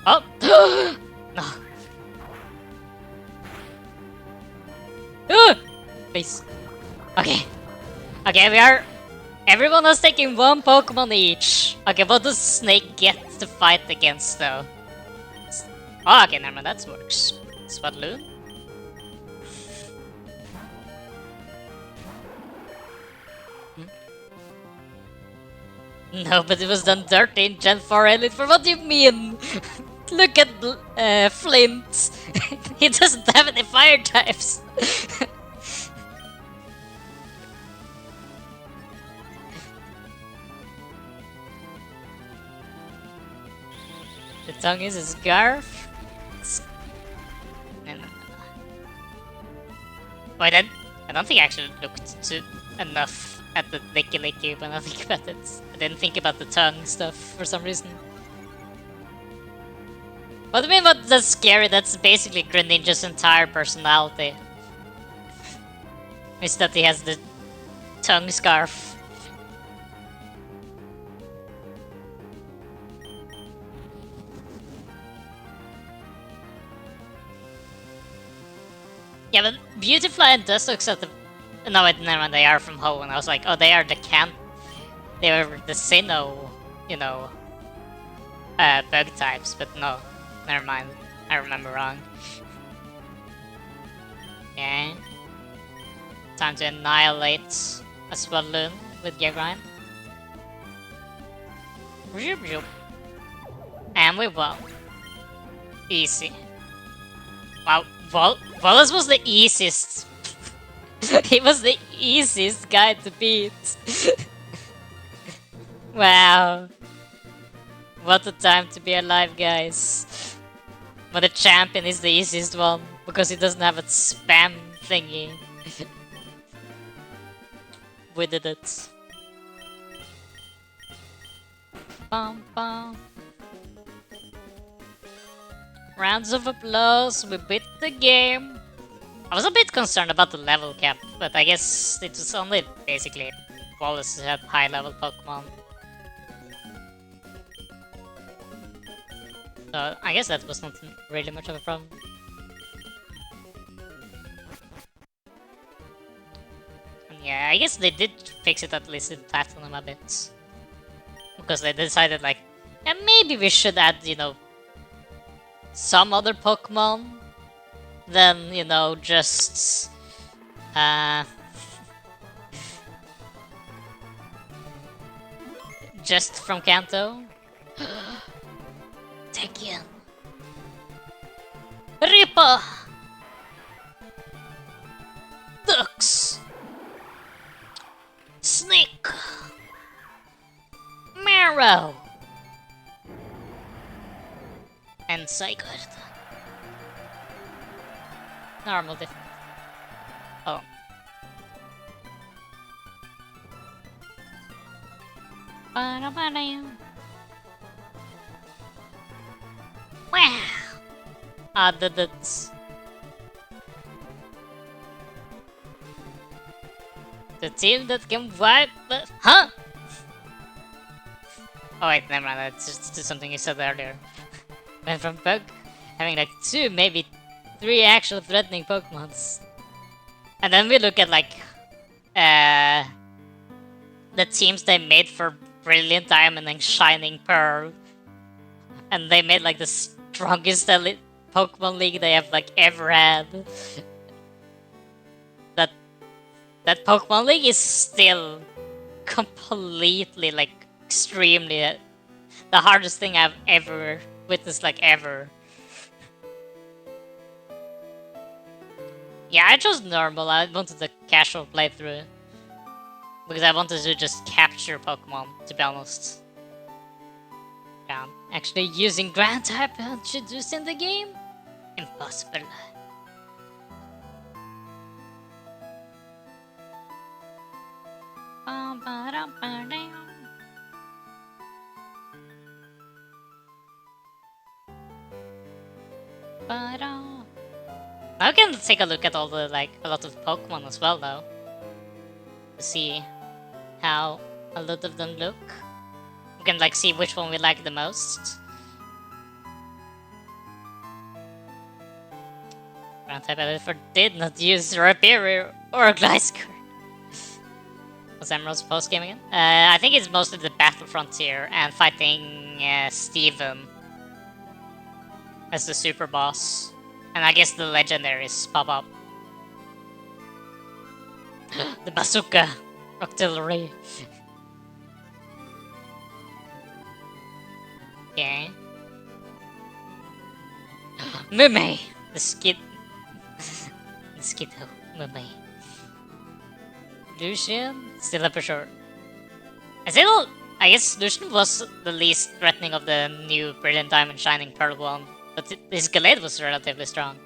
Oh! No. Please. Okay. Okay, we are... Everyone was taking one Pokemon each. Okay, what does Snake get to fight against though? Oh, okay, never mind, that works. Swadloon? No, but it was done dirty in Gen 4 Elite. For what do you mean? Look at Flint. He doesn't have any fire types. The tongue is a scarf. No. Wait, I don't think I actually looked enough at the Licky Licky when I think about it. I didn't think about the tongue stuff for some reason. What do you mean about that's scary? That's basically Greninja's entire personality. Is that he has the tongue scarf. Yeah, but Beautifly and Dustox at the... No, wait, never mind, they are from Ho, and I was like, oh, they are the They were the Sinnoh, you know, bug types, but no, never mind, I remember wrong. Okay. Time to annihilate a Swadloon with Geogrind. And we won. Easy. Wow, Wallace was the easiest. He was the easiest guy to beat. Wow. What a time to be alive, guys. But the champion is the easiest one, because he doesn't have a spam thingy. We did it. Bum, bum. Rounds of applause, we beat the game. I was a bit concerned about the level cap, but I guess it was only basically Wallace had high level Pokemon. So I guess that was not really much of a problem. And yeah, I guess they did fix it at least in Platinum a bit. Because they decided like, yeah, maybe we should add, you know, some other Pokemon than, you know, just just from Kanto. Tekken. Ripa. Dux. Snake. Marrow. And Psychoid. Normal difference. Oh. Wow! Ah, that's the team that can wipe. Huh? Oh wait, never mind. That's just something you said earlier. Went from Pug having like 2, maybe 3 actual threatening Pokemons, and then we look at like uh the teams they made for Brilliant Diamond and Shining Pearl, and they made like the strongest elite Pokemon League they have like ever had. That that Pokemon League is still completely like extremely the hardest thing I've ever witnessed, like ever. Yeah, I chose normal. I wanted a casual playthrough because I wanted to just capture Pokemon, to be honest. Yeah, actually using Grand type introduced in the game? Impossible. Now we can take a look at all the like a lot of Pokemon as well though. To see how a lot of them look. We can like see which one we like the most. Ground type Elephant did not use Rhyperior or Gliscor. Was Emerald's post game again? I think it's mostly the Battle Frontier and fighting Steven as the super boss. And I guess the legendaries pop up. The bazooka artillery. Okay. Mumei! The skid. The skiddo. Mumei. Lucian? Still up for sure. I guess Lucian was the least threatening of the new Brilliant Diamond Shining Pearl one, but his Gallade was relatively strong.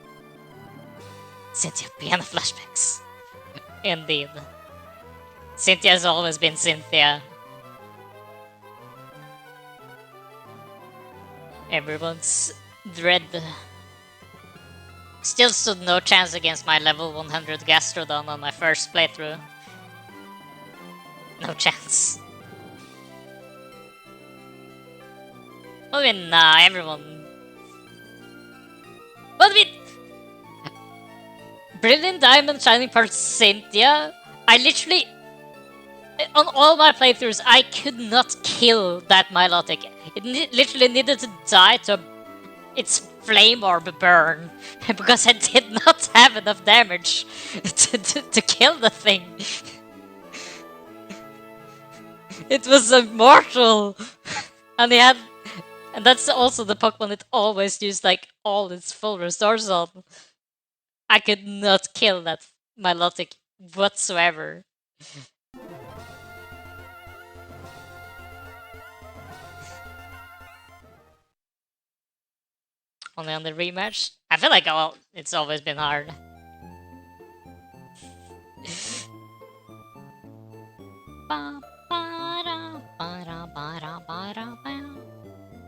Cynthia piano flashbacks. Indeed. Cynthia has always been Cynthia. Everyone's dread. Still stood no chance against my level 100 Gastrodon on my first playthrough. No chance. I mean, nah, everyone. But I mean, Brilliant Diamond Shining Pearl Cynthia, I literally, on all my playthroughs, I could not kill that Milotic. It literally needed to die to its flame orb burn, because I did not have enough damage to kill the thing. It was immortal! And he had... And that's also the Pokemon it always used like all its full restores on. I could not kill that Milotic whatsoever. Only on the rematch? I feel like it's always been hard.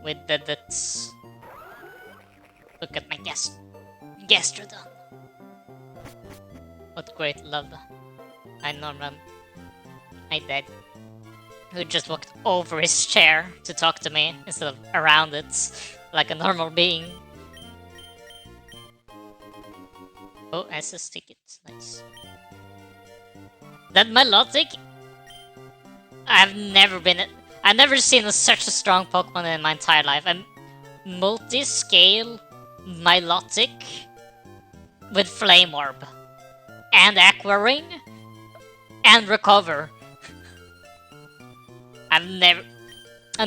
With that's... Look at my Gastrodon. What great love. I Norman. I dead. Who just walked over his chair to talk to me instead of around it like a normal being. Oh, SS ticket. Nice. That Milotic, I've never seen such a strong Pokemon in my entire life. I'm multi-scale Milotic with Flame Orb and Aqua Ring and Recover. I've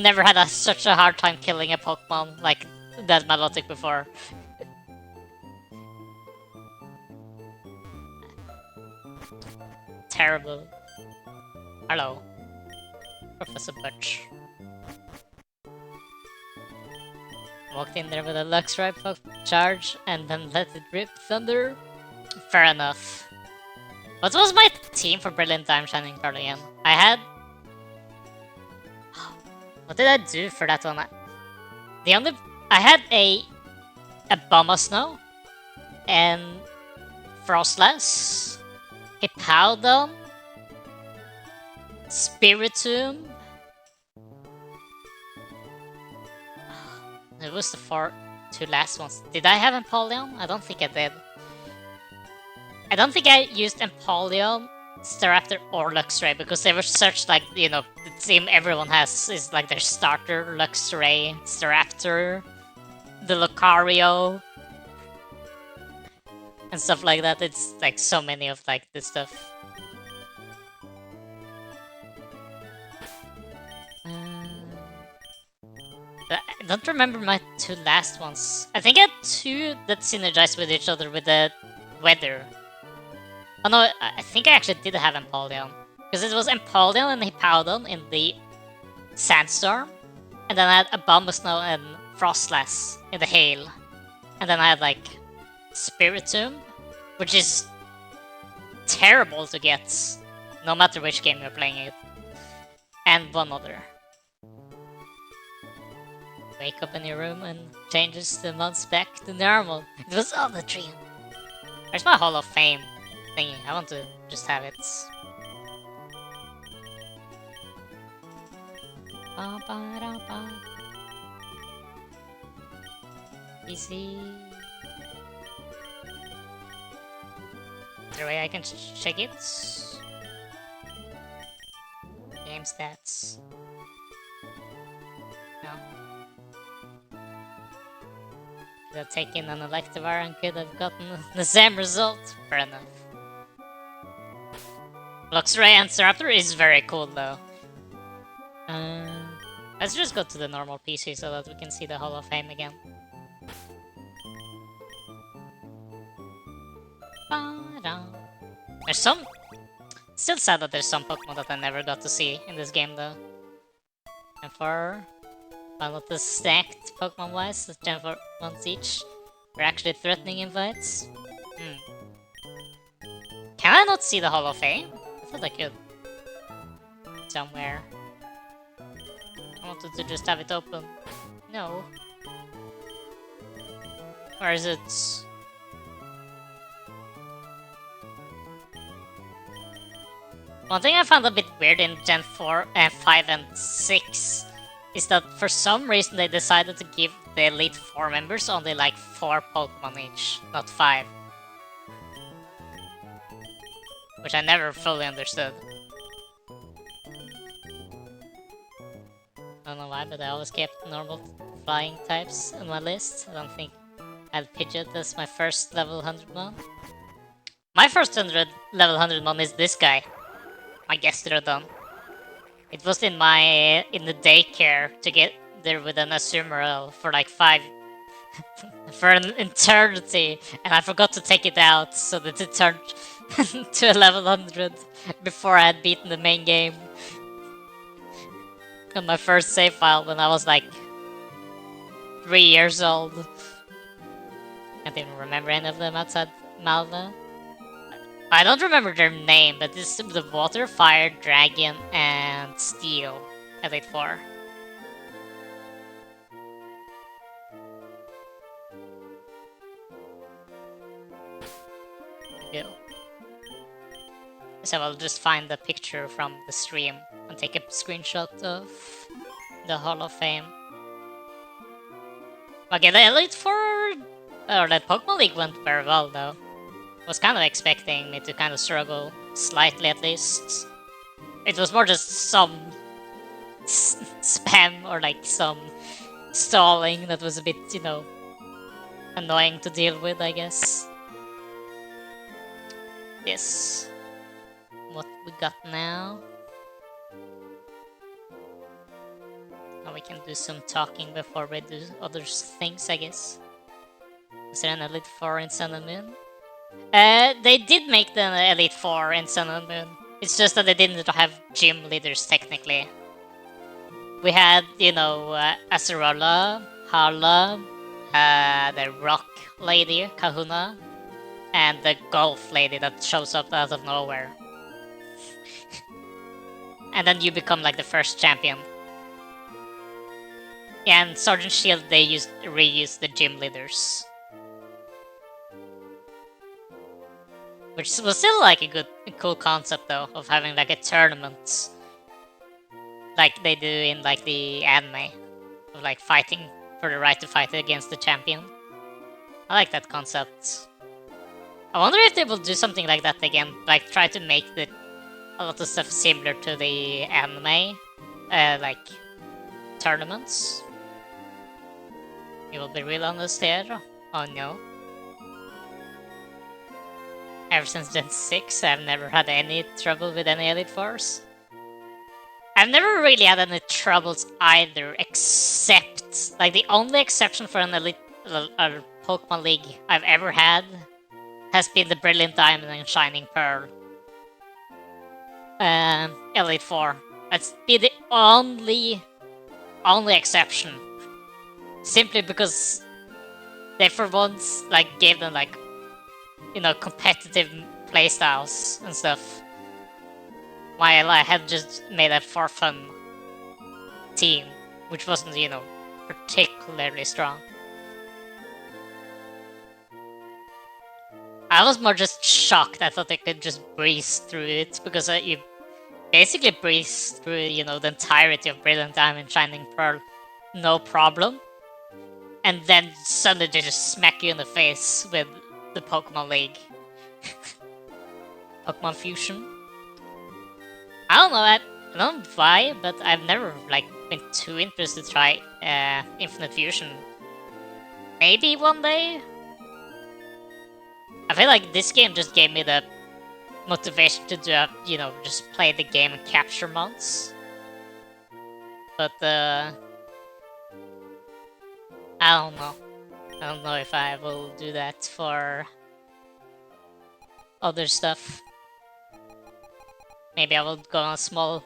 never had such a hard time killing a Pokemon like that Milotic before. Terrible. Hello, Professor Butch. Walked in there with a Luxray charge and then let it rip thunder. Fair enough. What was my team for Brilliant Diamond Shining Pearl again? I had... What did I do for that one? I had a Abomasnow and Frostless, Hippowdon, Spiritomb. It was the two last ones. Did I have Empoleon? I don't think I did. I don't think I used Empoleon, Staraptor, or Luxray because they were such like, you know, the team everyone has is like their starter, Luxray, Staraptor, the Lucario, and stuff like that. It's like so many of like this stuff. I don't remember my two last ones. I think I had two that synergized with each other with the weather. Oh no, I think I actually did have Empoleon. Because it was Empoleon and Hippowdon in the Sandstorm. And then I had Abomasnow and Frostless in the Hail. And then I had like Spiritomb, which is terrible to get, no matter which game you're playing it. And one other. Wake up in your room and changes the months back to normal. It was all a dream. Where's my Hall of Fame thingy? I want to just have it. Easy. Is there a way I can check it? Game stats. No. Could have taken an Electivire and could have gotten the same result. Fair enough. Luxray and Staraptor is very cool though. Let's just go to the normal PC so that we can see the Hall of Fame again. There's some... Still sad that there's some Pokemon that I never got to see in this game though. And for... While not the stacked Pokemon wise, the Gen 4 ones each, we're actually threatening invites. Can I not see the Hall of Fame? I thought I could. Somewhere. I wanted to just have it open. No. Where is it? One thing I found a bit weird in Gen 4 and 5 and 6 is that for some reason they decided to give the Elite 4 members only like 4 Pokemon each, not 5. Which I never fully understood. I don't know why, but I always kept normal flying types on my list. I don't think I had Pidgeot as my first level 100 mon. My first level 100 mon is this guy. My Gastrodon. It was in the daycare to get there with an Azumarill for like 5 for an eternity, and I forgot to take it out so that it turned to a level 100 before I had beaten the main game. On my first save file when I was like 3 years old. Can't even remember any of them outside Malva. I don't remember their name, but this is the Water, Fire, Dragon, and Steel Elite 4. Go. So I'll just find the picture from the stream and take a screenshot of the Hall of Fame. Okay, the Elite 4 or the Pokemon League went very well though. Was kind of expecting me to kind of struggle slightly at least. It was more just some spam or like some stalling that was a bit, you know, annoying to deal with, I guess. Yes. What we got now? Now we can do some talking before we do other things, I guess. Is there an Elite 4 in Sun and Moon? They did make the Elite 4 in Sun and Moon. It's just that they didn't have gym leaders, technically. We had, you know, Acerola, Harla, the Rock Lady, Kahuna, and the Golf Lady that shows up out of nowhere. And then you become like the first champion. Yeah, and Sergeant Shield, they reused the gym leaders. Which was still like a cool concept though, of having like a tournament. Like they do in like the anime. Of like fighting for the right to fight against the champion. I like that concept. I wonder if they will do something like that again. Like try to make a lot of stuff similar to the anime. Like tournaments. You will be real honest here. Oh no. Ever since Gen 6, I've never had any trouble with any Elite Fours. I've never really had any troubles either, except, like, the only exception for an Elite Pokemon League I've ever had has been the Brilliant Diamond and Shining Pearl. Elite Four. That's been the only exception. Simply because they for once, like, gave them, like, you know, competitive playstyles and stuff. While I had just made a for fun team, which wasn't, you know, particularly strong. I was more just shocked. I thought I could just breeze through it, because you basically breeze through, you know, the entirety of Brilliant Diamond, Shining Pearl, no problem. And then suddenly they just smack you in the face with the Pokemon League. Pokemon Fusion. I don't know, I don't know why, but I've never like been too interested to try Infinite Fusion. Maybe one day? I feel like this game just gave me the motivation to do, you know, just play the game and capture mods. But I don't know. I don't know if I will do that for other stuff. Maybe I will go on a small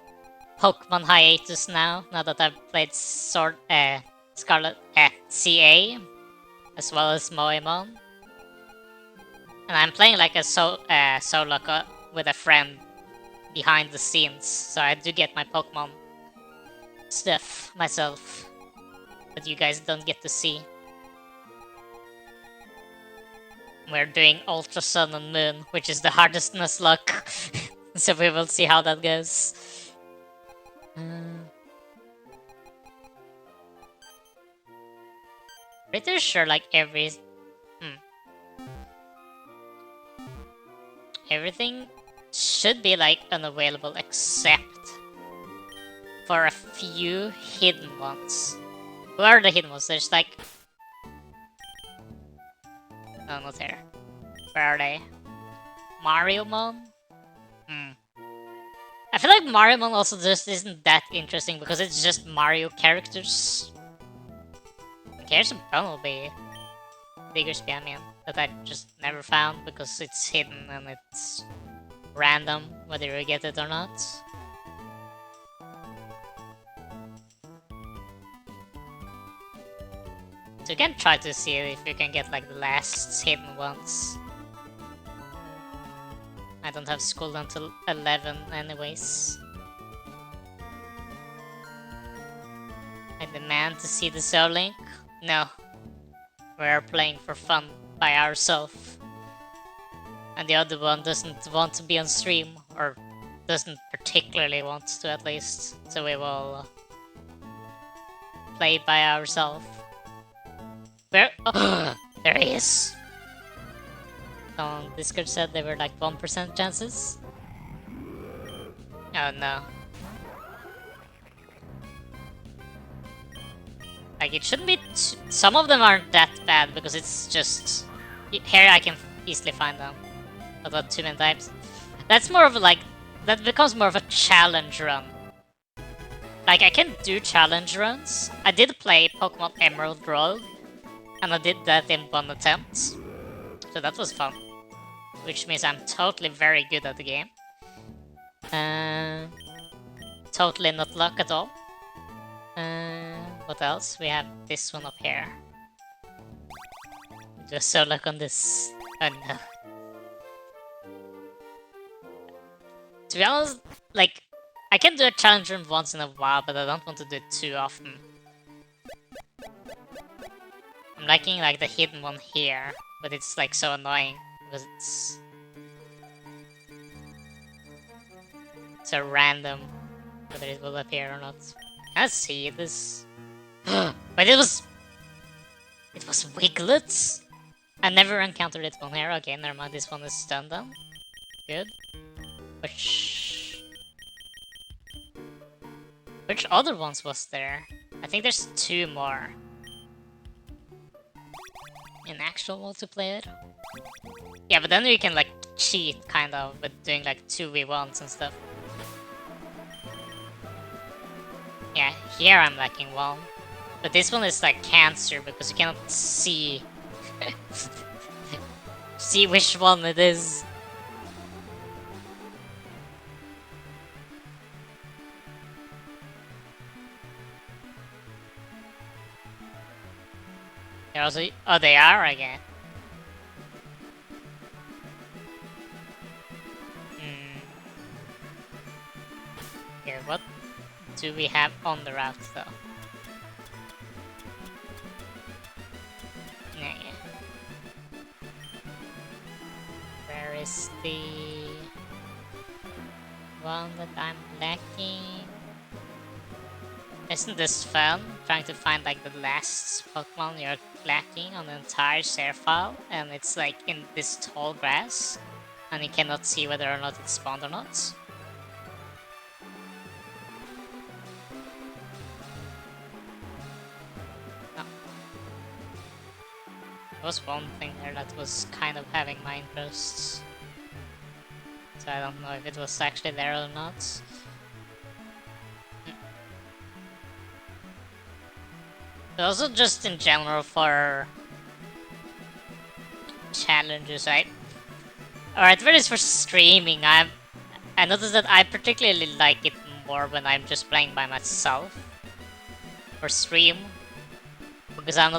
Pokemon hiatus now that I've played Scarlet CA as well as Moemon. And I'm playing like a solo with a friend behind the scenes, so I do get my Pokemon stuff myself, but you guys don't get to see. We're doing Ultra Sun and Moon, which is the hardest Nuzlocke, so we will see how that goes. Pretty sure like everything should be like unavailable except for a few hidden ones. Who are the hidden ones? There's like... No, not there. Where are they? Mariomon? I feel like Mariomon also just isn't that interesting because it's just Mario characters. Like, here's a Bumblebee. Bigger Spammian that I just never found because it's hidden and it's random whether you get it or not. So you can try to see if you can get like the last hidden ones. I don't have school until 11 anyways. I demand to see the Soul Link? No. We are playing for fun by ourselves. And the other one doesn't want to be on stream, or doesn't particularly want to at least. So we will play by ourselves. Where? Oh, there he is! On Discord said they were like 1% chances. Oh no. Like it shouldn't be some of them aren't that bad because it's just... Here I can easily find them. But not too many times. That's more of a like... That becomes more of a challenge run. Like I can do challenge runs. I did play Pokemon Emerald Rogue. And I did that in one attempt. So that was fun. Which means I'm totally very good at the game. Totally not luck at all. What else? We have this one up here. Just so luck on this. Oh no. To be honest, like, I can do a challenge run once in a while, but I don't want to do it too often. I'm liking like the hidden one here, but it's like so annoying because it's so random whether it will appear or not. Let's see this. But it was Wiglets. I never encountered it on here. Okay, never mind. This one is done then. Good. Which other ones was there? I think there's 2 more. In actual multiplayer. Yeah, but then you can like cheat kind of with doing like 2v1s and stuff. Yeah, here I'm lacking 1. But this one is like cancer because you cannot see see which one it is. They're also oh they are again. Okay, what do we have on the route though? Yeah. Where is the one that I'm lacking? Isn't this fun? Trying to find like the last Pokemon you're lacking on the entire share file, and it's like in this tall grass, and you cannot see whether or not it's spawned or not. No. There was one thing there that was kind of having my interests. So I don't know if it was actually there or not. But also just in general for challenges, or at least for streaming, I noticed that I particularly like it more when I'm just playing by myself for stream, because I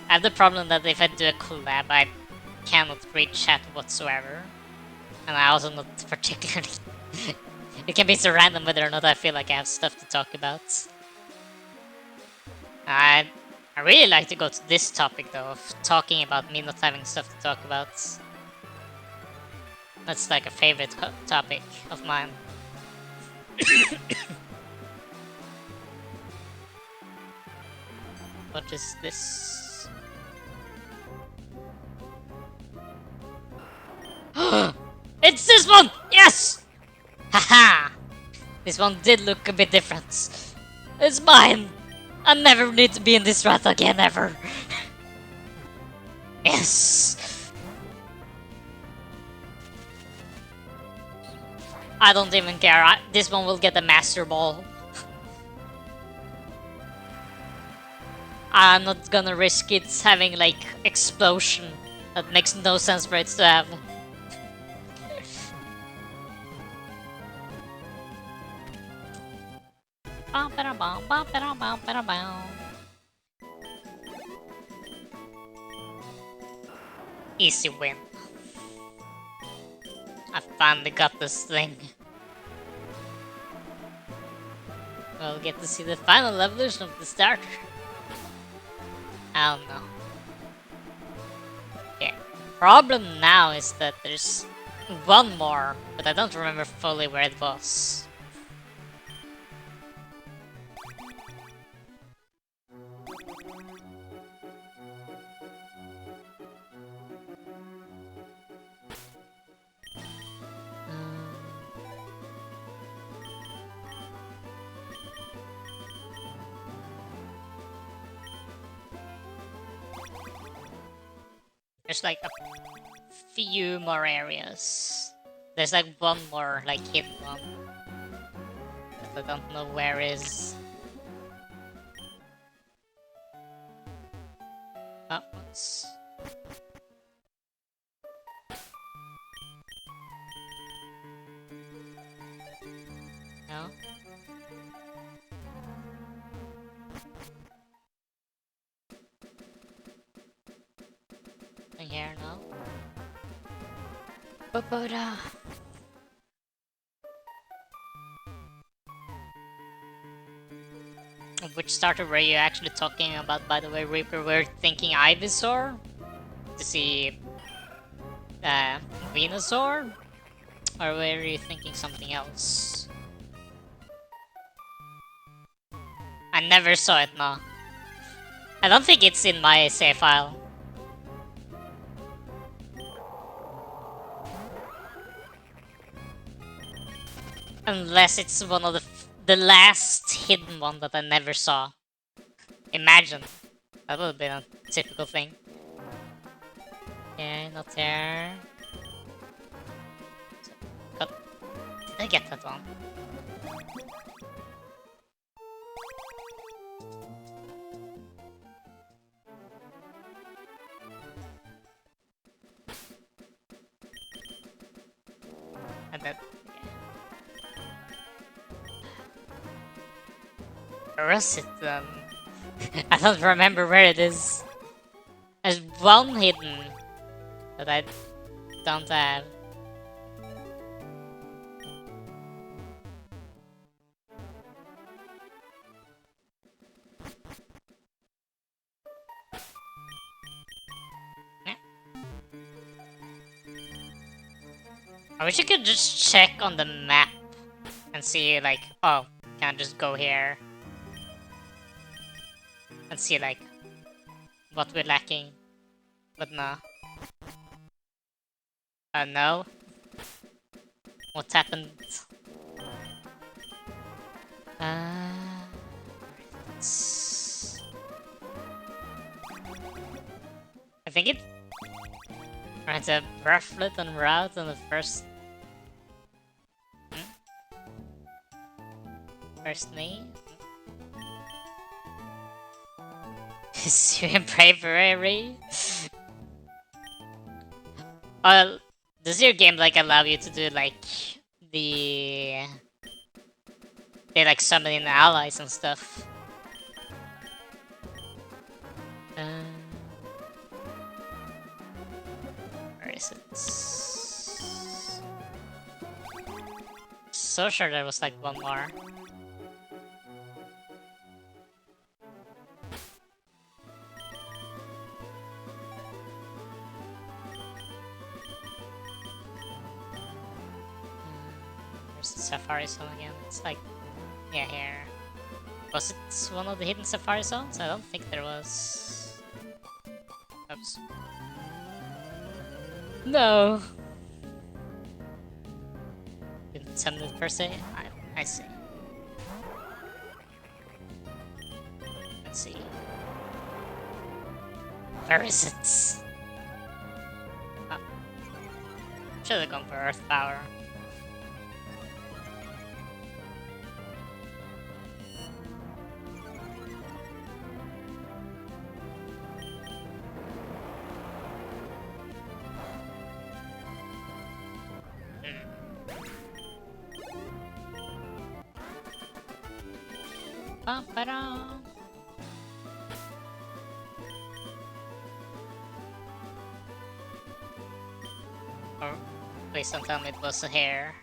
have the problem that if I do a collab, I cannot read chat whatsoever, and I also not particularly. It can be so random whether or not I feel like I have stuff to talk about. I really like to go to this topic though, of talking about me not having stuff to talk about. That's like a favorite topic of mine. What is this? It's this one! Yes! Haha! This one did look a bit different. It's mine! I never need to be in this wrath again, ever. Yes! I don't even care. This one will get the Master Ball. I'm not gonna risk it having like explosion. That makes no sense for it to have. Easy win. I finally got this thing. We'll get to see the final evolution of the starter. I don't know. Okay. Problem now is that there's one more, but I don't remember fully where it was. There's like a few more areas. There's like one more like hidden one. But I don't know where is. Oh, what's... No? Nothing here, no? Boboda! Which starter were you actually talking about, by the way, Reaper? We're thinking Ivysaur to see Venusaur? Or were you thinking something else? I never saw it, no. I don't think it's in my save file. Unless it's one of the last hidden one that I never saw. Imagine. That would have been a typical thing. Okay, not there. Cut. Did I get that one? And then... Where is it then? I don't remember where it is. There's one hidden that I don't have. Yeah. I wish you could just check on the map and see like, oh, can I just go here and see like what we're lacking, but no. No. What happened? I think it runs a Breathlet and route on the first. First name? Syrian Bravery? Does your game like allow you to do like they like summoning allies and stuff? Where is it? So sure there was like one more. Where's the Safari Zone again? It's like, yeah, here. Was it one of the hidden Safari Zones? I don't think there was. Oops. No! Didn't summon it per se? I see. Let's see. Where is it? Oh. Should have gone for Earth Power. Ba-ba-da. Or please don't tell me it was a hair.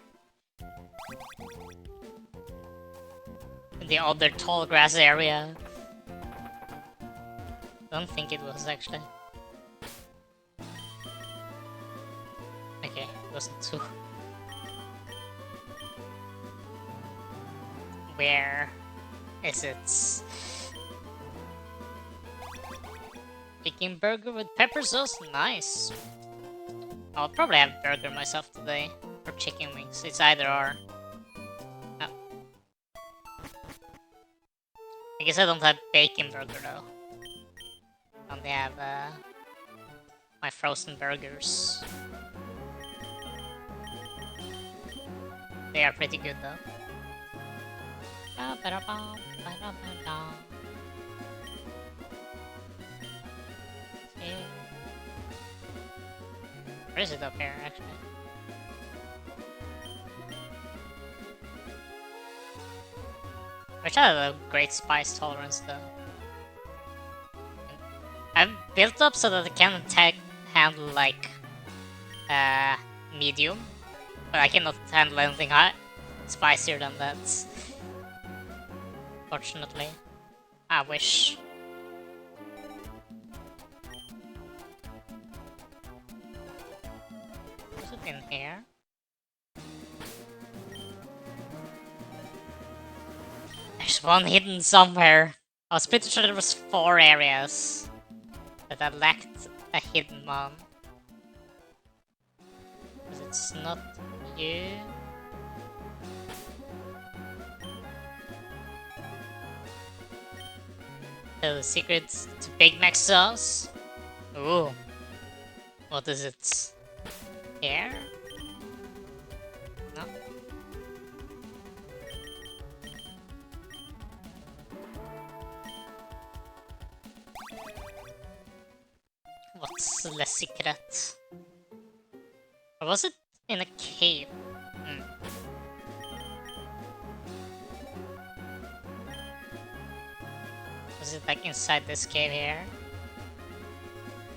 In the other tall grass area. Don't think it was actually. Okay, it wasn't too. Where is it? Chicken burger with pepper sauce? Nice. I'll probably have burger myself today. Or chicken wings. It's either or. Oh. I guess I don't have bacon burger though. I only have my frozen burgers. They are pretty good though. Where is it up here, actually? Which has a great spice tolerance, though. I've built up so that it can handle, like, medium. But I cannot handle anything hot, spicier than that. Fortunately. I wish. Is it in here? There's one hidden somewhere. I was pretty sure there was 4 areas, but I lacked a hidden one. Because it's not you. So secrets to Big Mac sauce. Ooh. What is it? Here? No. What's the secret? Or was it in a cave? Hmm. Was it like inside this cave here?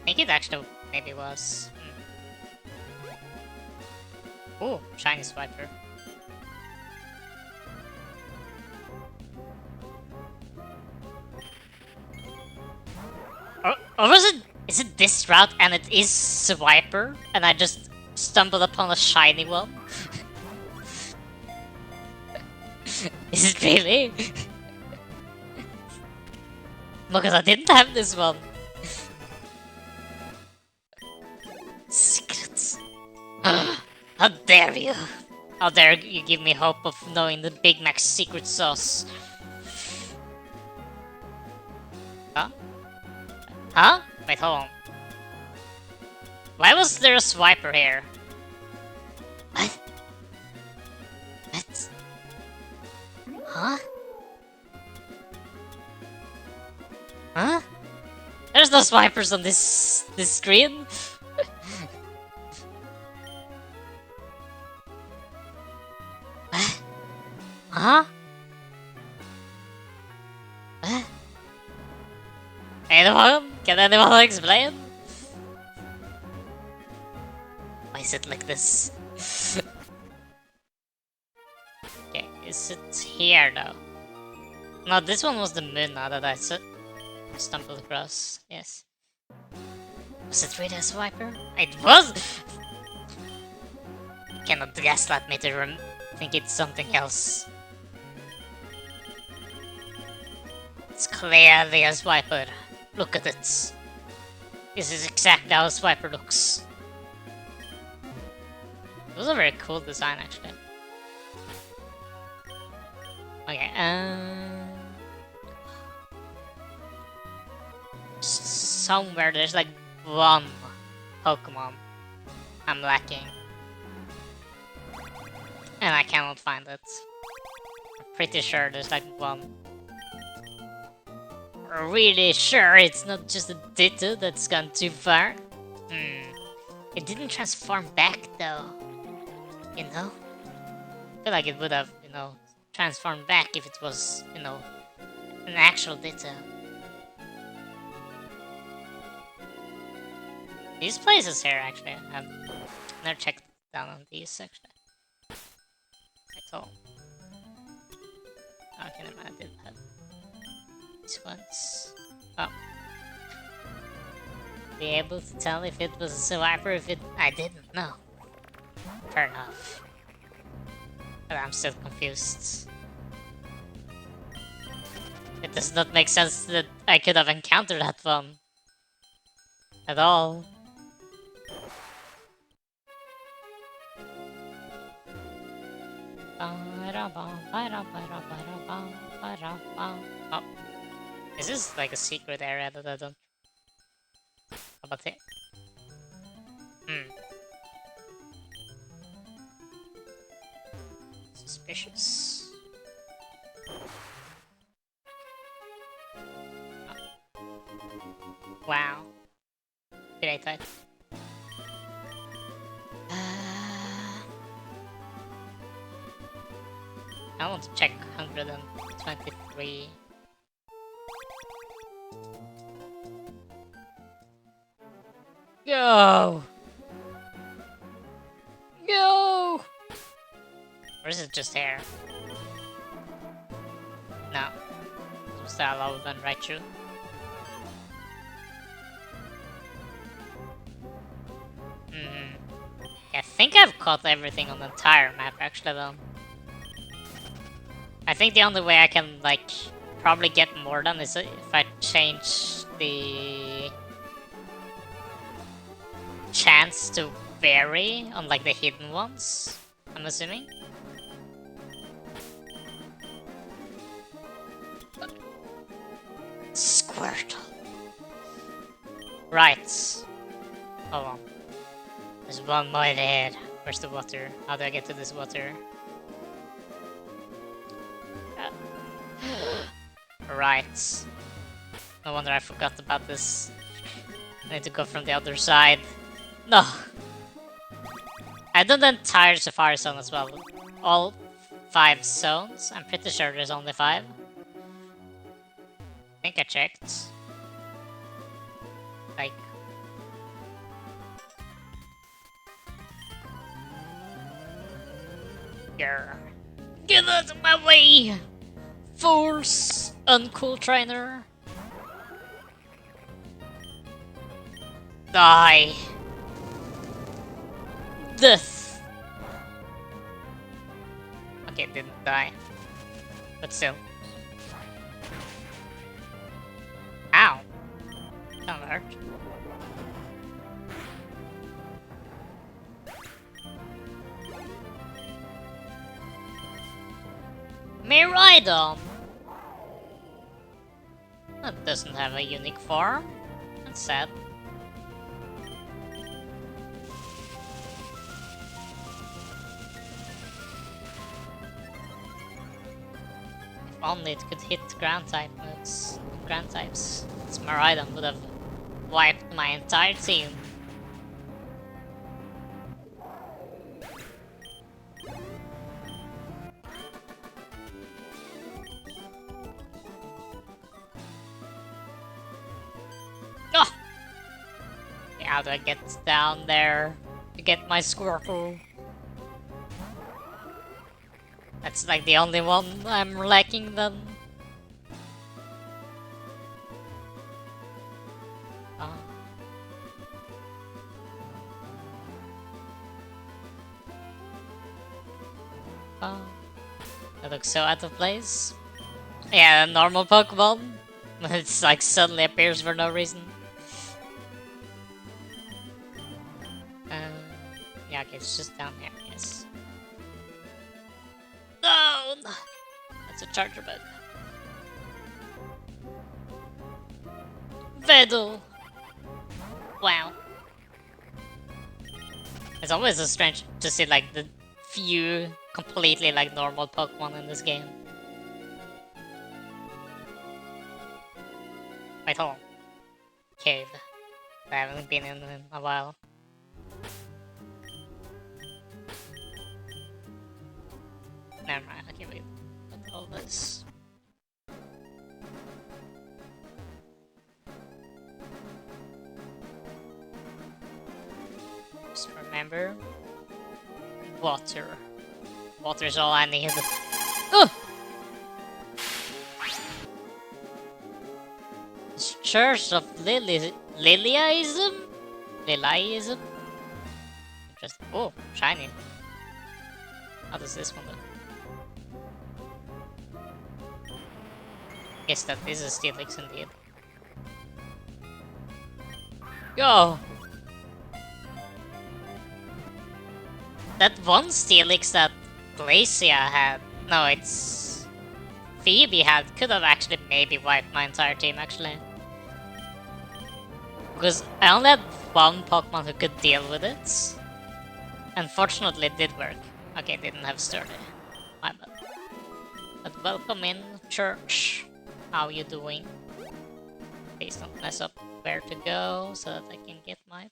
I think it actually maybe was. Ooh, shiny swiper. Or was it? Is it this route and it is Swiper and I just stumbled upon a shiny one? Is it really? Because I didn't have this one. Secrets. How dare you! How dare you give me hope of knowing the Big Mac's secret sauce? Huh? Huh? Wait, hold on. Why was there a swiper here? What? What? Huh? Huh? There's no swipers on this screen. What? Huh? What? Anyone? Can anyone explain? Why is it like this? Okay, is it here though? No, this one was the moon now that I stumbled across. Yes. Was it really a swiper? It was! You cannot gaslight me to think it's something else. It's clearly a swiper. Look at it. This is exactly how a swiper looks. It was a very cool design, actually. Okay, somewhere there's like one Pokemon I'm lacking. And I cannot find it. I'm pretty sure there's like one. Really sure it's not just a Ditto that's gone too far? It didn't transform back though. You know? I feel like it would have, you know, transformed back if it was, you know, an actual Ditto. These places here, actually, I've never checked down on these, actually. At all. Okay, never mind, I didn't have these ones. Oh. Be able to tell if it was a swiper if I didn't know. Fair enough. But I'm still confused. It does not make sense that I could have encountered that one. At all. Oh. Is this like a secret area that I don't... How about it? Suspicious. Oh. Wow. Great type. I want to check 123. Go! Go! Or is it just hair? No. style of than Raichu. I think I've caught everything on the entire map actually though. I think the only way I can like probably get more done is if I change the chance to vary on like the hidden ones, I'm assuming. Squirtle. Right. Hold on. There's one more there. Where's the water? How do I get to this water? Right. No wonder I forgot about this. I need to go from the other side. No! I've done the entire Safari Zone as well. All 5 zones. I'm pretty sure there's only 5. I think I checked. Like... Grr. Get out of my way! Force! Uncool trainer! Die! Death! Okay, didn't die. But still. Ow! That hurt. Miraidon! That doesn't have a unique form. That's sad. If only it could hit ground type moves. Ground types. This Miraidon would have wiped my entire team. Oh! How do I get down there to get my Squirtle? That's like the only one I'm lacking then. That looks so out of place. Yeah, a normal Pokemon. It's like suddenly appears for no reason. Yeah, okay, it's just down here, yes. No! That's a charger bug. Vedal! Wow. It's always so strange to see like the few completely like normal Pokemon in this game. Wait, hold on. Cave. I haven't been in a while. Never mind, okay, wait. What's all this? Just remember... water. Water is all I need. Oh! Church of Liliaism? Liliaism? Interesting. Oh, shiny. How does this one look? Guess that this is Steelix indeed. Go! That one Steelix that Glacia had, no, it's Phoebe had, could have actually maybe wiped my entire team actually. Because I only had one Pokemon who could deal with it. Unfortunately it did work. Okay, didn't have Sturdy. My bad. But welcome in, Church. How you doing? Please don't mess up where to go so that I can get my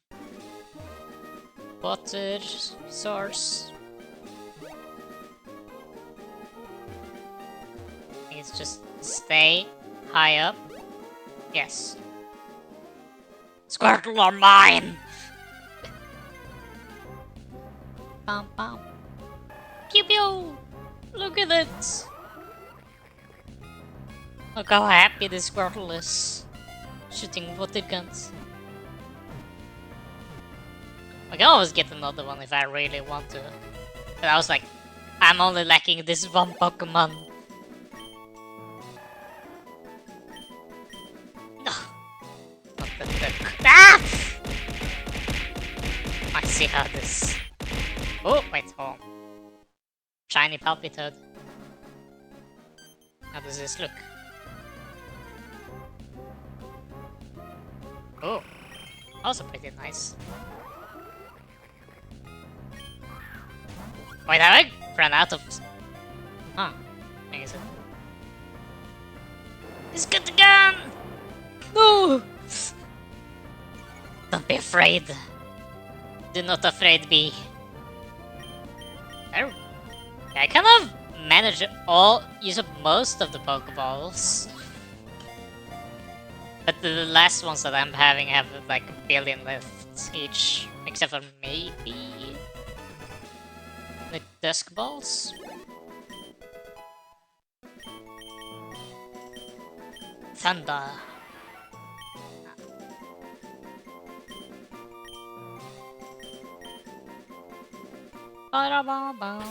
water source. Please just stay high up. Yes. Squirtle are mine! Bam bam. Pew pew! Look at it! Look how happy this Squirtle is. Shooting water guns. I can always get another one if I really want to. But I was like, I'm only lacking this one Pokemon. No. Not the ah! I see how this. Oh, wait, hold on. Shiny Palpitoad. How does this look? Oh, also pretty nice. Wait, have I run out of... Huh, I guess it... He's got the gun! No! Don't be afraid. Do not afraid be. I kind of managed use up most of the Pokeballs. But the last ones that I'm having have like a billion left each. Except for maybe... the Dusk Balls? Thunder. Ba-da-ba-ba.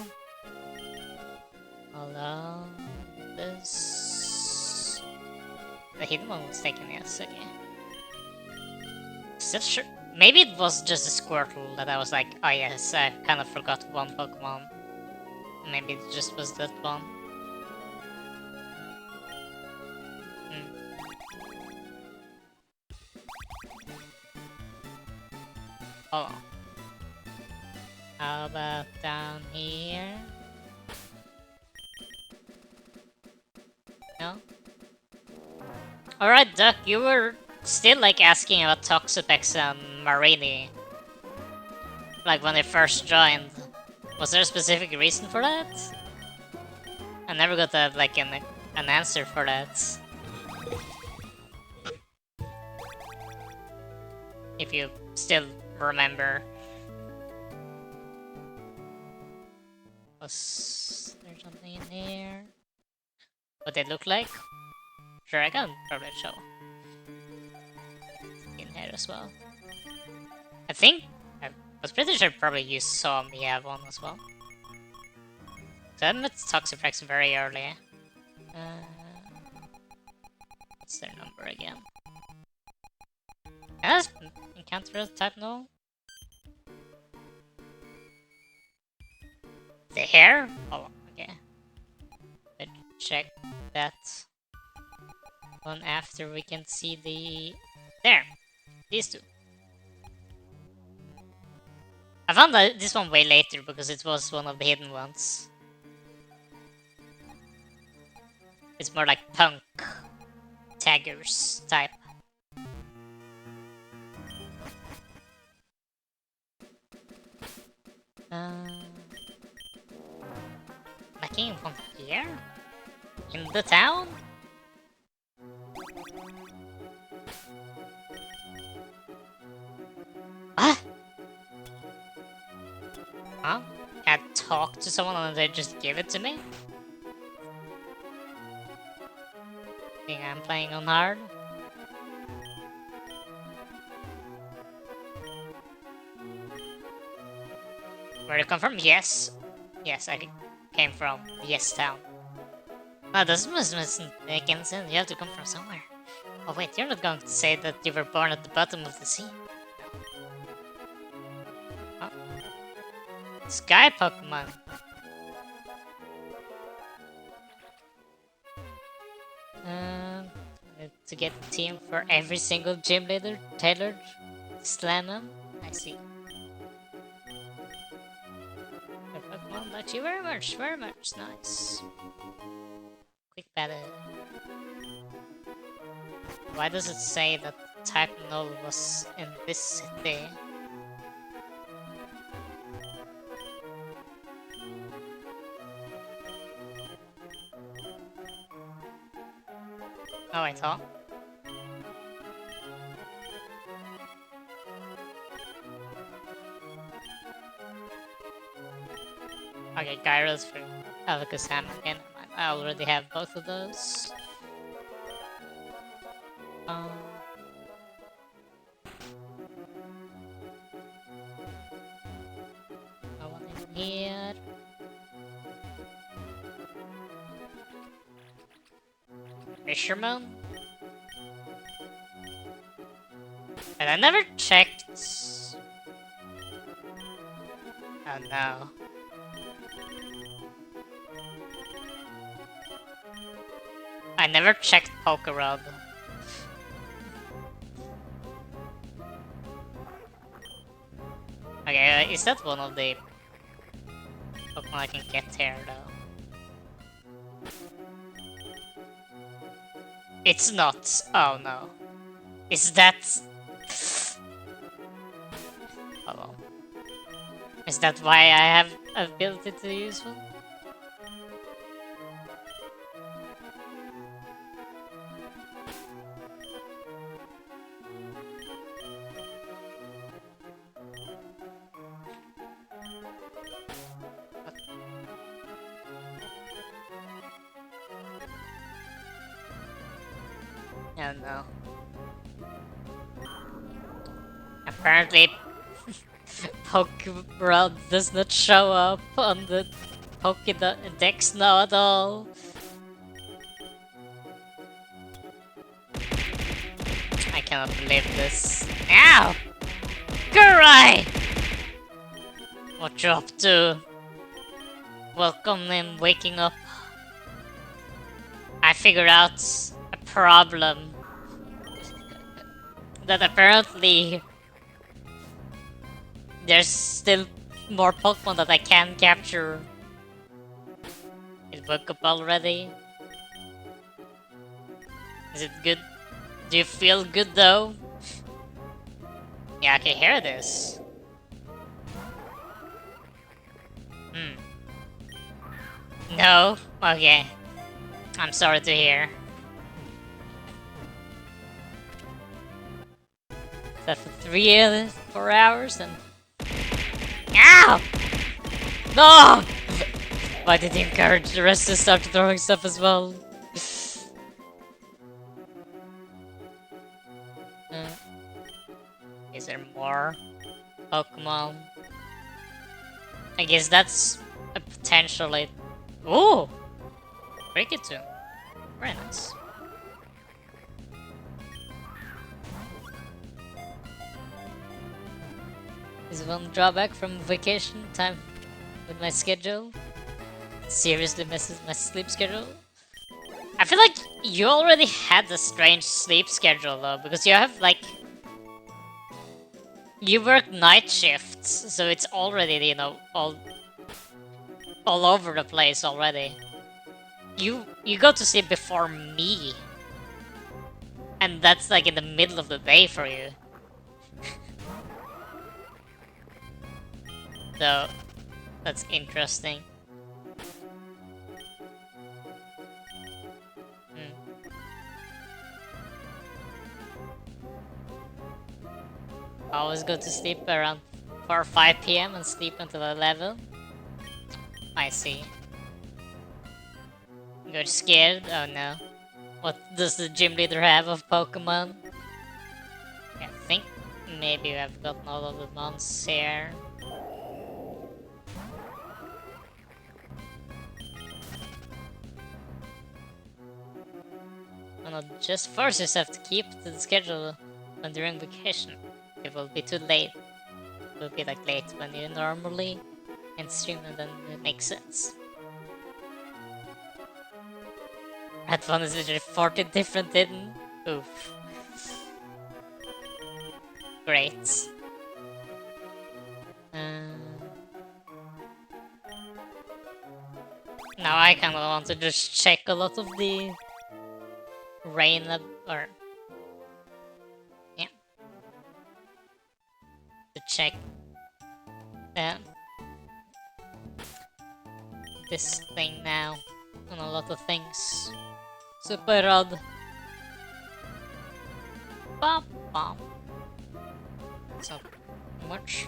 Hello. This... The hidden one was taken, yes, okay. Still sure. Maybe it was just a Squirtle that I was like, oh yes, I kind of forgot one Pokemon. Maybe it just was that one. Hold on. How about down here? No? Alright, Duck, you were still like asking about Toxapex and Marini. Like when they first joined. Was there a specific reason for that? I never got like an answer for that. If you still remember. Was there something in here? What they look like? Sure, I can probably show. In here as well. I think I was pretty sure probably you saw me have one as well. So I met Toxapex very early. What's their number again? Can I encounter a type no? The hair? Oh, okay. Let's check that one after we can see the... There! These two. I found this one way later because it was one of the hidden ones. It's more like punk taggers type. Lacking one here? In the town? What? Huh? Can I talk to someone and they just give it to me? Think I'm playing on hard? Where you come from? Yes. Yes, I came from Yes Town. No, this doesn't make any sense. You have to come from somewhere. Oh wait, you're not going to say that you were born at the bottom of the sea? Oh. Sky Pokemon. To get a team for every single gym leader tailored Slanum. I see. Pokemon, thank you very much, nice. Quick battle. Why does it say that type null was in this city? Oh, I thought. Okay, Gyro's for Alakazam again. I already have both of those. Um, no one in here. Fisherman? And I never checked. Oh no. I never checked Pokerub. Okay, is that one of the Pokemon I can get here though? It's not. Oh no. Is that... Hold on. Is that why I have ability to use one? Oh no. Apparently, Pokeball does not show up on the Pokédex now at all. I cannot believe this. Ow! Gurai! What you up to? Welcome him waking up. I figured out a problem. That apparently there's still more Pokemon that I can capture. Is woke up already? Is it good? Do you feel good though? Yeah, I can hear this. No? Okay. I'm sorry to hear. Is that for 4 hours and... Ow! No! Why did he encourage the rest to start throwing stuff as well? Is there more Pokemon? I guess that's a potentially... Ooh! Kricketune. Very nice. Is one drawback from vacation time with my schedule? Seriously messes my sleep schedule? I feel like you already had a strange sleep schedule though, because you have like... You work night shifts, so it's already, you know, all over the place already. You go to sleep before me. And that's like in the middle of the day for you. So, that's interesting. I always go to sleep around 4 or 5 PM and sleep until 11. I see. You're scared? Oh no. What does the gym leader have of Pokemon? I think maybe I've gotten all of the mons here. And I'll just force yourself to keep to the schedule when during vacation. It will be too late. It will be like late when you normally can stream, and then it makes sense. That one is literally 40 different hidden. Oof. Great. Now I kind of want to just check a lot of the rain or yeah, to check this thing now on a lot of things. Super Rod. Bop bop. It's not much.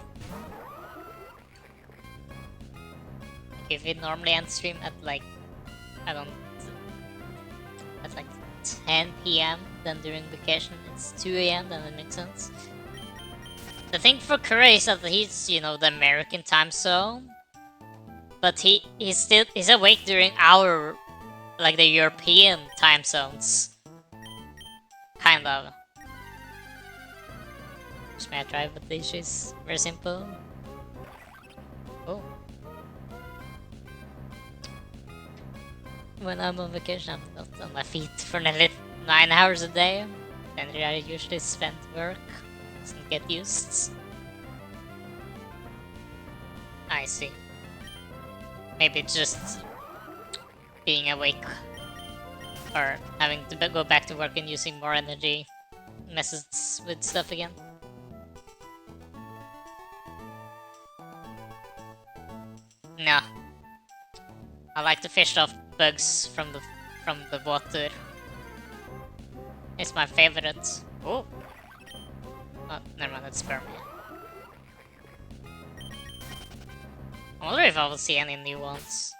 If we normally end stream at like, I don't, at like 10 PM then during vacation it's 2 a.m. Then it makes sense. The thing for Curry is that he's, you know, the American time zone, but he's awake during our, like, the European time zones, kind of. Just may I try, but this is very simple. Oh. When I'm on vacation, I'm not on my feet for nearly 9 hours a day. Then I usually spend work. Doesn't get used. I see. Maybe just being awake or having to go back to work and using more energy messes with stuff again. No. I like to fish off bugs from the water. It's my favorite. Oh. Oh, never mind, that's sperm. I wonder if I will see any new ones.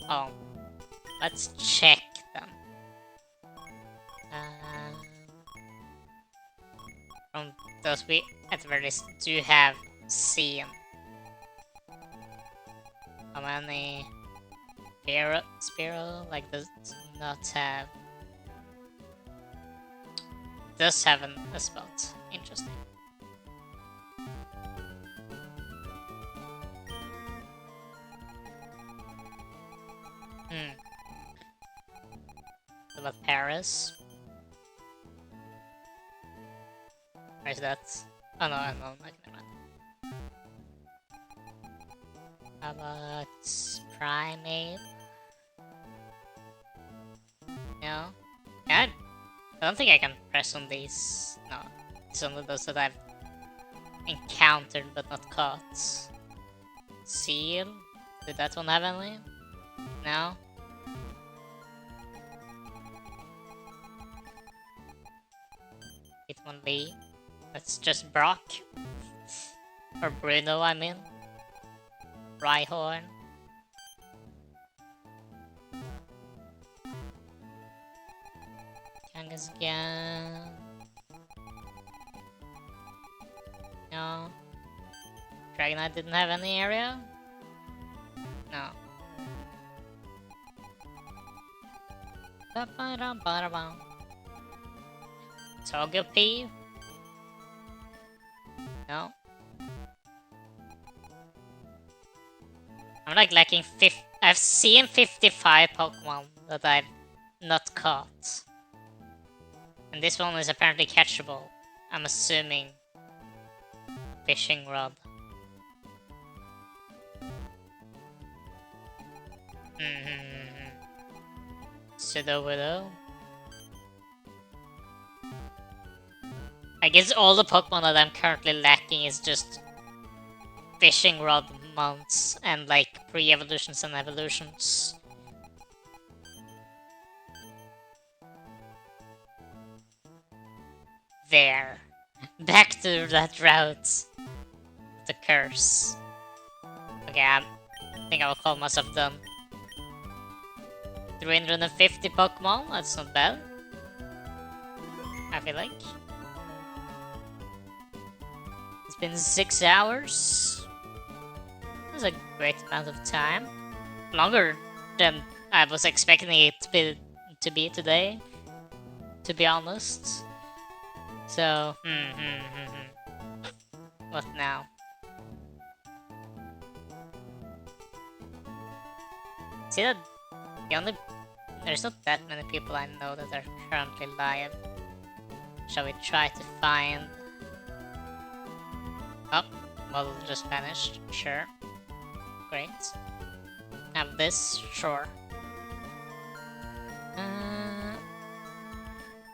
Oh. Let's check them. From those we at the very least do have seen. How many Spearow like does not have, does have a spot. Interesting. What about Paris? Where's that? Oh no, never mind. How about Primate? No? I don't think I can press on these. No. It's only those that I've encountered but not caught. Seal? Did that one have any? No? Hitmonlee. That's just Brock. Or Bruno, I mean. Rhyhorn. Kangaskhan. No. Dragonite didn't have any area? No. Togepi? No. I'm like lacking I've seen 55 Pokemon that I've not caught. And this one is apparently catchable. I'm assuming fishing rod. Sudowoodo. I guess all the Pokemon that I'm currently lacking is just fishing rod mounts and like pre-evolutions and evolutions. There. Back to that route. The curse. Okay, I think I'll call myself done. 350 Pokemon, that's not bad. I feel like. It's been 6 hours. That's a great amount of time. Longer than I was expecting it to be today, to be honest. So, what now? See that there's not that many people I know that are currently live. Shall we try to find? Oh, model just vanished. Sure. Great. Have this? Sure.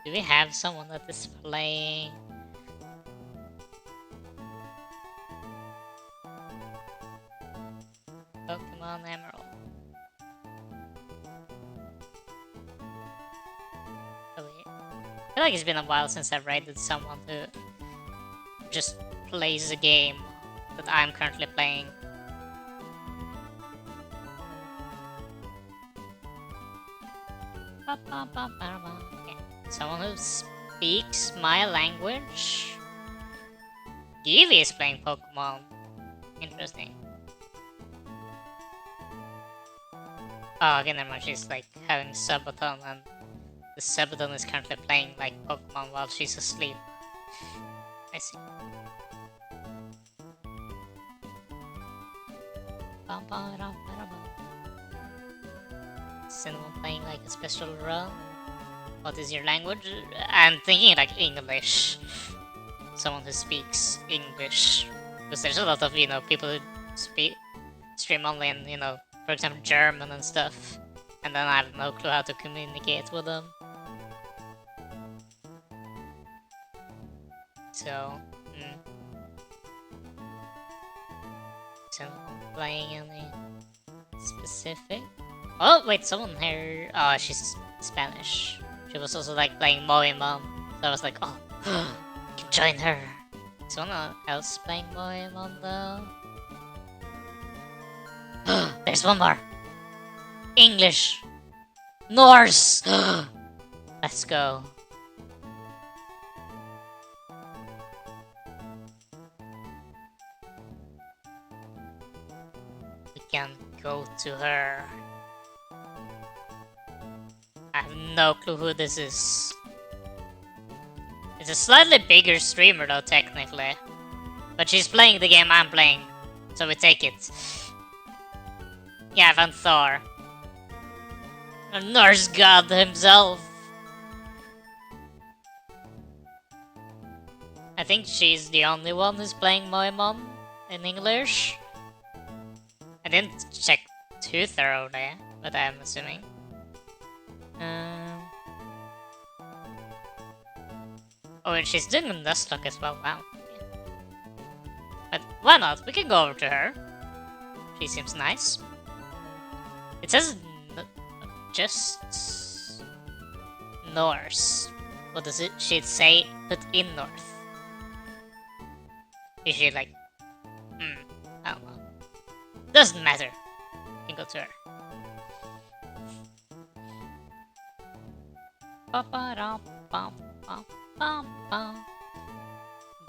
Do we have someone that is playing? Pokemon Emerald. I feel like it's been a while since I've raided someone who just plays a game that I'm currently playing. Someone who speaks my language? Givi is playing Pokemon. Interesting. Oh, okay, never mind. She's like having Subathon, and the Subathon is currently playing like Pokemon while she's asleep. I see. Someone playing like a special run. What is your language? I'm thinking like English. Someone who speaks English. Because there's a lot of, people who stream only in, for example, German and stuff. And then I have no clue how to communicate with them. So, someone playing any specific? Oh, wait, someone here. Oh, she's Spanish. She was also like playing Moemon. So I was like, oh, I can join her. Is someone else playing Moemon though? There's one more. English. Norse. Let's go. We can go to her. I have no clue who this is. It's a slightly bigger streamer though, technically. But she's playing the game I'm playing, so we take it. Yeah, I found Thor. A Norse god himself. I think she's the only one who's playing Moemon in English. I didn't check too thoroughly, but I'm assuming. Oh, and she's doing a Nuzlocke as well, wow. But why not? We can go over to her. She seems nice. It says just Norse. What does it should say? Put in North. Is she like I don't know. Doesn't matter. We can go to her.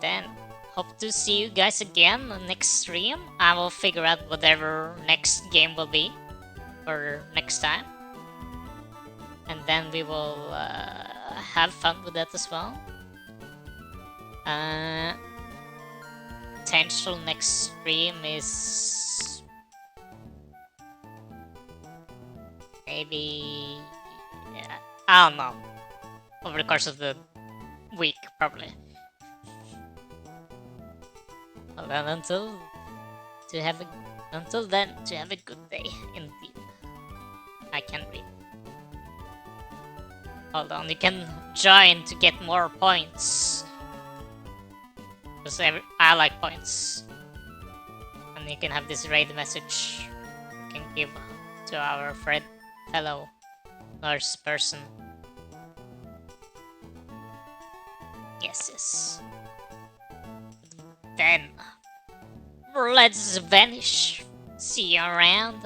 Then hope to see you guys again on next stream. I will figure out whatever next game will be for next time, and then we will have fun with that as well. Potential next stream is maybe I don't know, over the course of the week probably. Well, until then, to have a good day indeed. I can read. Hold on, you can join to get more points. Because I like points. And you can have this raid message you can give to our fellow Norse person. Yes. Then, let's vanish. See you around.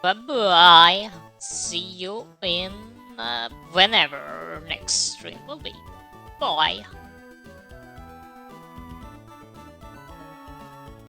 Bye bye. See you in whenever next stream will be. Bye.